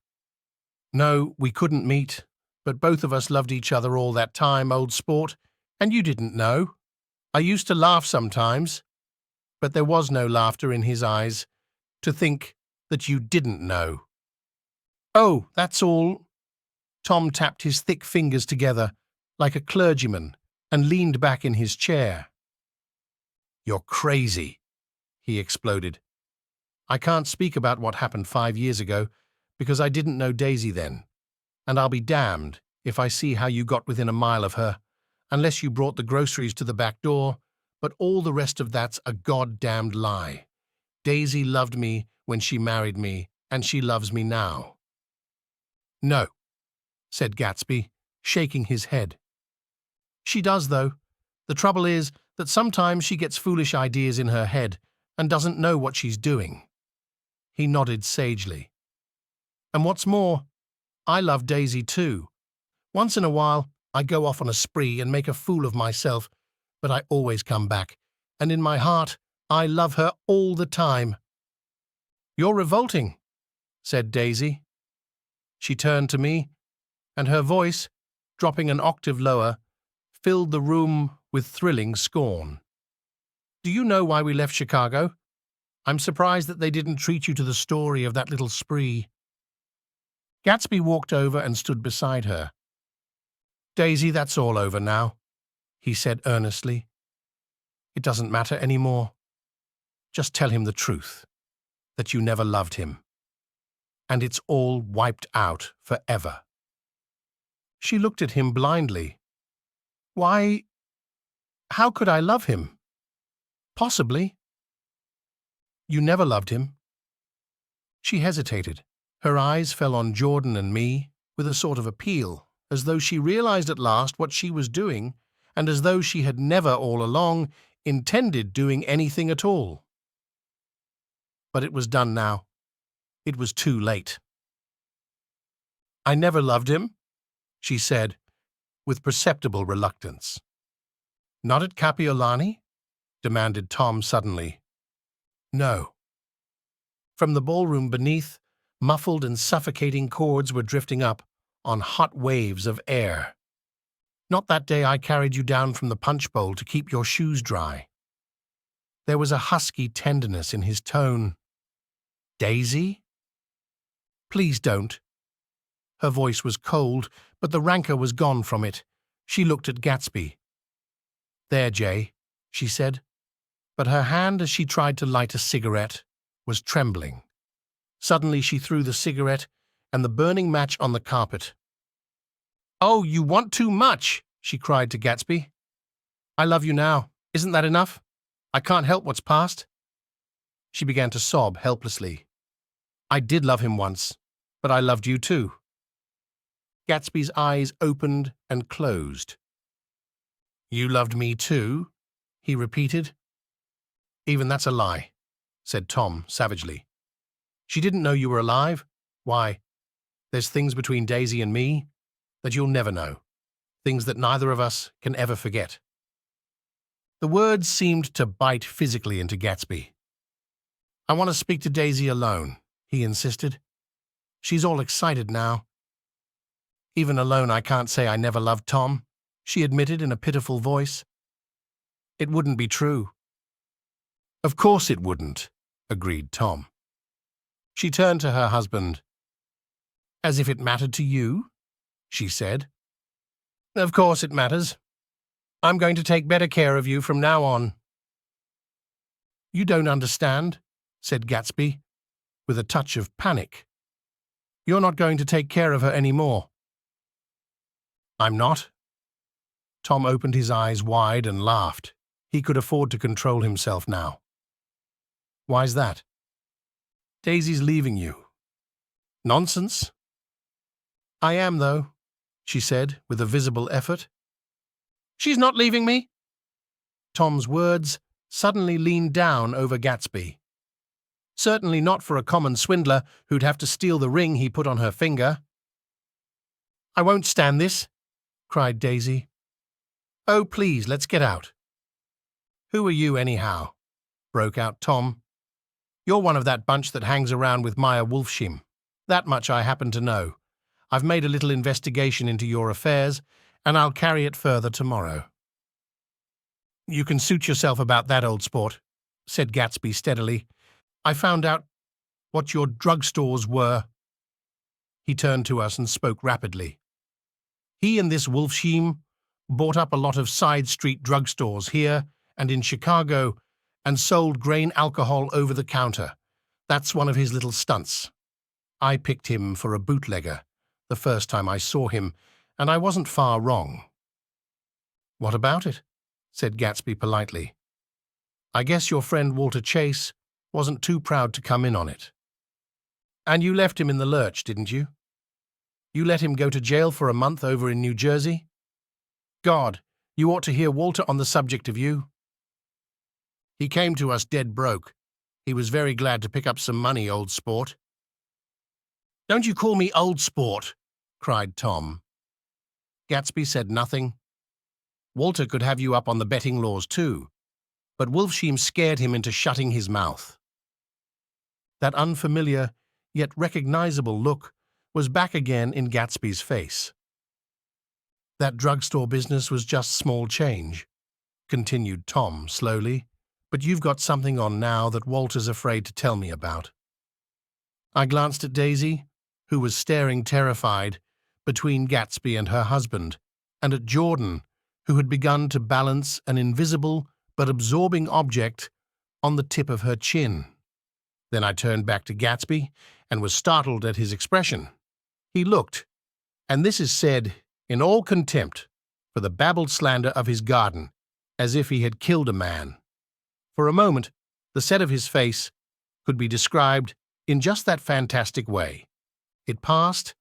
"No, we couldn't meet, but both of us loved each other all that time, old sport, and you didn't know. I used to laugh sometimes, but there was no laughter in his eyes. To think that you didn't know." "Oh, that's all." Tom tapped his thick fingers together like a clergyman and leaned back in his chair. "You're crazy," he exploded. "I can't speak about what happened 5 years ago because I didn't know Daisy then, and I'll be damned if I see how you got within a mile of her, unless you brought the groceries to the back door, but all the rest of that's a goddamned lie. Daisy loved me when she married me, and she loves me now." "No," said Gatsby, shaking his head. "She does, though. The trouble is that sometimes she gets foolish ideas in her head and doesn't know what she's doing." He nodded sagely. "And what's more, I love Daisy too. Once in a while, I go off on a spree and make a fool of myself, but I always come back, and in my heart, I love her all the time." "You're revolting," said Daisy. She turned to me, and her voice, dropping an octave lower, filled the room with thrilling scorn. "Do you know why we left Chicago? I'm surprised that they didn't treat you to the story of that little spree." Gatsby walked over and stood beside her. "Daisy, that's all over now," he said earnestly. "It doesn't matter any more. Just tell him the truth, that you never loved him. And it's all wiped out forever." She looked at him blindly. "Why, how could I love him? Possibly." "You never loved him." She hesitated. Her eyes fell on Jordan and me with a sort of appeal, as though she realized at last what she was doing and as though she had never all along intended doing anything at all. But it was done now. It was too late. "I never loved him," she said, with perceptible reluctance. "Not at Kapiolani?" demanded Tom suddenly. "No." From the ballroom beneath, muffled and suffocating chords were drifting up on hot waves of air. "Not that day I carried you down from the punch bowl to keep your shoes dry." There was a husky tenderness in his tone. "Daisy?" "Please don't." Her voice was cold, but the rancour was gone from it. She looked at Gatsby. "There, Jay," she said, but her hand as she tried to light a cigarette was trembling. Suddenly she threw the cigarette and the burning match on the carpet. "Oh, you want too much," she cried to Gatsby. "I love you now. Isn't that enough? I can't help what's past." She began to sob helplessly. "I did love him once, but I loved you too." Gatsby's eyes opened and closed. "You loved me too?" he repeated. "Even that's a lie," said Tom savagely. "She didn't know you were alive. Why, there's things between Daisy and me that you'll never know, things that neither of us can ever forget." The words seemed to bite physically into Gatsby. "I want to speak to Daisy alone," he insisted. "She's all excited now." "Even alone I can't say I never loved Tom," she admitted in a pitiful voice. "It wouldn't be true." "Of course it wouldn't," agreed Tom. She turned to her husband. "As if it mattered to you?" she said. "Of course it matters. I'm going to take better care of you from now on." "You don't understand," said Gatsby, with a touch of panic. "You're not going to take care of her any more." "I'm not." Tom opened his eyes wide and laughed. He could afford to control himself now. "Why's that?" "Daisy's leaving you." "Nonsense." "I am, though," she said, with a visible effort. "She's not leaving me." Tom's words suddenly leaned down over Gatsby. Certainly not for a common swindler who'd have to steal the ring he put on her finger. "I won't stand this," cried Daisy. "Oh, please, let's get out." "Who are you, anyhow?" broke out Tom. "You're one of that bunch that hangs around with Maya Wolfshim. That much I happen to know. I've made a little investigation into your affairs, and I'll carry it further tomorrow." "You can suit yourself about that, old sport," said Gatsby steadily. "I found out what your drugstores were." He turned to us and spoke rapidly. "He and this Wolfshim bought up a lot of side street drugstores here and in Chicago and sold grain alcohol over the counter. That's one of his little stunts. I picked him for a bootlegger the first time I saw him, and I wasn't far wrong." "What about it?" said Gatsby politely. "I guess your friend Walter Chase wasn't too proud to come in on it." "And you left him in the lurch, didn't you? You let him go to jail for a month over in New Jersey? God, you ought to hear Walter on the subject of you. He came to us dead broke. He was very glad to pick up some money, old sport." "Don't you call me old sport," cried Tom. Gatsby said nothing. Walter could have you up on the betting laws too, but Wolfshim scared him into shutting his mouth. That unfamiliar, yet recognizable look was back again in Gatsby's face. "That drugstore business was just small change," continued Tom slowly, "but you've got something on now that Walter's afraid to tell me about." I glanced at Daisy, who was staring terrified between Gatsby and her husband, and at Jordan, who had begun to balance an invisible but absorbing object on the tip of her chin. Then I turned back to Gatsby and was startled at his expression. He looked, and this is said in all contempt for the babbled slander of his garden, as if he had killed a man. For a moment, the set of his face could be described in just that fantastic way. It passed,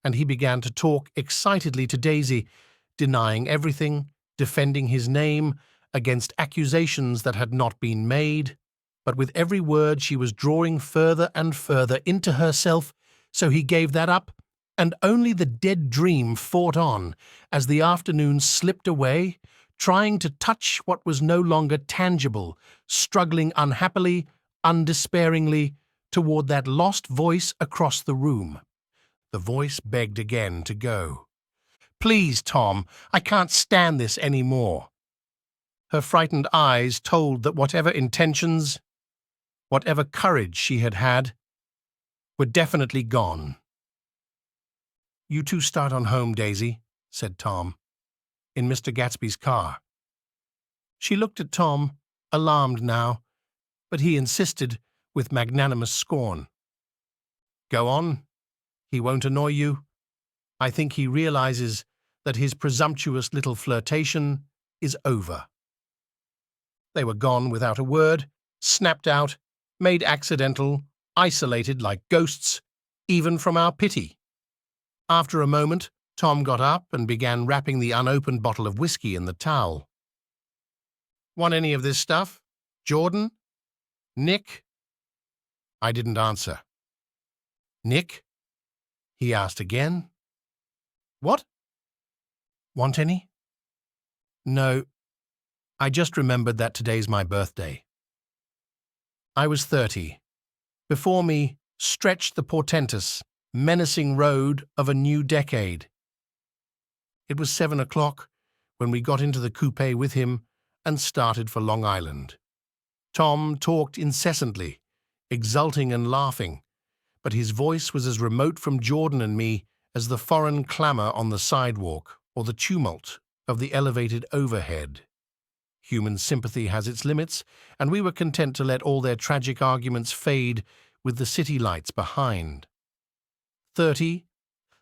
and he began to talk excitedly to Daisy, denying everything defending his name against accusations that had not been made, but with every word she was drawing further and further into herself, so he gave that up, and only the dead dream fought on as the afternoon slipped away, trying to touch what was no longer tangible, struggling unhappily, undespairingly, toward that lost voice across the room. The voice begged again to go. "Please, Tom, I can't stand this any more." Her frightened eyes told that whatever intentions, whatever courage she had had, were definitely gone. "You two start on home, Daisy," said Tom, in Mr. Gatsby's car. She looked at Tom, alarmed now, but he insisted with magnanimous scorn. "Go on. He won't annoy you. I think he realizes that his presumptuous little flirtation is over." They were gone without a word, snapped out, made accidental, isolated like ghosts, even from our pity. After a moment, Tom got up and began wrapping the unopened bottle of whiskey in the towel. "Want any of this stuff? Jordan? Nick?" I didn't answer. "Nick?" he asked again. "What? Want any?" "No. I just remembered that today's my birthday." I was 30. Before me stretched the portentous, menacing road of a new decade. It was 7 o'clock when we got into the coupe with him and started for Long Island. Tom talked incessantly, exulting and laughing, but his voice was as remote from Jordan and me as the foreign clamor on the sidewalk or the tumult of the elevated overhead. Human sympathy has its limits, and we were content to let all their tragic arguments fade with the city lights behind. 30,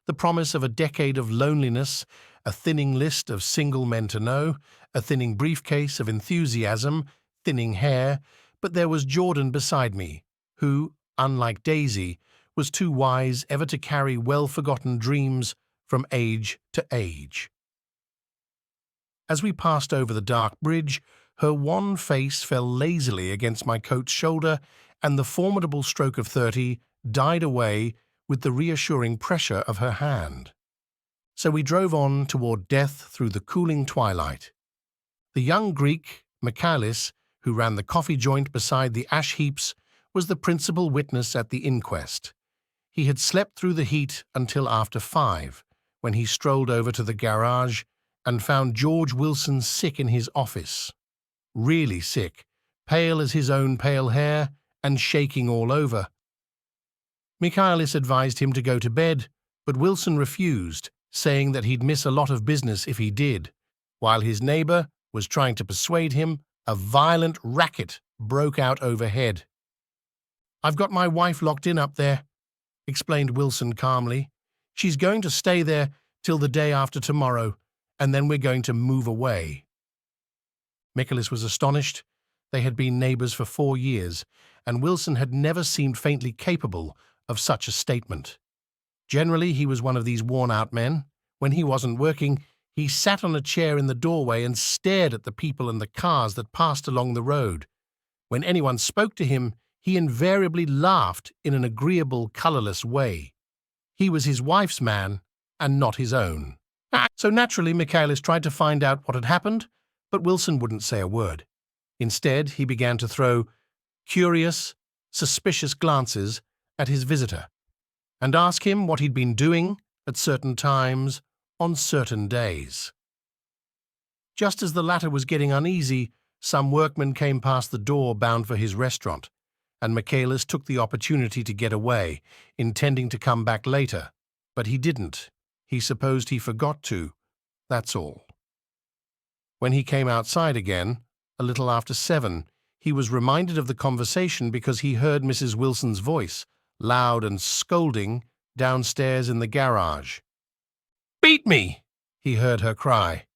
the promise of a decade of loneliness, a thinning list of single men to know, a thinning briefcase of enthusiasm, thinning hair, but there was Jordan beside me, who, unlike Daisy, was too wise ever to carry well-forgotten dreams from age to age. As we passed over the dark bridge, her wan face fell lazily against my coat's shoulder, and the formidable stroke of 30 died away with the reassuring pressure of her hand. So we drove on toward death through the cooling twilight. The young Greek, Michaelis, who ran the coffee joint beside the ash heaps, was the principal witness at the inquest. He had slept through the heat until after 5, when he strolled over to the garage and found George Wilson sick in his office. Really sick, pale as his own pale hair, and shaking all over. Michaelis advised him to go to bed, but Wilson refused, saying that he'd miss a lot of business if he did. While his neighbor was trying to persuade him, a violent racket broke out overhead. "I've got my wife locked in up there," explained Wilson calmly. "She's going to stay there till the day after tomorrow, and then we're going to move away." Michaelis was astonished. They had been neighbors for 4 years, and Wilson had never seemed faintly capable of such a statement. Generally, he was one of these worn-out men. When he wasn't working, he sat on a chair in the doorway and stared at the people and the cars that passed along the road. When anyone spoke to him, he invariably laughed in an agreeable, colorless way. He was his wife's man, and not his own. So naturally, Michaelis tried to find out what had happened, but Wilson wouldn't say a word. Instead, he began to throw curious, suspicious glances at his visitor, and ask him what he'd been doing at certain times on certain days. Just as the latter was getting uneasy, some workmen came past the door bound for his restaurant, and Michaelis took the opportunity to get away, intending to come back later. But he didn't. He supposed he forgot to. That's all. When he came outside again, a little after 7, he was reminded of the conversation because he heard Mrs. Wilson's voice, loud and scolding, downstairs in the garage. "Beat me!" he heard her cry.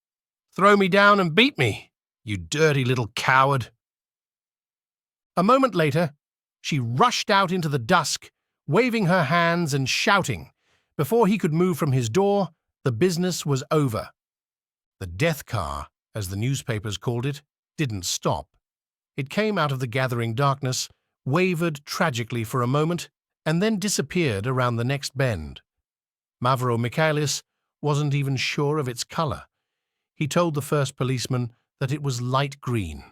"Throw me down and beat me, you dirty little coward." A moment later, she rushed out into the dusk, waving her hands and shouting. Before he could move from his door, the business was over. The death car as the newspapers called it, didn't stop. It came out of the gathering darkness, wavered tragically for a moment, and then disappeared around the next bend. Mavro Michaelis wasn't even sure of its color. He told the first policeman that it was light green.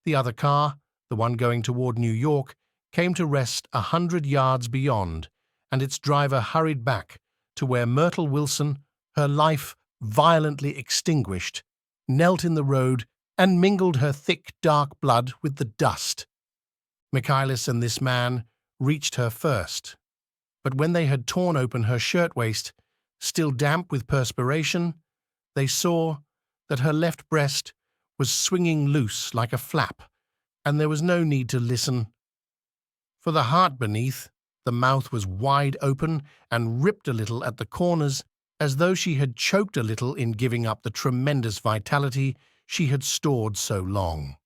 The other car, the one going toward New York, came to rest 100 yards beyond, and its driver hurried back to where Myrtle Wilson, her life violently extinguished, knelt in the road and mingled her thick, dark blood with the dust. Michaelis and this man reached her first, but when they had torn open her shirtwaist, still damp with perspiration, they saw that her left breast was swinging loose like a flap, and there was no need to listen. For the heart beneath, the mouth was wide open and ripped a little at the corners, as though she had choked a little in giving up the tremendous vitality she had stored so long.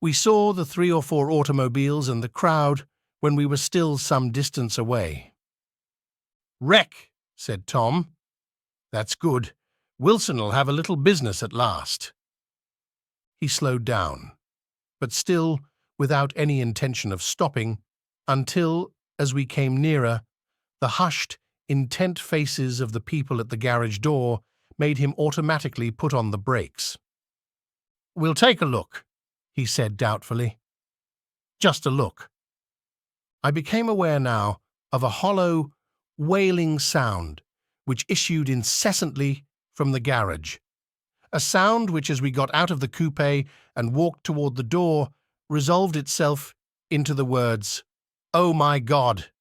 We saw the 3 or 4 automobiles and the crowd when we were still some distance away. "Wreck," said Tom. "That's good. Wilson'll have a little business at last." He slowed down, but still without any intention of stopping, until, as we came nearer, the hushed, intent faces of the people at the garage door made him automatically put on the brakes. "We'll take a look," he said doubtfully. "Just a look." I became aware now of a hollow, wailing sound which issued incessantly from the garage, a sound which, as we got out of the coupe and walked toward the door, resolved itself into the words, "Oh my God,"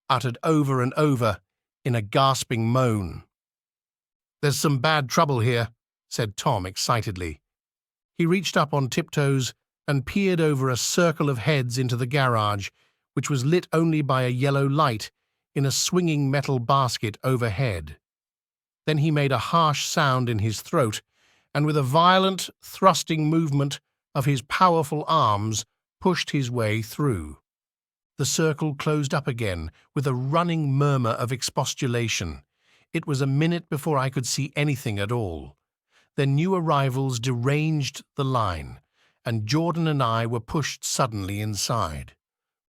uttered over and over in a gasping moan. "There's some bad trouble here," said Tom excitedly. He reached up on tiptoes and peered over a circle of heads into the garage, which was lit only by a yellow light in a swinging metal basket overhead. Then he made a harsh sound in his throat, and with a violent, thrusting movement of his powerful arms, pushed his way through. The circle closed up again with a running murmur of expostulation. It was a minute before I could see anything at all. Then new arrivals deranged the line, and Jordan and I were pushed suddenly inside.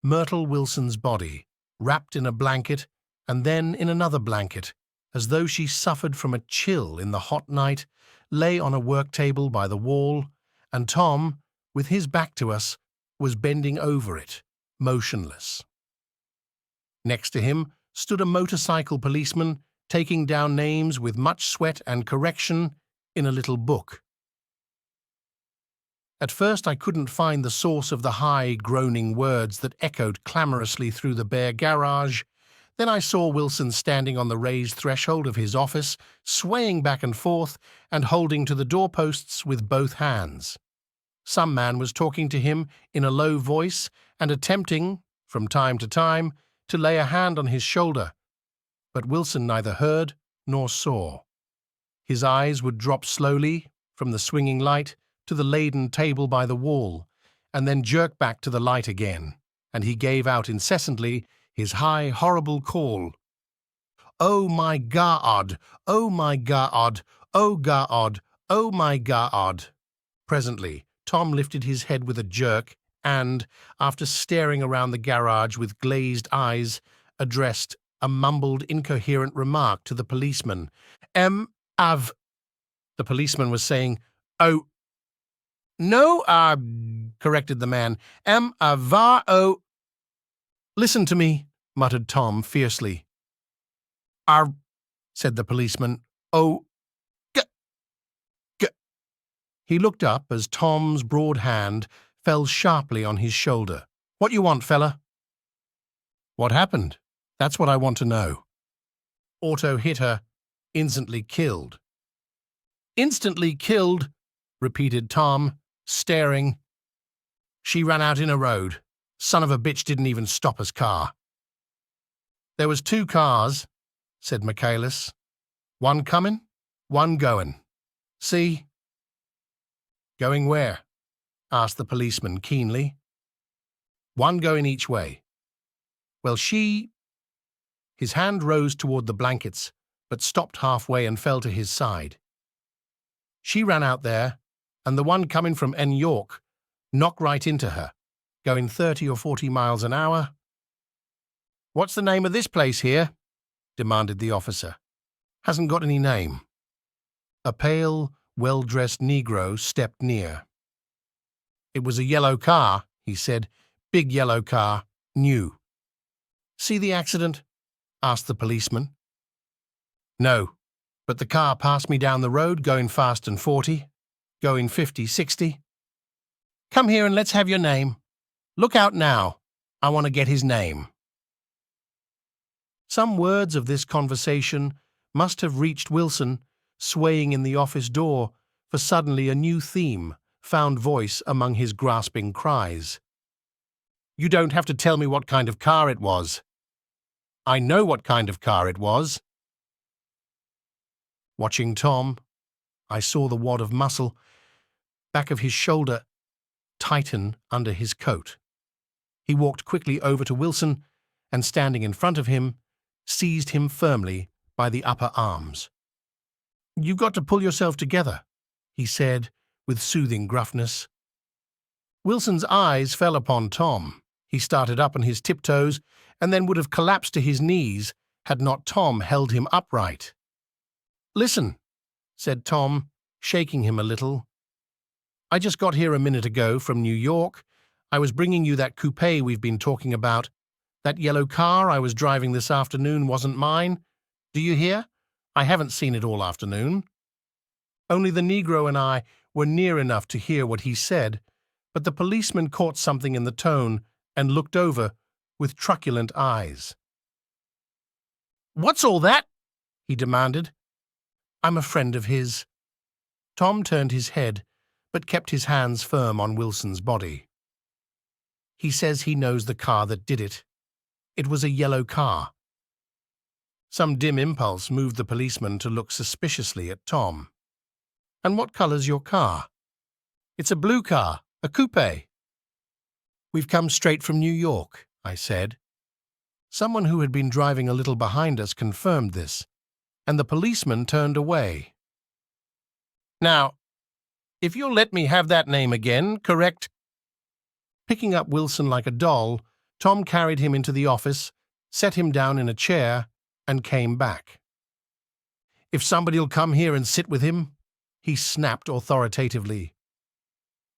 Myrtle Wilson's body, wrapped in a blanket and then in another blanket, as though she suffered from a chill in the hot night, lay on a work table by the wall, and Tom, with his back to us, was bending over it, motionless. Next to him stood a motorcycle policeman, taking down names with much sweat and correction in a little book. At first I couldn't find the source of the high, groaning words that echoed clamorously through the bare garage. Then I saw Wilson standing on the raised threshold of his office, swaying back and forth and holding to the doorposts with both hands. Some man was talking to him in a low voice and attempting, from time to time, to lay a hand on his shoulder, but Wilson neither heard nor saw. His eyes would drop slowly from the swinging light to the laden table by the wall, and then jerk back to the light again, and he gave out incessantly his high, horrible call. "Oh my God! Oh my God! Oh God! Oh my God!" Presently, Tom lifted his head with a jerk and, after staring around the garage with glazed eyes, addressed a mumbled, incoherent remark to the policeman. "Av..." The policeman was saying, "Oh, no, corrected the man. "Va-o..." "Listen to me," muttered Tom fiercely. Said the policeman. "Oh, g. He looked up as Tom's broad hand fell sharply on his shoulder. "What you want, fella?" "What happened? That's what I want to know." "Auto hit her. Instantly killed." "Instantly killed," repeated Tom, staring. "She ran out in a road. Son of a bitch didn't even stop his car." "There was 2 cars," said Michaelis. "One coming, one going. See?" "Going where?" asked the policeman keenly. "One going each way." "Well, she..." His hand rose toward the blankets, but stopped halfway and fell to his side. She ran out there, and the one coming from New York knocked right into her, going 30 or 40 miles an hour. "What's the name of this place here?" demanded the officer. "Hasn't got any name." A pale, well-dressed Negro stepped near. "It was a yellow car," he said. "Big yellow car, new." "See the accident?" asked the policeman. "No, but the car passed me down the road going fast and 40, going 50, 60. Come here and let's have your name. Look out now. I want to get his name." Some words of this conversation must have reached Wilson, swaying in the office door, for suddenly a new theme found voice among his grasping cries. "You don't have to tell me what kind of car it was. I know what kind of car it was." Watching Tom, I saw the wad of muscle back of his shoulder tighten under his coat. He walked quickly over to Wilson and, standing in front of him, seized him firmly by the upper arms. "You've got to pull yourself together," he said with soothing gruffness. Wilson's eyes fell upon Tom. He started up on his tiptoes and then would have collapsed to his knees had not Tom held him upright. "Listen," said Tom, shaking him a little. "I just got here a minute ago from New York. I was bringing you that coupe we've been talking about. That yellow car I was driving this afternoon wasn't mine. Do you hear? I haven't seen it all afternoon." Only the Negro and I were near enough to hear what he said, but the policeman caught something in the tone and looked over with truculent eyes. "What's all that?" he demanded. "I'm a friend of his." Tom turned his head, but kept his hands firm on Wilson's body. "He says he knows the car that did it. It was a yellow car." Some dim impulse moved the policeman to look suspiciously at Tom. "And what color's your car?" "It's a blue car, a coupe." "We've come straight from New York," I said. Someone who had been driving a little behind us confirmed this, and the policeman turned away. "Now, if you'll let me have that name again, correct?" Picking up Wilson like a doll, Tom carried him into the office, set him down in a chair, and came back. "If somebody'll come here and sit with him," he snapped authoritatively.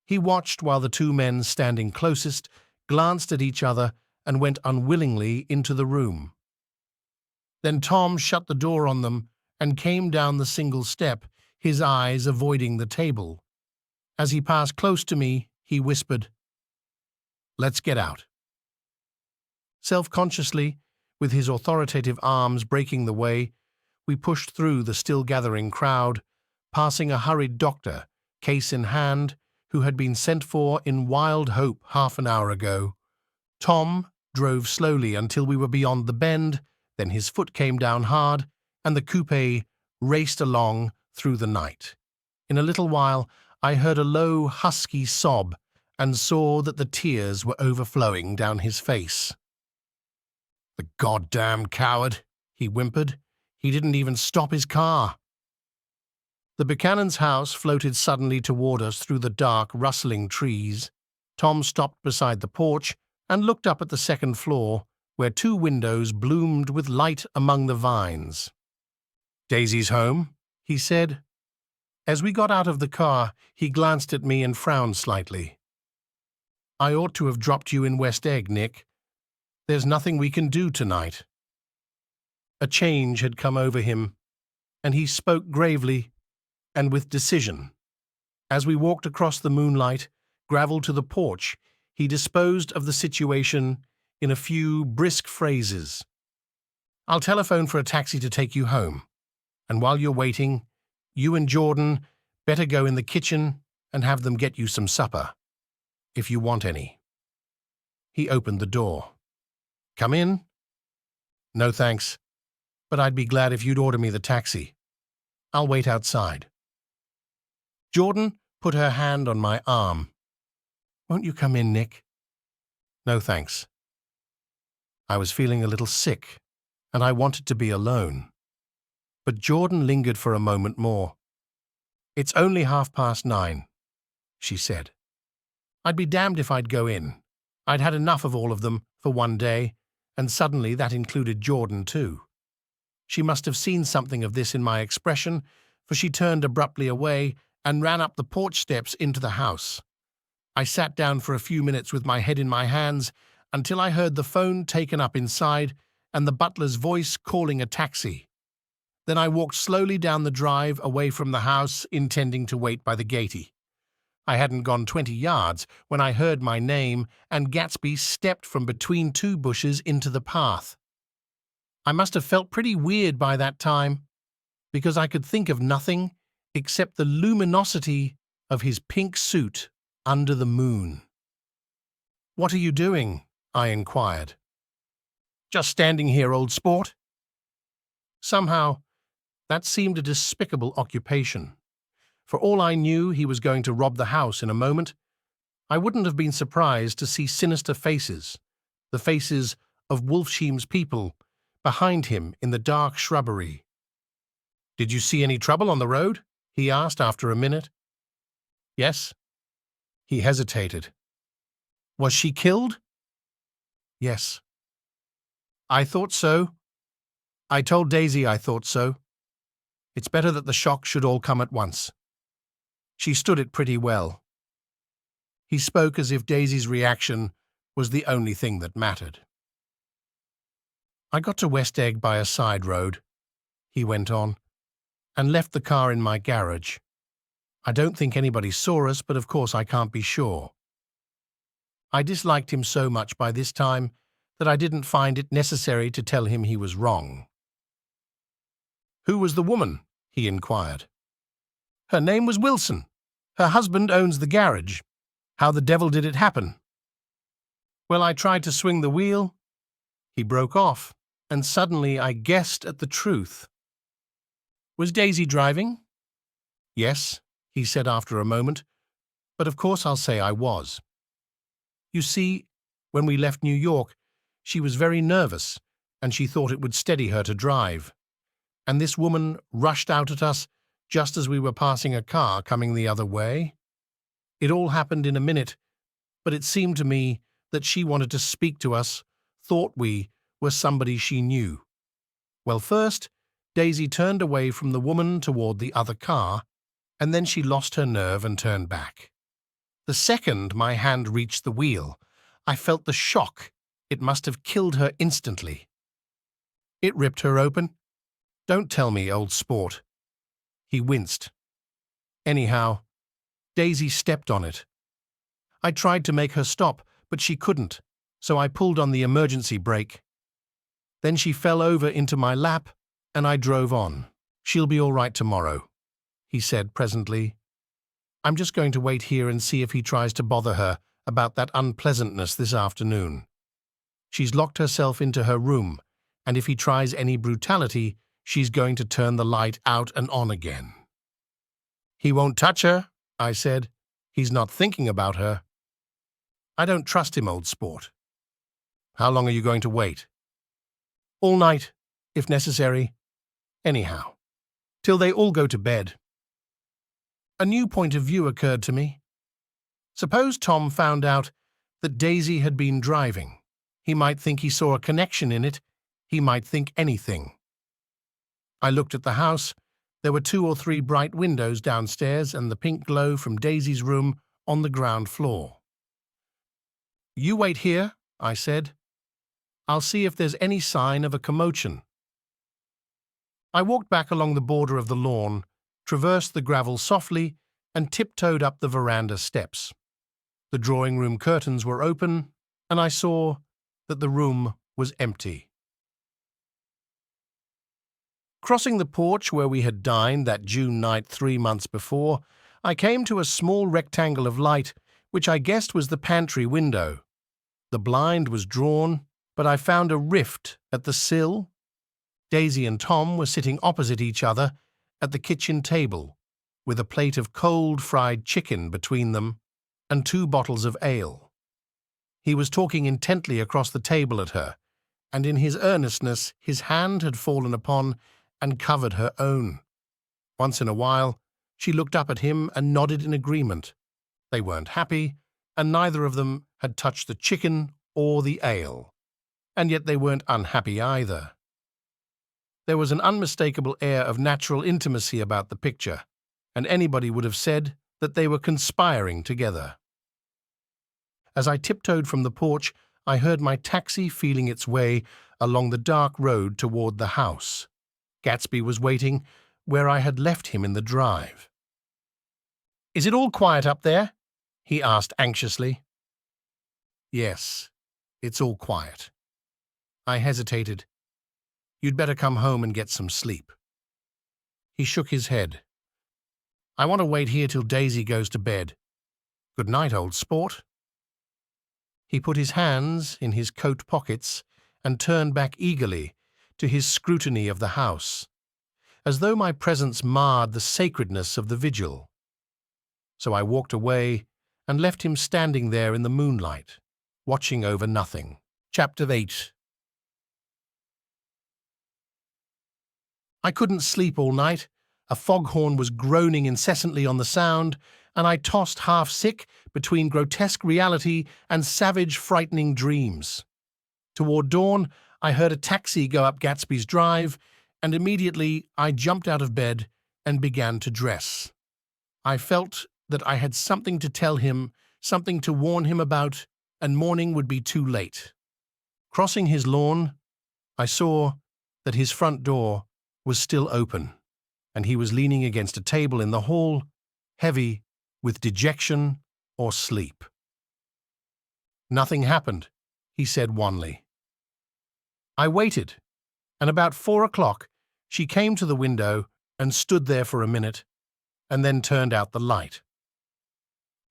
He watched while the two men standing closest glanced at each other and went unwillingly into the room. Then Tom shut the door on them and came down the single step, his eyes avoiding the table. As he passed close to me, he whispered, "Let's get out." Self-consciously, with his authoritative arms breaking the way, we pushed through the still-gathering crowd, passing a hurried doctor, case in hand, who had been sent for in wild hope half an hour ago. Tom drove slowly until we were beyond the bend, then his foot came down hard, and the coupe raced along through the night. In a little while, I heard a low, husky sob and saw that the tears were overflowing down his face. "The goddamn coward," he whimpered. "He didn't even stop his car." The Buchanan's house floated suddenly toward us through the dark, rustling trees. Tom stopped beside the porch and looked up at the second floor, where two windows bloomed with light among the vines. "Daisy's home?" he said. As we got out of the car, he glanced at me and frowned slightly. "I ought to have dropped you in West Egg, Nick. There's nothing we can do tonight." A change had come over him, and he spoke gravely and with decision. As we walked across the moonlight, gravel to the porch, he disposed of the situation in a few brisk phrases. "I'll telephone for a taxi to take you home, and while you're waiting, you and Jordan better go in the kitchen and have them get you some supper, if you want any." He opened the door. "Come in?" "No, thanks, but I'd be glad if you'd order me the taxi. I'll wait outside." Jordan put her hand on my arm. "Won't you come in, Nick?" "No, thanks." I was feeling a little sick, and I wanted to be alone. But Jordan lingered for a moment more. "It's only 9:30, she said. I'd be damned if I'd go in. I'd had enough of all of them for one day, and suddenly that included Jordan too. She must have seen something of this in my expression, for she turned abruptly away and ran up the porch steps into the house. I sat down for a few minutes with my head in my hands until I heard the phone taken up inside and the butler's voice calling a taxi. Then I walked slowly down the drive away from the house, intending to wait by the gatey. I hadn't gone 20 yards when I heard my name, and Gatsby stepped from between two bushes into the path. I must have felt pretty weird by that time, because I could think of nothing except the luminosity of his pink suit under the moon. "What are you doing?" I inquired. "Just standing here, old sport." Somehow, that seemed a despicable occupation. For all I knew, he was going to rob the house in a moment. I wouldn't have been surprised to see sinister faces, the faces of Wolfsheim's people, behind him in the dark shrubbery. "Did you see any trouble on the road?" he asked after a minute. "Yes." He hesitated. "Was she killed?" "Yes." "I thought so. I told Daisy I thought so. It's better that the shock should all come at once. She stood it pretty well." He spoke as if Daisy's reaction was the only thing that mattered. "I got to West Egg by a side road," he went on, "and left the car in my garage. I don't think anybody saw us, but of course I can't be sure." I disliked him so much by this time that I didn't find it necessary to tell him he was wrong. "Who was the woman?" he inquired. "Her name was Wilson. Her husband owns the garage. How the devil did it happen?" "Well, I tried to swing the wheel." He broke off, and suddenly I guessed at the truth. "Was Daisy driving?" "Yes," he said after a moment, "but of course I'll say I was. You see, when we left New York, she was very nervous, and she thought it would steady her to drive. And this woman rushed out at us just as we were passing a car coming the other way. It all happened in a minute, but it seemed to me that she wanted to speak to us, thought we were somebody she knew. Well, first, Daisy turned away from the woman toward the other car, and then she lost her nerve and turned back. The second my hand reached the wheel, I felt the shock. It must have killed her instantly. It ripped her open. Don't tell me, old sport." He winced. "Anyhow, Daisy stepped on it. I tried to make her stop, but she couldn't, so I pulled on the emergency brake. Then she fell over into my lap, and I drove on. She'll be all right tomorrow," he said presently. "I'm just going to wait here and see if he tries to bother her about that unpleasantness this afternoon. She's locked herself into her room, and if he tries any brutality, she's going to turn the light out and on again." "He won't touch her," I said. "He's not thinking about her." "I don't trust him, old sport." "How long are you going to wait?" "All night, if necessary. Anyhow, till they all go to bed." A new point of view occurred to me. Suppose Tom found out that Daisy had been driving. He might think he saw a connection in it. He might think anything. I looked at the house. There were 2 or 3 bright windows downstairs and the pink glow from Daisy's room on the ground floor. "You wait here," I said. "I'll see if there's any sign of a commotion." I walked back along the border of the lawn, traversed the gravel softly, and tiptoed up the veranda steps. The drawing-room curtains were open, and I saw that the room was empty. Crossing the porch where we had dined that June night 3 months before, I came to a small rectangle of light, which I guessed was the pantry window. The blind was drawn, but I found a rift at the sill. Daisy and Tom were sitting opposite each other at the kitchen table, with a plate of cold fried chicken between them and 2 bottles of ale. He was talking intently across the table at her, and in his earnestness his hand had fallen upon and covered her own. Once in a while, She looked up at him and nodded in agreement. They weren't happy, and neither of them had touched the chicken or the ale. And yet they weren't unhappy either. There was an unmistakable air of natural intimacy about the picture, and anybody would have said that they were conspiring together. As I tiptoed from the porch, I heard my taxi feeling its way along the dark road toward the house. Gatsby was waiting where I had left him in the drive. "Is it all quiet up there?" he asked anxiously. "Yes, it's all quiet." I hesitated. "You'd better come home and get some sleep." He shook his head. "I want to wait here till Daisy goes to bed. Good night, old sport." He put his hands in his coat pockets and turned back eagerly to his scrutiny of the house, as though my presence marred the sacredness of the vigil. So I walked away and left him standing there in the moonlight, watching over nothing. Chapter 8. I couldn't sleep all night. A foghorn was groaning incessantly on the sound, and I tossed half-sick between grotesque reality and savage, frightening dreams. Toward dawn, I heard a taxi go up Gatsby's drive, and immediately I jumped out of bed and began to dress. I felt that I had something to tell him, something to warn him about, and morning would be too late. Crossing his lawn, I saw that his front door was still open, and he was leaning against a table in the hall, heavy with dejection or sleep. "Nothing happened," he said wanly. I waited, and about 4 o'clock she came to the window and stood there for a minute, and then turned out the light.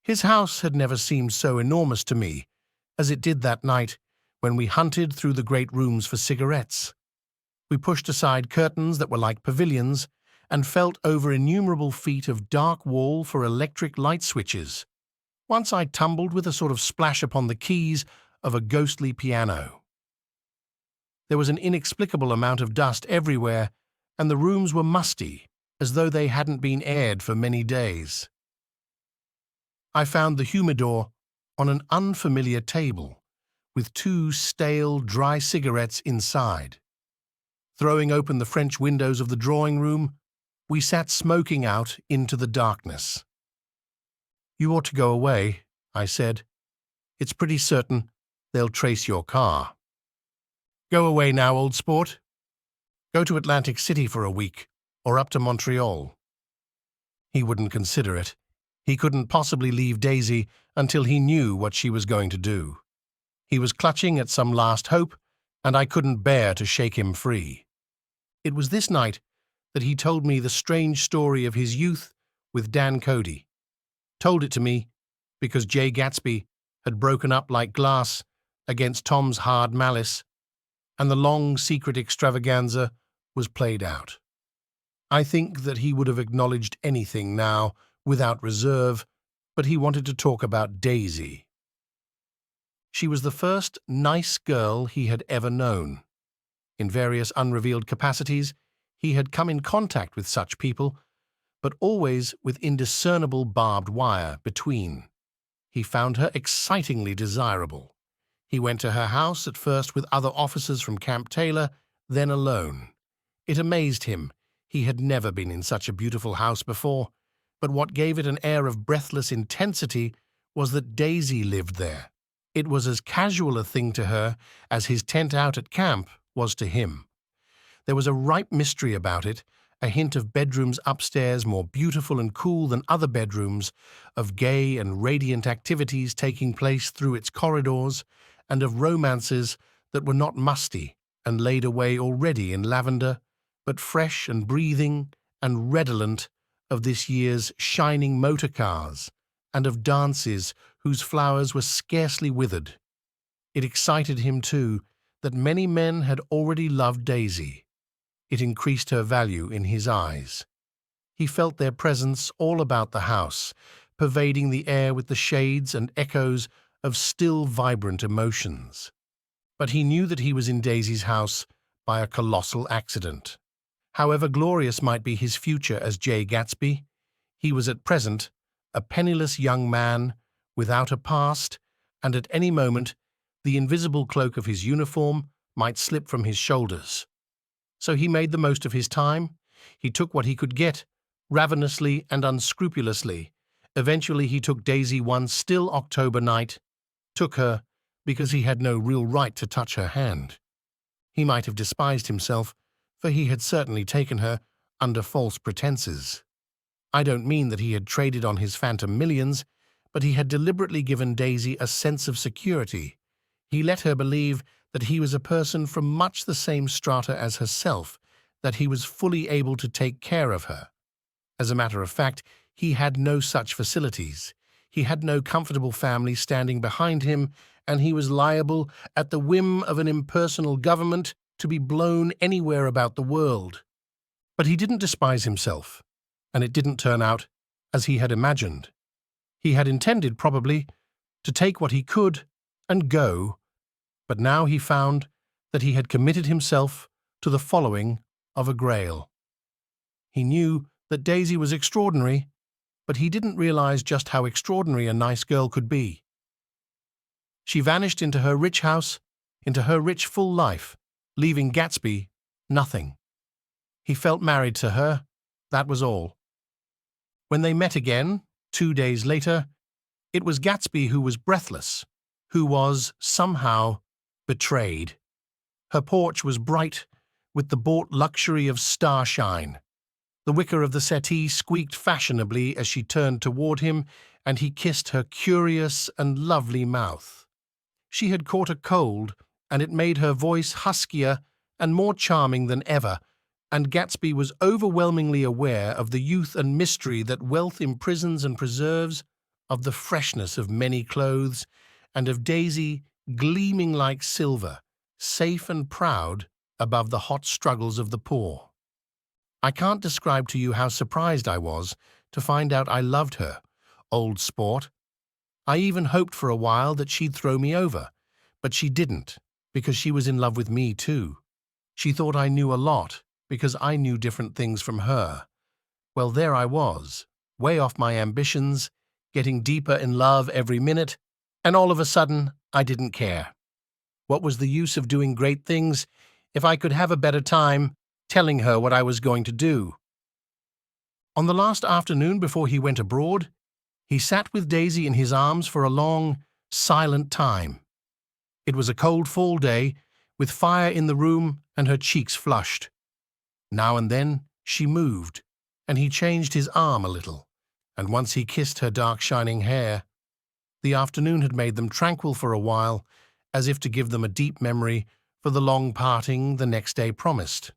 His house had never seemed so enormous to me as it did that night when we hunted through the great rooms for cigarettes. We pushed aside curtains that were like pavilions and felt over innumerable feet of dark wall for electric light switches. Once I tumbled with a sort of splash upon the keys of a ghostly piano. There was an inexplicable amount of dust everywhere, and the rooms were musty, as though they hadn't been aired for many days. I found the humidor on an unfamiliar table, with 2 stale, dry cigarettes inside. Throwing open the French windows of the drawing room, we sat smoking out into the darkness. "You ought to go away," I said. "It's pretty certain they'll trace your car." "Go away now, old sport. Go to Atlantic City for a week, or up to Montreal." He wouldn't consider it. He couldn't possibly leave Daisy until he knew what she was going to do. He was clutching at some last hope, and I couldn't bear to shake him free. It was this night that he told me the strange story of his youth with Dan Cody. Told it to me because Jay Gatsby had broken up like glass against Tom's hard malice, and the long secret extravaganza was played out. I think that he would have acknowledged anything now without reserve, but he wanted to talk about Daisy. She was the first nice girl he had ever known. In various unrevealed capacities, he had come in contact with such people, but always with indiscernible barbed wire between. He found her excitingly desirable. He went to her house at first with other officers from Camp Taylor, then alone. It amazed him. He had never been in such a beautiful house before, but what gave it an air of breathless intensity was that Daisy lived there. It was as casual a thing to her as his tent out at camp was to him. There was a ripe mystery about it, a hint of bedrooms upstairs more beautiful and cool than other bedrooms, of gay and radiant activities taking place through its corridors, and of romances that were not musty and laid away already in lavender, but fresh and breathing and redolent of this year's shining motor cars, and of dances whose flowers were scarcely withered. It excited him, too, that many men had already loved Daisy. It increased her value in his eyes. He felt their presence all about the house, pervading the air with the shades and echoes of still vibrant emotions. But he knew that he was in Daisy's house by a colossal accident. However glorious might be his future as Jay Gatsby, He was at present a penniless young man without a past, and at any moment the invisible cloak of his uniform might slip from his shoulders. So he made the most of his time. He took what he could get, ravenously and unscrupulously. Eventually he took Daisy one still October night, took her because he had no real right to touch her hand. He might have despised himself, for he had certainly taken her under false pretenses. I don't mean that he had traded on his phantom millions, but he had deliberately given Daisy a sense of security. He let her believe that he was a person from much the same strata as herself, that he was fully able to take care of her. As a matter of fact, he had no such facilities. He had no comfortable family standing behind him, and he was liable, at the whim of an impersonal government, to be blown anywhere about the world. But he didn't despise himself, and it didn't turn out as he had imagined. He had intended, probably, to take what he could and go, but now he found that he had committed himself to the following of a grail. He knew that Daisy was extraordinary, but he didn't realize just how extraordinary a nice girl could be. She vanished into her rich house, into her rich full life, leaving Gatsby nothing. He felt married to her, that was all. When they met again, 2 days later, it was Gatsby who was breathless, who was, somehow, betrayed. Her porch was bright with the bought luxury of starshine. The wicker of the settee squeaked fashionably as she turned toward him, and he kissed her curious and lovely mouth. She had caught a cold, and it made her voice huskier and more charming than ever, and Gatsby was overwhelmingly aware of the youth and mystery that wealth imprisons and preserves, of the freshness of many clothes, and of Daisy gleaming like silver, safe and proud above the hot struggles of the poor. I can't describe to you how surprised I was to find out I loved her, old sport. I even hoped for a while that she'd throw me over, but she didn't, because she was in love with me too. She thought I knew a lot, because I knew different things from her. Well, there I was, way off my ambitions, getting deeper in love every minute, and all of a sudden, I didn't care. What was the use of doing great things if I could have a better time telling her what I was going to do? On the last afternoon before he went abroad, he sat with Daisy in his arms for a long, silent time. It was a cold fall day, with fire in the room and her cheeks flushed. Now and then she moved, and he changed his arm a little, and once he kissed her dark shining hair. The afternoon had made them tranquil for a while, as if to give them a deep memory for the long parting the next day promised.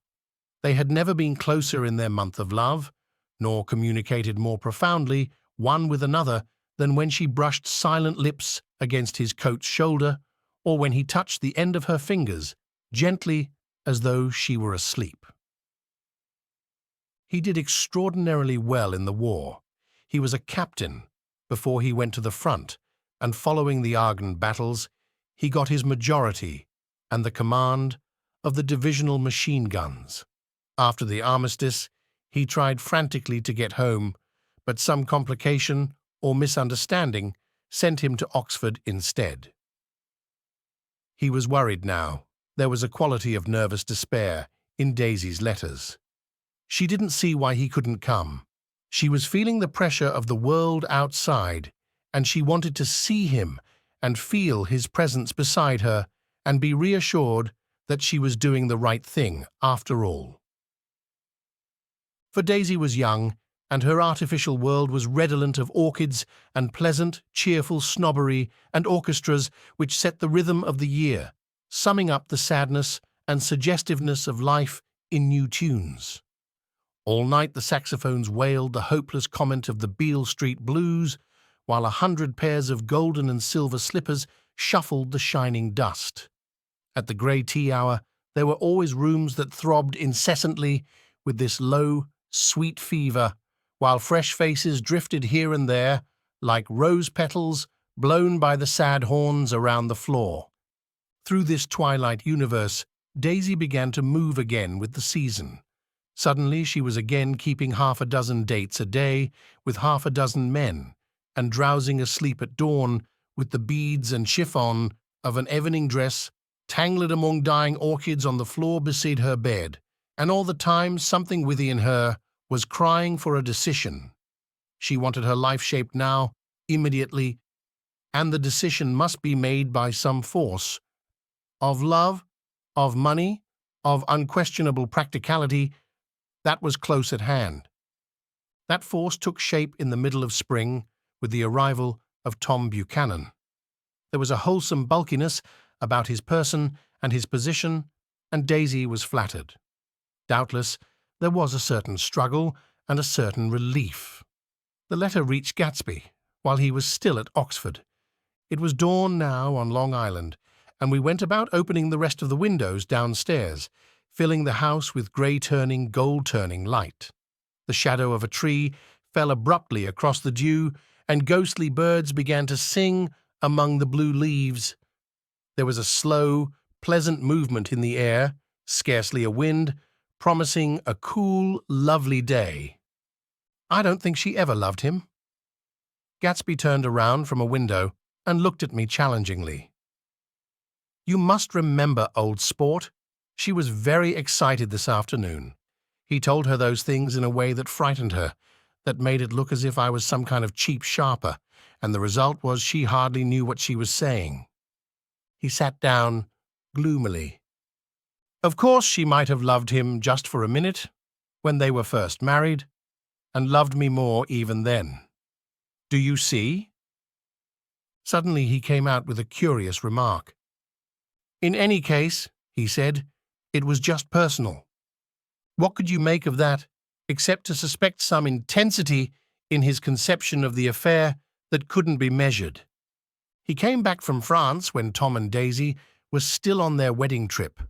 They had never been closer in their month of love, nor communicated more profoundly one with another than when she brushed silent lips against his coat's shoulder, or when he touched the end of her fingers, gently as though she were asleep. He did extraordinarily well in the war. He was a captain before he went to the front, and following the Argonne battles, he got his majority and the command of the divisional machine guns. After the armistice, he tried frantically to get home, but some complication or misunderstanding sent him to Oxford instead. He was worried now. There was a quality of nervous despair in Daisy's letters. She didn't see why he couldn't come. She was feeling the pressure of the world outside, and she wanted to see him and feel his presence beside her and be reassured that she was doing the right thing after all. For Daisy was young, and her artificial world was redolent of orchids and pleasant, cheerful snobbery and orchestras which set the rhythm of the year, summing up the sadness and suggestiveness of life in new tunes. All night the saxophones wailed the hopeless comment of the Beale Street blues, while 100 pairs of golden and silver slippers shuffled the shining dust. At the grey tea hour there were always rooms that throbbed incessantly with this low, sweet fever, while fresh faces drifted here and there like rose petals blown by the sad horns around the floor. Through this twilight universe, Daisy began to move again with the season. Suddenly she was again keeping half a dozen dates a day with half a dozen men, and drowsing asleep at dawn with the beads and chiffon of an evening dress tangled among dying orchids on the floor beside her bed, and all the time something within her was crying for a decision. She wanted her life shaped now, immediately, and the decision must be made by some force of love, of money, of unquestionable practicality that was close at hand. That force took shape in the middle of spring with the arrival of Tom Buchanan. There was a wholesome bulkiness about his person and his position, and Daisy was flattered. Doubtless, there was a certain struggle and a certain relief. The letter reached Gatsby while he was still at Oxford. It was dawn now on Long Island, and we went about opening the rest of the windows downstairs, filling the house with grey-turning, gold-turning light. The shadow of a tree fell abruptly across the dew, and ghostly birds began to sing among the blue leaves. There was a slow, pleasant movement in the air, scarcely a wind, promising a cool, lovely day. I don't think she ever loved him. Gatsby turned around from a window and looked at me challengingly. You must remember, old sport, she was very excited this afternoon. He told her those things in a way that frightened her, that made it look as if I was some kind of cheap sharper, and the result was she hardly knew what she was saying. He sat down gloomily. Of course she might have loved him just for a minute, when they were first married, and loved me more even then. Do you see? Suddenly he came out with a curious remark. In any case, he said, it was just personal. What could you make of that, except to suspect some intensity in his conception of the affair that couldn't be measured? He came back from France when Tom and Daisy were still on their wedding trip,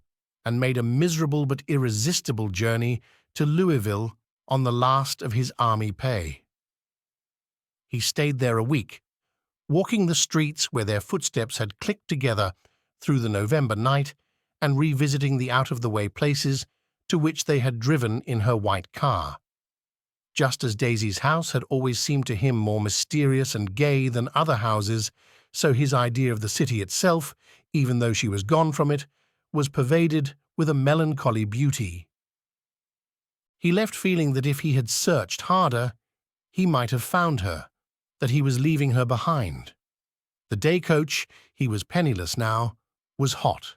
and made a miserable but irresistible journey to Louisville on the last of his army pay. He stayed there a week, walking the streets where their footsteps had clicked together through the November night, and revisiting the out-of-the-way places to which they had driven in her white car. Just as Daisy's house had always seemed to him more mysterious and gay than other houses, so his idea of the city itself, even though she was gone from it, was pervaded with a melancholy beauty. He left feeling that if he had searched harder, he might have found her, that he was leaving her behind. The day coach, he was penniless now, was hot.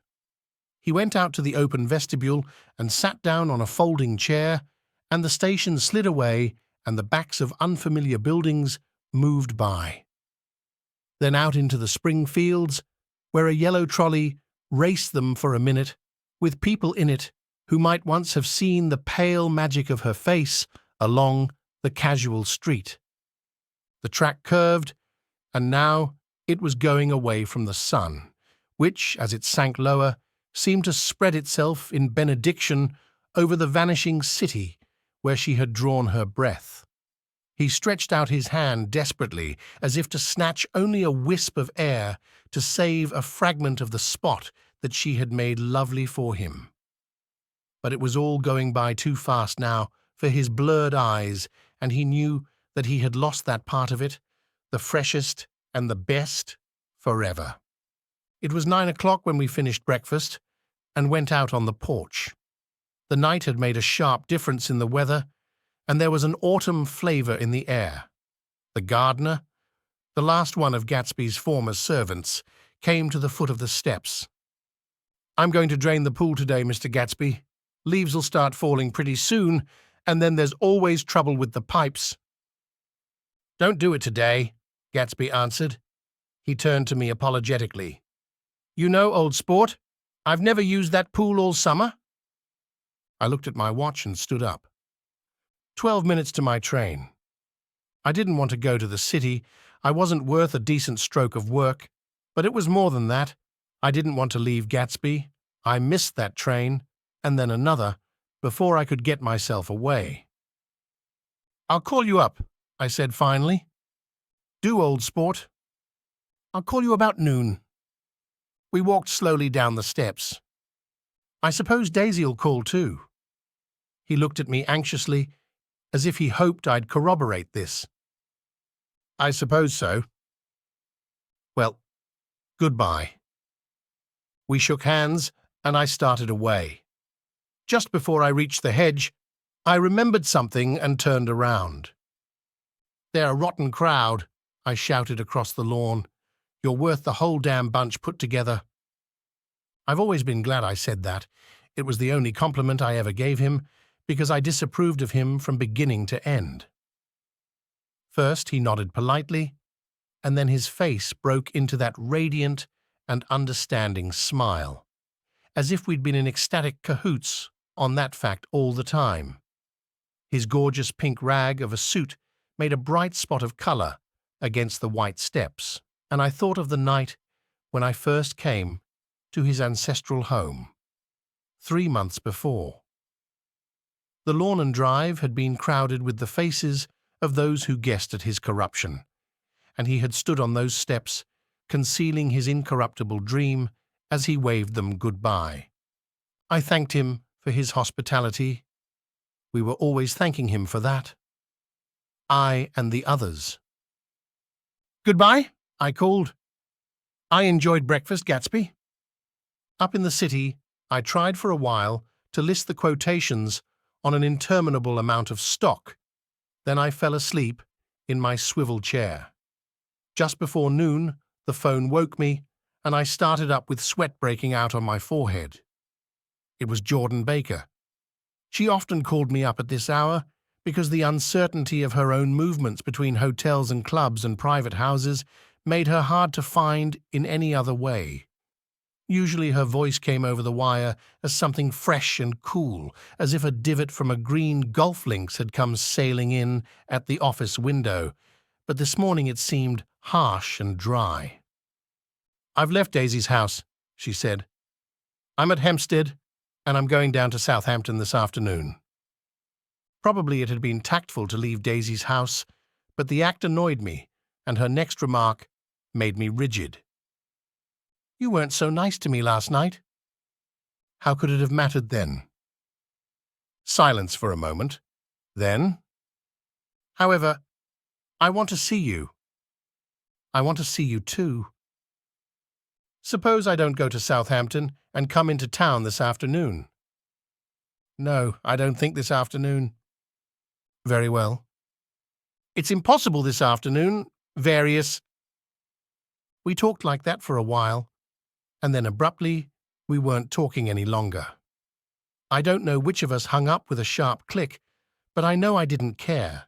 He went out to the open vestibule and sat down on a folding chair, and the station slid away and the backs of unfamiliar buildings moved by. Then out into the spring fields, where a yellow trolley raced them for a minute, with people in it who might once have seen the pale magic of her face along the casual street. The track curved, and now it was going away from the sun, which, as it sank lower, seemed to spread itself in benediction over the vanishing city where she had drawn her breath. He stretched out his hand desperately, as if to snatch only a wisp of air to save a fragment of the spot that she had made lovely for him. But it was all going by too fast now for his blurred eyes, and he knew that he had lost that part of it, the freshest and the best, forever. It was 9 o'clock when we finished breakfast and went out on the porch. The night had made a sharp difference in the weather, and there was an autumn flavour in the air. The gardener, the last one of Gatsby's former servants, came to the foot of the steps. I'm going to drain the pool today, Mr. Gatsby. Leaves will start falling pretty soon, and then there's always trouble with the pipes. Don't do it today, Gatsby answered. He turned to me apologetically. You know, old sport, I've never used that pool all summer. I looked at my watch and stood up. 12 minutes to my train. I didn't want to go to the city. I wasn't worth a decent stroke of work. But it was more than that. I didn't want to leave Gatsby. I missed that train, and then another, before I could get myself away. I'll call you up, I said finally. Do, old sport. I'll call you about noon. We walked slowly down the steps. I suppose Daisy'll call too. He looked at me anxiously, as if he hoped I'd corroborate this. I suppose so. Well, goodbye. We shook hands, and I started away. Just before I reached the hedge, I remembered something and turned around. "They're a rotten crowd," I shouted across the lawn. "You're worth the whole damn bunch put together." I've always been glad I said that. It was the only compliment I ever gave him, because I disapproved of him from beginning to end. First he nodded politely, and then his face broke into that radiant and understanding smile, as if we'd been in ecstatic cahoots on that fact all the time. His gorgeous pink rag of a suit made a bright spot of colour against the white steps, and I thought of the night when I first came to his ancestral home, 3 months before. The lawn and drive had been crowded with the faces of those who guessed at his corruption, and he had stood on those steps, concealing his incorruptible dream as he waved them goodbye. I thanked him for his hospitality. We were always thanking him for that. I and the others. "Goodbye," I called. "I enjoyed breakfast, Gatsby." Up in the city, I tried for a while to list the quotations on an interminable amount of stock. Then I fell asleep in my swivel chair. Just before noon, the phone woke me, and I started up with sweat breaking out on my forehead. It was Jordan Baker. She often called me up at this hour because the uncertainty of her own movements between hotels and clubs and private houses made her hard to find in any other way. Usually her voice came over the wire as something fresh and cool, as if a divot from a green golf links had come sailing in at the office window, but this morning it seemed harsh and dry. "I've left Daisy's house," she said. "I'm at Hempstead, and I'm going down to Southampton this afternoon." Probably it had been tactful to leave Daisy's house, but the act annoyed me, and her next remark made me rigid. "You weren't so nice to me last night." How could it have mattered then? Silence for a moment. Then, "However, I want to see you." "I want to see you too." "Suppose I don't go to Southampton and come into town this afternoon?" "No, I don't think this afternoon." "Very well." "It's impossible this afternoon. Various—" We talked like that for a while, and then abruptly we weren't talking any longer. I don't know which of us hung up with a sharp click, but I know I didn't care.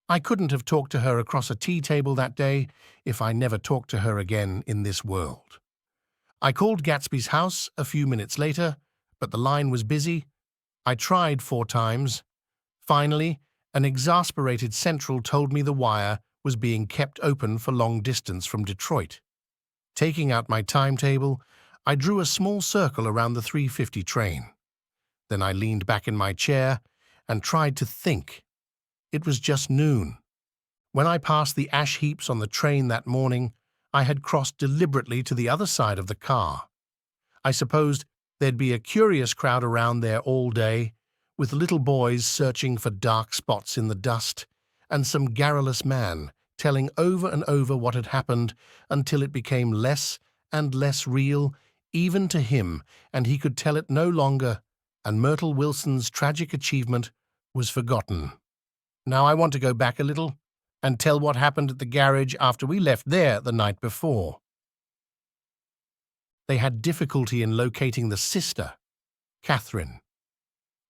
I couldn't have talked to her across a tea table that day if I never talked to her again in this world. I called Gatsby's house a few minutes later, but the line was busy. I tried 4 times. Finally, an exasperated central told me the wire was being kept open for long distance from Detroit. Taking out my timetable, I drew a small circle around the 3:50 train. Then I leaned back in my chair and tried to think. It was just noon. When I passed the ash heaps on the train that morning, I had crossed deliberately to the other side of the car. I supposed there'd be a curious crowd around there all day, with little boys searching for dark spots in the dust, and some garrulous man telling over and over what had happened until it became less and less real, even to him, and he could tell it no longer, and Myrtle Wilson's tragic achievement was forgotten. Now I want to go back a little and tell what happened at the garage after we left there the night before. They had difficulty in locating the sister, Catherine.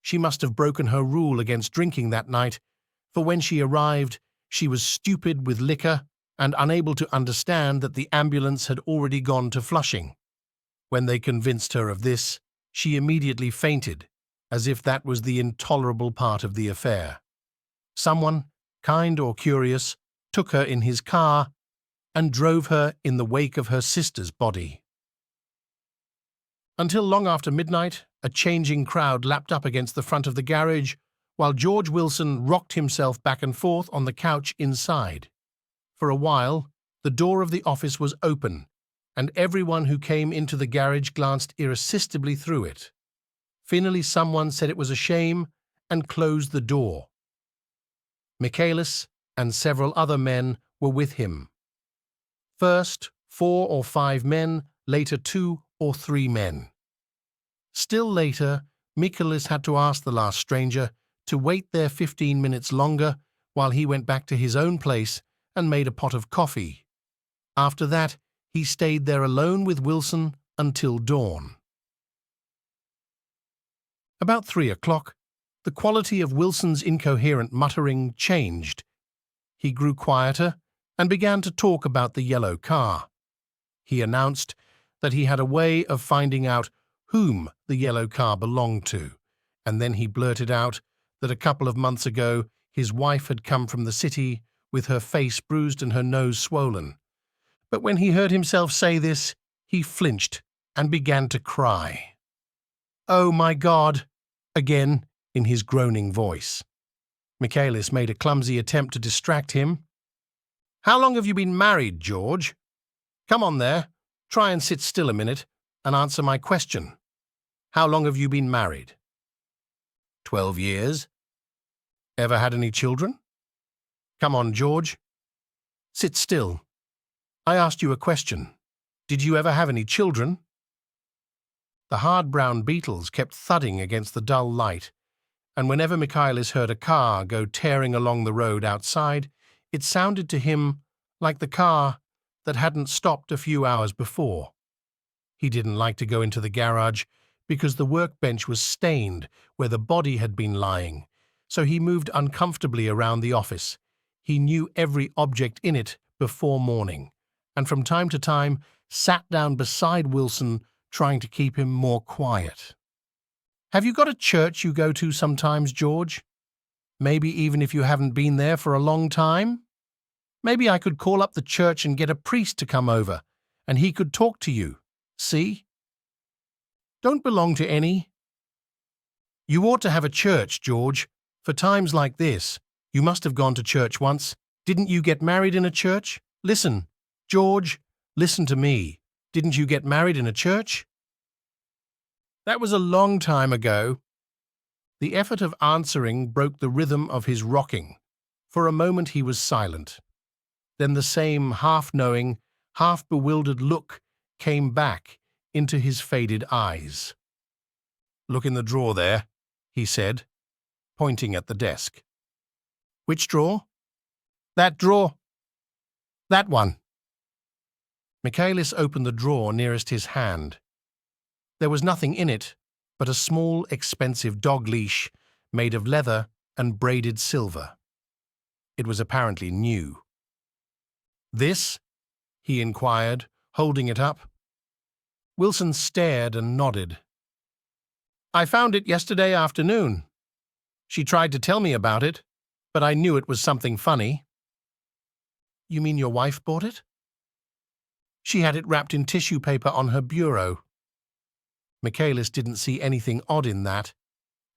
She must have broken her rule against drinking that night, for when she arrived, she was stupid with liquor and unable to understand that the ambulance had already gone to Flushing. When they convinced her of this, she immediately fainted, as if that was the intolerable part of the affair. Someone, kind or curious, took her in his car and drove her in the wake of her sister's body. Until long after midnight, a changing crowd lapped up against the front of the garage, while George Wilson rocked himself back and forth on the couch inside. For a while, the door of the office was open, and everyone who came into the garage glanced irresistibly through it. Finally, someone said it was a shame, and closed the door. Michaelis and several other men were with him. First 4 or 5 men, later 2 or 3 men. Still later, Michaelis had to ask the last stranger to wait there 15 minutes longer while he went back to his own place and made a pot of coffee. After that, he stayed there alone with Wilson until dawn. About 3 o'clock, the quality of Wilson's incoherent muttering changed. He grew quieter and began to talk about the yellow car. He announced that he had a way of finding out whom the yellow car belonged to, and then he blurted out that a couple of months ago his wife had come from the city with her face bruised and her nose swollen. But when he heard himself say this, he flinched and began to cry. "Oh, my God!" again in his groaning voice. Michaelis made a clumsy attempt to distract him. "How long have you been married, George? Come on there, try and sit still a minute and answer my question. How long have you been married?" 12 years. Ever had any children? Come on, George. Sit still. I asked you a question. Did you ever have any children? The hard brown beetles kept thudding against the dull light, and whenever Michaelis heard a car go tearing along the road outside, it sounded to him like the car that hadn't stopped a few hours before. He didn't like to go into the garage because the workbench was stained where the body had been lying, so he moved uncomfortably around the office. He knew every object in it before morning, and from time to time sat down beside Wilson, trying to keep him more quiet. "Have you got a church you go to sometimes, George? Maybe even if you haven't been there for a long time? Maybe I could call up the church and get a priest to come over, and he could talk to you. See? Don't belong to any? You ought to have a church, George. For times like this, you must have gone to church once. Didn't you get married in a church? Listen, George, listen to me. Didn't you get married in a church?" That was a long time ago. The effort of answering broke the rhythm of his rocking. For a moment he was silent. Then the same half-knowing, half-bewildered look came back into his faded eyes. "Look in the drawer there," he said, pointing at the desk. "Which drawer?" "That drawer. That one." Michaelis opened the drawer nearest his hand. There was nothing in it but a small, expensive dog leash made of leather and braided silver. It was apparently new. "This?" he inquired, holding it up. Wilson stared and nodded. "I found it yesterday afternoon. She tried to tell me about it, but I knew it was something funny." "You mean your wife bought it?" "She had it wrapped in tissue paper on her bureau." Michaelis didn't see anything odd in that,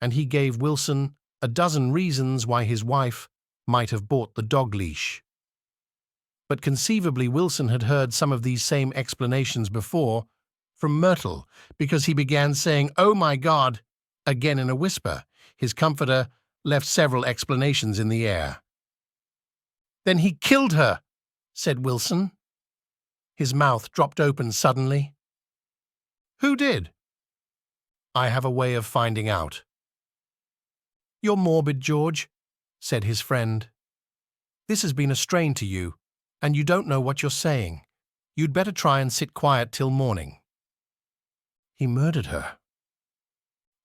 and he gave Wilson a dozen reasons why his wife might have bought the dog leash. But conceivably Wilson had heard some of these same explanations before from Myrtle, because he began saying, "Oh my God," again in a whisper. His comforter left several explanations in the air. "Then he killed her," said Wilson. His mouth dropped open suddenly. "Who did?" "I have a way of finding out." "You're morbid, George," said his friend. "This has been a strain to you, and you don't know what you're saying. You'd better try and sit quiet till morning." "He murdered her."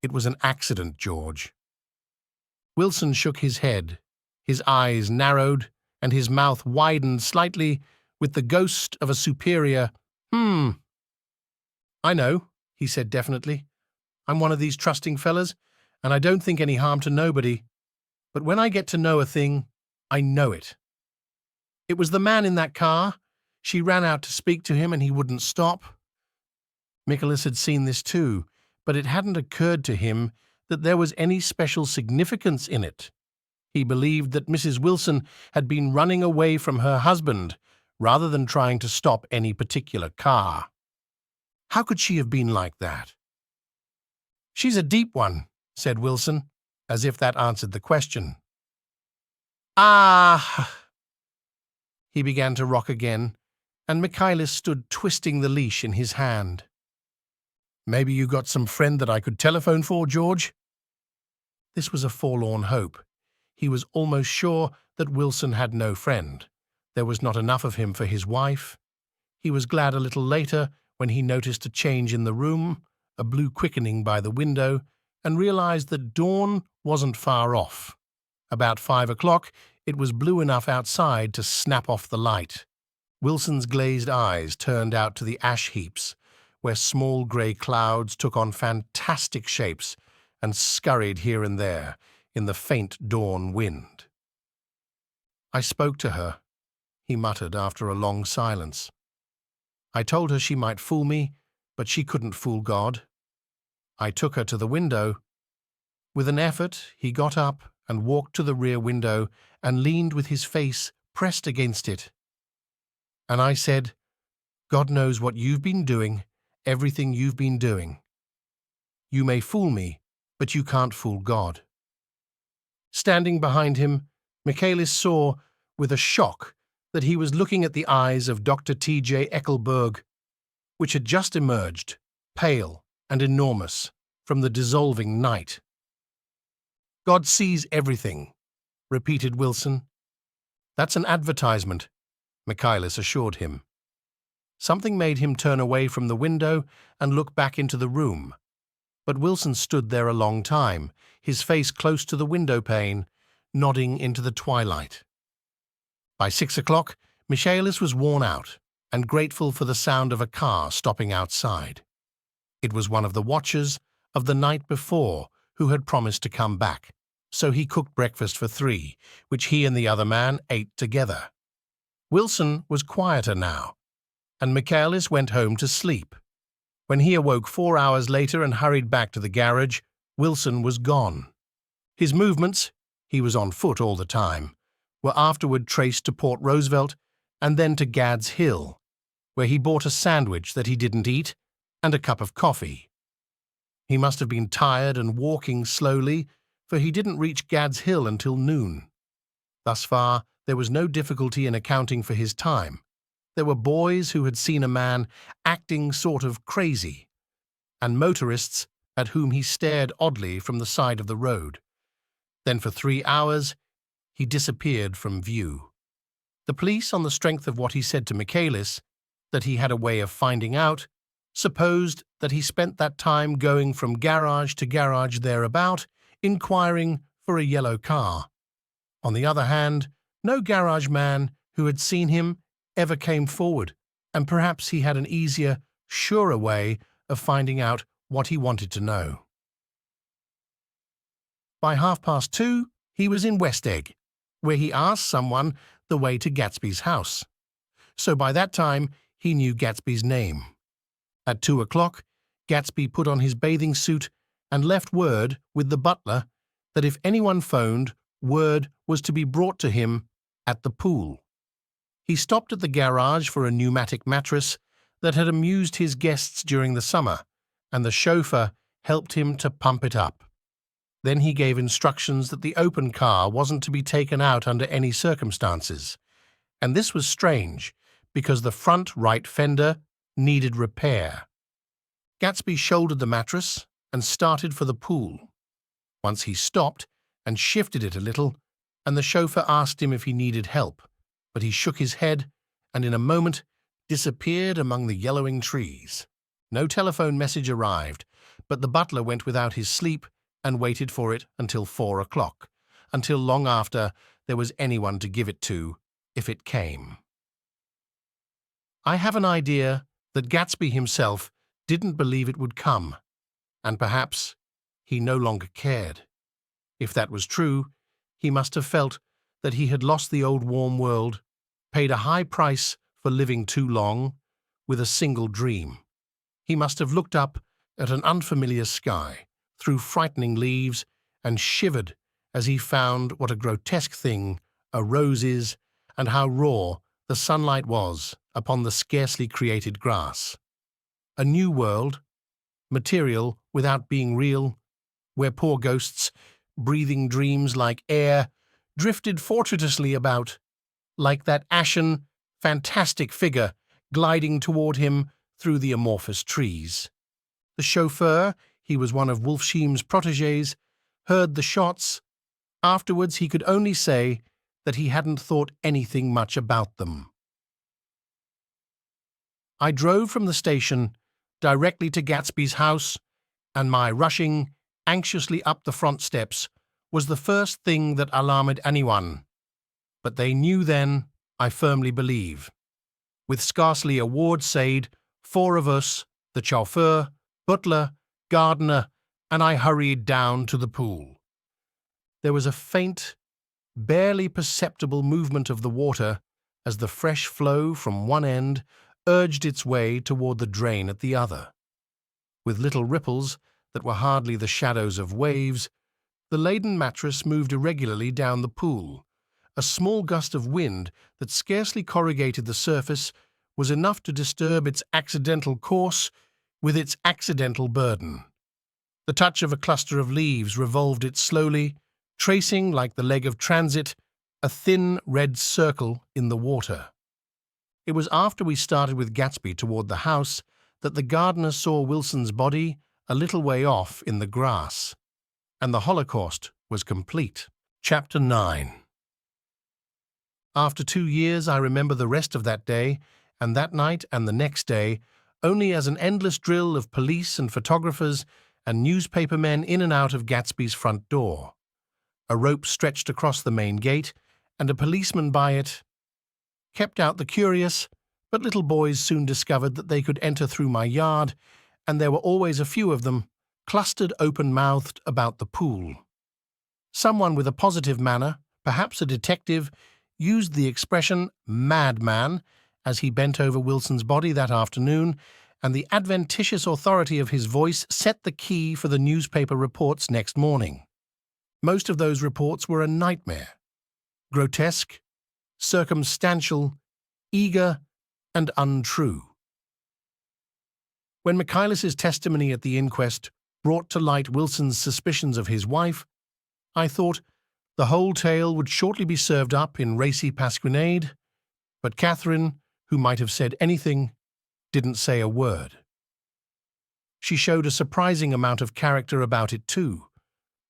"It was an accident, George." Wilson shook his head. His eyes narrowed, and his mouth widened slightly with the ghost of a superior, "I know," he said definitely. "I'm one of these trusting fellas, and I don't think any harm to nobody. But when I get to know a thing, I know it. It was the man in that car. She ran out to speak to him, and he wouldn't stop." Michaelis had seen this too, but it hadn't occurred to him that there was any special significance in it. He believed that Mrs. Wilson had been running away from her husband rather than trying to stop any particular car. How could she have been like that? "She's a deep one," said Wilson, as if that answered the question. Ah! He began to rock again, and Michaelis stood twisting the leash in his hand. Maybe you got some friend that I could telephone for, George? This was a forlorn hope. He was almost sure that Wilson had no friend. There was not enough of him for his wife. He was glad a little later when he noticed a change in the room, a blue quickening by the window, and realized that dawn wasn't far off. About 5 o'clock, it was blue enough outside to snap off the light. Wilson's glazed eyes turned out to the ash heaps, where small grey clouds took on fantastic shapes and scurried here and there in the faint dawn wind. I spoke to her, he muttered after a long silence. I told her she might fool me, but she couldn't fool God. I took her to the window. With an effort, he got up and walked to the rear window and leaned with his face pressed against it. And I said, God knows what you've been doing, everything you've been doing. You may fool me, but you can't fool God. Standing behind him, Michaelis saw, with a shock, that he was looking at the eyes of Dr. T.J. Eckelberg, which had just emerged, pale and enormous, from the dissolving night. God sees everything, repeated Wilson. That's an advertisement, Michaelis assured him. Something made him turn away from the window and look back into the room, but Wilson stood there a long time, his face close to the window pane, nodding into the twilight. By 6 o'clock, Michaelis was worn out and grateful for the sound of a car stopping outside. It was one of the watchers of the night before who had promised to come back, so he cooked breakfast for 3, which he and the other man ate together. Wilson was quieter now, and Michaelis went home to sleep. When he awoke 4 hours later and hurried back to the garage, Wilson was gone. His movements, he was on foot all the time, were afterward traced to Port Roosevelt and then to Gad's Hill, where he bought a sandwich that he didn't eat and a cup of coffee. He must have been tired and walking slowly, for he didn't reach Gad's Hill until noon. Thus far, there was no difficulty in accounting for his time. There were boys who had seen a man acting sort of crazy, and motorists at whom he stared oddly from the side of the road. Then for 3 hours, he disappeared from view. The police, on the strength of what he said to Michaelis, that he had a way of finding out, supposed that he spent that time going from garage to garage thereabout, inquiring for a yellow car. On the other hand, no garage man who had seen him ever came forward, and perhaps he had an easier, surer way of finding out what he wanted to know. By 2:30, he was in West Egg, where he asked someone the way to Gatsby's house. So by that time, he knew Gatsby's name. At 2 o'clock, Gatsby put on his bathing suit and left word with the butler that if anyone phoned, word was to be brought to him at the pool. He stopped at the garage for a pneumatic mattress that had amused his guests during the summer, and the chauffeur helped him to pump it up. Then he gave instructions that the open car wasn't to be taken out under any circumstances, and this was strange because the front right fender needed repair. Gatsby shouldered the mattress and started for the pool. Once he stopped and shifted it a little, and the chauffeur asked him if he needed help, but he shook his head and in a moment disappeared among the yellowing trees. No telephone message arrived, but the butler went without his sleep and waited for it until 4 o'clock, until long after there was anyone to give it to, if it came. I have an idea that Gatsby himself didn't believe it would come, and perhaps he no longer cared. If that was true, he must have felt that he had lost the old warm world, paid a high price for living too long, with a single dream. He must have looked up at an unfamiliar sky, through frightening leaves, and shivered as he found what a grotesque thing a rose is and how raw the sunlight was upon the scarcely created grass. A new world, material without being real, where poor ghosts breathing dreams like air, drifted fortuitously about, like that ashen, fantastic figure gliding toward him through the amorphous trees. The chauffeur, he was one of Wolfsheim's protégés, heard the shots. Afterwards he could only say that he hadn't thought anything much about them. I drove from the station directly to Gatsby's house, and my rushing anxiously up the front steps was the first thing that alarmed anyone. But they knew then, I firmly believe. With scarcely a word said, 4 of us, the chauffeur, butler, gardener, and I hurried down to the pool. There was a faint, barely perceptible movement of the water as the fresh flow from one end urged its way toward the drain at the other. With little ripples that were hardly the shadows of waves, the laden mattress moved irregularly down the pool. A small gust of wind that scarcely corrugated the surface was enough to disturb its accidental course with its accidental burden. The touch of a cluster of leaves revolved it slowly, tracing, like the leg of transit, a thin red circle in the water. It was after we started with Gatsby toward the house that the gardener saw Wilson's body a little way off in the grass, and the Holocaust was complete. Chapter 9. After 2 years, I remember the rest of that day, and that night and the next day, only as an endless drill of police and photographers and newspaper men in and out of Gatsby's front door. A rope stretched across the main gate, and a policeman by it kept out the curious, but little boys soon discovered that they could enter through my yard, and there were always a few of them, clustered open-mouthed about the pool. Someone with a positive manner, perhaps a detective, used the expression madman as he bent over Wilson's body that afternoon, and the adventitious authority of his voice set the key for the newspaper reports next morning. Most of those reports were a nightmare. Grotesque, circumstantial, eager, and untrue. When Michaelis's testimony at the inquest brought to light Wilson's suspicions of his wife, I thought the whole tale would shortly be served up in racy pasquinade, but Catherine, who might have said anything, didn't say a word. She showed a surprising amount of character about it too,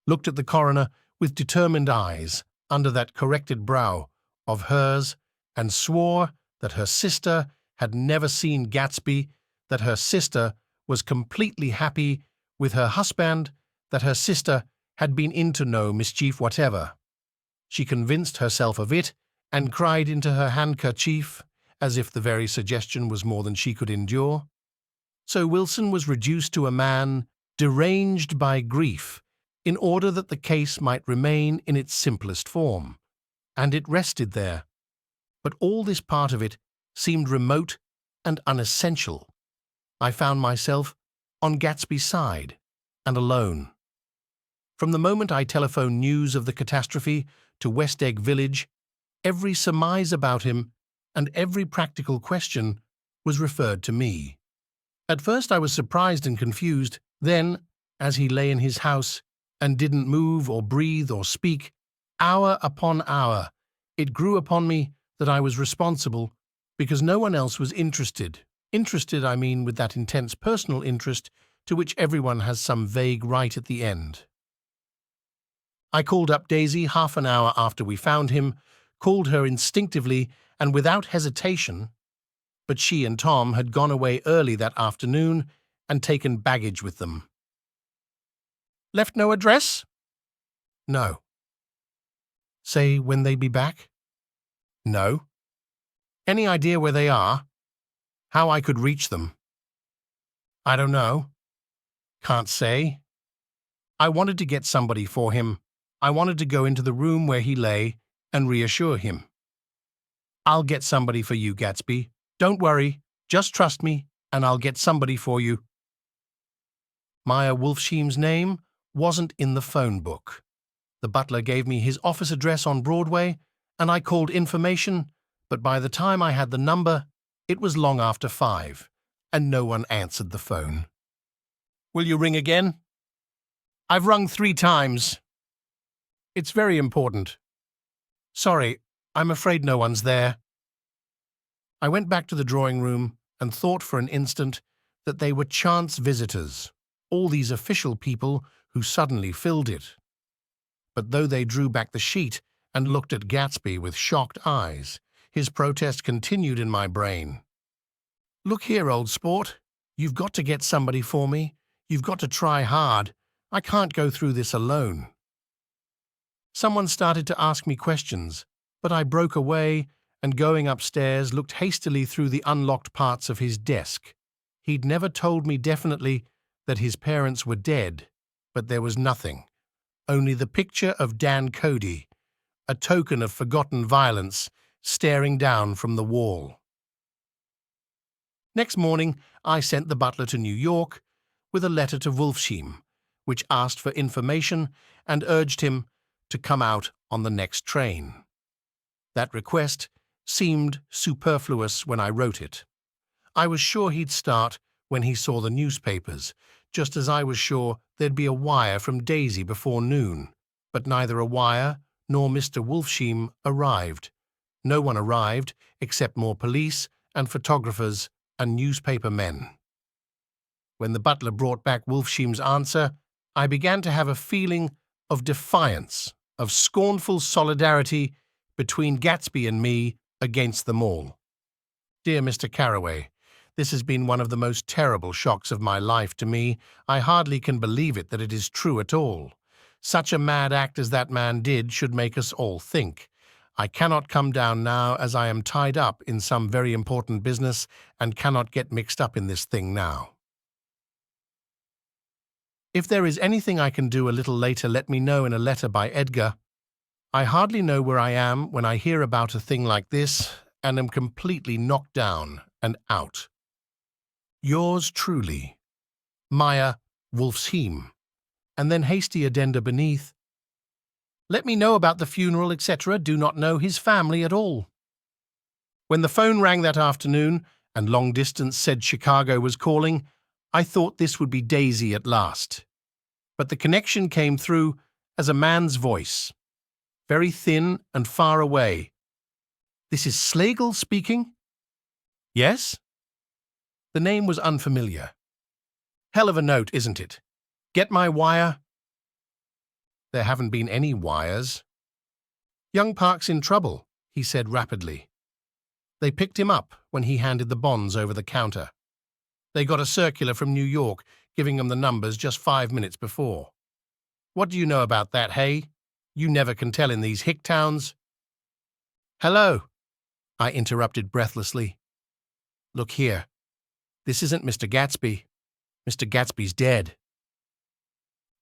looked at the coroner with determined eyes under that corrected brow of hers, and swore that her sister had never seen Gatsby, that her sister was completely happy with her husband, that her sister had been into no mischief whatever. She convinced herself of it and cried into her handkerchief as if the very suggestion was more than she could endure. So Wilson was reduced to a man deranged by grief in order that the case might remain in its simplest form, and it rested there. But all this part of it seemed remote and unessential. I found myself on Gatsby's side and alone. From the moment I telephoned news of the catastrophe to West Egg Village, every surmise about him and every practical question was referred to me. At first I was surprised and confused. Then, as he lay in his house and didn't move or breathe or speak, hour upon hour, it grew upon me that I was responsible because no one else was interested. Interested, I mean, with that intense personal interest to which everyone has some vague right at the end. I called up Daisy half an hour after we found him, called her instinctively and without hesitation, but she and Tom had gone away early that afternoon and taken baggage with them. Left no address? No. Say when they'd be back? No. Any idea where they are? How I could reach them? I don't know. Can't say. I wanted to get somebody for him. I wanted to go into the room where he lay and reassure him. I'll get somebody for you, Gatsby. Don't worry. Just trust me, and I'll get somebody for you. Meyer Wolfsheim's name wasn't in the phone book. The butler gave me his office address on Broadway, and I called information, but by the time I had the number, it was long after 5, and no one answered the phone. Will you ring again? I've rung 3 times. It's very important. Sorry, I'm afraid no one's there. I went back to the drawing room and thought for an instant that they were chance visitors, all these official people who suddenly filled it. But though they drew back the sheet and looked at Gatsby with shocked eyes, his protest continued in my brain. Look here, old sport. You've got to get somebody for me. You've got to try hard. I can't go through this alone. Someone started to ask me questions, but I broke away and going upstairs looked hastily through the unlocked parts of his desk. He'd never told me definitely that his parents were dead, but there was nothing, only the picture of Dan Cody, a token of forgotten violence, staring down from the wall. Next morning, I sent the butler to New York with a letter to Wolfsheim, which asked for information and urged him to come out on the next train. That request seemed superfluous when I wrote it. I was sure he'd start when he saw the newspapers, just as I was sure there'd be a wire from Daisy before noon. But neither a wire nor Mr. Wolfsheim arrived. No one arrived except more police and photographers and newspaper men. When the butler brought back Wolfsheim's answer, I began to have a feeling of defiance, of scornful solidarity between Gatsby and me against them all. Dear Mr. Carraway, this has been one of the most terrible shocks of my life to me. I hardly can believe it that it is true at all. Such a mad act as that man did should make us all think. I cannot come down now as I am tied up in some very important business and cannot get mixed up in this thing now. If there is anything I can do a little later, let me know in a letter by Edgar. I hardly know where I am when I hear about a thing like this and am completely knocked down and out. Yours truly, Maya Wolfsheim. And then hasty addenda beneath. Let me know about the funeral, etc. Do not know his family at all. When the phone rang that afternoon and long distance said Chicago was calling, I thought this would be Daisy at last. But the connection came through as a man's voice, very thin and far away. This is Slagle speaking? Yes? The name was unfamiliar. Hell of a note, isn't it? Get my wire? There haven't been any wires. Young Park's in trouble, he said rapidly. They picked him up when he handed the bonds over the counter. They got a circular from New York giving them the numbers just 5 minutes before. What do you know about that, hey? You never can tell in these hick towns. Hello, I interrupted breathlessly. Look here. This isn't Mr. Gatsby. Mr. Gatsby's dead.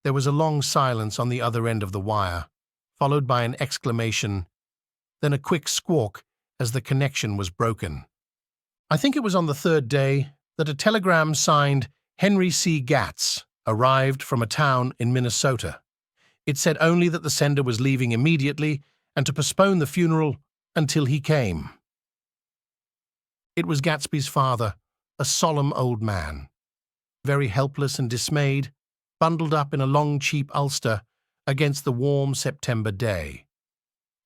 There was a long silence on the other end of the wire, followed by an exclamation, then a quick squawk as the connection was broken. I think it was on the third day that a telegram signed Henry C. Gatz arrived from a town in Minnesota. It said only that the sender was leaving immediately and to postpone the funeral until he came. It was Gatsby's father, a solemn old man, very helpless and dismayed, bundled up in a long, cheap ulster against the warm September day.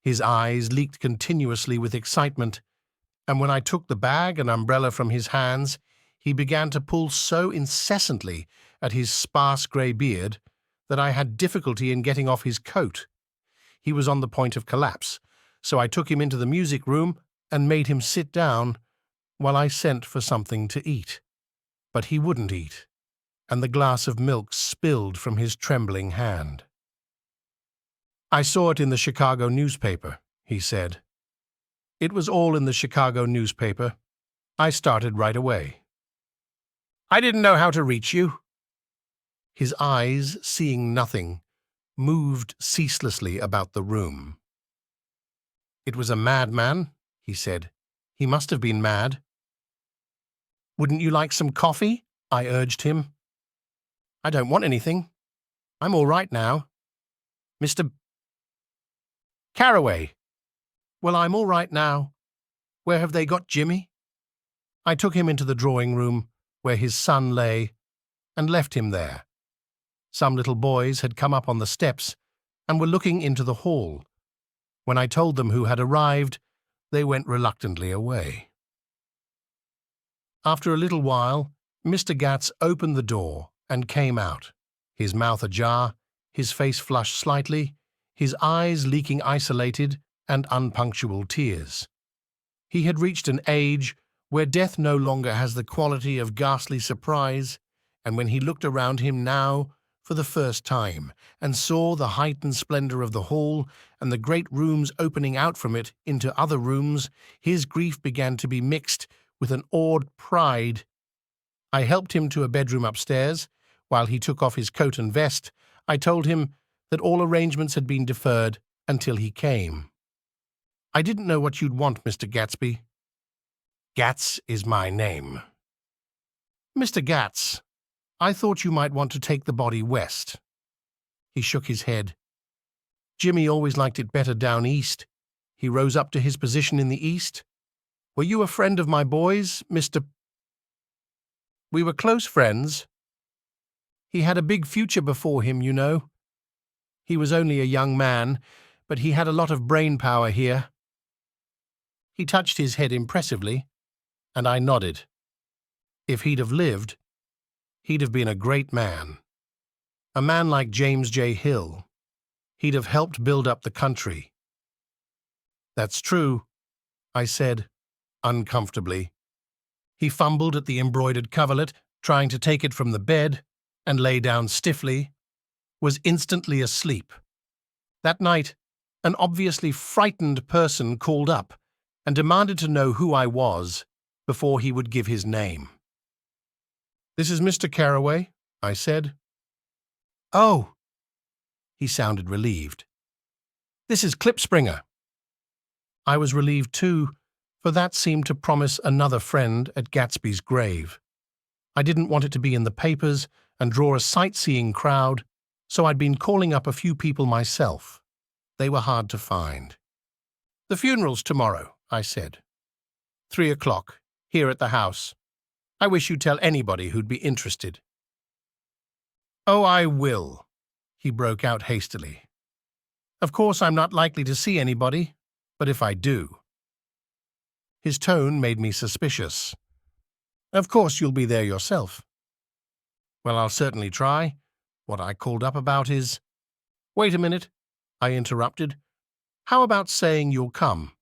His eyes leaked continuously with excitement, and when I took the bag and umbrella from his hands, he began to pull so incessantly at his sparse grey beard that I had difficulty in getting off his coat. He was on the point of collapse, so I took him into the music room and made him sit down while I sent for something to eat. But he wouldn't eat, and the glass of milk spilled from his trembling hand. I saw it in the Chicago newspaper, he said. It was all in the Chicago newspaper. I started right away. I didn't know how to reach you. His eyes, seeing nothing, moved ceaselessly about the room. It was a madman, he said. He must have been mad. Wouldn't you like some coffee? I urged him. I don't want anything. I'm all right now. Mr. Carraway. Well, I'm all right now. Where have they got Jimmy? I took him into the drawing room where his son lay and left him there. Some little boys had come up on the steps and were looking into the hall. When I told them who had arrived, they went reluctantly away. After a little while, Mr. Gats opened the door and came out, his mouth ajar, his face flushed slightly, his eyes leaking isolated and unpunctual tears. He had reached an age where death no longer has the quality of ghastly surprise, and when he looked around him now for the first time and saw the heightened splendor of the hall and the great rooms opening out from it into other rooms, his grief began to be mixed with an awed pride. I helped him to a bedroom upstairs. While he took off his coat and vest, I told him that all arrangements had been deferred until he came. "I didn't know what you'd want, Mr. Gatsby." "Gats is my name." "Mr. Gats, I thought you might want to take the body west." He shook his head. "Jimmy always liked it better down east. He rose up to his position in the east. Were you a friend of my boys, Mr. "We were close friends. He had a big future before him, you know. He was only a young man, but he had a lot of brain power here." He touched his head impressively, and I nodded. If he'd have lived, he'd have been a great man. A man like James J. Hill. He'd have helped build up the country. "That's true," I said, uncomfortably. He fumbled at the embroidered coverlet, trying to take it from the bed, and lay down stiffly, was instantly asleep. That night, an obviously frightened person called up and demanded to know who I was before he would give his name. "This is Mr. Carraway," I said. "Oh," he sounded relieved. "This is Klipspringer." I was relieved too, for that seemed to promise another friend at Gatsby's grave. I didn't want it to be in the papers and draw a sightseeing crowd, so I'd been calling up a few people myself. They were hard to find. "The funeral's tomorrow," I said. 3:00, here at the house. I wish you'd tell anybody who'd be interested." "Oh, I will," he broke out hastily. "Of course I'm not likely to see anybody, but if I do." His tone made me suspicious. "Of course you'll be there yourself." "Well, I'll certainly try. What I called up about is—" "Wait a minute," I interrupted. "How about saying you'll come?"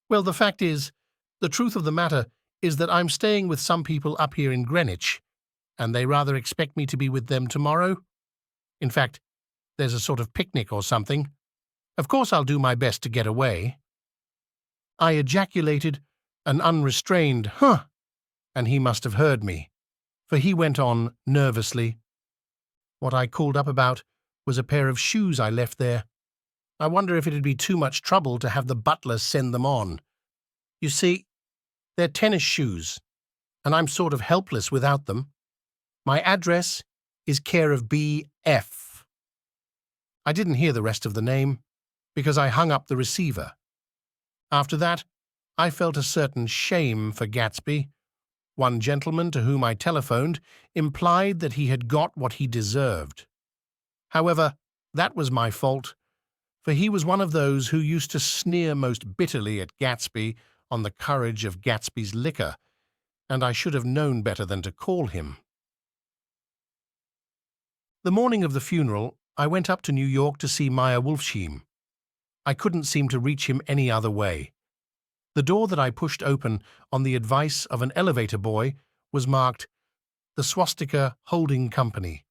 "Well, the fact is, the truth of the matter is that I'm staying with some people up here in Greenwich, and they rather expect me to be with them tomorrow. In fact, there's a sort of picnic or something. Of course I'll do my best to get away." I ejaculated an unrestrained "huh," and he must have heard me, for he went on nervously. "What I called up about was a pair of shoes I left there. I wonder if it'd be too much trouble to have the butler send them on. You see, they're tennis shoes, and I'm sort of helpless without them. My address is care of B.F." I didn't hear the rest of the name, because I hung up the receiver. After that, I felt a certain shame for Gatsby. One gentleman to whom I telephoned implied that he had got what he deserved. However, that was my fault, for he was one of those who used to sneer most bitterly at Gatsby on the courage of Gatsby's liquor, and I should have known better than to call him. The morning of the funeral, I went up to New York to see Meyer Wolfsheim. I couldn't seem to reach him any other way. The door that I pushed open on the advice of an elevator boy was marked "The Swastika Holding Company,"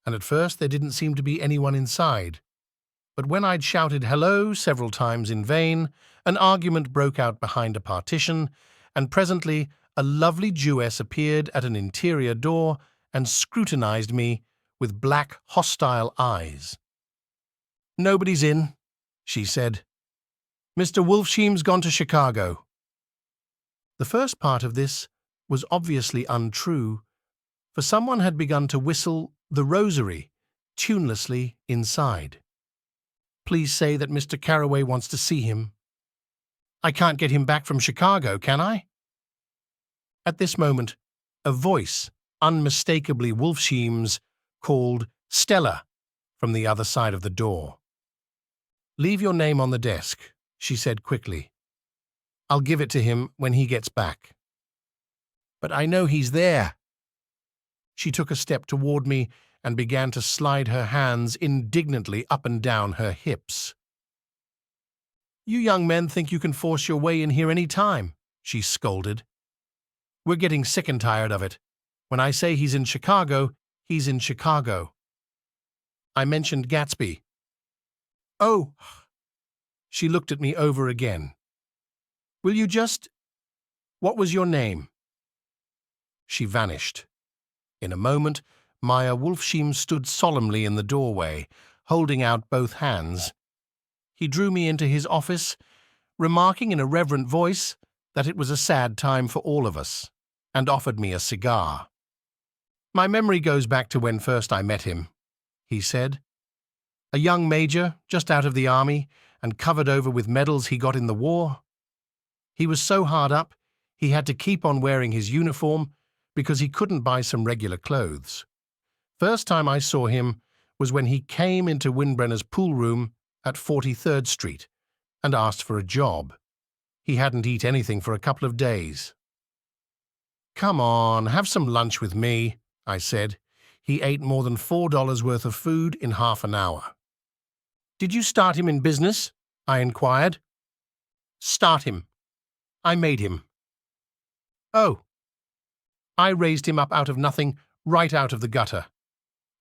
and at first there didn't seem to be anyone inside. But when I'd shouted hello several times in vain, an argument broke out behind a partition, and presently a lovely Jewess appeared at an interior door and scrutinized me with black, hostile eyes. "Nobody's in," she said. "Mr. Wolfsheim's gone to Chicago." The first part of this was obviously untrue, for someone had begun to whistle "The Rosary" tunelessly inside. "Please say that Mr. Carraway wants to see him." "I can't get him back from Chicago, can I?" At this moment, a voice, unmistakably Wolfsheim's, called "Stella" from the other side of the door. "Leave your name on the desk," she said quickly. "I'll give it to him when he gets back." "But I know he's there." She took a step toward me and began to slide her hands indignantly up and down her hips. "You young men think you can force your way in here any time," she scolded. "We're getting sick and tired of it. When I say he's in Chicago, he's in Chicago." I mentioned Gatsby. "Oh." She looked at me over again. "Will you just— What was your name?" She vanished. In a moment, Meyer Wolfsheim stood solemnly in the doorway, holding out both hands. He drew me into his office, remarking in a reverent voice that it was a sad time for all of us, and offered me a cigar. "My memory goes back to when first I met him," he said. "A young major, just out of the army, and covered over with medals he got in the war. He was so hard up, he had to keep on wearing his uniform because he couldn't buy some regular clothes. First time I saw him was when he came into Windbrenner's pool room at 43rd Street and asked for a job. He hadn't eaten anything for a couple of days. "Come on, have some lunch with me," I said. He ate more than $4 worth of food in half an hour. "Did you start him in business?" I inquired. "Start him. I made him." "Oh." I raised him up out of nothing, right out of the gutter.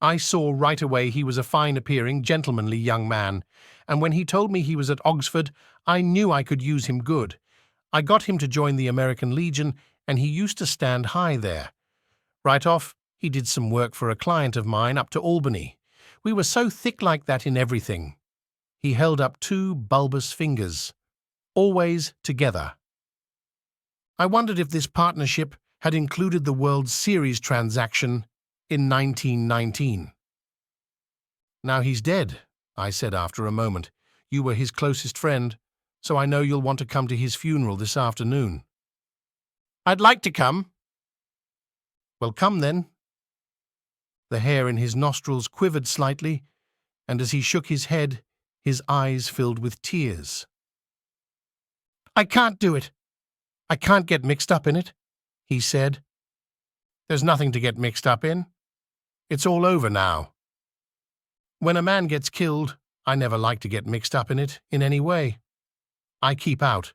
I saw right away he was a fine-appearing, gentlemanly young man, and when he told me he was at Oxford, I knew I could use him good. I got him to join the American Legion, and he used to stand high there. Right off, he did some work for a client of mine up to Albany. We were so thick like that in everything. He held up two bulbous fingers, always together. I wondered if this partnership had included the World Series transaction in 1919. "Now he's dead," I said after a moment. "You were his closest friend, so I know you'll want to come to his funeral this afternoon." "I'd like to come." "Well, come then." The hair in his nostrils quivered slightly, and as he shook his head, his eyes filled with tears. "I can't do it. I can't get mixed up in it," he said. "There's nothing to get mixed up in. It's all over now. When a man gets killed, I never like to get mixed up in it in any way. I keep out.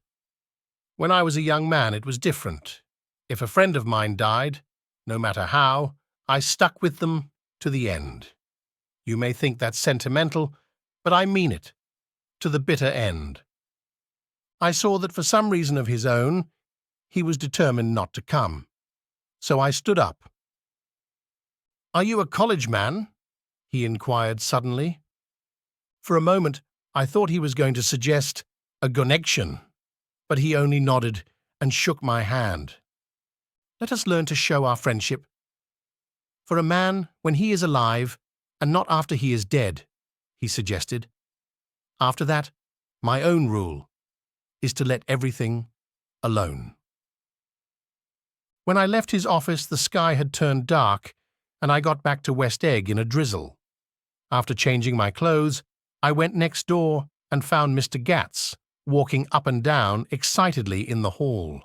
When I was a young man, it was different. If a friend of mine died, no matter how, I stuck with them to the end. You may think that's sentimental, but I mean it, to the bitter end. I saw that for some reason of his own, he was determined not to come. So I stood up. "Are you a college man?" he inquired suddenly. For a moment, I thought he was going to suggest a connection, but he only nodded and shook my hand. "Let us learn to show our friendship. For a man, when he is alive, and not after he is dead," he suggested. "After that, my own rule is to let everything alone." When I left his office, the sky had turned dark, and I got back to West Egg in a drizzle. After changing my clothes, I went next door and found Mr. Gatz walking up and down excitedly in the hall.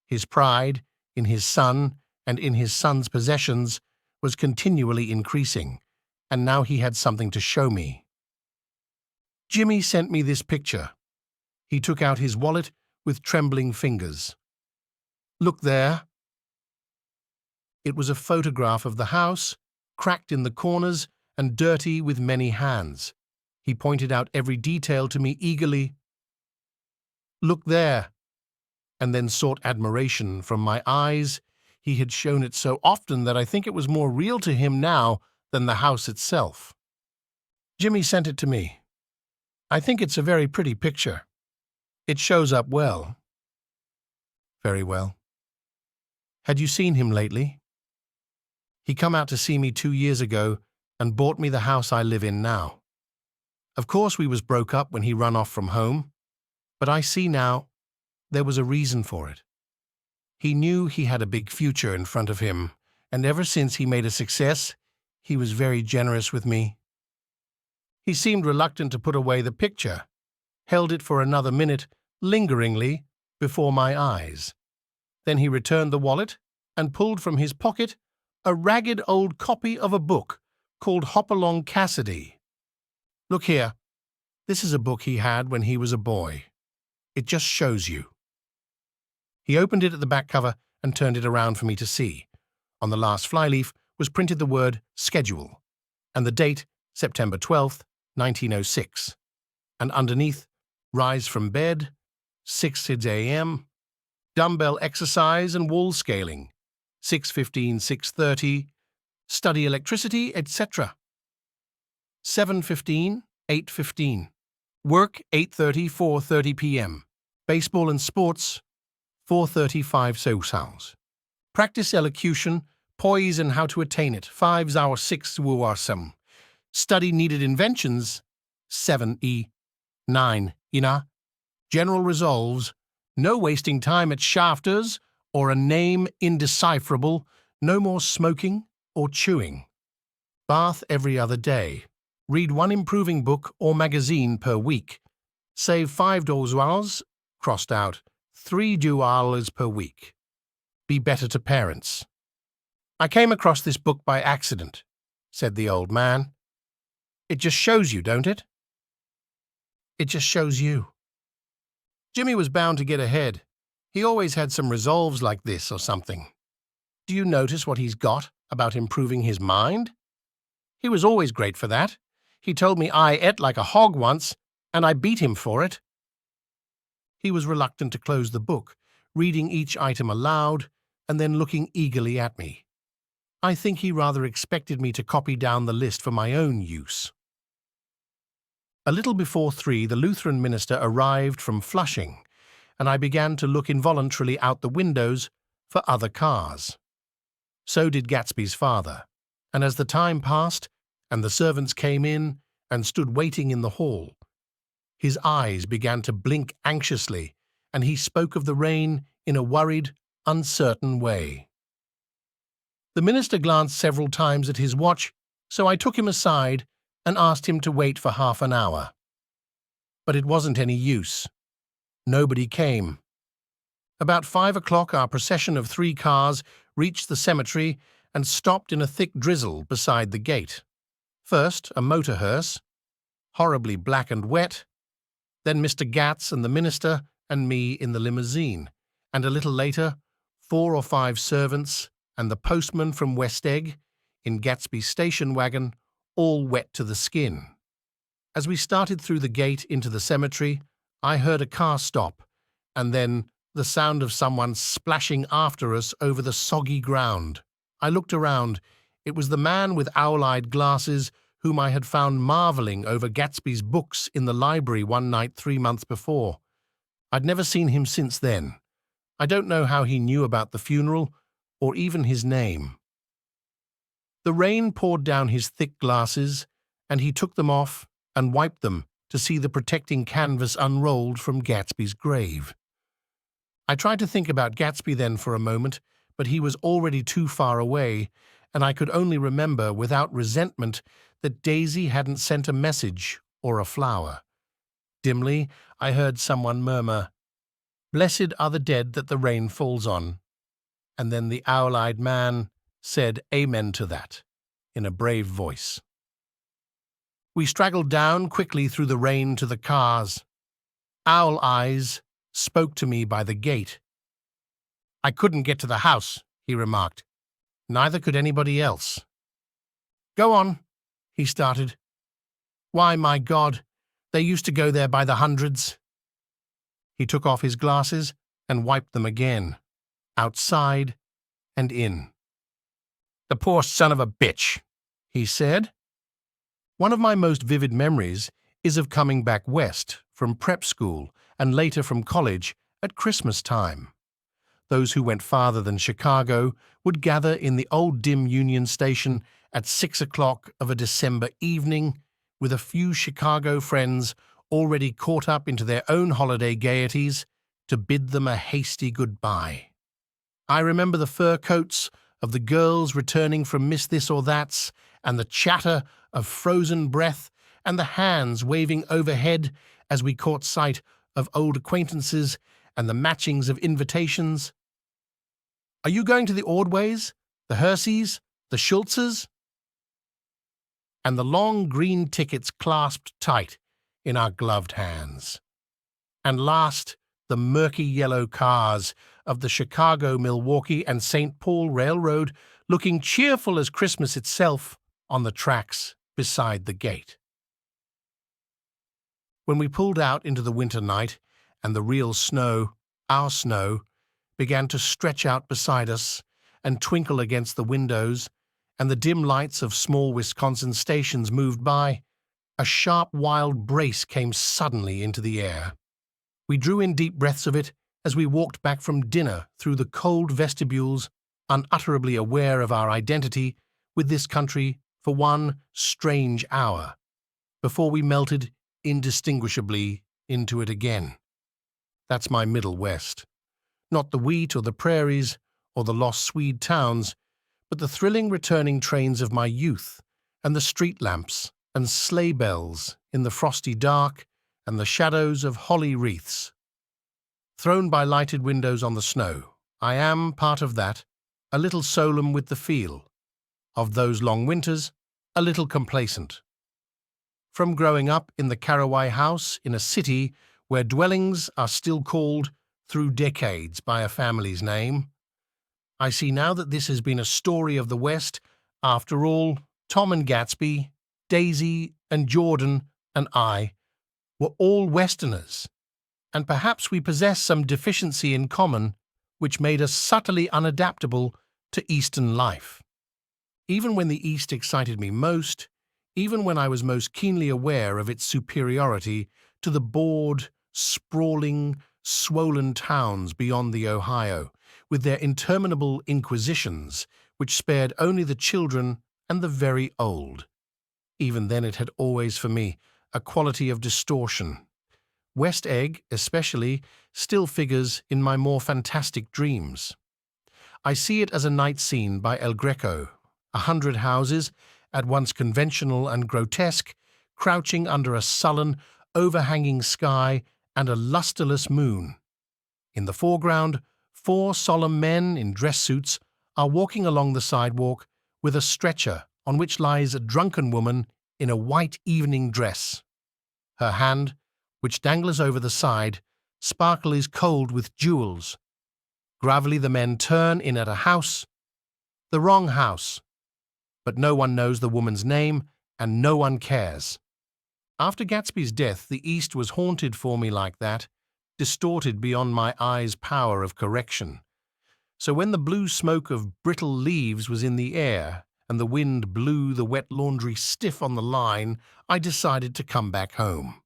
His pride in his son and in his son's possessions was continually increasing, and now he had something to show me. "Jimmy sent me this picture." He took out his wallet with trembling fingers. "Look there." It was a photograph of the house, cracked in the corners and dirty with many hands. He pointed out every detail to me eagerly. "Look there," and then sought admiration from my eyes. He had shown it so often that I think it was more real to him now than the house itself. "Jimmy sent it to me. I think it's a very pretty picture. It shows up well." "Very well. Had you seen him lately?" "He come out to see me 2 years ago and bought me the house I live in now. Of course we was broke up when he run off from home, but I see now there was a reason for it. He knew he had a big future in front of him, and ever since he made a success, he was very generous with me. He seemed reluctant to put away the picture, held it for another minute, lingeringly, before my eyes. Then he returned the wallet and pulled from his pocket a ragged old copy of a book called Hopalong Cassidy. Look here. This is a book he had when he was a boy. It just shows you. He opened it at the back cover and turned it around for me to see. On the last flyleaf was printed the word schedule, and the date September 12th, 1906. And underneath, rise from bed, 6 a.m., dumbbell exercise and wall scaling, 6:15, 6:30, study electricity, etc. 7:15, 8:15, work 8:30, 4:30 p.m., baseball and sports, 4:35 so-sounds. Practice elocution, poise and how to attain it, 5 hour 6 wuarsam. Study needed inventions, 7e, 9 ina. General resolves, no wasting time at shafters or a name indecipherable, no more smoking or chewing. Bath every other day. Read 1 improving book or magazine per week. Save $5, crossed out, $3 per week. Be better to parents. I came across this book by accident, said the old man. It just shows you, don't it? It just shows you. Jimmy was bound to get ahead. He always had some resolves like this or something. Do you notice what he's got about improving his mind? He was always great for that. He told me I ate like a hog once, and I beat him for it. He was reluctant to close the book, reading each item aloud and then looking eagerly at me. I think he rather expected me to copy down the list for my own use. A little before 3, the Lutheran minister arrived from Flushing, and I began to look involuntarily out the windows for other cars. So did Gatsby's father, and as the time passed and the servants came in and stood waiting in the hall, his eyes began to blink anxiously, and he spoke of the rain in a worried, uncertain way. The minister glanced several times at his watch, so I took him aside and asked him to wait for half an hour. But it wasn't any use. Nobody came. About 5 o'clock, our procession of 3 cars reached the cemetery and stopped in a thick drizzle beside the gate. First, a motor hearse, horribly black and wet, then Mr. Gats and the minister and me in the limousine, and a little later, 4 or 5 servants and the postman from West Egg in Gatsby's station wagon, all wet to the skin. As we started through the gate into the cemetery, I heard a car stop, and then the sound of someone splashing after us over the soggy ground. I looked around. It was the man with owl-eyed glasses whom I had found marveling over Gatsby's books in the library one night 3 months before. I'd never seen him since then. I don't know how he knew about the funeral, or even his name. The rain poured down his thick glasses, and he took them off and wiped them to see the protecting canvas unrolled from Gatsby's grave. I tried to think about Gatsby then for a moment, but he was already too far away, and I could only remember without resentment that Daisy hadn't sent a message or a flower. Dimly, I heard someone murmur, "Blessed are the dead that the rain falls on," and then the owl-eyed man said amen to that, in a brave voice. We straggled down quickly through the rain to the cars. Owl Eyes spoke to me by the gate. "I couldn't get to the house," he remarked. "Neither could anybody else." "Go on," he started. "Why, my God, they used to go there by the hundreds." He took off his glasses and wiped them again, outside and in. "The poor son of a bitch," he said. One of my most vivid memories is of coming back west from prep school and later from college at Christmas time. Those who went farther than Chicago would gather in the old dim Union Station at 6 o'clock of a December evening with a few Chicago friends already caught up into their own holiday gaieties to bid them a hasty goodbye. I remember the fur coats of the girls returning from Miss This or That's and the chatter of frozen breath and the hands waving overhead as we caught sight of old acquaintances and the matchings of invitations. "Are you going to the Ordways, the Herseys, the Schultzes?" And the long green tickets clasped tight in our gloved hands. And last, the murky yellow cars of the Chicago, Milwaukee, and St. Paul Railroad looking cheerful as Christmas itself on the tracks beside the gate. When we pulled out into the winter night and the real snow, our snow, began to stretch out beside us and twinkle against the windows, and the dim lights of small Wisconsin stations moved by, a sharp wild brace came suddenly into the air. We drew in deep breaths of it as we walked back from dinner through the cold vestibules, unutterably aware of our identity with this country for one strange hour, before we melted indistinguishably into it again. That's my Middle West. Not the wheat or the prairies or the lost Swede towns, but the thrilling returning trains of my youth, and the street lamps and sleigh bells in the frosty dark, and the shadows of holly wreaths. Thrown by lighted windows on the snow, I am part of that, a little solemn with the feel. Of those long winters, a little complacent. From growing up in the Caraway house in a city where dwellings are still called through decades by a family's name, I see now that this has been a story of the West. After all, Tom and Gatsby, Daisy and Jordan and I were all Westerners, and perhaps we possess some deficiency in common which made us subtly unadaptable to Eastern life. Even when the East excited me most, even when I was most keenly aware of its superiority to the bored, sprawling, swollen towns beyond the Ohio, with their interminable inquisitions, which spared only the children and the very old. Even then it had always for me a quality of distortion. West Egg, especially, still figures in my more fantastic dreams. I see it as a night scene by El Greco, 100 houses, at once conventional and grotesque, crouching under a sullen, overhanging sky and a lustreless moon. In the foreground, 4 solemn men in dress suits are walking along the sidewalk with a stretcher on which lies a drunken woman in a white evening dress. Her hand, which dangles over the side, sparkles cold with jewels. Gravelly the men turn in at a house, the wrong house, but no one knows the woman's name and no one cares. After Gatsby's death, the East was haunted for me like that, distorted beyond my eyes' power of correction. So when the blue smoke of brittle leaves was in the air and the wind blew the wet laundry stiff on the line, I decided to come back home.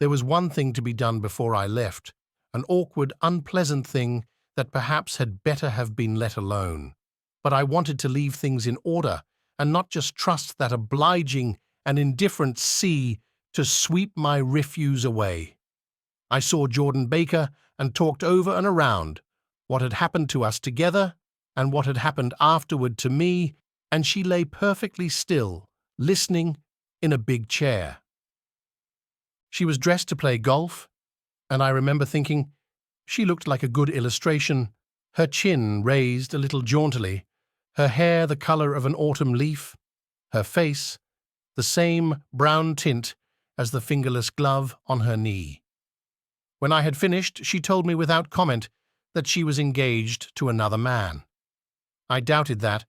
There was one thing to be done before I left, an awkward, unpleasant thing that perhaps had better have been let alone. But I wanted to leave things in order and not just trust that obliging and indifferent sea to sweep my refuse away. I saw Jordan Baker and talked over and around what had happened to us together and what had happened afterward to me, and she lay perfectly still, listening in a big chair. She was dressed to play golf, and I remember thinking she looked like a good illustration, her chin raised a little jauntily, her hair the color of an autumn leaf, her face the same brown tint as the fingerless glove on her knee. When I had finished, she told me without comment that she was engaged to another man. I doubted that,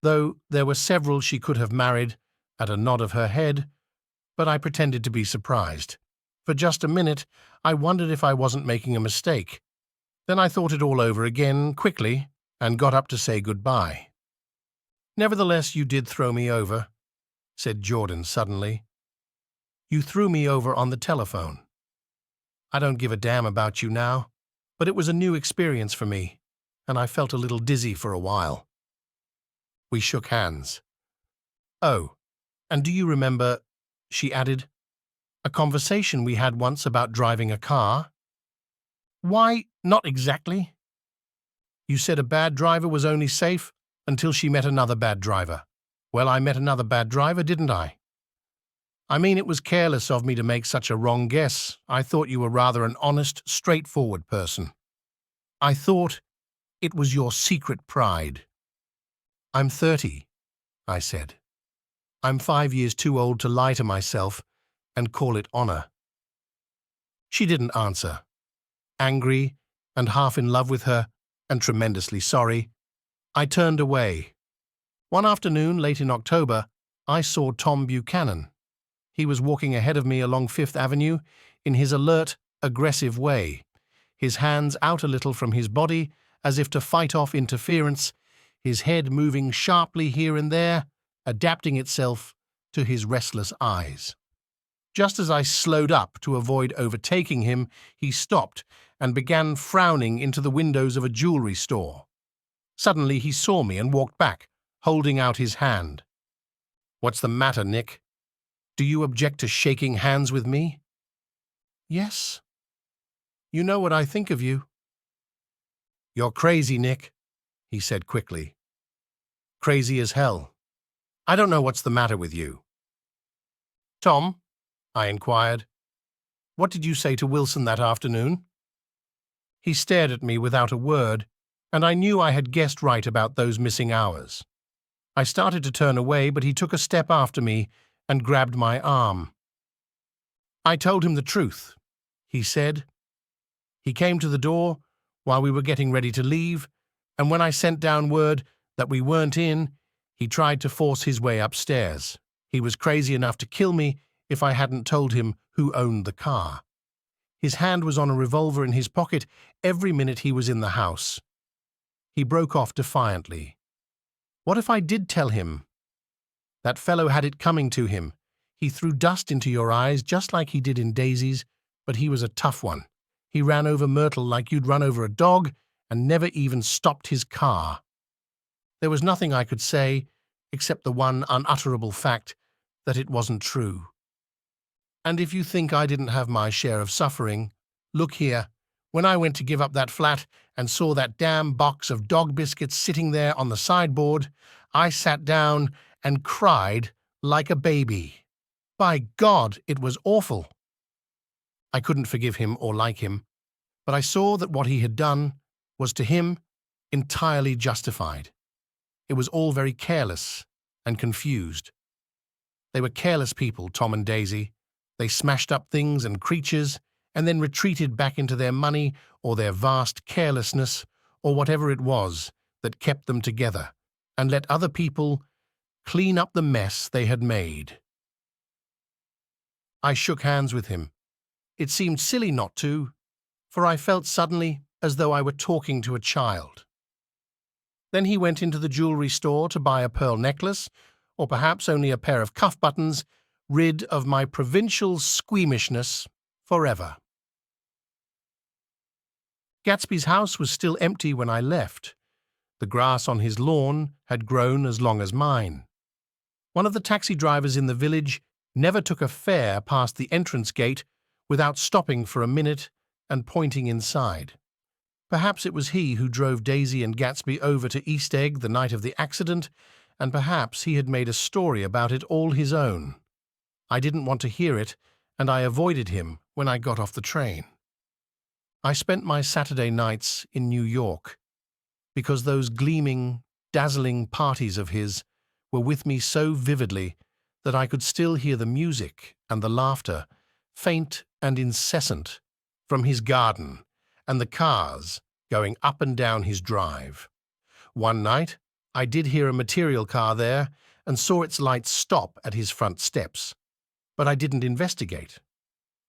though there were several she could have married, at a nod of her head, but I pretended to be surprised. For just a minute, I wondered if I wasn't making a mistake. Then I thought it all over again, quickly, and got up to say goodbye. "Nevertheless, you did throw me over," said Jordan suddenly. "You threw me over on the telephone. I don't give a damn about you now, but it was a new experience for me, and I felt a little dizzy for a while." We shook hands. "Oh, and do you remember," she added, "a conversation we had once about driving a car?" "Why, not exactly." "You said a bad driver was only safe until she met another bad driver. Well, I met another bad driver, didn't I?" I mean, it was careless of me to make such a wrong guess. I thought you were rather an honest, straightforward person. I thought it was your secret pride. I'm 30, I said. I'm 5 years too old to lie to myself and call it honor. She didn't answer. Angry and half in love with her and tremendously sorry, I turned away. One afternoon, late in October, I saw Tom Buchanan. He was walking ahead of me along Fifth Avenue in his alert, aggressive way, his hands out a little from his body as if to fight off interference, his head moving sharply here and there, adapting itself to his restless eyes. Just as I slowed up to avoid overtaking him, he stopped and began frowning into the windows of a jewelry store. Suddenly he saw me and walked back, holding out his hand. "What's the matter, Nick? Do you object to shaking hands with me?" "Yes. You know what I think of you." "You're crazy, Nick," he said quickly. "Crazy as hell. I don't know what's the matter with you." "Tom," I inquired, "what did you say to Wilson that afternoon?" He stared at me without a word, and I knew I had guessed right about those missing hours. I started to turn away, but he took a step after me and grabbed my arm. "I told him the truth," he said. "He came to the door while we were getting ready to leave, and when I sent down word that we weren't in, he tried to force his way upstairs. He was crazy enough to kill me if I hadn't told him who owned the car. His hand was on a revolver in his pocket every minute he was in the house." He broke off defiantly. "What if I did tell him? That fellow had it coming to him. He threw dust into your eyes just like he did in Daisy's, but he was a tough one. He ran over Myrtle like you'd run over a dog and never even stopped his car." There was nothing I could say except the one unutterable fact that it wasn't true. "And if you think I didn't have my share of suffering, look here. When I went to give up that flat and saw that damn box of dog biscuits sitting there on the sideboard, I sat down and cried like a baby. By God, it was awful." I couldn't forgive him or like him, but I saw that what he had done was to him entirely justified. It was all very careless and confused. They were careless people, Tom and Daisy. They smashed up things and creatures and then retreated back into their money or their vast carelessness or whatever it was that kept them together and let other people clean up the mess they had made. I shook hands with him. It seemed silly not to, for I felt suddenly as though I were talking to a child. Then he went into the jewelry store to buy a pearl necklace, or perhaps only a pair of cuff buttons, rid of my provincial squeamishness forever. Gatsby's house was still empty when I left. The grass on his lawn had grown as long as mine. One of the taxi drivers in the village never took a fare past the entrance gate without stopping for a minute and pointing inside. Perhaps it was he who drove Daisy and Gatsby over to East Egg the night of the accident, and perhaps he had made a story about it all his own. I didn't want to hear it, and I avoided him when I got off the train. I spent my Saturday nights in New York, because those gleaming, dazzling parties of his were with me so vividly that I could still hear the music and the laughter, faint and incessant, from his garden and the cars going up and down his drive. One night, I did hear a material car there and saw its lights stop at his front steps, but I didn't investigate.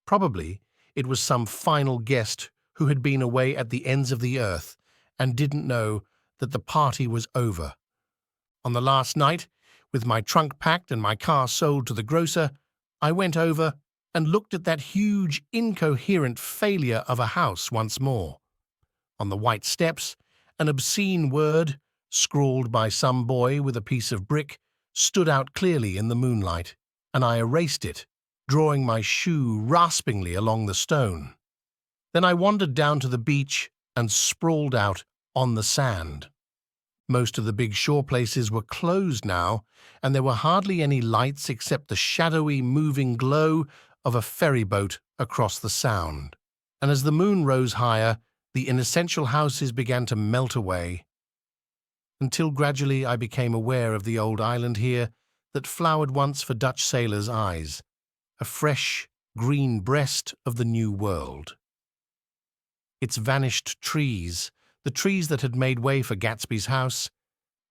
Probably it was some final guest who had been away at the ends of the earth and didn't know that the party was over. On the last night, with my trunk packed and my car sold to the grocer, I went over and looked at that huge, incoherent failure of a house once more. On the white steps, an obscene word, scrawled by some boy with a piece of brick, stood out clearly in the moonlight, and I erased it, drawing my shoe raspingly along the stone. Then I wandered down to the beach and sprawled out on the sand. Most of the big shore places were closed now, and there were hardly any lights except the shadowy, moving glow of a ferry boat across the Sound. And as the moon rose higher, the inessential houses began to melt away, until gradually I became aware of the old island here that flowered once for Dutch sailors' eyes, a fresh, green breast of the New World. Its vanished trees, the trees that had made way for Gatsby's house,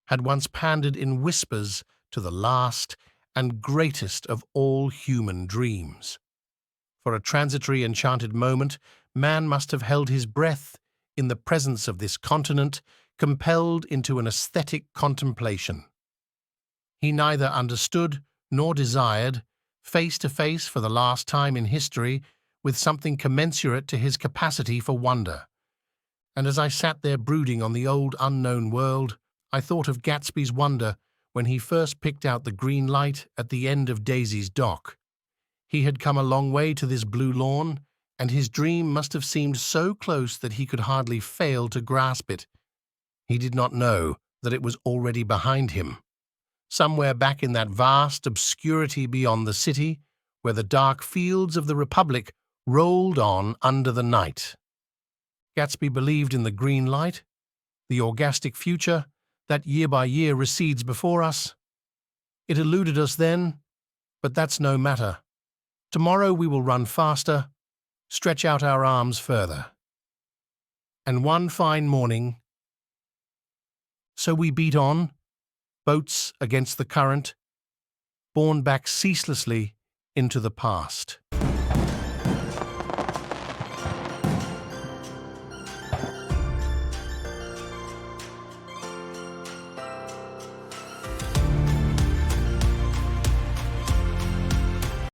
had once pandered in whispers to the last and greatest of all human dreams. For a transitory enchanted moment, man must have held his breath in the presence of this continent, compelled into an aesthetic contemplation. He neither understood nor desired, face to face for the last time in history with something commensurate to his capacity for wonder. And as I sat there brooding on the old unknown world, I thought of Gatsby's wonder when he first picked out the green light at the end of Daisy's dock. He had come a long way to this blue lawn, and his dream must have seemed so close that he could hardly fail to grasp it. He did not know that it was already behind him, somewhere back in that vast obscurity beyond the city, where the dark fields of the Republic rolled on under the night. Gatsby believed in the green light, the orgastic future that year by year recedes before us. It eluded us then, but that's no matter. Tomorrow we will run faster, stretch out our arms further. And one fine morning, so we beat on, boats against the current, borne back ceaselessly into the past.